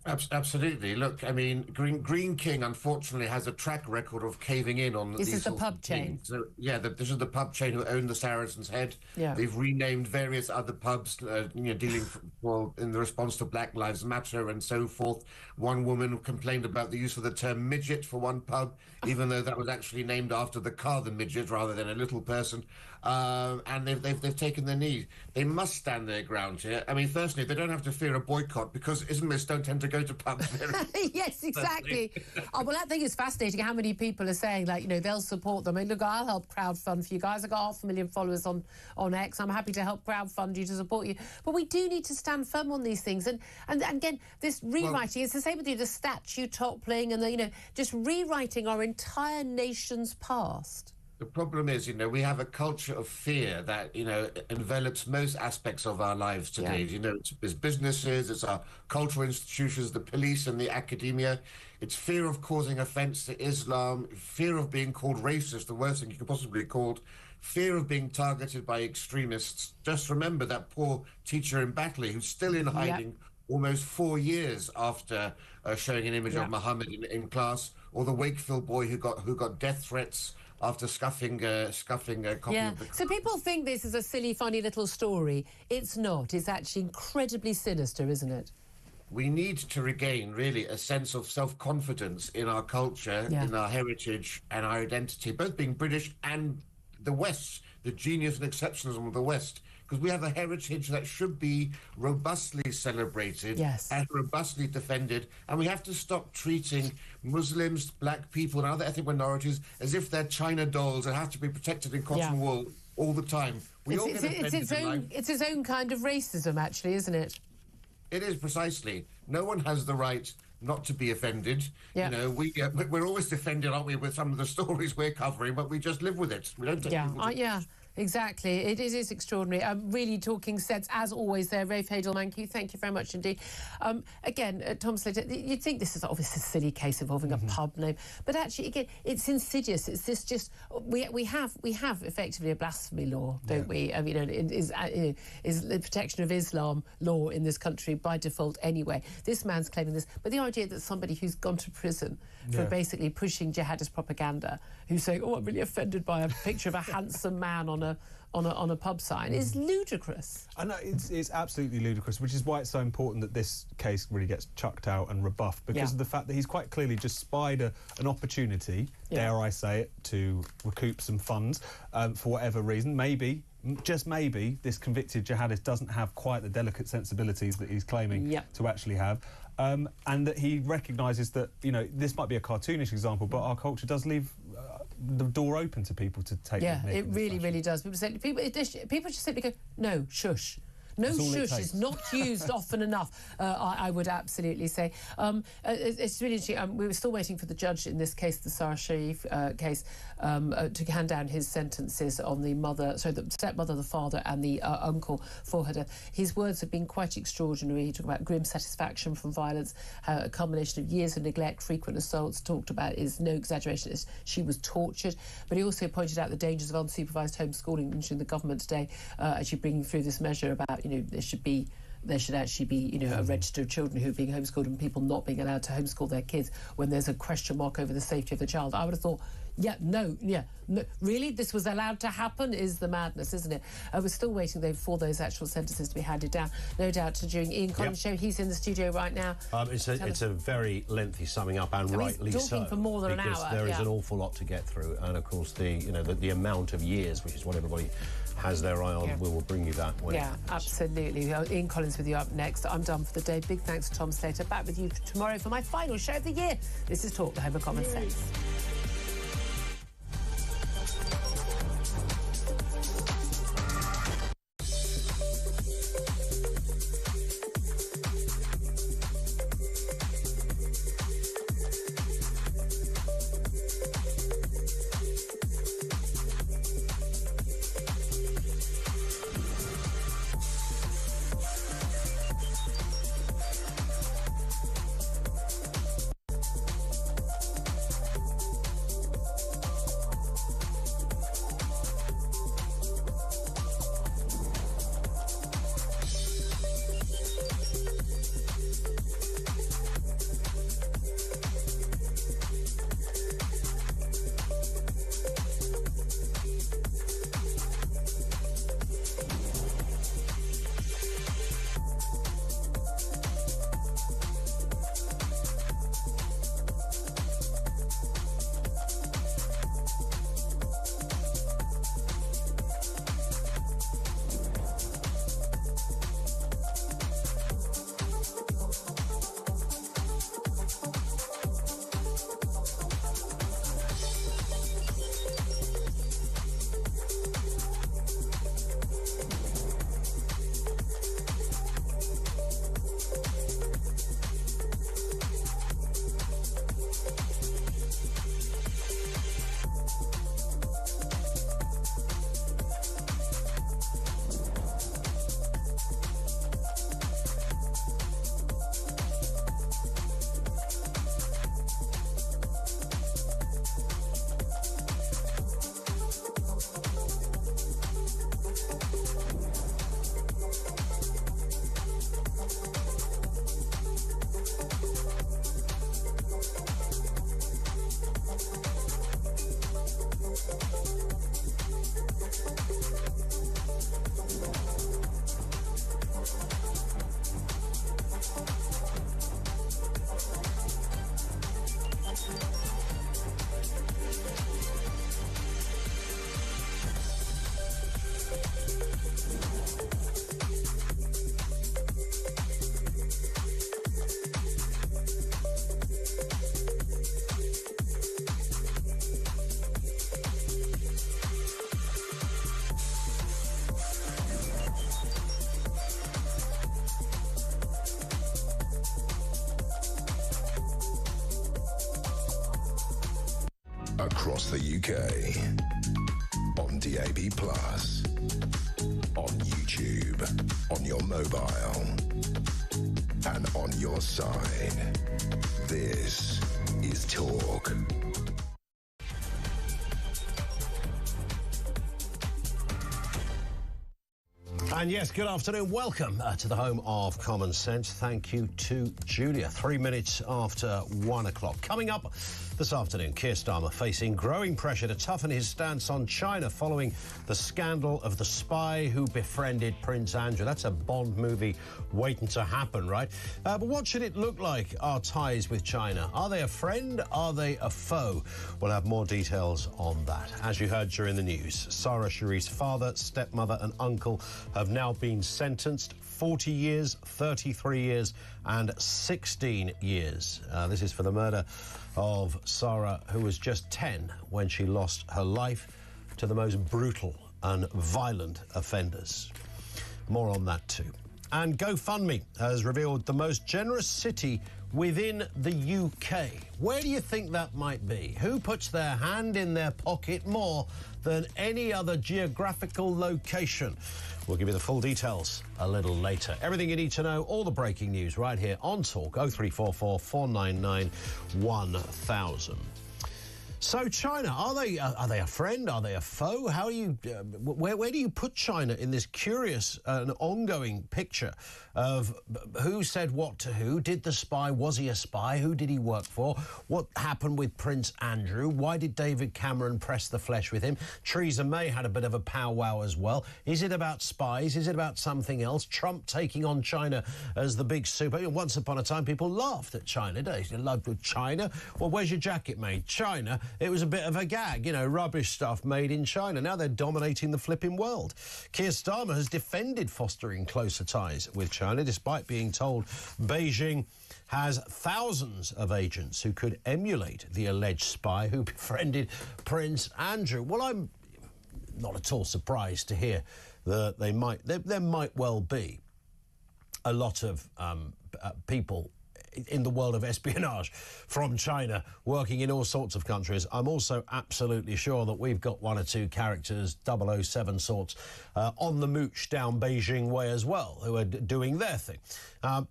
Absolutely. Look, I mean, Green King, unfortunately, has a track record of caving in on This is the pub chain. So, yeah, this is the pub chain who owned the Saracen's Head. Yeah. They've renamed various other pubs, you know, dealing in the response to Black Lives Matter and so forth. One woman complained about the use of the term midget for one pub, even though that was actually named after the car, the midget, rather than a little person. And they've taken the knee. They must stand their ground here. I mean, firstly, they don't have to fear a boycott because Islamists don't tend to go to pubs very Yes, exactly. Well, I think it's fascinating how many people are saying, like, you know, they'll support them. I mean, look, I'll help crowdfund for you guys. I've got 500,000 followers on X. I'm happy to help crowdfund you to support you. But we do need to stand firm on these things. And again, this rewriting, it's the same with the statue toppling and the, you know, just rewriting our entire nation's past. The problem is, you know, we have a culture of fear that, you know, envelops most aspects of our lives today. Yeah. You know, it's businesses, it's our cultural institutions, the police and the academia. It's fear of causing offence to Islam, fear of being called racist, the worst thing you could possibly be called, fear of being targeted by extremists. Just remember that poor teacher in Batley who's still in hiding almost 4 years after showing an image of Muhammad in class, or the Wakefield boy who got death threats after scuffing a copy of the... So people think this is a silly, funny little story. It's not. It's actually incredibly sinister, isn't it? we need to regain, really, a sense of self-confidence in our culture, in our heritage and our identity, both being British and the West, the genius and exceptionalism of the West, because we have a heritage that should be robustly celebrated and robustly defended, and we have to stop treating Muslims, black people and other ethnic minorities as if they're China dolls that have to be protected in cotton wool all the time. It's its own kind of racism, actually, isn't it? It is, precisely. No one has the right not to be offended. You know, we're always defended, aren't we, with some of the stories we're covering, but we just live with it. We don't take people exactly. It is extraordinary. Really talking sense, as always, there. Rafe Hadel-Mankiw, thank you very much indeed. Again, Tom Slater, you'd think this is obviously a silly case involving a pub name, but actually, again, it's insidious. It's this just... We have effectively a blasphemy law, don't we? I mean, is the protection of Islam law in this country by default anyway. This man's claiming this, but the idea that somebody who's gone to prison for basically pushing jihadist propaganda, who's saying, "Oh, I'm really offended by a picture of a handsome man on a pub sign," is ludicrous. I know, it's absolutely ludicrous, which is why it's so important that this case really gets chucked out and rebuffed, because of the fact that he's quite clearly just spied an opportunity, dare I say it, to recoup some funds for whatever reason. Maybe, just maybe, this convicted jihadist doesn't have quite the delicate sensibilities that he's claiming to actually have. And that he recognises that, you know, this might be a cartoonish example, but our culture does leave the door open to people to take the mick. It really does. People just simply go, no, shush. No, shush is not used often enough, I would absolutely say. It's really interesting. We were still waiting for the judge in this case, the Sharif case, to hand down his sentences on the stepmother, the father and the uncle for her death. His words have been quite extraordinary. He talked about grim satisfaction from violence, a culmination of years of neglect, frequent assaults. Talked about, is no exaggeration, she was tortured. But he also pointed out the dangers of unsupervised homeschooling, mentioning the government today actually bringing through this measure about, you know, there should actually be, you know, a register of children who are being homeschooled and people not being allowed to homeschool their kids when there's a question mark over the safety of the child. I would have thought, no, really, this was allowed to happen is the madness, isn't it? We're still waiting, though, for those actual sentences to be handed down. No doubt during Ian Collins' show. He's in the studio right now. It's a very lengthy summing up, and rightly so. He's talking for more than an hour. Because there is an awful lot to get through, and of course the amount of years, which is what everybody has their eye on, we will bring you that when it happens. Absolutely. Ian Collins with you up next. I'm done for the day. Big thanks to Tom Slater. Back with you tomorrow for my final show of the year. This is Talk, the Home of Common Sense. across the UK. On DAB+, on YouTube, on your mobile, and on your side. This is Talk. And yes, good afternoon. Welcome to the home of common sense. Thank you to Julia. 3 minutes after 1 o'clock. Coming up this afternoon, Keir Starmer facing growing pressure to toughen his stance on China following the scandal of the spy who befriended Prince Andrew. That's a Bond movie waiting to happen, right? But what should it look like, our ties with China? Are they a friend? Are they a foe? We'll have more details on that. As you heard during the news, Sarah Sharif's father, stepmother and uncle have now been sentenced 40 years, 33 years and 16 years. This is for the murder of Sarah, who was just 10 when she lost her life to the most brutal and violent offenders. More on that too. And GoFundMe has revealed the most generous city within the UK. Where do you think that might be? Who puts their hand in their pocket more than any other geographical location? We'll give you the full details a little later. Everything you need to know, all the breaking news right here on Talk 0344 499 1000. So China, are they a friend? Are they a foe? How are you? Where do you put China in this curious and ongoing picture of who said what to who? Did the spy? Was he a spy? Who did he work for? What happened with Prince Andrew? Why did David Cameron press the flesh with him? Theresa May had a bit of a powwow as well. Is it about spies? Is it about something else? Trump taking on China as the big super. Once upon a time, people laughed at China. They loved with China. Well, where's your jacket made? China. It was a bit of a gag, you know, rubbish stuff made in China. Now they're dominating the flipping world. Keir Starmer has defended fostering closer ties with China, despite being told Beijing has thousands of agents who could emulate the alleged spy who befriended Prince Andrew. Well, I'm not at all surprised to hear that there might well be a lot of people in the world of espionage from China working in all sorts of countries. I'm also absolutely sure that we've got one or two characters, 007 sorts, on the mooch down Beijing way as well, who are doing their thing.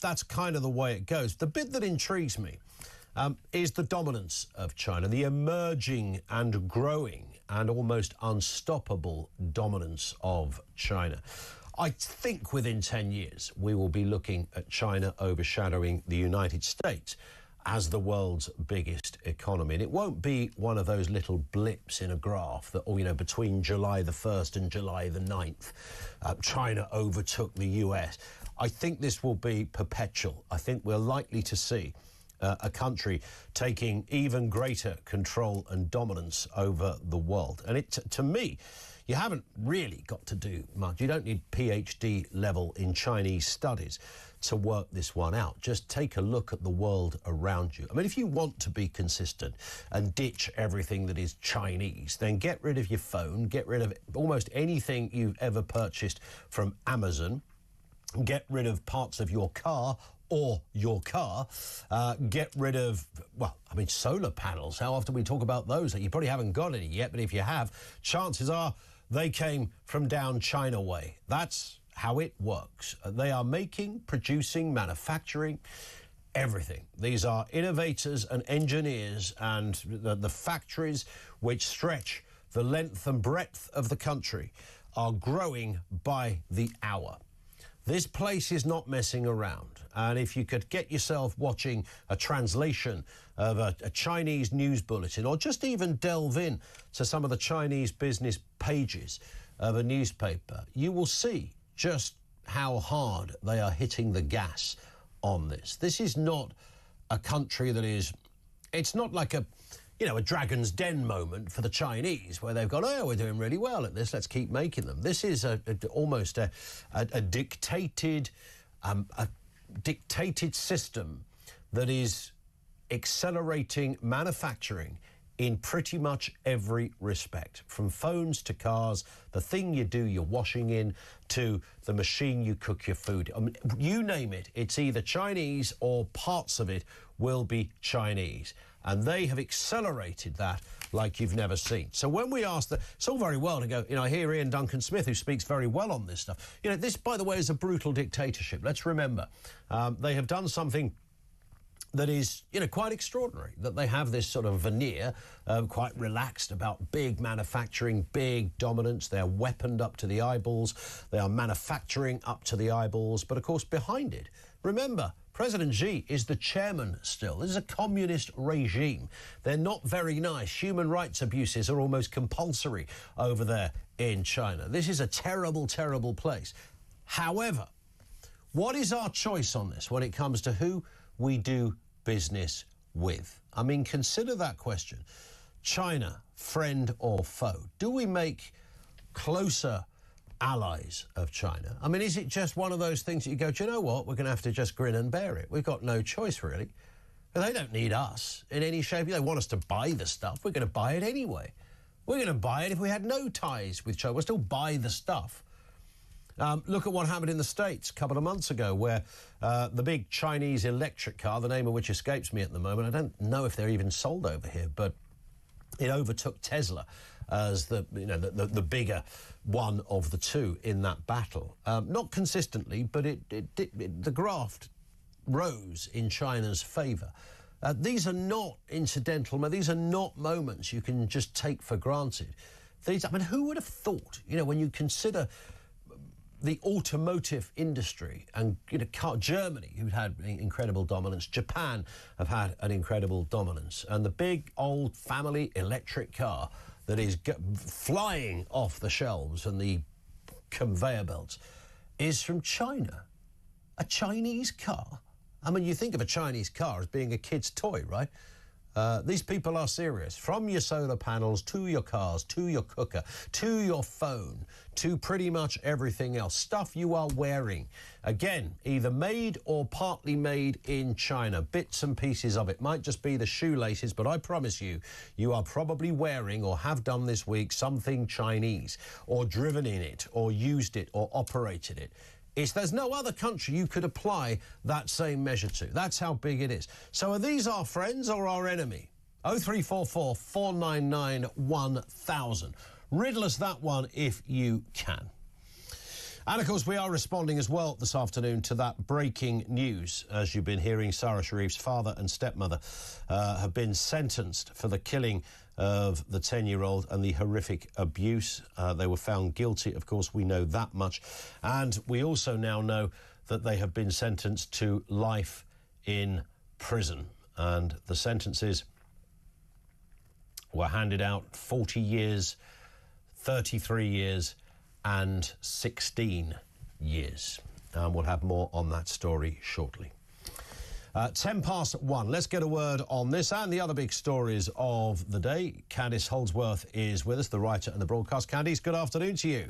That's kind of the way it goes. The bit that intrigues me is the dominance of China, the emerging and growing and almost unstoppable dominance of China. I think within 10 years, we will be looking at China overshadowing the United States as the world's biggest economy. And it won't be one of those little blips in a graph that, you know, between July the 1st and July the 9th, China overtook the US. I think this will be perpetual. I think we're likely to see a country taking even greater control and dominance over the world. And to me, you haven't really got to do much. You don't need PhD level in Chinese studies to work this one out. Just take a look at the world around you. I mean, if you want to be consistent and ditch everything that is Chinese, then get rid of your phone, get rid of almost anything you've ever purchased from Amazon, get rid of parts of your car or your car, get rid of, well, I mean, solar panels. How often we talk about those? You probably haven't got any yet, but if you have, chances are they came from down China way. That's how it works. They are making, producing, manufacturing, everything. These are innovators and engineers, and the factories which stretch the length and breadth of the country are growing by the hour. This place is not messing around. And if you could get yourself watching a translation of a Chinese news bulletin, or just even delve in to some of the Chinese business pages of a newspaper, you will see just how hard they are hitting the gas on this. This is not a country that is, it's not like a Dragon's Den moment for the Chinese where they've gone, oh, we're doing really well at this, let's keep making them. This is almost a dictated system that is accelerating manufacturing in pretty much every respect, from phones to cars, the thing you do your washing in, to the machine you cook your food. I mean, you name it, it's either Chinese or parts of it will be Chinese. And they have accelerated that like you've never seen. So when we ask that, it's all very well to go, I hear Ian Duncan Smith, who speaks very well on this stuff. This, by the way, is a brutal dictatorship. Let's remember, they have done something that is, quite extraordinary, that they have this sort of veneer, quite relaxed about big manufacturing, big dominance. They are weaponed up to the eyeballs. They are manufacturing up to the eyeballs. But, of course, behind it, remember, President Xi is the chairman still. This is a communist regime. They're not very nice. Human rights abuses are almost compulsory over there in China. This is a terrible, terrible place. However, what is our choice on this when it comes to who we do business with? I mean, consider that question. China, friend or foe? Do we make closer allies of China? I mean, is it just one of those things that you go, do you know what? We're going to have to just grin and bear it. We've got no choice, really. They don't need us in any shape. They want us to buy the stuff. We're going to buy it anyway. We're going to buy it if we had no ties with China. We'll still buy the stuff. Look at what happened in the States a couple of months ago, where the big Chinese electric car, the name of which escapes me at the moment, I don't know if they're even sold over here, but it overtook Tesla as the bigger one of the two in that battle. Not consistently, but the graft rose in China's favour. These are not incidental. These are not moments you can just take for granted. Who would have thought, when you consider the automotive industry and Germany, who'd had incredible dominance, Japan have had an incredible dominance, and the big old family electric car that is flying off the shelves and the conveyor belts is from China. A Chinese car. I mean, you think of a Chinese car as being a kid's toy, right? These people are serious. From your solar panels, to your cars, to your cooker, to your phone, to pretty much everything else. Stuff you are wearing. Again, either made or partly made in China. Bits and pieces of it. Might just be the shoelaces, but I promise you, you are probably wearing or have done this week something Chinese, or driven in it, or used it, or operated it. There's no other country you could apply that same measure to. That's how big it is. So are these our friends or our enemy? 0344 499 1000. Riddle us that one if you can. And, of course, we are responding as well this afternoon to that breaking news. As you've been hearing, Sarah Sharif's father and stepmother have been sentenced for the killing of the 10-year-old and the horrific abuse. They were found guilty, of course, we know that much. And we also now know that they have been sentenced to life in prison. And the sentences were handed out 40 years, 33 years and 16 years. And we'll have more on that story shortly. 10 past 1. Let's get a word on this and the other big stories of the day. Candice Holdsworth is with us, the writer and the broadcast. Candice, good afternoon to you.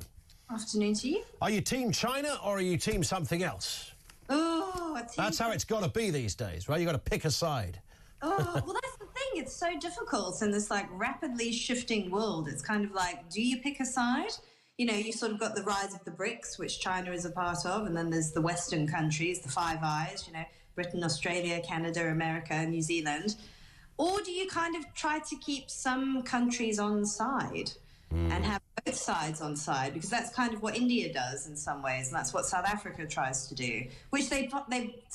Afternoon to you. Are you team China or are you team something else? That's how it's got to be these days, right? You've got to pick a side. Well, that's the thing. It's so difficult in this, rapidly shifting world. It's kind of like, do you pick a side? You sort of got the rise of the BRICS, which China is a part of, and then there's the Western countries, the Five Eyes, Britain, Australia, Canada, America, New Zealand. Or do you kind of try to keep some countries on side and have both sides on side? Because that's kind of what India does in some ways, and that's what South Africa tries to do, which South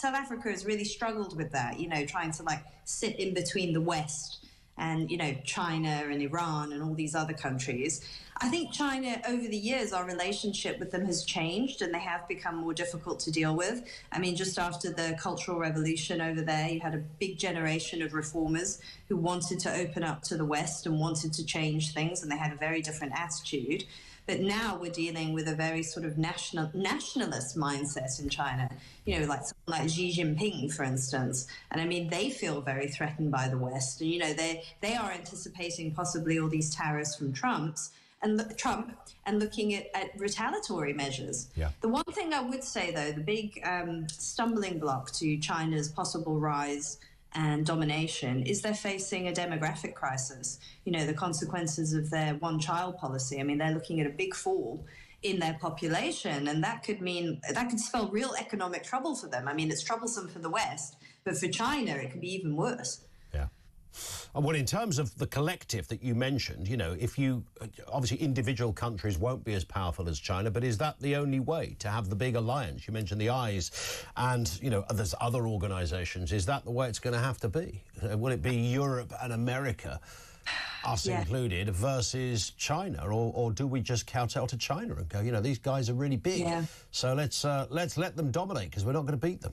Africa has really struggled with that, trying to sit in between the West and, China and Iran and all these other countries. I think China, over the years, our relationship with them has changed and they have become more difficult to deal with. I mean, just after the Cultural Revolution over there, you had a big generation of reformers who wanted to open up to the West and wanted to change things, and they had a very different attitude. But now we're dealing with a very sort of nationalist mindset in China, someone like Xi Jinping, for instance. And I mean, they feel very threatened by the West. And, they are anticipating possibly all these tariffs from Trump and looking at retaliatory measures. Yeah. The one thing I would say, though, the big stumbling block to China's possible rise and domination is they're facing a demographic crisis. The consequences of their one-child policy. I mean, they're looking at a big fall in their population, and that could spell real economic trouble for them. I mean, it's troublesome for the West, but for China, it could be even worse. Yeah. Well, in terms of the collective that you mentioned, you know, if you obviously individual countries won't be as powerful as China, but is that the only way to have the big alliance? You mentioned the eyes, and you know, there's other organisations. Is that the way it's going to have to be? Will it be Europe and America, us included, versus China, or do we just kowtow to China and go, you know, these guys are really big, so let's let them dominate because we're not going to beat them?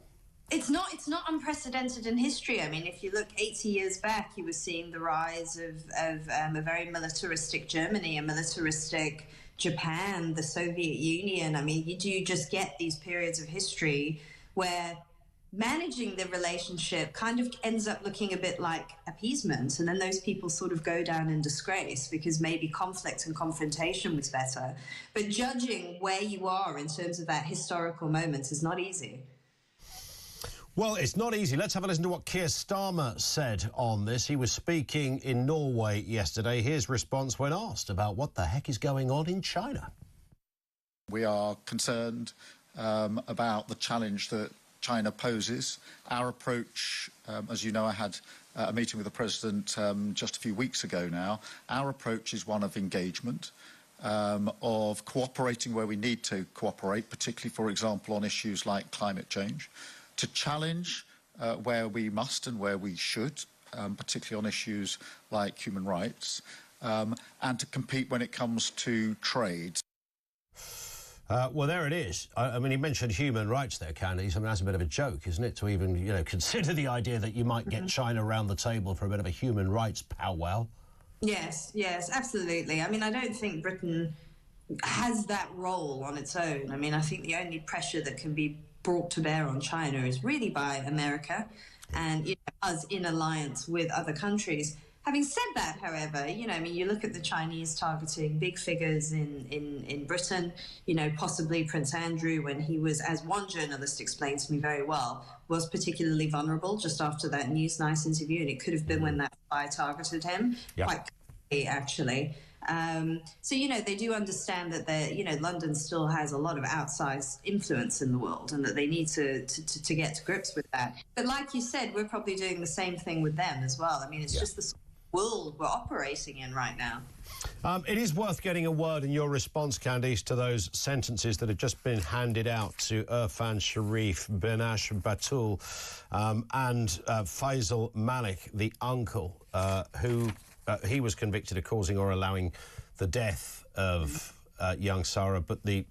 It's not unprecedented in history. I mean, if you look 80 years back, you were seeing the rise of a very militaristic Germany, a militaristic Japan, the Soviet Union. I mean, you just get these periods of history where managing the relationship kind of ends up looking a bit like appeasement, and then those people sort of go down in disgrace because maybe conflict and confrontation was better. But judging where you are in terms of that historical moment is not easy. Well, it's not easy. Let's have a listen to what Keir Starmer said on this. He was speaking in Norway yesterday. His response when asked about what the heck is going on in China. We are concerned about the challenge that China poses. Our approach, as you know, I had a meeting with the President just a few weeks ago now. Our approach is one of engagement, of cooperating where we need to cooperate, particularly, for example, on issues like climate change, to challenge where we must and where we should, particularly on issues like human rights, and to compete when it comes to trade. Well, there it is. I mean, he mentioned human rights there, Candice. I mean, that's a bit of a joke, isn't it, to even, you know, consider the idea that you might get China around the table for a bit of a human rights powwow. Yes, absolutely. I mean, I don't think Britain has that role on its own. I mean, I think the only pressure that can be brought to bear on China is really by America and, you know, us in alliance with other countries. Having said that, however, you know, I mean, you look at the Chinese targeting big figures in Britain, you know, possibly Prince Andrew, when he was, as one journalist explained to me very well, was particularly vulnerable just after that News Nice interview, and it could have been when that spy targeted him, quite clearly, actually. So, you know, they do understand that, you know, London still has a lot of outsized influence in the world and that they need to get to grips with that. But like you said, we're probably doing the same thing with them as well. I mean, it's just the sort of world we're operating in right now. It is worth getting a word in your response, Candice, to those sentences that have just been handed out to Irfan Sharif, Benash Batul and Faisal Malik, the uncle, who... he was convicted of causing or allowing the death of young Sarah, but the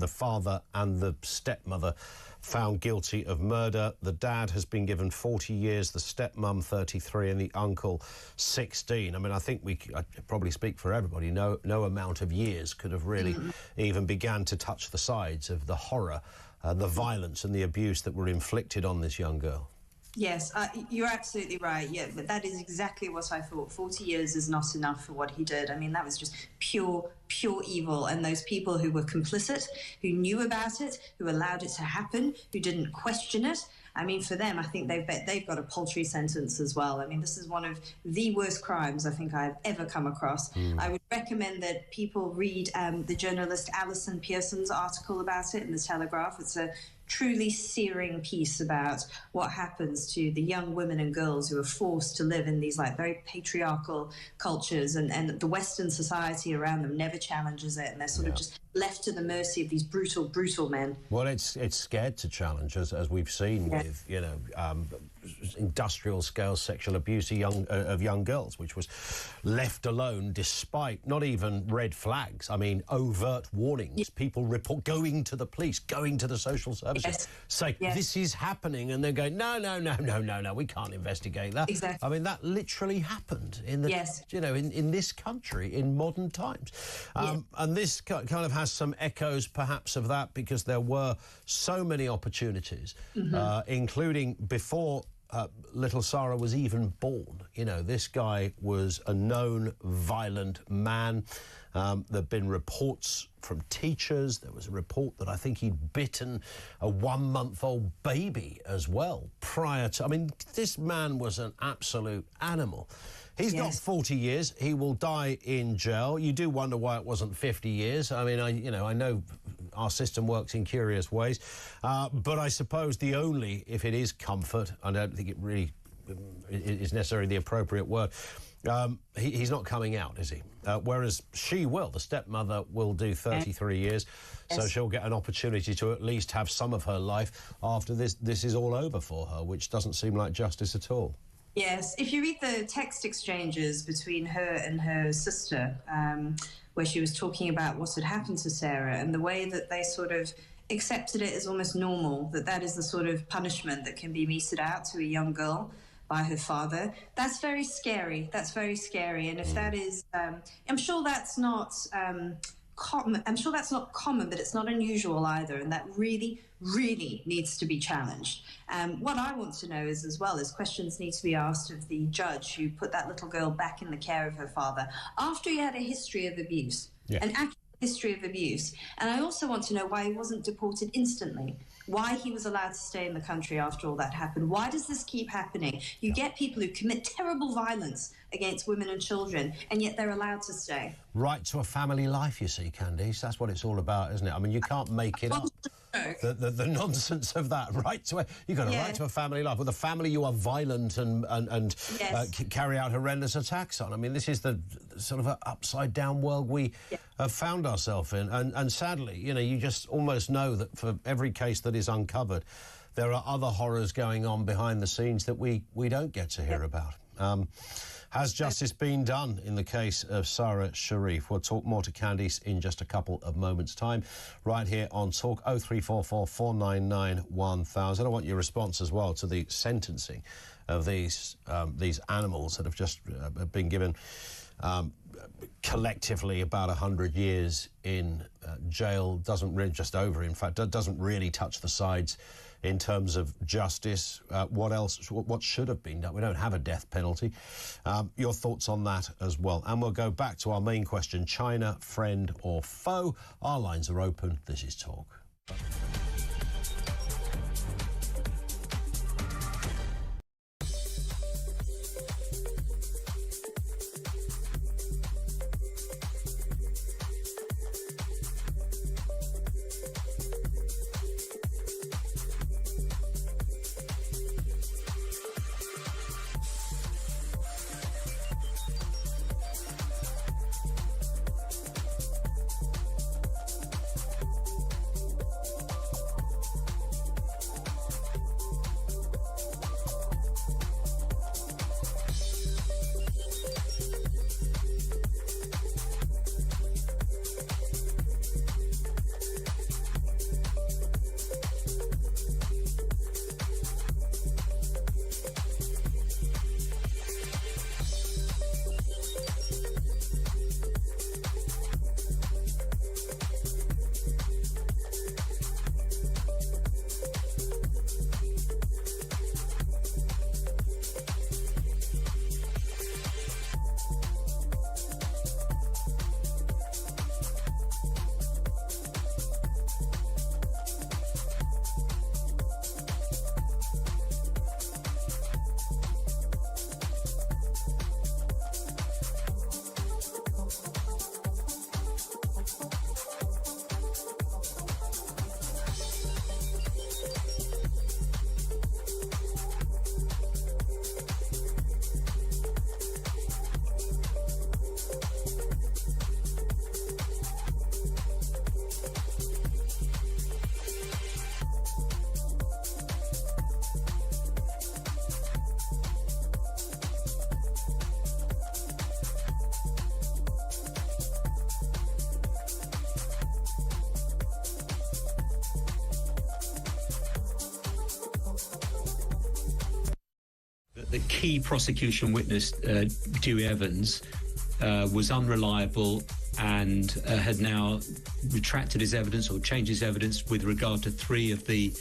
father and the stepmother found guilty of murder. The dad has been given 40 years, the stepmum 33, and the uncle 16. I mean, I think I probably speak for everybody. No amount of years could have really even began to touch the sides of the horror, the violence and the abuse that were inflicted on this young girl. Yes, you're absolutely right. Yeah, but that is exactly what I thought. 40 years is not enough for what he did. I mean, that was just pure evil. And those people who were complicit, who knew about it, who allowed it to happen, who didn't question it, I mean, for them, I think they've got a paltry sentence as well. I mean, this is one of the worst crimes I think I've ever come across. I would recommend that people read the journalist Alison Pearson's article about it in The Telegraph. It's a truly searing piece about what happens to the young women and girls who are forced to live in these like very patriarchal cultures, and the Western society around them never challenges it, and they're sort of just left to the mercy of these brutal men. Well, it's scared to challenge, as we've seen with, you know, industrial scale sexual abuse of young girls, which was left alone despite not even red flags. I mean, overt warnings. People report, going to the police, going to the social services, say this is happening, and they're going, no, we can't investigate that. Exactly. I mean, that literally happened in the, you know, in this country in modern times, and this kind of has some echoes perhaps of that, because there were so many opportunities, including before little Sarah was even born. You know, this guy was a known violent man. There've been reports from teachers. There was a report that I think he'd bitten a 1-month-old baby as well, prior to... I mean, this man was an absolute animal. He's got 40 years. He will die in jail. You do wonder why it wasn't 50 years. I mean, I know our system works in curious ways, but I suppose the only, if it is comfort, I don't think it really is necessarily the appropriate word, he's not coming out, is he? Whereas she will, the stepmother will do 33 years, so she'll get an opportunity to at least have some of her life after this is all over for her, which doesn't seem like justice at all. Yes, if you read the text exchanges between her and her sister, where she was talking about what had happened to Sarah and the way that they sort of accepted it as almost normal, that is the sort of punishment that can be meted out to a young girl by her father, that's very scary. That's very scary. And if that is, I'm sure that's not common. I'm sure that's not common, but it's not unusual either. And that really, really needs to be challenged. What I want to know is, as well, is questions need to be asked of the judge who put that little girl back in the care of her father after he had a history of abuse, an actual history of abuse. And I also want to know why he wasn't deported instantly, why he was allowed to stay in the country after all that happened. Why does this keep happening? You get people who commit terrible violence against women and children, and yet they're allowed to stay. Right to a family life, you see, Candice. That's what it's all about, isn't it? I mean, you can't make it up. The nonsense of that, right to a... You've got a right to a family life. With a family you are violent and carry out horrendous attacks on. I mean, this is the sort of upside-down world we have found ourselves in. And sadly, you know, you just almost know that for every case that is uncovered, there are other horrors going on behind the scenes that we don't get to hear about. Has justice been done in the case of Sarah Sharif? We'll talk more to Candice in just a couple of moments' time, right here on Talk 0344 499 1000. I want your response as well to the sentencing of these animals that have just been given collectively about 100 years in jail. Doesn't really, just over, in fact, doesn't really touch the sides in terms of justice. What should have been done? We don't have a death penalty. Your thoughts on that as well. And we'll go back to our main question, China, friend or foe? Our lines are open. This is Talk. The key prosecution witness, Dewey Evans, was unreliable and had now retracted his evidence or changed his evidence with regard to 3 of the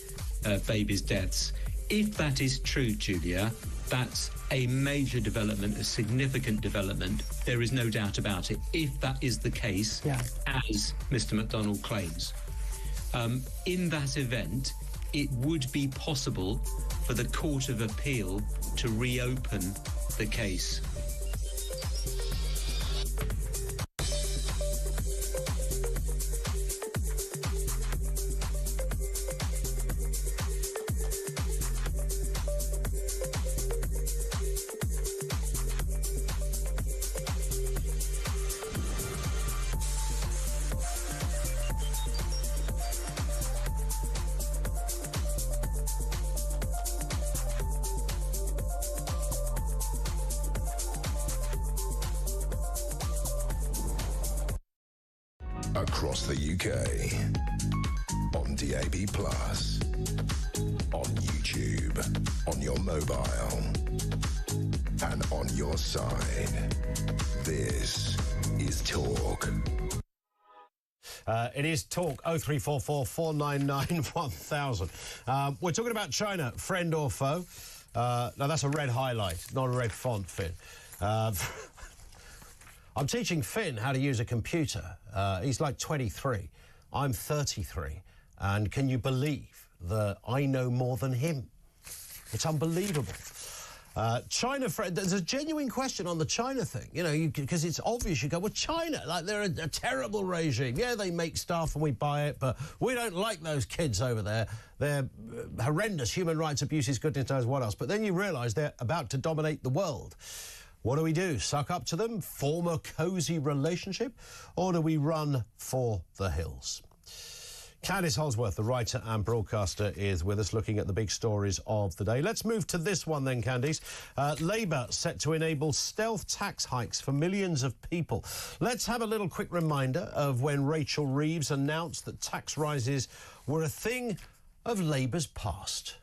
babies' deaths. If that is true, Julia, that's a major development, a significant development. There is no doubt about it. If that is the case, as Mr. McDonald claims. In that event, it would be possible for the Court of Appeal to reopen the case. Across the UK, on DAB+, on YouTube, on your mobile, and on your side. This is Talk. It is Talk, 0344 499 1000. We're talking about China, friend or foe. Now, that's a red highlight, not a red font, Finn. I'm teaching Finn how to use a computer. He's like 23. I'm 33. And can you believe that I know more than him? It's unbelievable. China, there's a genuine question on the China thing, you know, because it's obvious. You go, well, China, like they're a terrible regime. Yeah, they make stuff and we buy it, but we don't like those kids over there. They're horrendous human rights abuses, goodness knows what else. But then you realise they're about to dominate the world. What do? Suck up to them? Form a cosy relationship? Or do we run for the hills? Candice Holsworth, the writer and broadcaster, is with us looking at the big stories of the day. Let's move to this one then, Candice. Labour set to enable stealth tax hikes for millions of people. Let's have a little quick reminder of when Rachel Reeves announced that tax rises were a thing of Labour's past.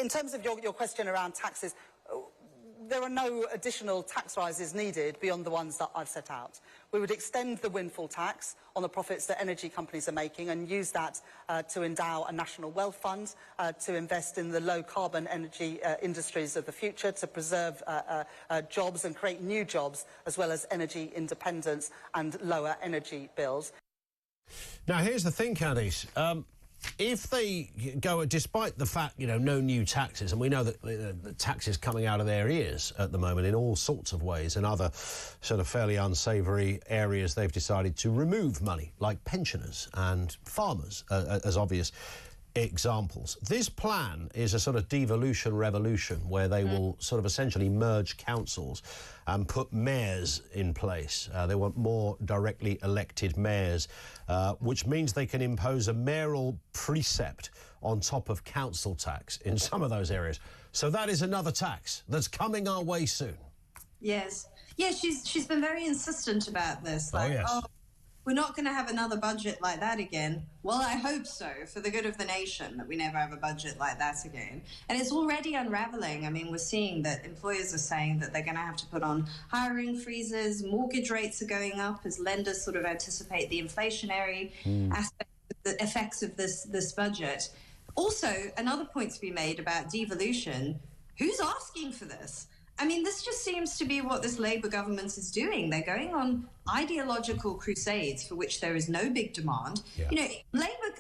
In terms of your question around taxes, there are no additional tax rises needed beyond the ones that I've set out. We would extend the windfall tax on the profits that energy companies are making and use that to endow a national wealth fund, to invest in the low-carbon energy industries of the future, to preserve jobs and create new jobs, as well as energy independence and lower energy bills. Now, here's the thing, Candice. If they go, despite the fact, you know, no new taxes, and we know that the taxes coming out of their ears at the moment in all sorts of ways, and other sort of fairly unsavoury areas, they've decided to remove money, like pensioners and farmers, as obvious examples. This plan is a sort of devolution revolution where they will sort of essentially merge councils and put mayors in place. They want more directly elected mayors, which means they can impose a mayoral precept on top of council tax in some of those areas. So that is another tax that's coming our way soon. Yes. Yeah, she's been very insistent about this. Like, yes. We're not going to have another budget like that again. Well, I hope so, for the good of the nation, that we never have a budget like that again. And it's already unraveling. I mean, we're seeing that employers are saying that they're going to have to put on hiring freezes, mortgage rates are going up as lenders sort of anticipate the inflationary aspect of the effects of this budget. Also, another point to be made about devolution, who's asking for this? I mean, this just seems to be what this Labour government is doing. They're going on ideological crusades for which there is no big demand. Yeah. You know,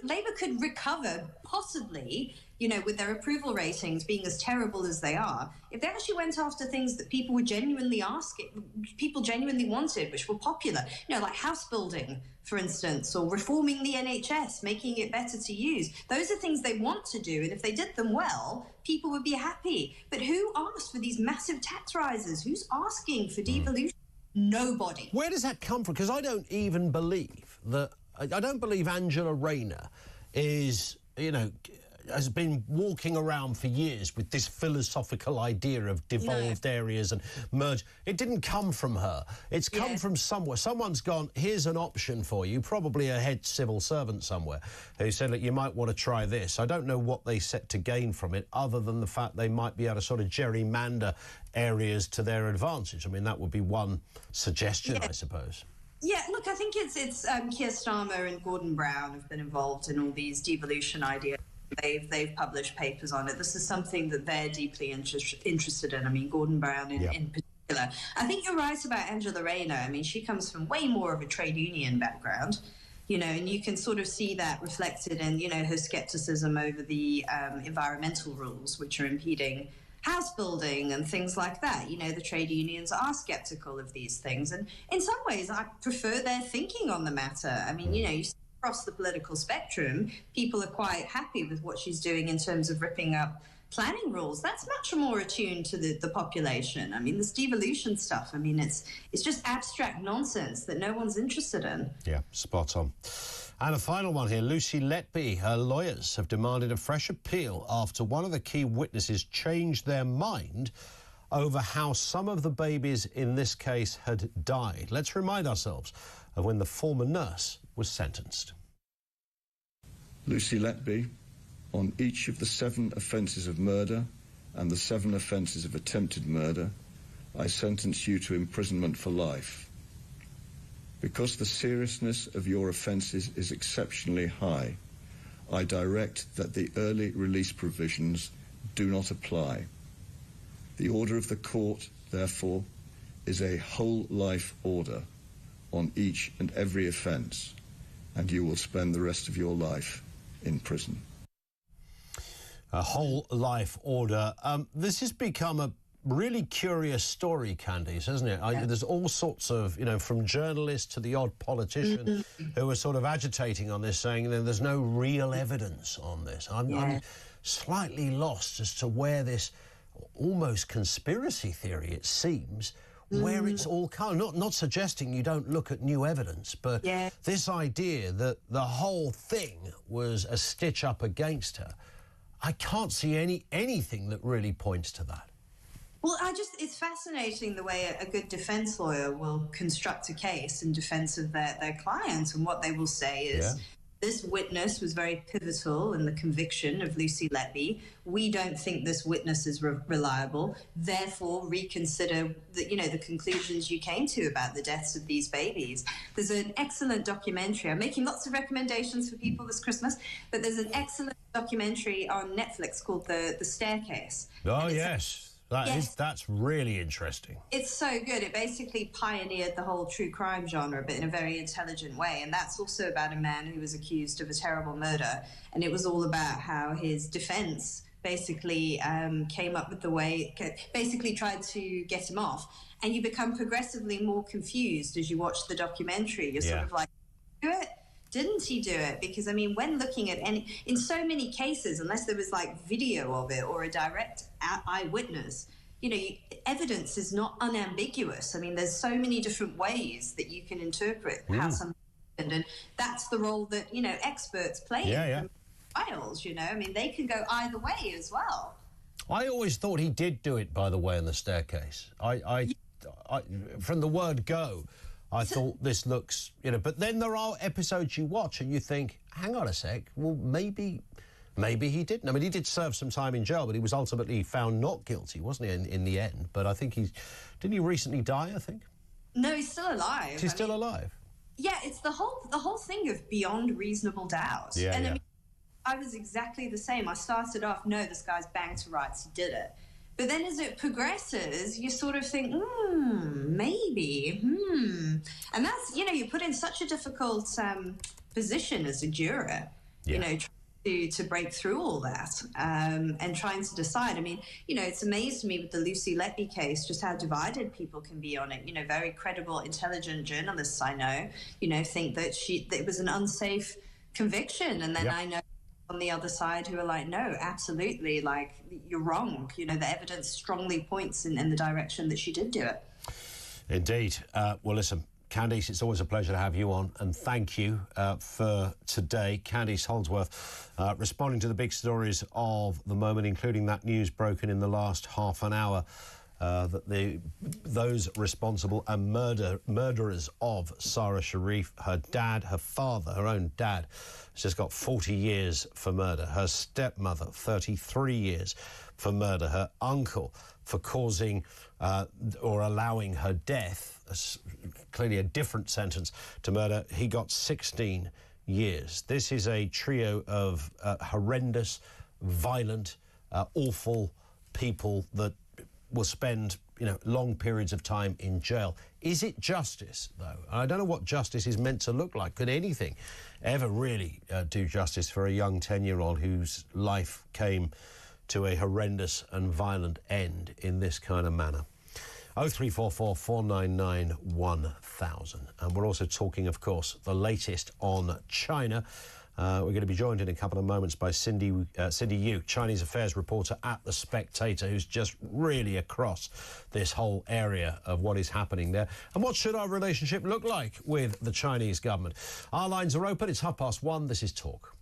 Labour could recover, possibly, you know, with their approval ratings being as terrible as they are, if they actually went after things that people were genuinely asking, people genuinely wanted, which were popular, you know, like house building, for instance, or reforming the NHS, making it better to use. Those are things they want to do, and if they did them well, people would be happy. But who asked for these massive tax rises? Who's asking for devolution? Nobody. Where does that come from? Because I don't even believe that... I don't believe Angela Rayner is, you know, has been walking around for years with this philosophical idea of devolved areas and merge. It didn't come from her. It's come from somewhere. Someone's gone, here's an option for you, probably a head civil servant somewhere, who said, look, you might want to try this. I don't know what they set to gain from it, other than the fact they might be able to sort of gerrymander areas to their advantage. I mean, that would be one suggestion, I suppose. Yeah, look, I think it's Keir Starmer and Gordon Brown have been involved in all these devolution ideas. They've published papers on it. This is something that they're deeply interested in. I mean, Gordon Brown in particular. I think you're right about Angela Rayner. I mean, she comes from way more of a trade union background. You know, and you can sort of see that reflected in, you know, her skepticism over the environmental rules, which are impeding house building and things like that. You know, the trade unions are skeptical of these things. And in some ways, I prefer their thinking on the matter. I mean, you know, you see across the political spectrum, people are quite happy with what she's doing in terms of ripping up planning rules. That's much more attuned to the population. I mean, this devolution stuff, I mean, it's just abstract nonsense that no one's interested in. Yeah, spot on. And a final one here. Lucy Letby, her lawyers have demanded a fresh appeal after one of the key witnesses changed their mind over how some of the babies in this case had died. Let's remind ourselves of when the former nurse was sentenced. Lucy Letby, on each of the 7 offences of murder and the 7 offences of attempted murder, I sentence you to imprisonment for life. Because the seriousness of your offences is exceptionally high, I direct that the early release provisions do not apply. The order of the court, therefore, is a whole life order on each and every offence, and you will spend the rest of your life in prison. A whole life order. This has become a really curious story, Candice, hasn't it? There's all sorts of, you know, from journalists to the odd politician who are sort of agitating on this, saying that there's no real evidence on this. I'm slightly lost as to where this almost conspiracy theory, it seems, where it's all come. Not suggesting you don't look at new evidence, but this idea that the whole thing was a stitch up against her, I can't see anything that really points to that. Well, it's fascinating the way a good defence lawyer will construct a case in defence of their client, and what they will say is, this witness was very pivotal in the conviction of Lucy Letby. We don't think this witness is reliable. Therefore, reconsider the conclusions you came to about the deaths of these babies. There's an excellent documentary. I'm making lots of recommendations for people this Christmas, but there's an excellent documentary on Netflix called The Staircase. Oh, yes. That's really interesting. It's so good. It basically pioneered the whole true crime genre, but in a very intelligent way. And that's also about a man who was accused of a terrible murder. And it was all about how his defense basically came up with the way, basically tried to get him off. And you become progressively more confused as you watch the documentary. You're sort of like, do it? Didn't he do it? Because, I mean, when looking at in so many cases, unless there was like video of it or a direct eyewitness, you know, evidence is not unambiguous. I mean, there's so many different ways that you can interpret how something happened, and that's the role that, you know, experts play in trials, you know. I mean, they can go either way as well. I always thought he did do it, by the way, in The Staircase. I from the word go, I thought this looks, you know, but then there are episodes you watch and you think, hang on a sec, well, maybe he didn't. I mean, he did serve some time in jail, but he was ultimately found not guilty, wasn't he, in the end? But I think didn't he recently die, I think? No, he's still alive. He's still alive? Yeah, it's the whole thing of beyond reasonable doubt. I mean, I was exactly the same. I started off, no, this guy's banter rights, he did it. But then as it progresses, you sort of think, maybe. And that's, you know, you're put in such a difficult position as a juror, you know, to break through all that and trying to decide. I mean, you know, it's amazed me with the Lucy Letby case just how divided people can be on it. You know, very credible, intelligent journalists I know, you know, think that it was an unsafe conviction. And then I know on the other side who are like, no, absolutely, like, you're wrong. You know, the evidence strongly points in the direction that she did do it. Indeed. Well, listen, Candice, it's always a pleasure to have you on, and thank you for today. Candice Holdsworth, responding to the big stories of the moment, including that news broken in the last half an hour that those responsible and murderers of Sarah Sharif, her dad, her father, her own dad, has just got 40 years for murder. Her stepmother, 33 years for murder. Her uncle for causing or allowing her death, clearly a different sentence to murder. He got 16 years. This is a trio of horrendous, violent, awful people that will spend, you know, long periods of time in jail. Is it justice, though? I don't know what justice is meant to look like. Could anything ever really do justice for a young 10-year-old whose life came to a horrendous and violent end in this kind of manner? 0344 499 1000. And we're also talking, of course, the latest on China. We're going to be joined in a couple of moments by Cindy Yu, Chinese affairs reporter at The Spectator, who's just really across this whole area of what is happening there. And what should our relationship look like with the Chinese government? Our lines are open. It's 1:30. This is Talk.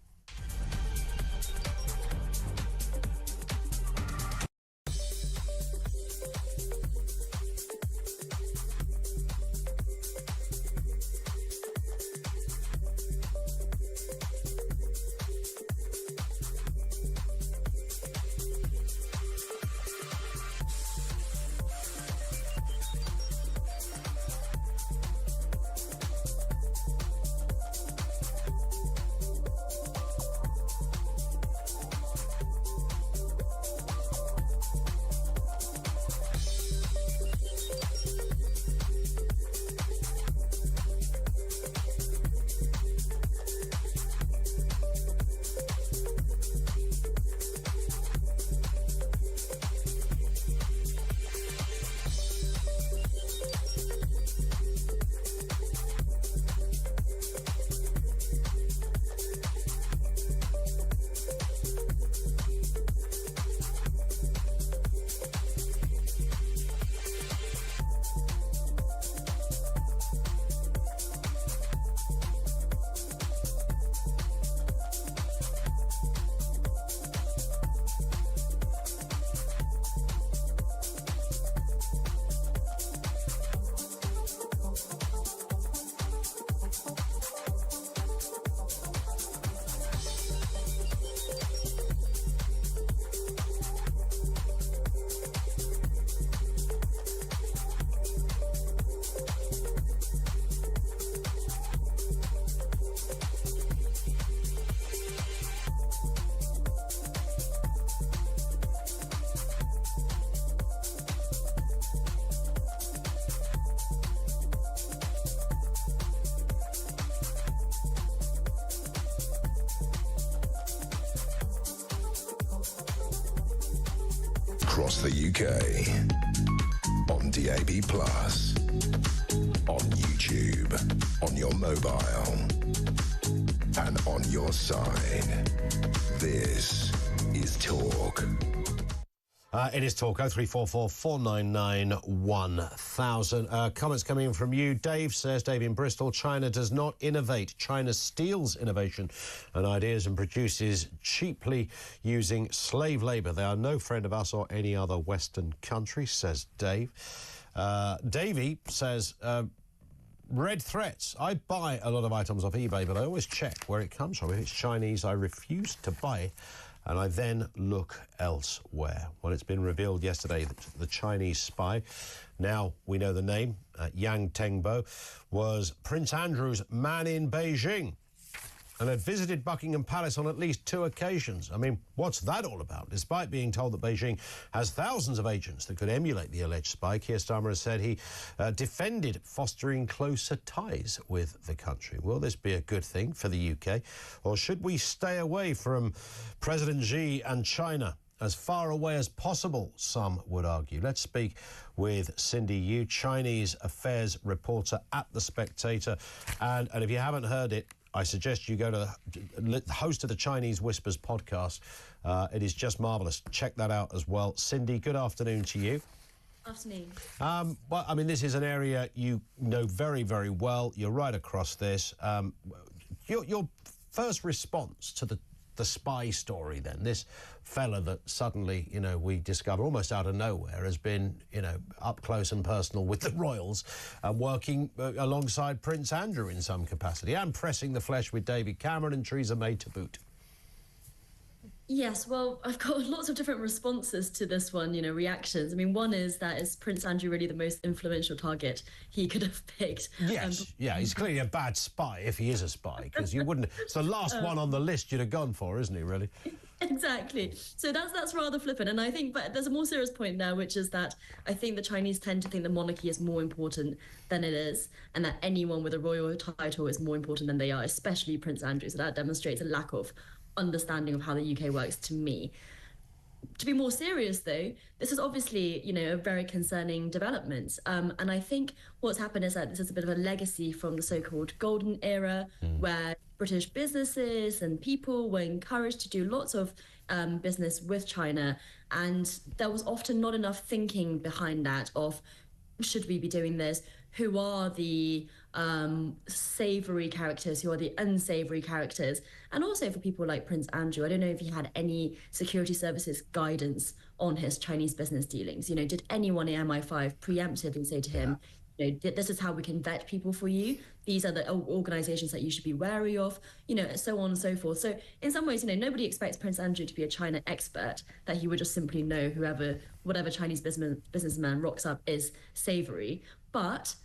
Across the UK, on DAB+, on YouTube, on your mobile, and on your side. This is Talk. It is Talk. 0344 499 1000. Comments coming in from you. Dave says, Dave in Bristol, China does not innovate. China steals innovation and ideas and produces cheaply using slave labour. They are no friend of us or any other Western country, says Dave. Davey says, red threats. I buy a lot of items off eBay, but I always check where it comes from. If it's Chinese, I refuse to buy it, and I then look elsewhere. Well, it's been revealed yesterday that the Chinese spy, now we know the name, Yang Tengbo, was Prince Andrew's man in Beijing and had visited Buckingham Palace on at least 2 occasions. I mean, what's that all about? Despite being told that Beijing has thousands of agents that could emulate the alleged spy, Keir Starmer has said he defended fostering closer ties with the country. Will this be a good thing for the UK, or should we stay away from President Xi and China? As far away as possible, some would argue. Let's speak with Cindy Yu, Chinese affairs reporter at The Spectator. And if you haven't heard it, I suggest you go to the host of the Chinese Whispers podcast. It is just marvellous. Check that out as well. Cindy, good afternoon to you. Afternoon. Well, I mean, this is an area you know very, very well. You're right across this. Your first response to the spy story, then, this fella that suddenly, you know, we discover almost out of nowhere has been, you know, up close and personal with the royals, working alongside Prince Andrew in some capacity, and pressing the flesh with David Cameron and Theresa May to boot. Yes, well, I've got lots of different responses to this one, you know, reactions. I mean, one is that is Prince Andrew really the most influential target he could have picked? Yes, yeah, he's clearly a bad spy if he is a spy, because you wouldn't... It's the last one on the list you'd have gone for, isn't he, really? Exactly. So that's rather flippant. And I think, but there's a more serious point there, which is that I think the Chinese tend to think the monarchy is more important than it is, and that anyone with a royal title is more important than they are, especially Prince Andrew. So that demonstrates a lack of understanding of how the UK works to me. To be more serious, though, this is obviously, a very concerning development. And I think what's happened is that this is a bit of a legacy from the so-called golden era, where British businesses and people were encouraged to do lots of business with China. And there was often not enough thinking behind that of, should we be doing this? Who are the savoury characters? Who are the unsavoury characters? And also for people like Prince Andrew, I don't know if he had any security services guidance on his Chinese business dealings. Did anyone in MI5 preemptively say to him, this is how we can vet people for you. These are the organisations that you should be wary of, so on and so forth. So in some ways, nobody expects Prince Andrew to be a China expert, that he would just simply know whatever Chinese businessman rocks up is savoury. But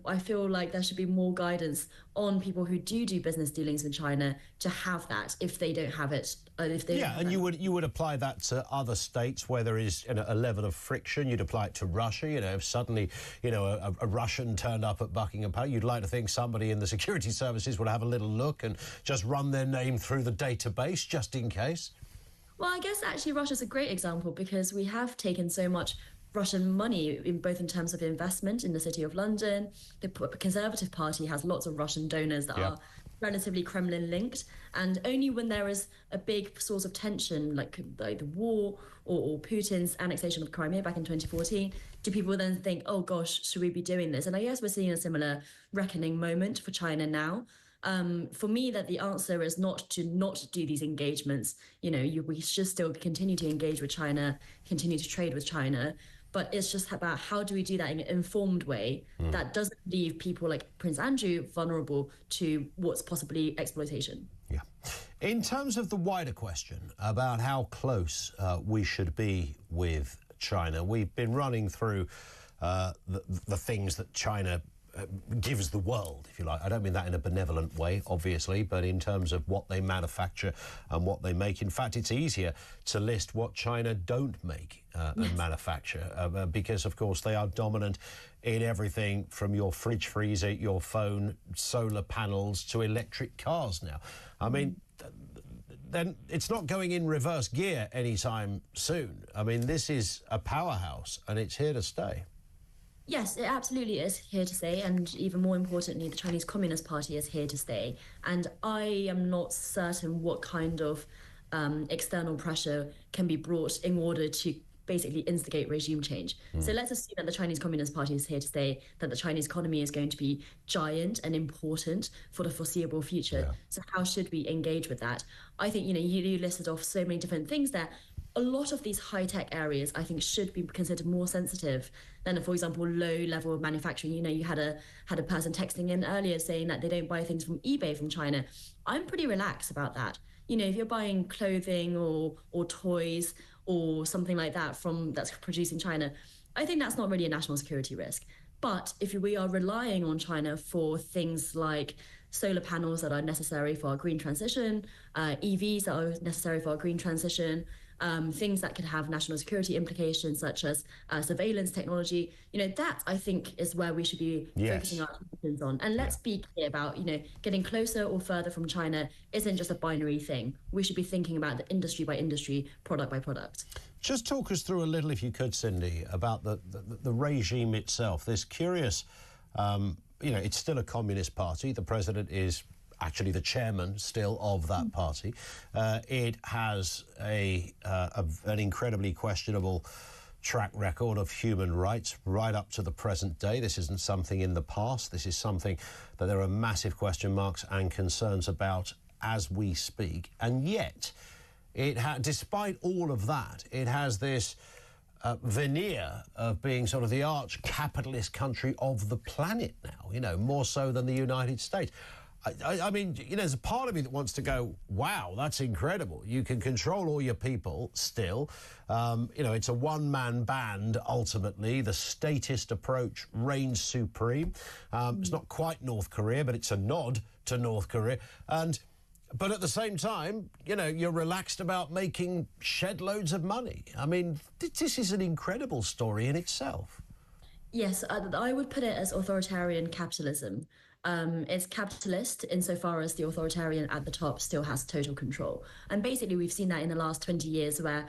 I feel like there should be more guidance on people who do business dealings with China to have that if they don't have it. You would apply that to other states where there is a level of friction. You'd apply it to Russia. If suddenly a Russian turned up at Buckingham Palace, you'd like to think somebody in the security services would have a little look and just run their name through the database just in case. Well, I guess actually Russia's a great example because we have taken so much Russian money, both in terms of investment in the City of London. The Conservative Party has lots of Russian donors that are relatively Kremlin-linked, and only when there is a big source of tension, like the war or Putin's annexation of Crimea back in 2014, do people then think, oh gosh, should we be doing this? And I guess we're seeing a similar reckoning moment for China now. For me, that the answer is not to not do these engagements. We should still continue to engage with China, continue to trade with China, but it's just about how do we do that in an informed way that doesn't leave people like Prince Andrew vulnerable to what's possibly exploitation. Yeah. In terms of the wider question about how close we should be with China, we've been running through the things that China gives the world, if you like. I don't mean that in a benevolent way, obviously, but in terms of what they manufacture and what they make. In fact, it's easier to list what China don't make and manufacture because, of course, they are dominant in everything from your fridge freezer, your phone, solar panels to electric cars now. I mean, then it's not going in reverse gear anytime soon. I mean, this is a powerhouse and it's here to stay. Yes, it absolutely is here to stay, and even more importantly, the Chinese Communist Party is here to stay. And I am not certain what kind of external pressure can be brought in order to basically instigate regime change. So let's assume that the Chinese Communist Party is here to stay, that the Chinese economy is going to be giant and important for the foreseeable future. So how should we engage with that? I think, you listed off so many different things there. A lot of these high-tech areas, I think, should be considered more sensitive than, for example, low-level manufacturing. You had a person texting in earlier saying that they don't buy things from eBay from China. I'm pretty relaxed about that. If you're buying clothing or toys or something like that that's produced in China, I think that's not really a national security risk. But if we are relying on China for things like solar panels that are necessary for our green transition, EVs that are necessary for our green transition, things that could have national security implications, such as surveillance technology, that I think is where we should be focusing our attention on. And let's be clear about, getting closer or further from China isn't just a binary thing. We should be thinking about the industry by industry, product by product. Just talk us through a little, if you could, Cindy, about the regime itself. This curious, it's still a communist party. The president is actually the chairman still of that party. It has an incredibly questionable track record of human rights right up to the present day. This isn't something in the past. This is something that there are massive question marks and concerns about as we speak. And yet, despite all of that, it has this veneer of being sort of the arch-capitalist country of the planet now, more so than the United States. I mean, there's a part of me that wants to go, wow, that's incredible. You can control all your people still. It's a one-man band, ultimately. The statist approach reigns supreme. It's not quite North Korea, but it's a nod to North Korea. And But at the same time, you know, you're relaxed about making shed loads of money. I mean, this is an incredible story in itself. Yes, I would put it as authoritarian capitalism. It's capitalist insofar as the authoritarian at the top still has total control. And basically, we've seen that in the last 20 years where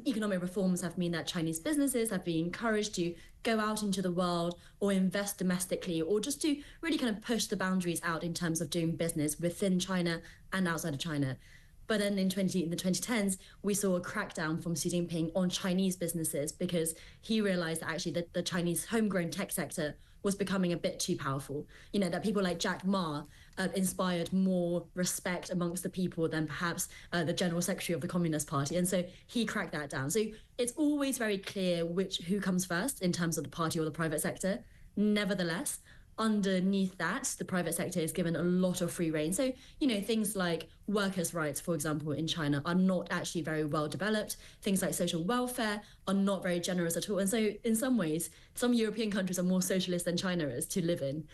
economic reforms have meant that Chinese businesses have been encouraged to go out into the world or invest domestically, or just to really kind of push the boundaries out in terms of doing business within China and outside of China. But then in the 2010s, we saw a crackdown from Xi Jinping on Chinese businesses because he realized that actually the Chinese homegrown tech sector was becoming a bit too powerful. You know, that people like Jack Ma inspired more respect amongst the people than perhaps the General Secretary of the Communist Party. And so he cracked that down. So it's always very clear who comes first in terms of the party or the private sector. Nevertheless, underneath that, the private sector is given a lot of free rein. So, you know, things like workers' rights, for example, in China are not actually very well developed. Things like social welfare are not very generous at all. And so in some ways, some European countries are more socialist than China is to live in.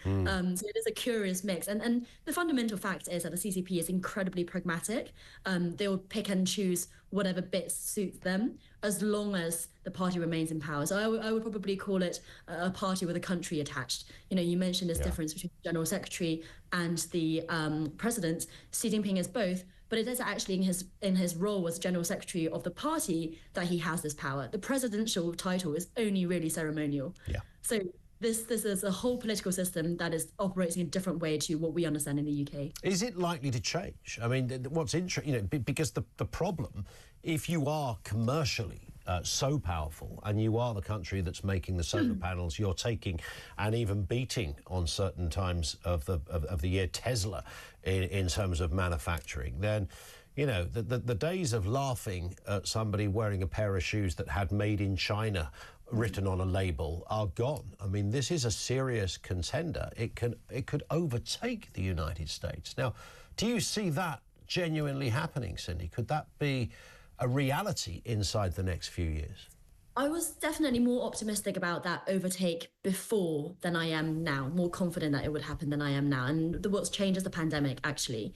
So it is a curious mix. And the fundamental fact is that the CCP is incredibly pragmatic. They'll pick and choose whatever bits suit them as long as the party remains in power. So I would probably call it a party with a country attached. You know, you mentioned this difference between the General Secretary and the President. Xi Jinping is both, but it is actually in his role as General Secretary of the party that he has this power. The presidential title is only really ceremonial. Yeah. So this is a whole political system that is operating in a different way to what we understand in the UK. Is it likely to change? I mean, what's interesting, you know, because the problem, if you are commercially so powerful and you are the country that's making the solar panels, you're taking and even beating on certain times of the year Tesla in terms of manufacturing, then, you know, the days of laughing at somebody wearing a pair of shoes that had made in China written on a label are gone. I mean, this is a serious contender. It could overtake the United States. Now, do you see that genuinely happening, Cindy? Could that be a reality inside the next few years? I was definitely more optimistic about that overtake before than I am now, more confident that it would happen than I am now. And what's changed is the pandemic, actually.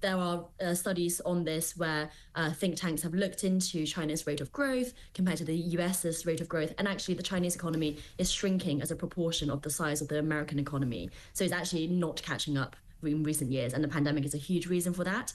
There are studies on this where think tanks have looked into China's rate of growth compared to the US's rate of growth. And actually, the Chinese economy is shrinking as a proportion of the size of the American economy. So it's actually not catching up in recent years, and the pandemic is a huge reason for that.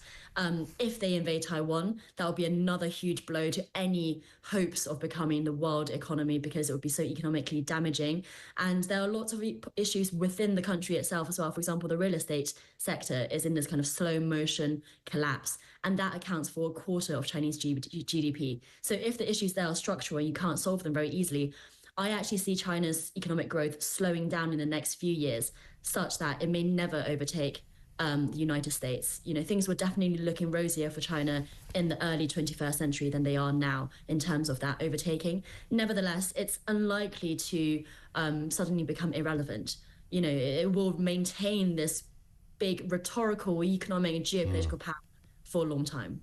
If they invade Taiwan, that would be another huge blow to any hopes of becoming the world economy, because it would be so economically damaging. And there are lots of issues within the country itself as well. For example, the real estate sector is in this kind of slow motion collapse, and that accounts for a quarter of Chinese GDP. So if the issues there are structural and you can't solve them very easily, I actually see China's economic growth slowing down in the next few years, such that it may never overtake the United States. You know, things were definitely looking rosier for China in the early 21st century than they are now in terms of that overtaking. Nevertheless, it's unlikely to suddenly become irrelevant. You know, it will maintain this big rhetorical, economic and geopolitical power for a long time.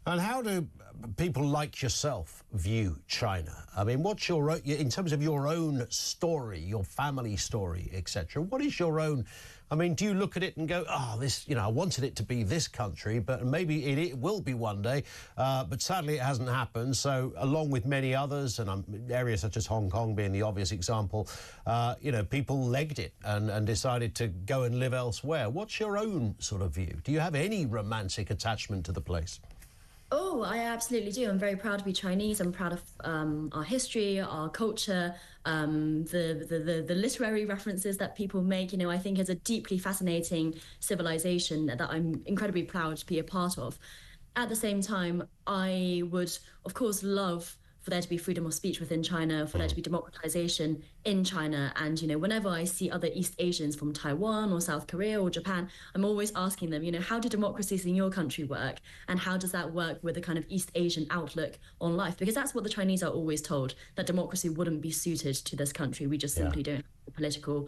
And how do people like yourself view China? I mean, what's your, in terms of your own story, your family story, etc., what is your own, I mean, do you look at it and go, oh, this, you know, I wanted it to be this country, but maybe it will be one day, but sadly it hasn't happened. So along with many others, and areas such as Hong Kong being the obvious example, you know, people legged it and decided to go and live elsewhere. What's your own sort of view? Do you have any romantic attachment to the place? Oh, I absolutely do. I'm very proud to be Chinese. I'm proud of our history, our culture, the literary references that people make. You know, I think it's a deeply fascinating civilization that I'm incredibly proud to be a part of. At the same time, I would, of course, love for there to be freedom of speech within China, for there to be democratization in China. And, you know, whenever I see other East Asians from Taiwan or South Korea or Japan, I'm always asking them, you know, how do democracies in your country work? And how does that work with a kind of East Asian outlook on life? Because that's what the Chinese are always told, that democracy wouldn't be suited to this country. We just simply don't have the political,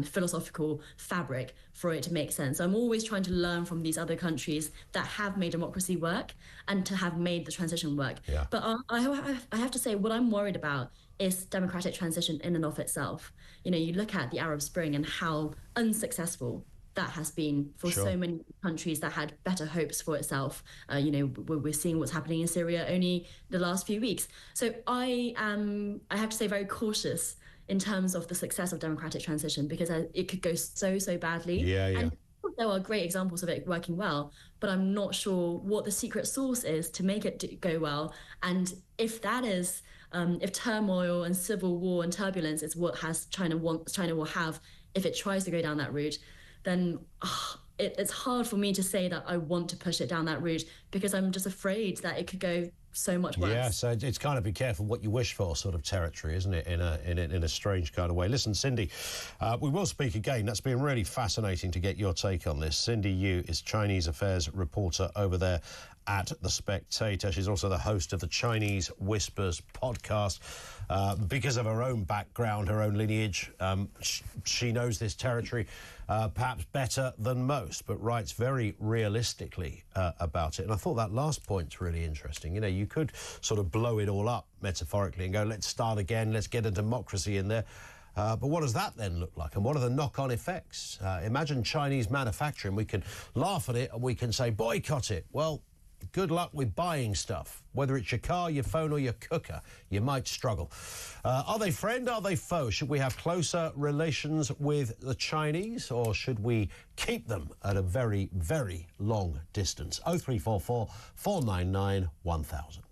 philosophical fabric for it to make sense. So I'm always trying to learn from these other countries that have made democracy work and to have made the transition work. But I have to say, what I'm worried about is democratic transition in and of itself. You know, you look at the Arab Spring and how unsuccessful that has been for so many countries that had better hopes for itself. We're seeing what's happening in Syria only the last few weeks. So I have to say, very cautious in terms of the success of democratic transition, because it could go so badly. And there are great examples of it working well, but I'm not sure what the secret sauce is to make it go well. And if that is, if turmoil and civil war and turbulence is what China will have if it tries to go down that route, then it's hard for me to say that I want to push it down that route, because I'm just afraid that it could go so much worse. Yeah, so it's kind of be careful what you wish for sort of territory, isn't it, in a strange kind of way. Listen, Cindy, we will speak again. That's been really fascinating to get your take on this. Cindy Yu is Chinese affairs reporter over there at The Spectator. She's also the host of the Chinese Whispers podcast. Because of her own background, her own lineage, she knows this territory perhaps better than most, but writes very realistically about it. And I thought that last point's really interesting. You know, you could sort of blow it all up metaphorically and go, let's start again, let's get a democracy in there. But what does that then look like? And what are the knock-on effects? Imagine Chinese manufacturing. We can laugh at it and we can say, boycott it. Well, good luck with buying stuff. Whether it's your car, your phone or your cooker, you might struggle. Are they friend? Are they foe? Should we have closer relations with the Chinese, or should we keep them at a very, very long distance? 0344 499 1000.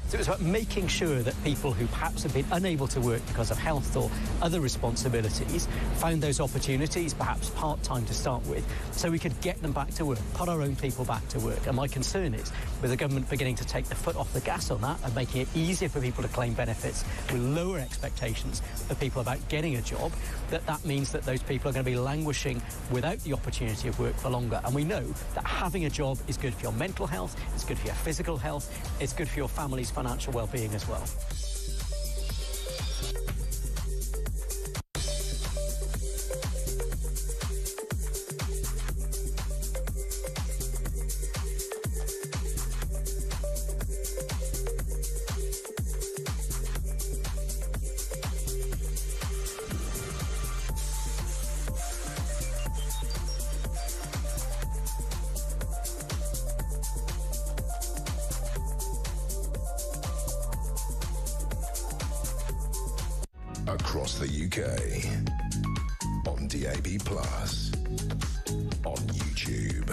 So it's about making sure that people who perhaps have been unable to work because of health or other responsibilities found those opportunities, perhaps part-time to start with, so we could get them back to work, put our own people back to work. And my concern is, with the government beginning to take the foot off the gas on that and making it easier for people to claim benefits with lower expectations for people about getting a job, that means that those people are going to be languishing without the opportunity of work for longer. And we know that having a job is good for your mental health, it's good for your physical health, it's good for your family's financial well-being as well. Across the UK, on DAB+, on YouTube,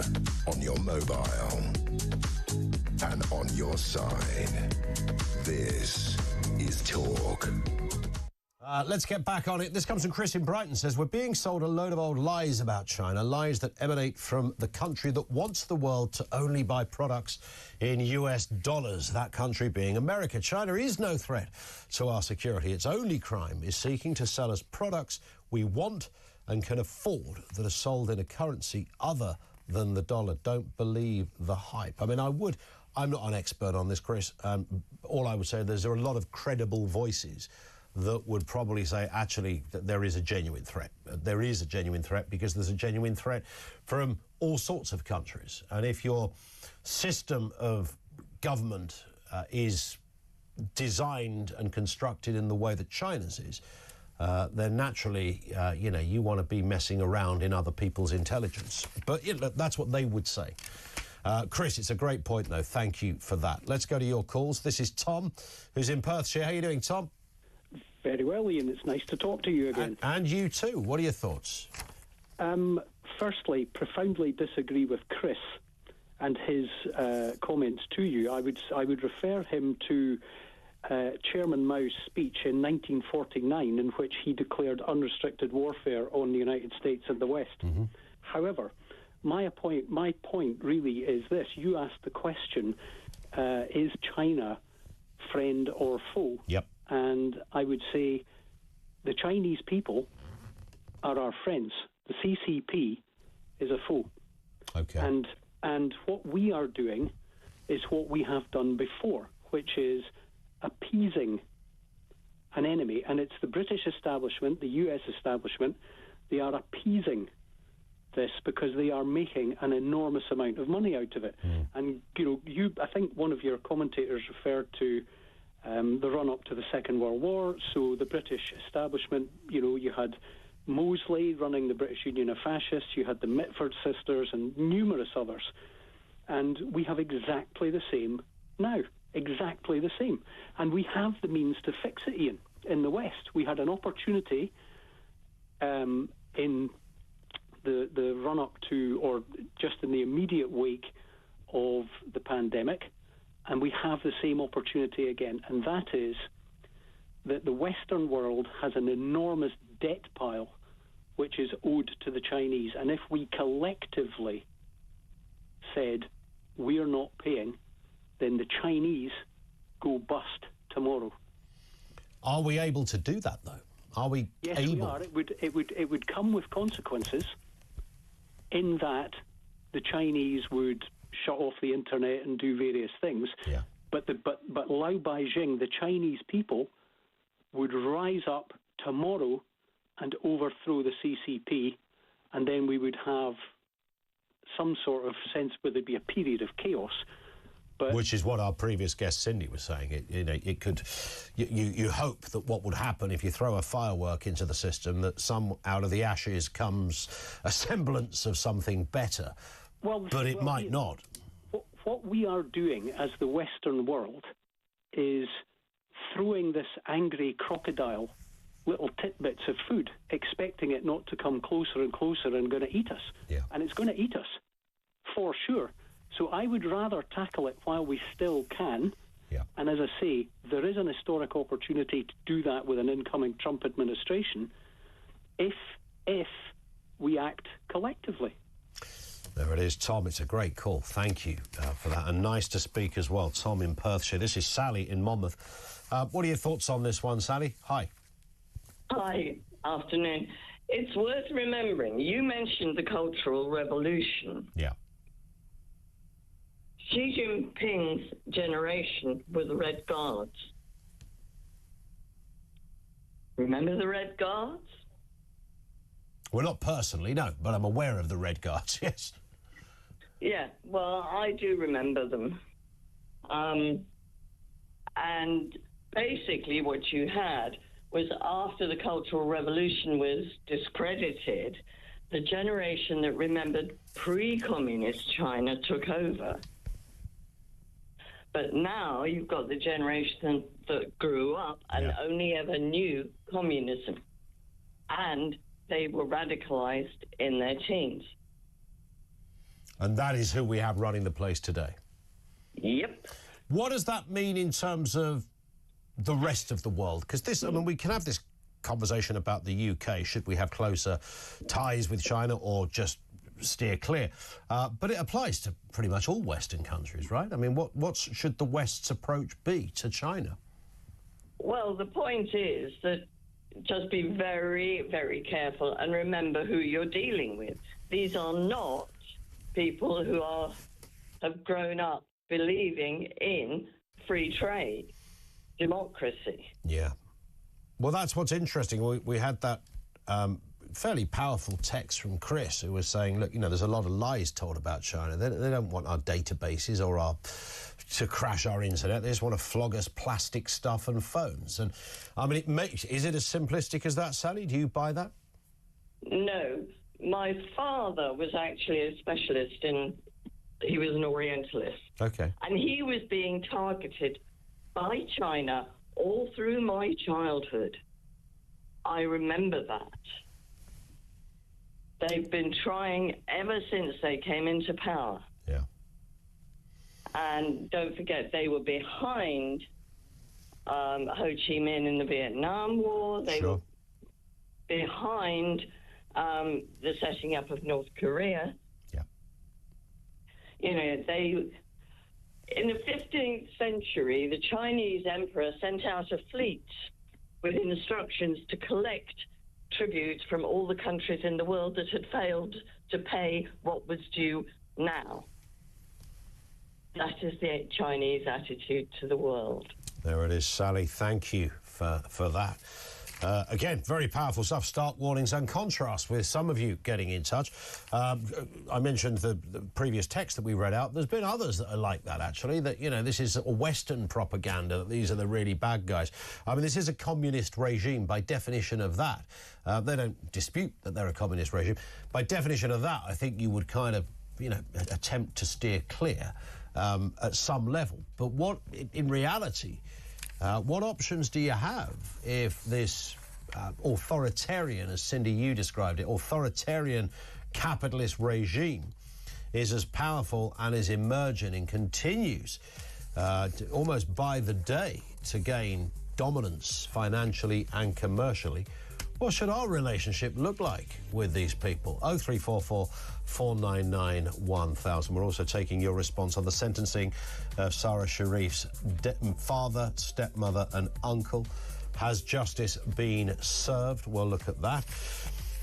on your mobile, and on your side. This is Talk. Let's get back on it. This comes from Chris in Brighton. Says, we're being sold a load of old lies about China, lies that emanate from the country that wants the world to only buy products in US dollars, that country being America. China is no threat to our security. Its only crime is seeking to sell us products we want and can afford that are sold in a currency other than the dollar. Don't believe the hype. I mean, I'm not an expert on this, Chris. All I would say, there are a lot of credible voices that would probably say, actually, that there is a genuine threat. There is a genuine threat because there's a genuine threat from all sorts of countries. And if your system of government is designed and constructed in the way that China's is, then naturally, you want to be messing around in other people's intelligence. But that's what they would say. Chris, it's a great point, though. Thank you for that. Let's go to your calls. This is Tom, who's in Perthshire. How are you doing, Tom? Very well, Ian. It's nice to talk to you again. And you too. What are your thoughts? Firstly, profoundly disagree with Chris and his comments to you. I would refer him to Chairman Mao's speech in 1949, in which he declared unrestricted warfare on the United States and the West. Mm-hmm. However, my point really is this. You asked the question, is China friend or foe? Yep. And I would say the Chinese people are our friends. The CCP is a foe. Okay. And what we are doing is what we have done before, which is appeasing an enemy. And it's the British establishment, the US establishment, they are appeasing this because they are making an enormous amount of money out of it. And, I think one of your commentators referred to the run-up to the Second World War. So the British establishment, you had Mosley running the British Union of Fascists, you had the Mitford sisters and numerous others. And we have exactly the same now, exactly the same. And we have the means to fix it, Ian. In the West, we had an opportunity in the run-up to, or just in the immediate wake of the pandemic, and we have the same opportunity again, and that is that the Western world has an enormous debt pile which is owed to the Chinese. And if we collectively said we're not paying, then the Chinese go bust tomorrow. Are we able to do that, though? Are we yes, able? Yes, we are. It would come with consequences in that the Chinese would shut off the internet and do various things. Yeah. But Lao Beijing, the Chinese people, would rise up tomorrow and overthrow the CCP, and then we would have some sort of sense where there'd be a period of chaos. But which is what our previous guest Cindy was saying. It could. You hope that what would happen if you throw a firework into the system, that out of the ashes comes a semblance of something better. But it might not. What we are doing as the Western world is throwing this angry crocodile little tidbits of food, expecting it not to come closer and closer and going to eat us. Yeah. And it's going to eat us, for sure. So I would rather tackle it while we still can. Yeah. And as I say, there is an historic opportunity to do that with an incoming Trump administration if we act collectively. There it is, Tom. It's a great call. Thank you for that. And nice to speak as well, Tom in Perthshire. This is Sally in Monmouth. What are your thoughts on this one, Sally? Hi. Hi. Afternoon. It's worth remembering, you mentioned the Cultural Revolution. Yeah. Xi Jinping's generation were the Red Guards. Remember the Red Guards? Well, not personally, no, but I'm aware of the Red Guards, yes. Yeah, well, I do remember them. And basically what you had was, after the Cultural Revolution was discredited, the generation that remembered pre-communist China took over. But now you've got the generation that grew up and only ever knew communism. And they were radicalized in their teens. And that is who we have running the place today. Yep. What does that mean in terms of the rest of the world? Because this, I mean, we can have this conversation about the UK. Should we have closer ties with China or just steer clear? But it applies to pretty much all Western countries, right? I mean, what should the West's approach be to China? Well, the point is that just be very, very careful and remember who you're dealing with. These are not people who have grown up believing in free trade, democracy. Yeah. Well, that's what's interesting. We had that fairly powerful text from Chris, who was saying, look, there's a lot of lies told about China. They don't want our databases or to crash our internet. They just want to flog us plastic stuff and phones. And I mean, is it as simplistic as that, Sally? Do you buy that? No. My father was actually a specialist he was an Orientalist. Okay. And he was being targeted by China all through my childhood. I remember that. They've been trying ever since they came into power. Yeah. And don't forget, they were behind Ho Chi Minh in the Vietnam War. They were behind the setting up of North Korea. Yeah. In the 15th century, the Chinese emperor sent out a fleet with instructions to collect tribute from all the countries in the world that had failed to pay what was due now. That is the Chinese attitude to the world. There it is, Sally. Thank you for that. Again, very powerful stuff. Stark warnings and contrast with some of you getting in touch. I mentioned the previous text that we read out. There's been others that are like that, actually, that, this is a Western propaganda, that these are the really bad guys. I mean, this is a communist regime by definition of that. They don't dispute that they're a communist regime. By definition of that, I think you would kind of, attempt to steer clear at some level. But in reality, what options do you have if this authoritarian, as Cindy, you described it, authoritarian capitalist regime is as powerful and is emerging and continues almost by the day to gain dominance financially and commercially? What should our relationship look like with these people? 0344 499 1000. We're also taking your response on the sentencing of Sarah Sharif's father, stepmother and uncle. Has justice been served? We'll look at that.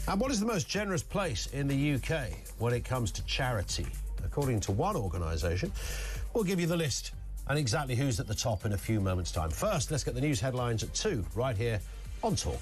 And what is the most generous place in the UK when it comes to charity? According to one organisation, we'll give you the list and exactly who's at the top in a few moments' time. First, let's get the news headlines at 2, right here on Talk.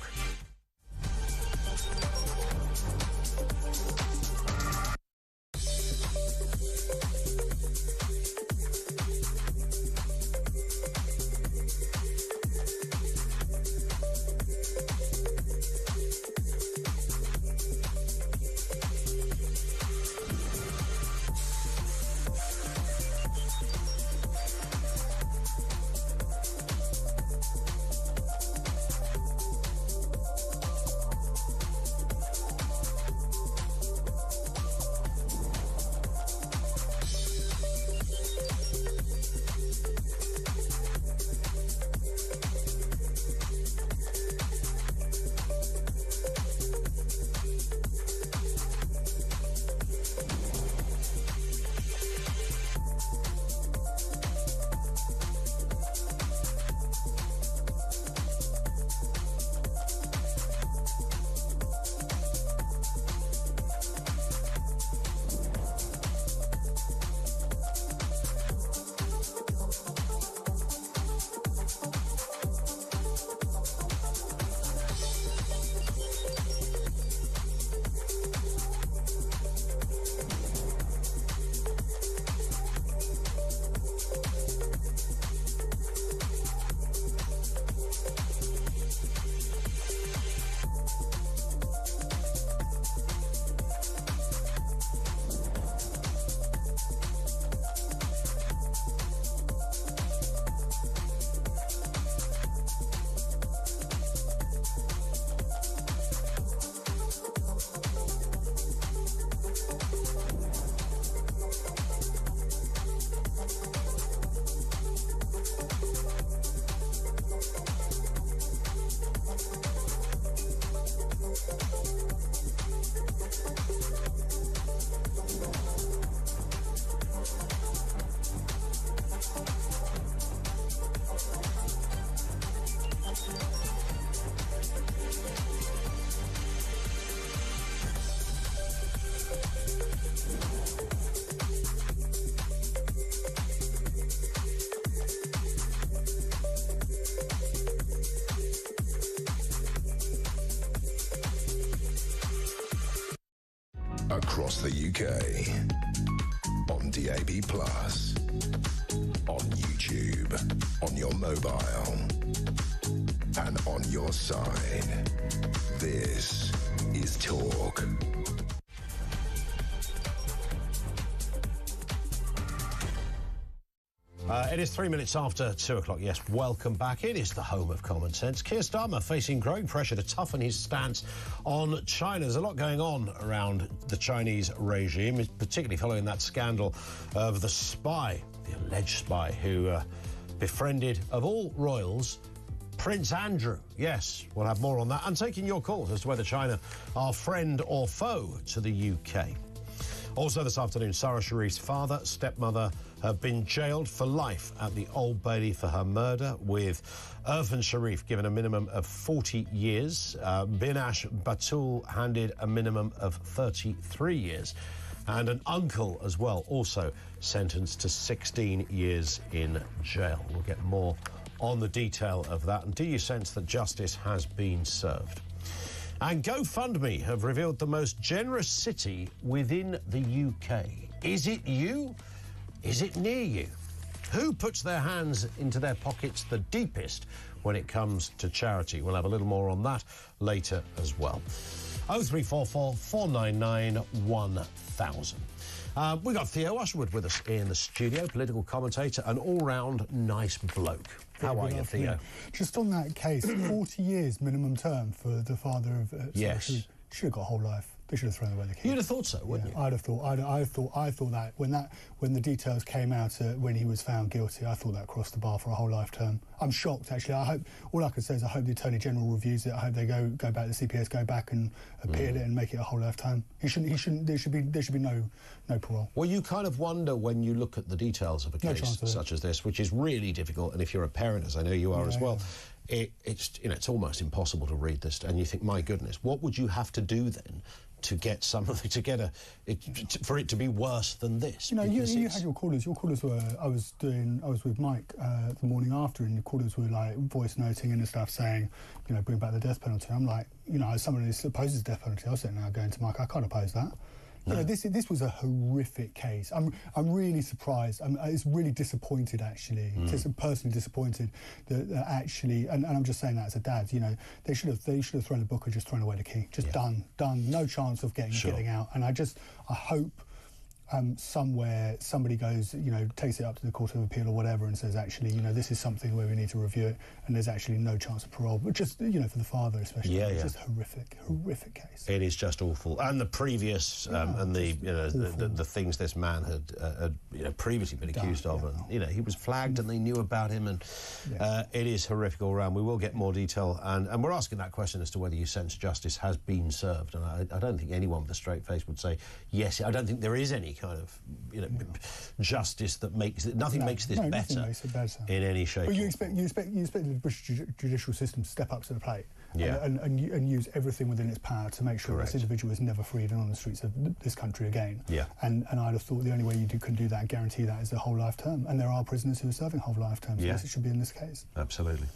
across the UK. On DAB+, on YouTube, on your mobile, and on your side. This is Talk. It is 3 minutes after 2 o'clock. Yes, welcome back. It is the home of common sense. Keir Starmer facing growing pressure to toughen his stance on China. There's a lot going on around the Chinese regime, particularly following that scandal of the spy, the alleged spy, who befriended, of all royals, Prince Andrew. Yes, we'll have more on that. And taking your calls as to whether China are friend or foe to the UK. Also this afternoon, Sarah Sharif's father, stepmother, have been jailed for life at the Old Bailey for her murder, with Irfan Sharif given a minimum of 40 years. Binash Batul handed a minimum of 33 years. And an uncle as well, also sentenced to 16 years in jail. We'll get more on the detail of that. And do you sense that justice has been served? And GoFundMe have revealed the most generous city within the UK. Is it you? Is it near you? Who puts their hands into their pockets the deepest when it comes to charity? We'll have a little more on that later as well. 0344 499 1000. We've got Theo Usherwood with us in the studio, political commentator, an all-round nice bloke. How are you, Theo? Just on that case, 40 years minimum term for the father of... Yes. Should have got a whole life. They should have thrown away the key. You'd have thought so, wouldn't you? I'd have thought. I thought that when the details came out when he was found guilty, I thought that crossed the bar for a whole life term. I'm shocked, actually. I hope. All I can say is I hope the Attorney General reviews it. I hope they go back. The CPS go back and appeal it and make it a whole life term. He shouldn't. There should be no parole. Well, you kind of wonder when you look at the details of a case such as this, which is really difficult. And if you're a parent, as I know you are as well. It's almost impossible to read this, and you think, my goodness, what would you have to do then to get for it to be worse than this? You know, you had your callers. Your callers were. I was with Mike the morning after, and your callers were like voice noting and stuff, saying, you know, bring back the death penalty. I'm like, you know, as someone who opposes death penalty, I was sitting there going to Mike, I can't oppose that. No. You know, this was a horrific case. I'm really surprised. It's really disappointed, actually. Personally disappointed that actually, and I'm just saying that as a dad. You know, they should have thrown the book or just thrown away the key. Just done. No chance of getting out. And I hope. Somewhere somebody goes, you know, takes it up to the Court of Appeal or whatever and says, actually, you know, this is something where we need to review it, and there's actually no chance of parole. But just, you know, for the father especially, it's just horrific case. It is just awful. And the previous and the things this man had previously been accused of, and you know, he was flagged and they knew about him, and it is horrific all round. We will get more detail, and we're asking that question as to whether you sense justice has been served, and I don't think anyone with a straight face would say yes. I don't think there is any kind of justice that makes it. Nothing makes this better in any shape. But you expect the British judicial system to step up to the plate, Yeah. and use everything within its power to make sure this individual is never freed and on the streets of this country again. Yeah. And I'd have thought the only way you can do that and guarantee that is a whole life term. And there are prisoners who are serving whole life terms. Yeah. Yes, it should be in this case. Absolutely.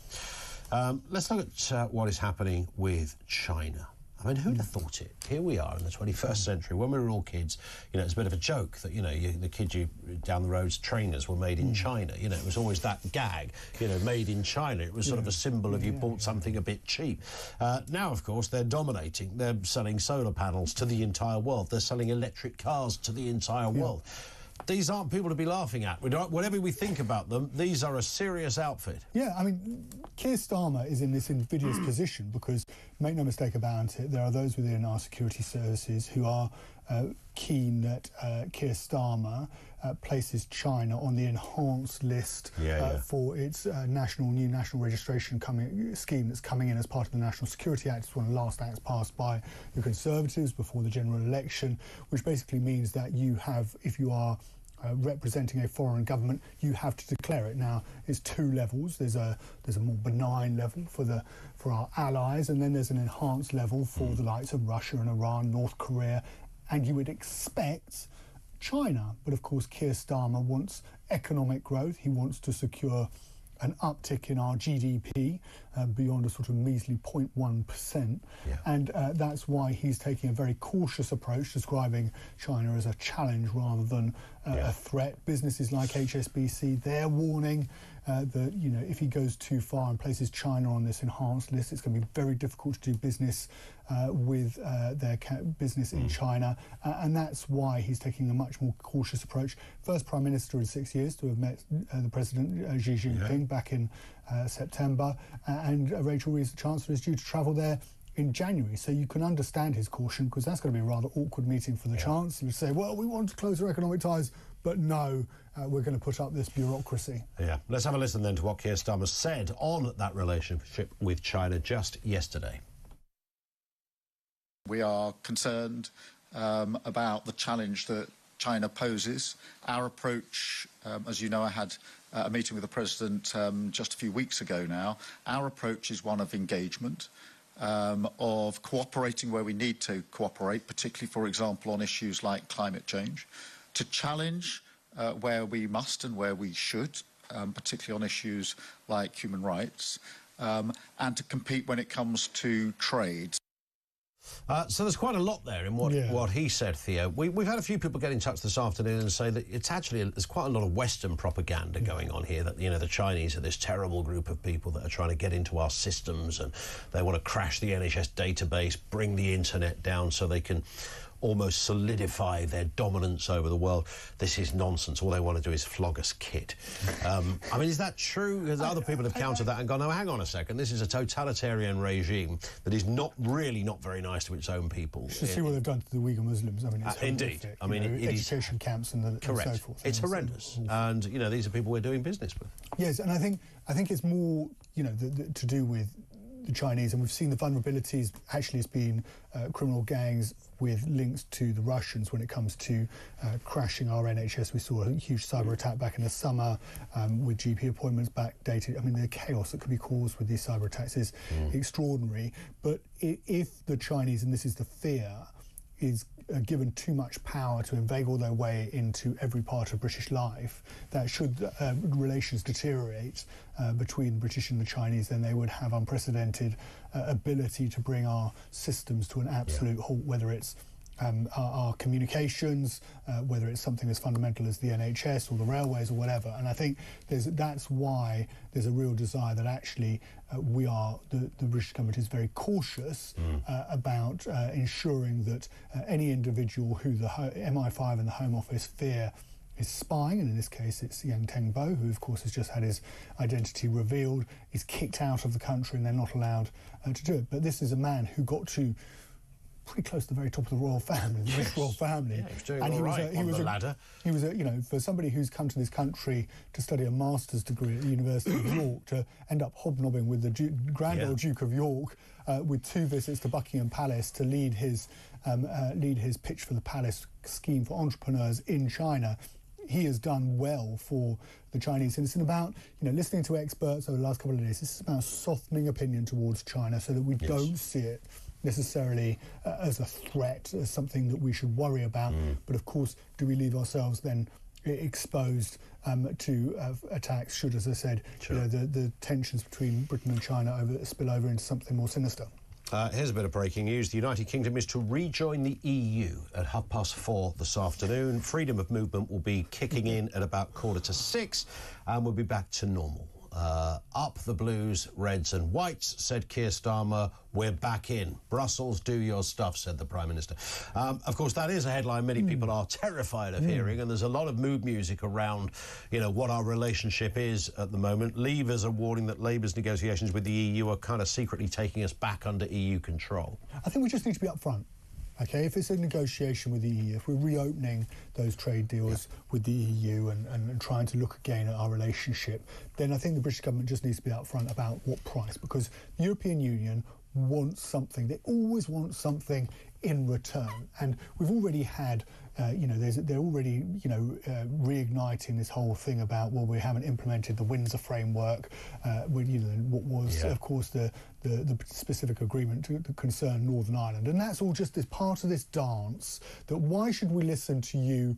Let's look at what is happening with China. I mean, who'd have thought it? Here we are in the 21st century. When we were all kids, you know, it's a bit of a joke that, you know, the kids down the road's trainers were made in China. You know, it was always that gag, you know, made in China. It was sort of a symbol of you bought something a bit cheap. Now, of course, they're dominating. They're selling solar panels to the entire world. They're selling electric cars to the entire world. These aren't people to be laughing at. Whatever we think about them, these are a serious outfit. Yeah, I mean, Keir Starmer is in this invidious position because, make no mistake about it, there are those within our security services who are keen that Keir Starmer places China on the enhanced list for its new national registration scheme that's coming in as part of the National Security Act. It's one of the last acts passed by the Conservatives before the general election, which basically means that you have, if you are representing a foreign government, you have to declare it. Now, there's two levels. There's a more benign level for our allies, and then there's an enhanced level for the likes of Russia and Iran, North Korea, and you would expect China. But of course, Keir Starmer wants economic growth. He wants to secure an uptick in our GDP beyond a sort of measly 0.1%. And that's why he's taking a very cautious approach, describing China as a challenge rather than a threat. Businesses like HSBC, they're warning that, you know, if he goes too far and places China on this enhanced list, it's going to be very difficult to do business with their business in China. And that's why he's taking a much more cautious approach. First Prime Minister in 6 years to have met the President, Xi Jinping, back in September. And Rachel Reeves, the Chancellor, is due to travel there in January. So you can understand his caution, because that's going to be a rather awkward meeting for the Chancellor to say, well, we want to close our economic ties, but no, we're going to put up this bureaucracy. Yeah. Let's have a listen then to what Keir Starmer said on that relationship with China just yesterday. We are concerned about the challenge that China poses. Our approach, as you know, I had a meeting with the President just a few weeks ago now. Our approach is one of engagement, of cooperating where we need to cooperate, particularly, for example, on issues like climate change, to challenge where we must and where we should, particularly on issues like human rights, and to compete when it comes to trade. So there's quite a lot there in what he said, Theo. We've had a few people get in touch this afternoon and say that it's actually there's quite a lot of Western propaganda going on here, that, you know, the Chinese are this terrible group of people that are trying to get into our systems and they want to crash the NHS database, bring the internet down so they can almost solidify their dominance over the world. This is nonsense. All they want to do is flog us kit. I mean, is that true? Because other people have countered that and gone, oh, hang on a second, this is a totalitarian regime that is not very nice to its own people. You should see what they've done to the Uyghur Muslims. I mean, it's indeed. horrific. I mean, it education camps and so forth. It's horrendous. And, you know, these are people we're doing business with. Yes, and I think it's more, you know, to do with the Chinese, and we've seen the vulnerabilities actually as being criminal gangs with links to the Russians when it comes to crashing our NHS. We saw a huge cyber attack back in the summer with GP appointments backdated. I mean, the chaos that could be caused with these cyber attacks is extraordinary. But if the Chinese, and this is the fear, is given too much power to inveigle their way into every part of British life, that should relations deteriorate between the British and the Chinese, then they would have unprecedented ability to bring our systems to an absolute halt, whether it's our communications, whether it's something as fundamental as the NHS or the railways or whatever. And I think that's why there's a real desire that actually the British government is very cautious about ensuring that any individual who the MI5 and the Home Office fear is spying, and in this case it's Yang Tengbo, who of course has just had his identity revealed, is kicked out of the country and they're not allowed to do it. But this is a man who got to pretty close to the very top of the royal family, the British royal family. Yeah, he was doing all right on the ladder. He was, you know, for somebody who's come to this country to study a master's degree at the University of York, to end up hobnobbing with the Grand Old Duke of York, with 2 visits to Buckingham Palace to lead his pitch for the Palace scheme for entrepreneurs in China. He has done well for the Chinese, and it's about, you know, listening to experts over the last couple of days. This is about softening opinion towards China so that we don't see it necessarily as a threat, as something that we should worry about. But of course, do we leave ourselves then exposed to attacks should, as I said, you know, the tensions between Britain and China spill over into something more sinister? Here's a bit of breaking news. The United Kingdom is to rejoin the EU at 4:30 this afternoon. Freedom of movement will be kicking in at about 5:45, and we'll be back to normal. Up the blues, reds and whites, said Keir Starmer. We're back in. Brussels, do your stuff, said the Prime Minister. Of course, that is a headline many people are terrified of hearing, and there's a lot of mood music around, you know, what our relationship is at the moment. Leavers are warning that Labour's negotiations with the EU are kind of secretly taking us back under EU control. I think we just need to be upfront. Okay, if it's a negotiation with the EU, if we're reopening those trade deals with the EU and trying to look again at our relationship, then I think the British government just needs to be upfront about what price, because the European Union wants something. They always want something in return. And we've already had, you know, they're already, you know, reigniting this whole thing about, well, we haven't implemented the Windsor framework, with, you know, what was, of course, the specific agreement to concern Northern Ireland. And that's all just as part of this dance, that why should we listen to you?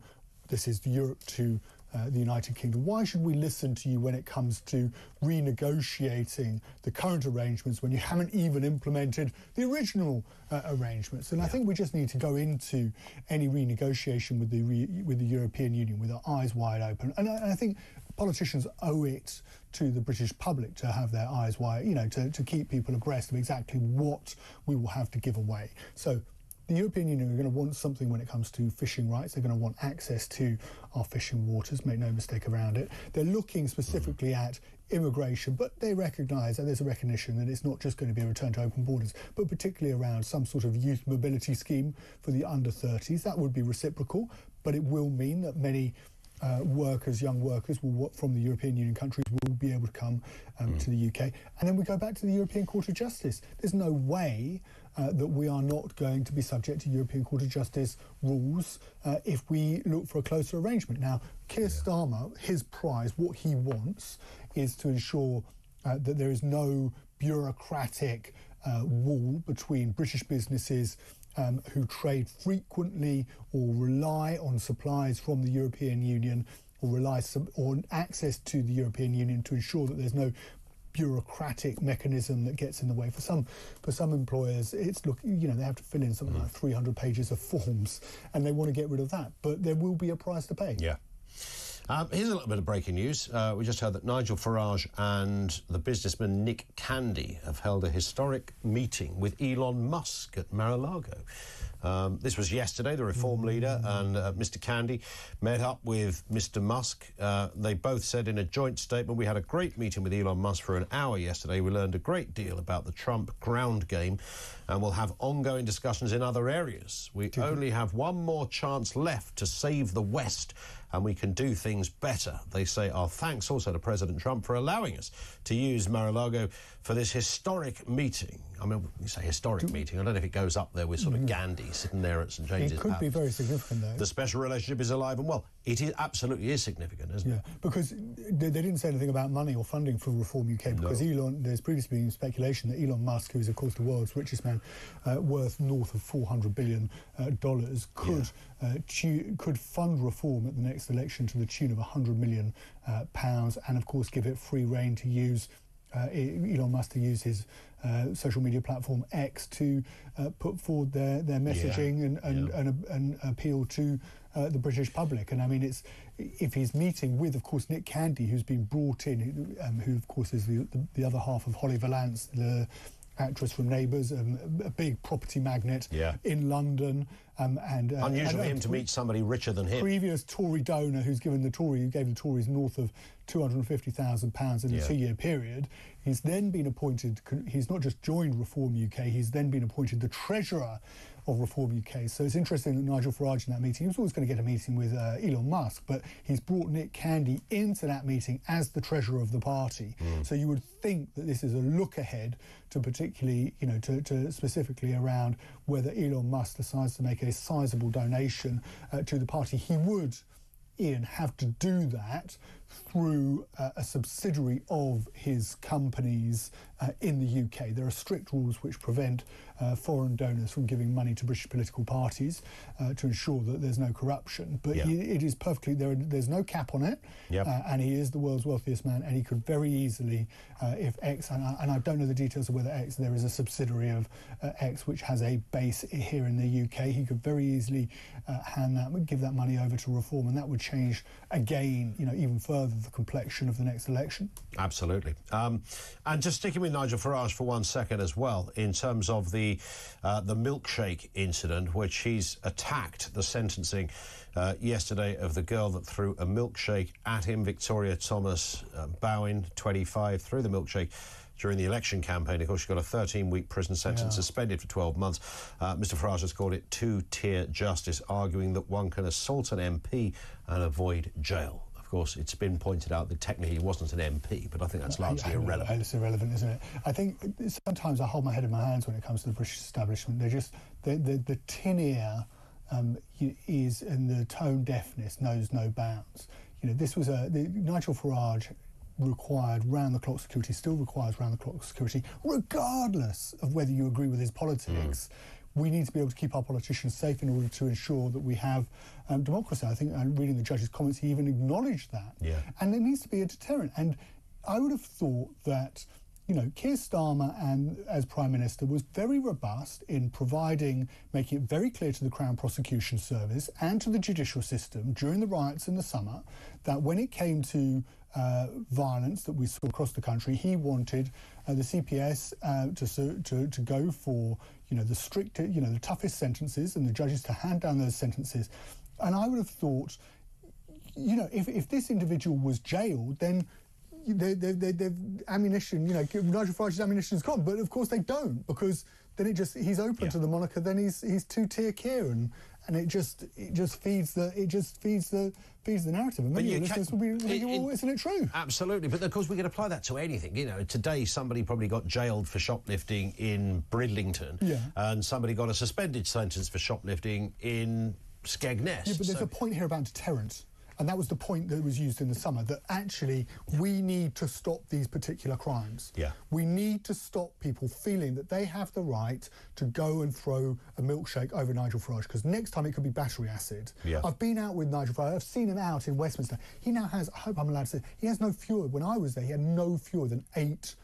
This is Europe to the United Kingdom. Why should we listen to you when it comes to renegotiating the current arrangements when you haven't even implemented the original arrangements? And I think we just need to go into any renegotiation with the European Union with our eyes wide open. And I think politicians owe it to the British public to have their eyes wide, to keep people abreast of exactly what we will have to give away. So the European Union are going to want something when it comes to fishing rights. They're going to want access to our fishing waters, make no mistake around it. They're looking specifically at immigration, but they recognise, and there's a recognition that it's not just going to be a return to open borders, but particularly around some sort of youth mobility scheme for the under 30s. That would be reciprocal, but it will mean that many young workers from the European Union countries will be able to come to the UK. And then we go back to the European Court of Justice. There's no way that we are not going to be subject to European Court of Justice rules if we look for a closer arrangement. Now, Keir Starmer, his prize, what he wants is to ensure that there is no bureaucratic wall between British businesses who trade frequently or rely on supplies from the European Union or rely on access to the European Union to ensure that there's no bureaucratic mechanism that gets in the way. For some employers, it's they have to fill in something like 300 pages of forms, and they want to get rid of that. But there will be a price to pay. Yeah. Here's a little bit of breaking news. We just heard that Nigel Farage and the businessman Nick Candy have held a historic meeting with Elon Musk at Mar-a-Lago. This was yesterday. The Reform leader and Mr. Candy met up with Mr. Musk. They both said in a joint statement, "We had a great meeting with Elon Musk for an hour yesterday. We learned a great deal about the Trump ground game and we'll have ongoing discussions in other areas. We only have one more chance left to save the West, and we can do things better." They say our thanks also to President Trump for allowing us to use Mar-a-Lago for this historic meeting. I mean, you say historic meeting, I don't know if it goes up there with sort of Gandhi sitting there at St James's It could Palace. be very significant, though. The special relationship is alive and well. It absolutely is significant, isn't it? Yeah, because they didn't say anything about money or funding for Reform UK, because there's previously been speculation that Elon Musk, who is of course the world's richest man, worth north of $400 billion, could fund reform at the next election to the tune of £100 million, and of course give it free rein to use Elon Musk to use his social media platform X to put forward their messaging and appeal to the British public. And I mean, if he's meeting with, of course, Nick Candy, who's been brought in, who of course is the other half of Holly Valance, the actress from Neighbours, a big property magnate in London. And unusual for him to meet somebody richer than him. Previous Tory donor who gave the Tories north of £250,000 in a 2-year period. He's then been appointed, he's not just joined Reform UK, he's then been appointed the Treasurer of Reform UK. So it's interesting that Nigel Farage in that meeting, he was always going to get a meeting with Elon Musk, but he's brought Nick Candy into that meeting as the Treasurer of the party. So you would think that this is a look ahead to particularly, to specifically around whether Elon Musk decides to make a sizable donation to the party. He would, Ian, have to do that through a subsidiary of his companies in the UK. There are strict rules which prevent foreign donors from giving money to British political parties to ensure that there's no corruption. But it is perfectly, there's no cap on it, and he is the world's wealthiest man, and he could very easily, if X, and I don't know the details of whether X, there is a subsidiary of X which has a base here in the UK, he could very easily give that money over to Reform, and that would change again, even further, the complexion of the next election. Absolutely. And just sticking with Nigel Farage for 1 second as well, in terms of the milkshake incident, which he's attacked the sentencing yesterday of the girl that threw a milkshake at him, Victoria Thomas Bowen, 25, threw the milkshake during the election campaign. Of course, she got a 13-week prison sentence, suspended for 12 months. Mr Farage has called it two-tier justice, arguing that one can assault an MP and avoid jail. Of course, it's been pointed out that technically he wasn't an MP, but I think that's largely irrelevant. It's irrelevant, isn't it? I think sometimes I hold my head in my hands when it comes to the British establishment. The tin ear is, and the tone deafness knows no bounds. This was Nigel Farage required round-the-clock security, still requires round-the-clock security, regardless of whether you agree with his politics, we need to be able to keep our politicians safe in order to ensure that we have democracy. I think, reading the judge's comments, he even acknowledged that. Yeah. And there needs to be a deterrent. And I would have thought that, you know, Keir Starmer, as Prime Minister, was very robust in making it very clear to the Crown Prosecution Service and to the judicial system during the riots in the summer that when it came to violence that we saw across the country, he wanted the CPS to go for, you know, the toughest sentences, and the judges to hand down those sentences. And I would have thought, you know, if this individual was jailed, then they've ammunition, you know, Nigel Farage's ammunition is gone, but of course they don't, because then he's open to the moniker, then he's two-tier Kieran, and it just feeds the narrative. And many listeners will be thinking, well, isn't it true? Absolutely, but of course we can apply that to anything. You know, today somebody probably got jailed for shoplifting in Bridlington, and somebody got a suspended sentence for shoplifting in Skegness. Yeah, but there's a point here about deterrent. And that was the point that was used in the summer, that actually we need to stop these particular crimes. Yeah. We need to stop people feeling that they have the right to go and throw a milkshake over Nigel Farage, because next time it could be battery acid. Yeah. I've been out with Nigel Farage. I've seen him out in Westminster. He now has, I hope I'm allowed to say, he has no fewer. When I was there, he had no fewer than 8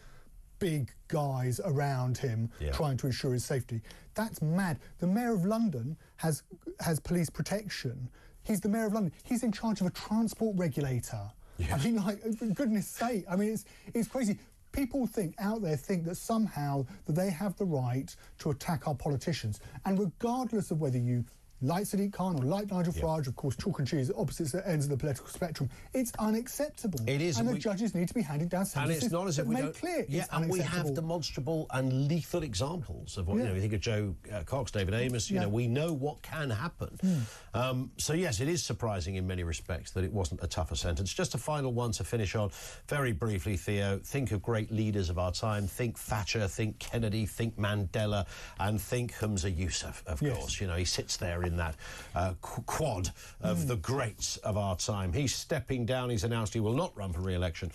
big guys around him trying to ensure his safety. That's mad. The Mayor of London has police protection. He's the Mayor of London. He's in charge of a transport regulator. Yeah. I mean, like, for goodness sake. I mean, it's crazy. People out there think that somehow that they have the right to attack our politicians. And regardless of whether you like Sadiq Khan or like Nigel Farage, of course, chalk and cheese, opposite ends of the political spectrum, it's unacceptable. It is. And the judges need to be handing down sentences. And it's not as if we don't... clear and we have demonstrable and lethal examples of what, you know, we think of Joe Cox, David Amos, you know, we know what can happen. So, yes, it is surprising in many respects that it wasn't a tougher sentence. Just a final one to finish on. Very briefly, Theo, think of great leaders of our time. Think Thatcher, think Kennedy, think Mandela, and think Humza Yousaf, of course. You know, he sits there in that quad of the greats of our time. He's stepping down. He's announced he will not run for re-election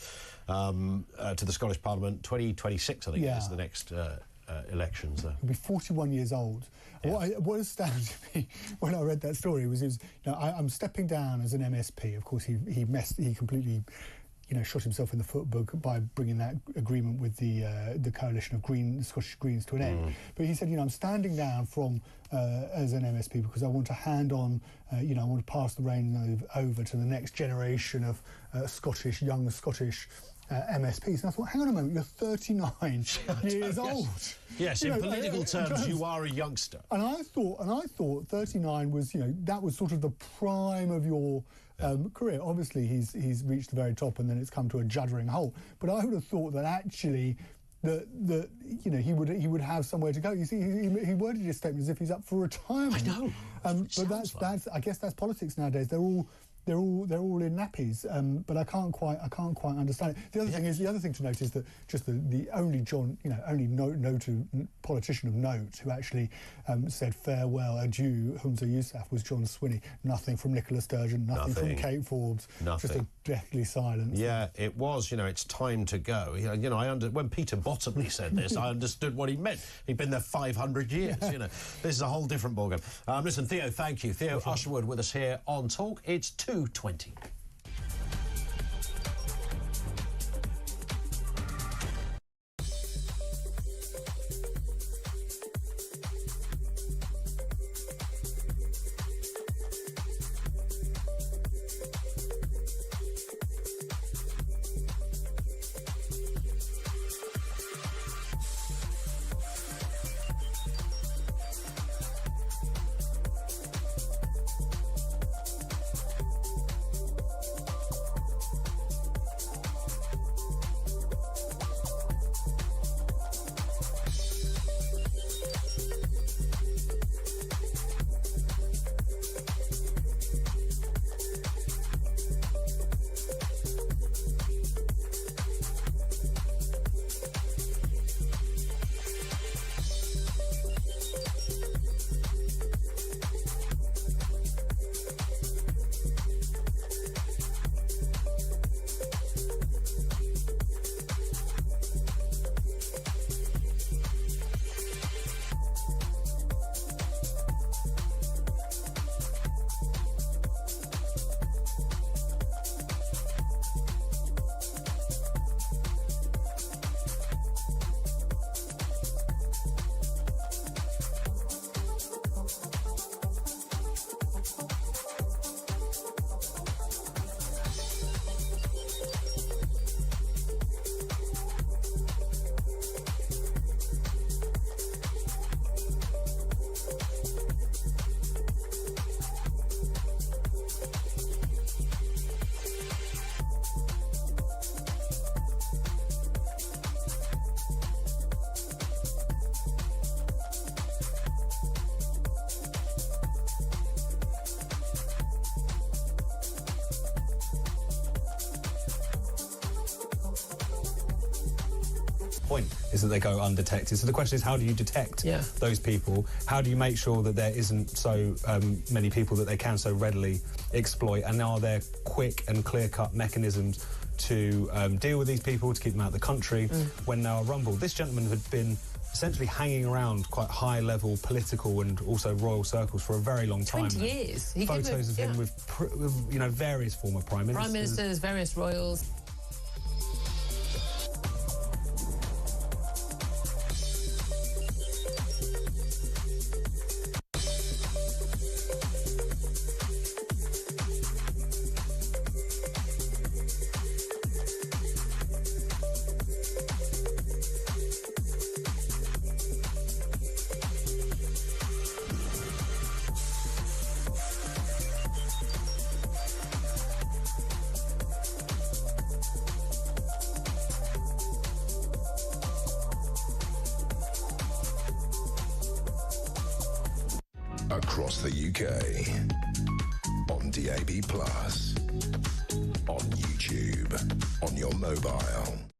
to the Scottish Parliament. 2026, I think, is the next elections. He'll be 41 years old. Yeah. What astounded me when I read that story was, you know, I'm stepping down as an MSP. Of course, he completely, you know, shot himself in the foot by bringing that agreement with the coalition of the Scottish Greens to an end. But he said, you know, I'm standing down from as an MSP because I want to hand on, you know, I want to pass the reins over to the next generation of young Scottish MSPs. And I thought, hang on a moment, you're 39 years old. Yes, in political terms, you are a youngster. And I thought 39 was, you know, that was sort of the prime of your career. Obviously, he's reached the very top, and then it's come to a juddering halt. But I would have thought that actually, that you know, he would have somewhere to go. You see, he worded his statement as if he's up for retirement. I know. But that's I guess that's politics nowadays. They're all in nappies, but I can't quite understand it. The other thing to note is that just the only politician of note who actually said farewell, adieu, Humza Yousaf was John Swinney. Nothing from Nicola Sturgeon, nothing from Kate Forbes, just a deathly silence. Yeah, it was. You know, it's time to go. You know, when Peter Bottomley said this, I understood what he meant. He'd been there 500 years. You know, this is a whole different ballgame. Listen, Theo, thank you. Theo Usherwood with us here on Talk. It's 2:20. point is that they go undetected. So the question is, how do you detect those people? How do you make sure that there isn't so many people that they can so readily exploit? And are there quick and clear-cut mechanisms to deal with these people, to keep them out of the country when they are rumbled? This gentleman had been essentially hanging around quite high-level political and also royal circles for a very long time. 20 years. Photos of him with various former prime ministers. Prime ministers, various royals. Across the UK, on DAB+, on YouTube, on your mobile.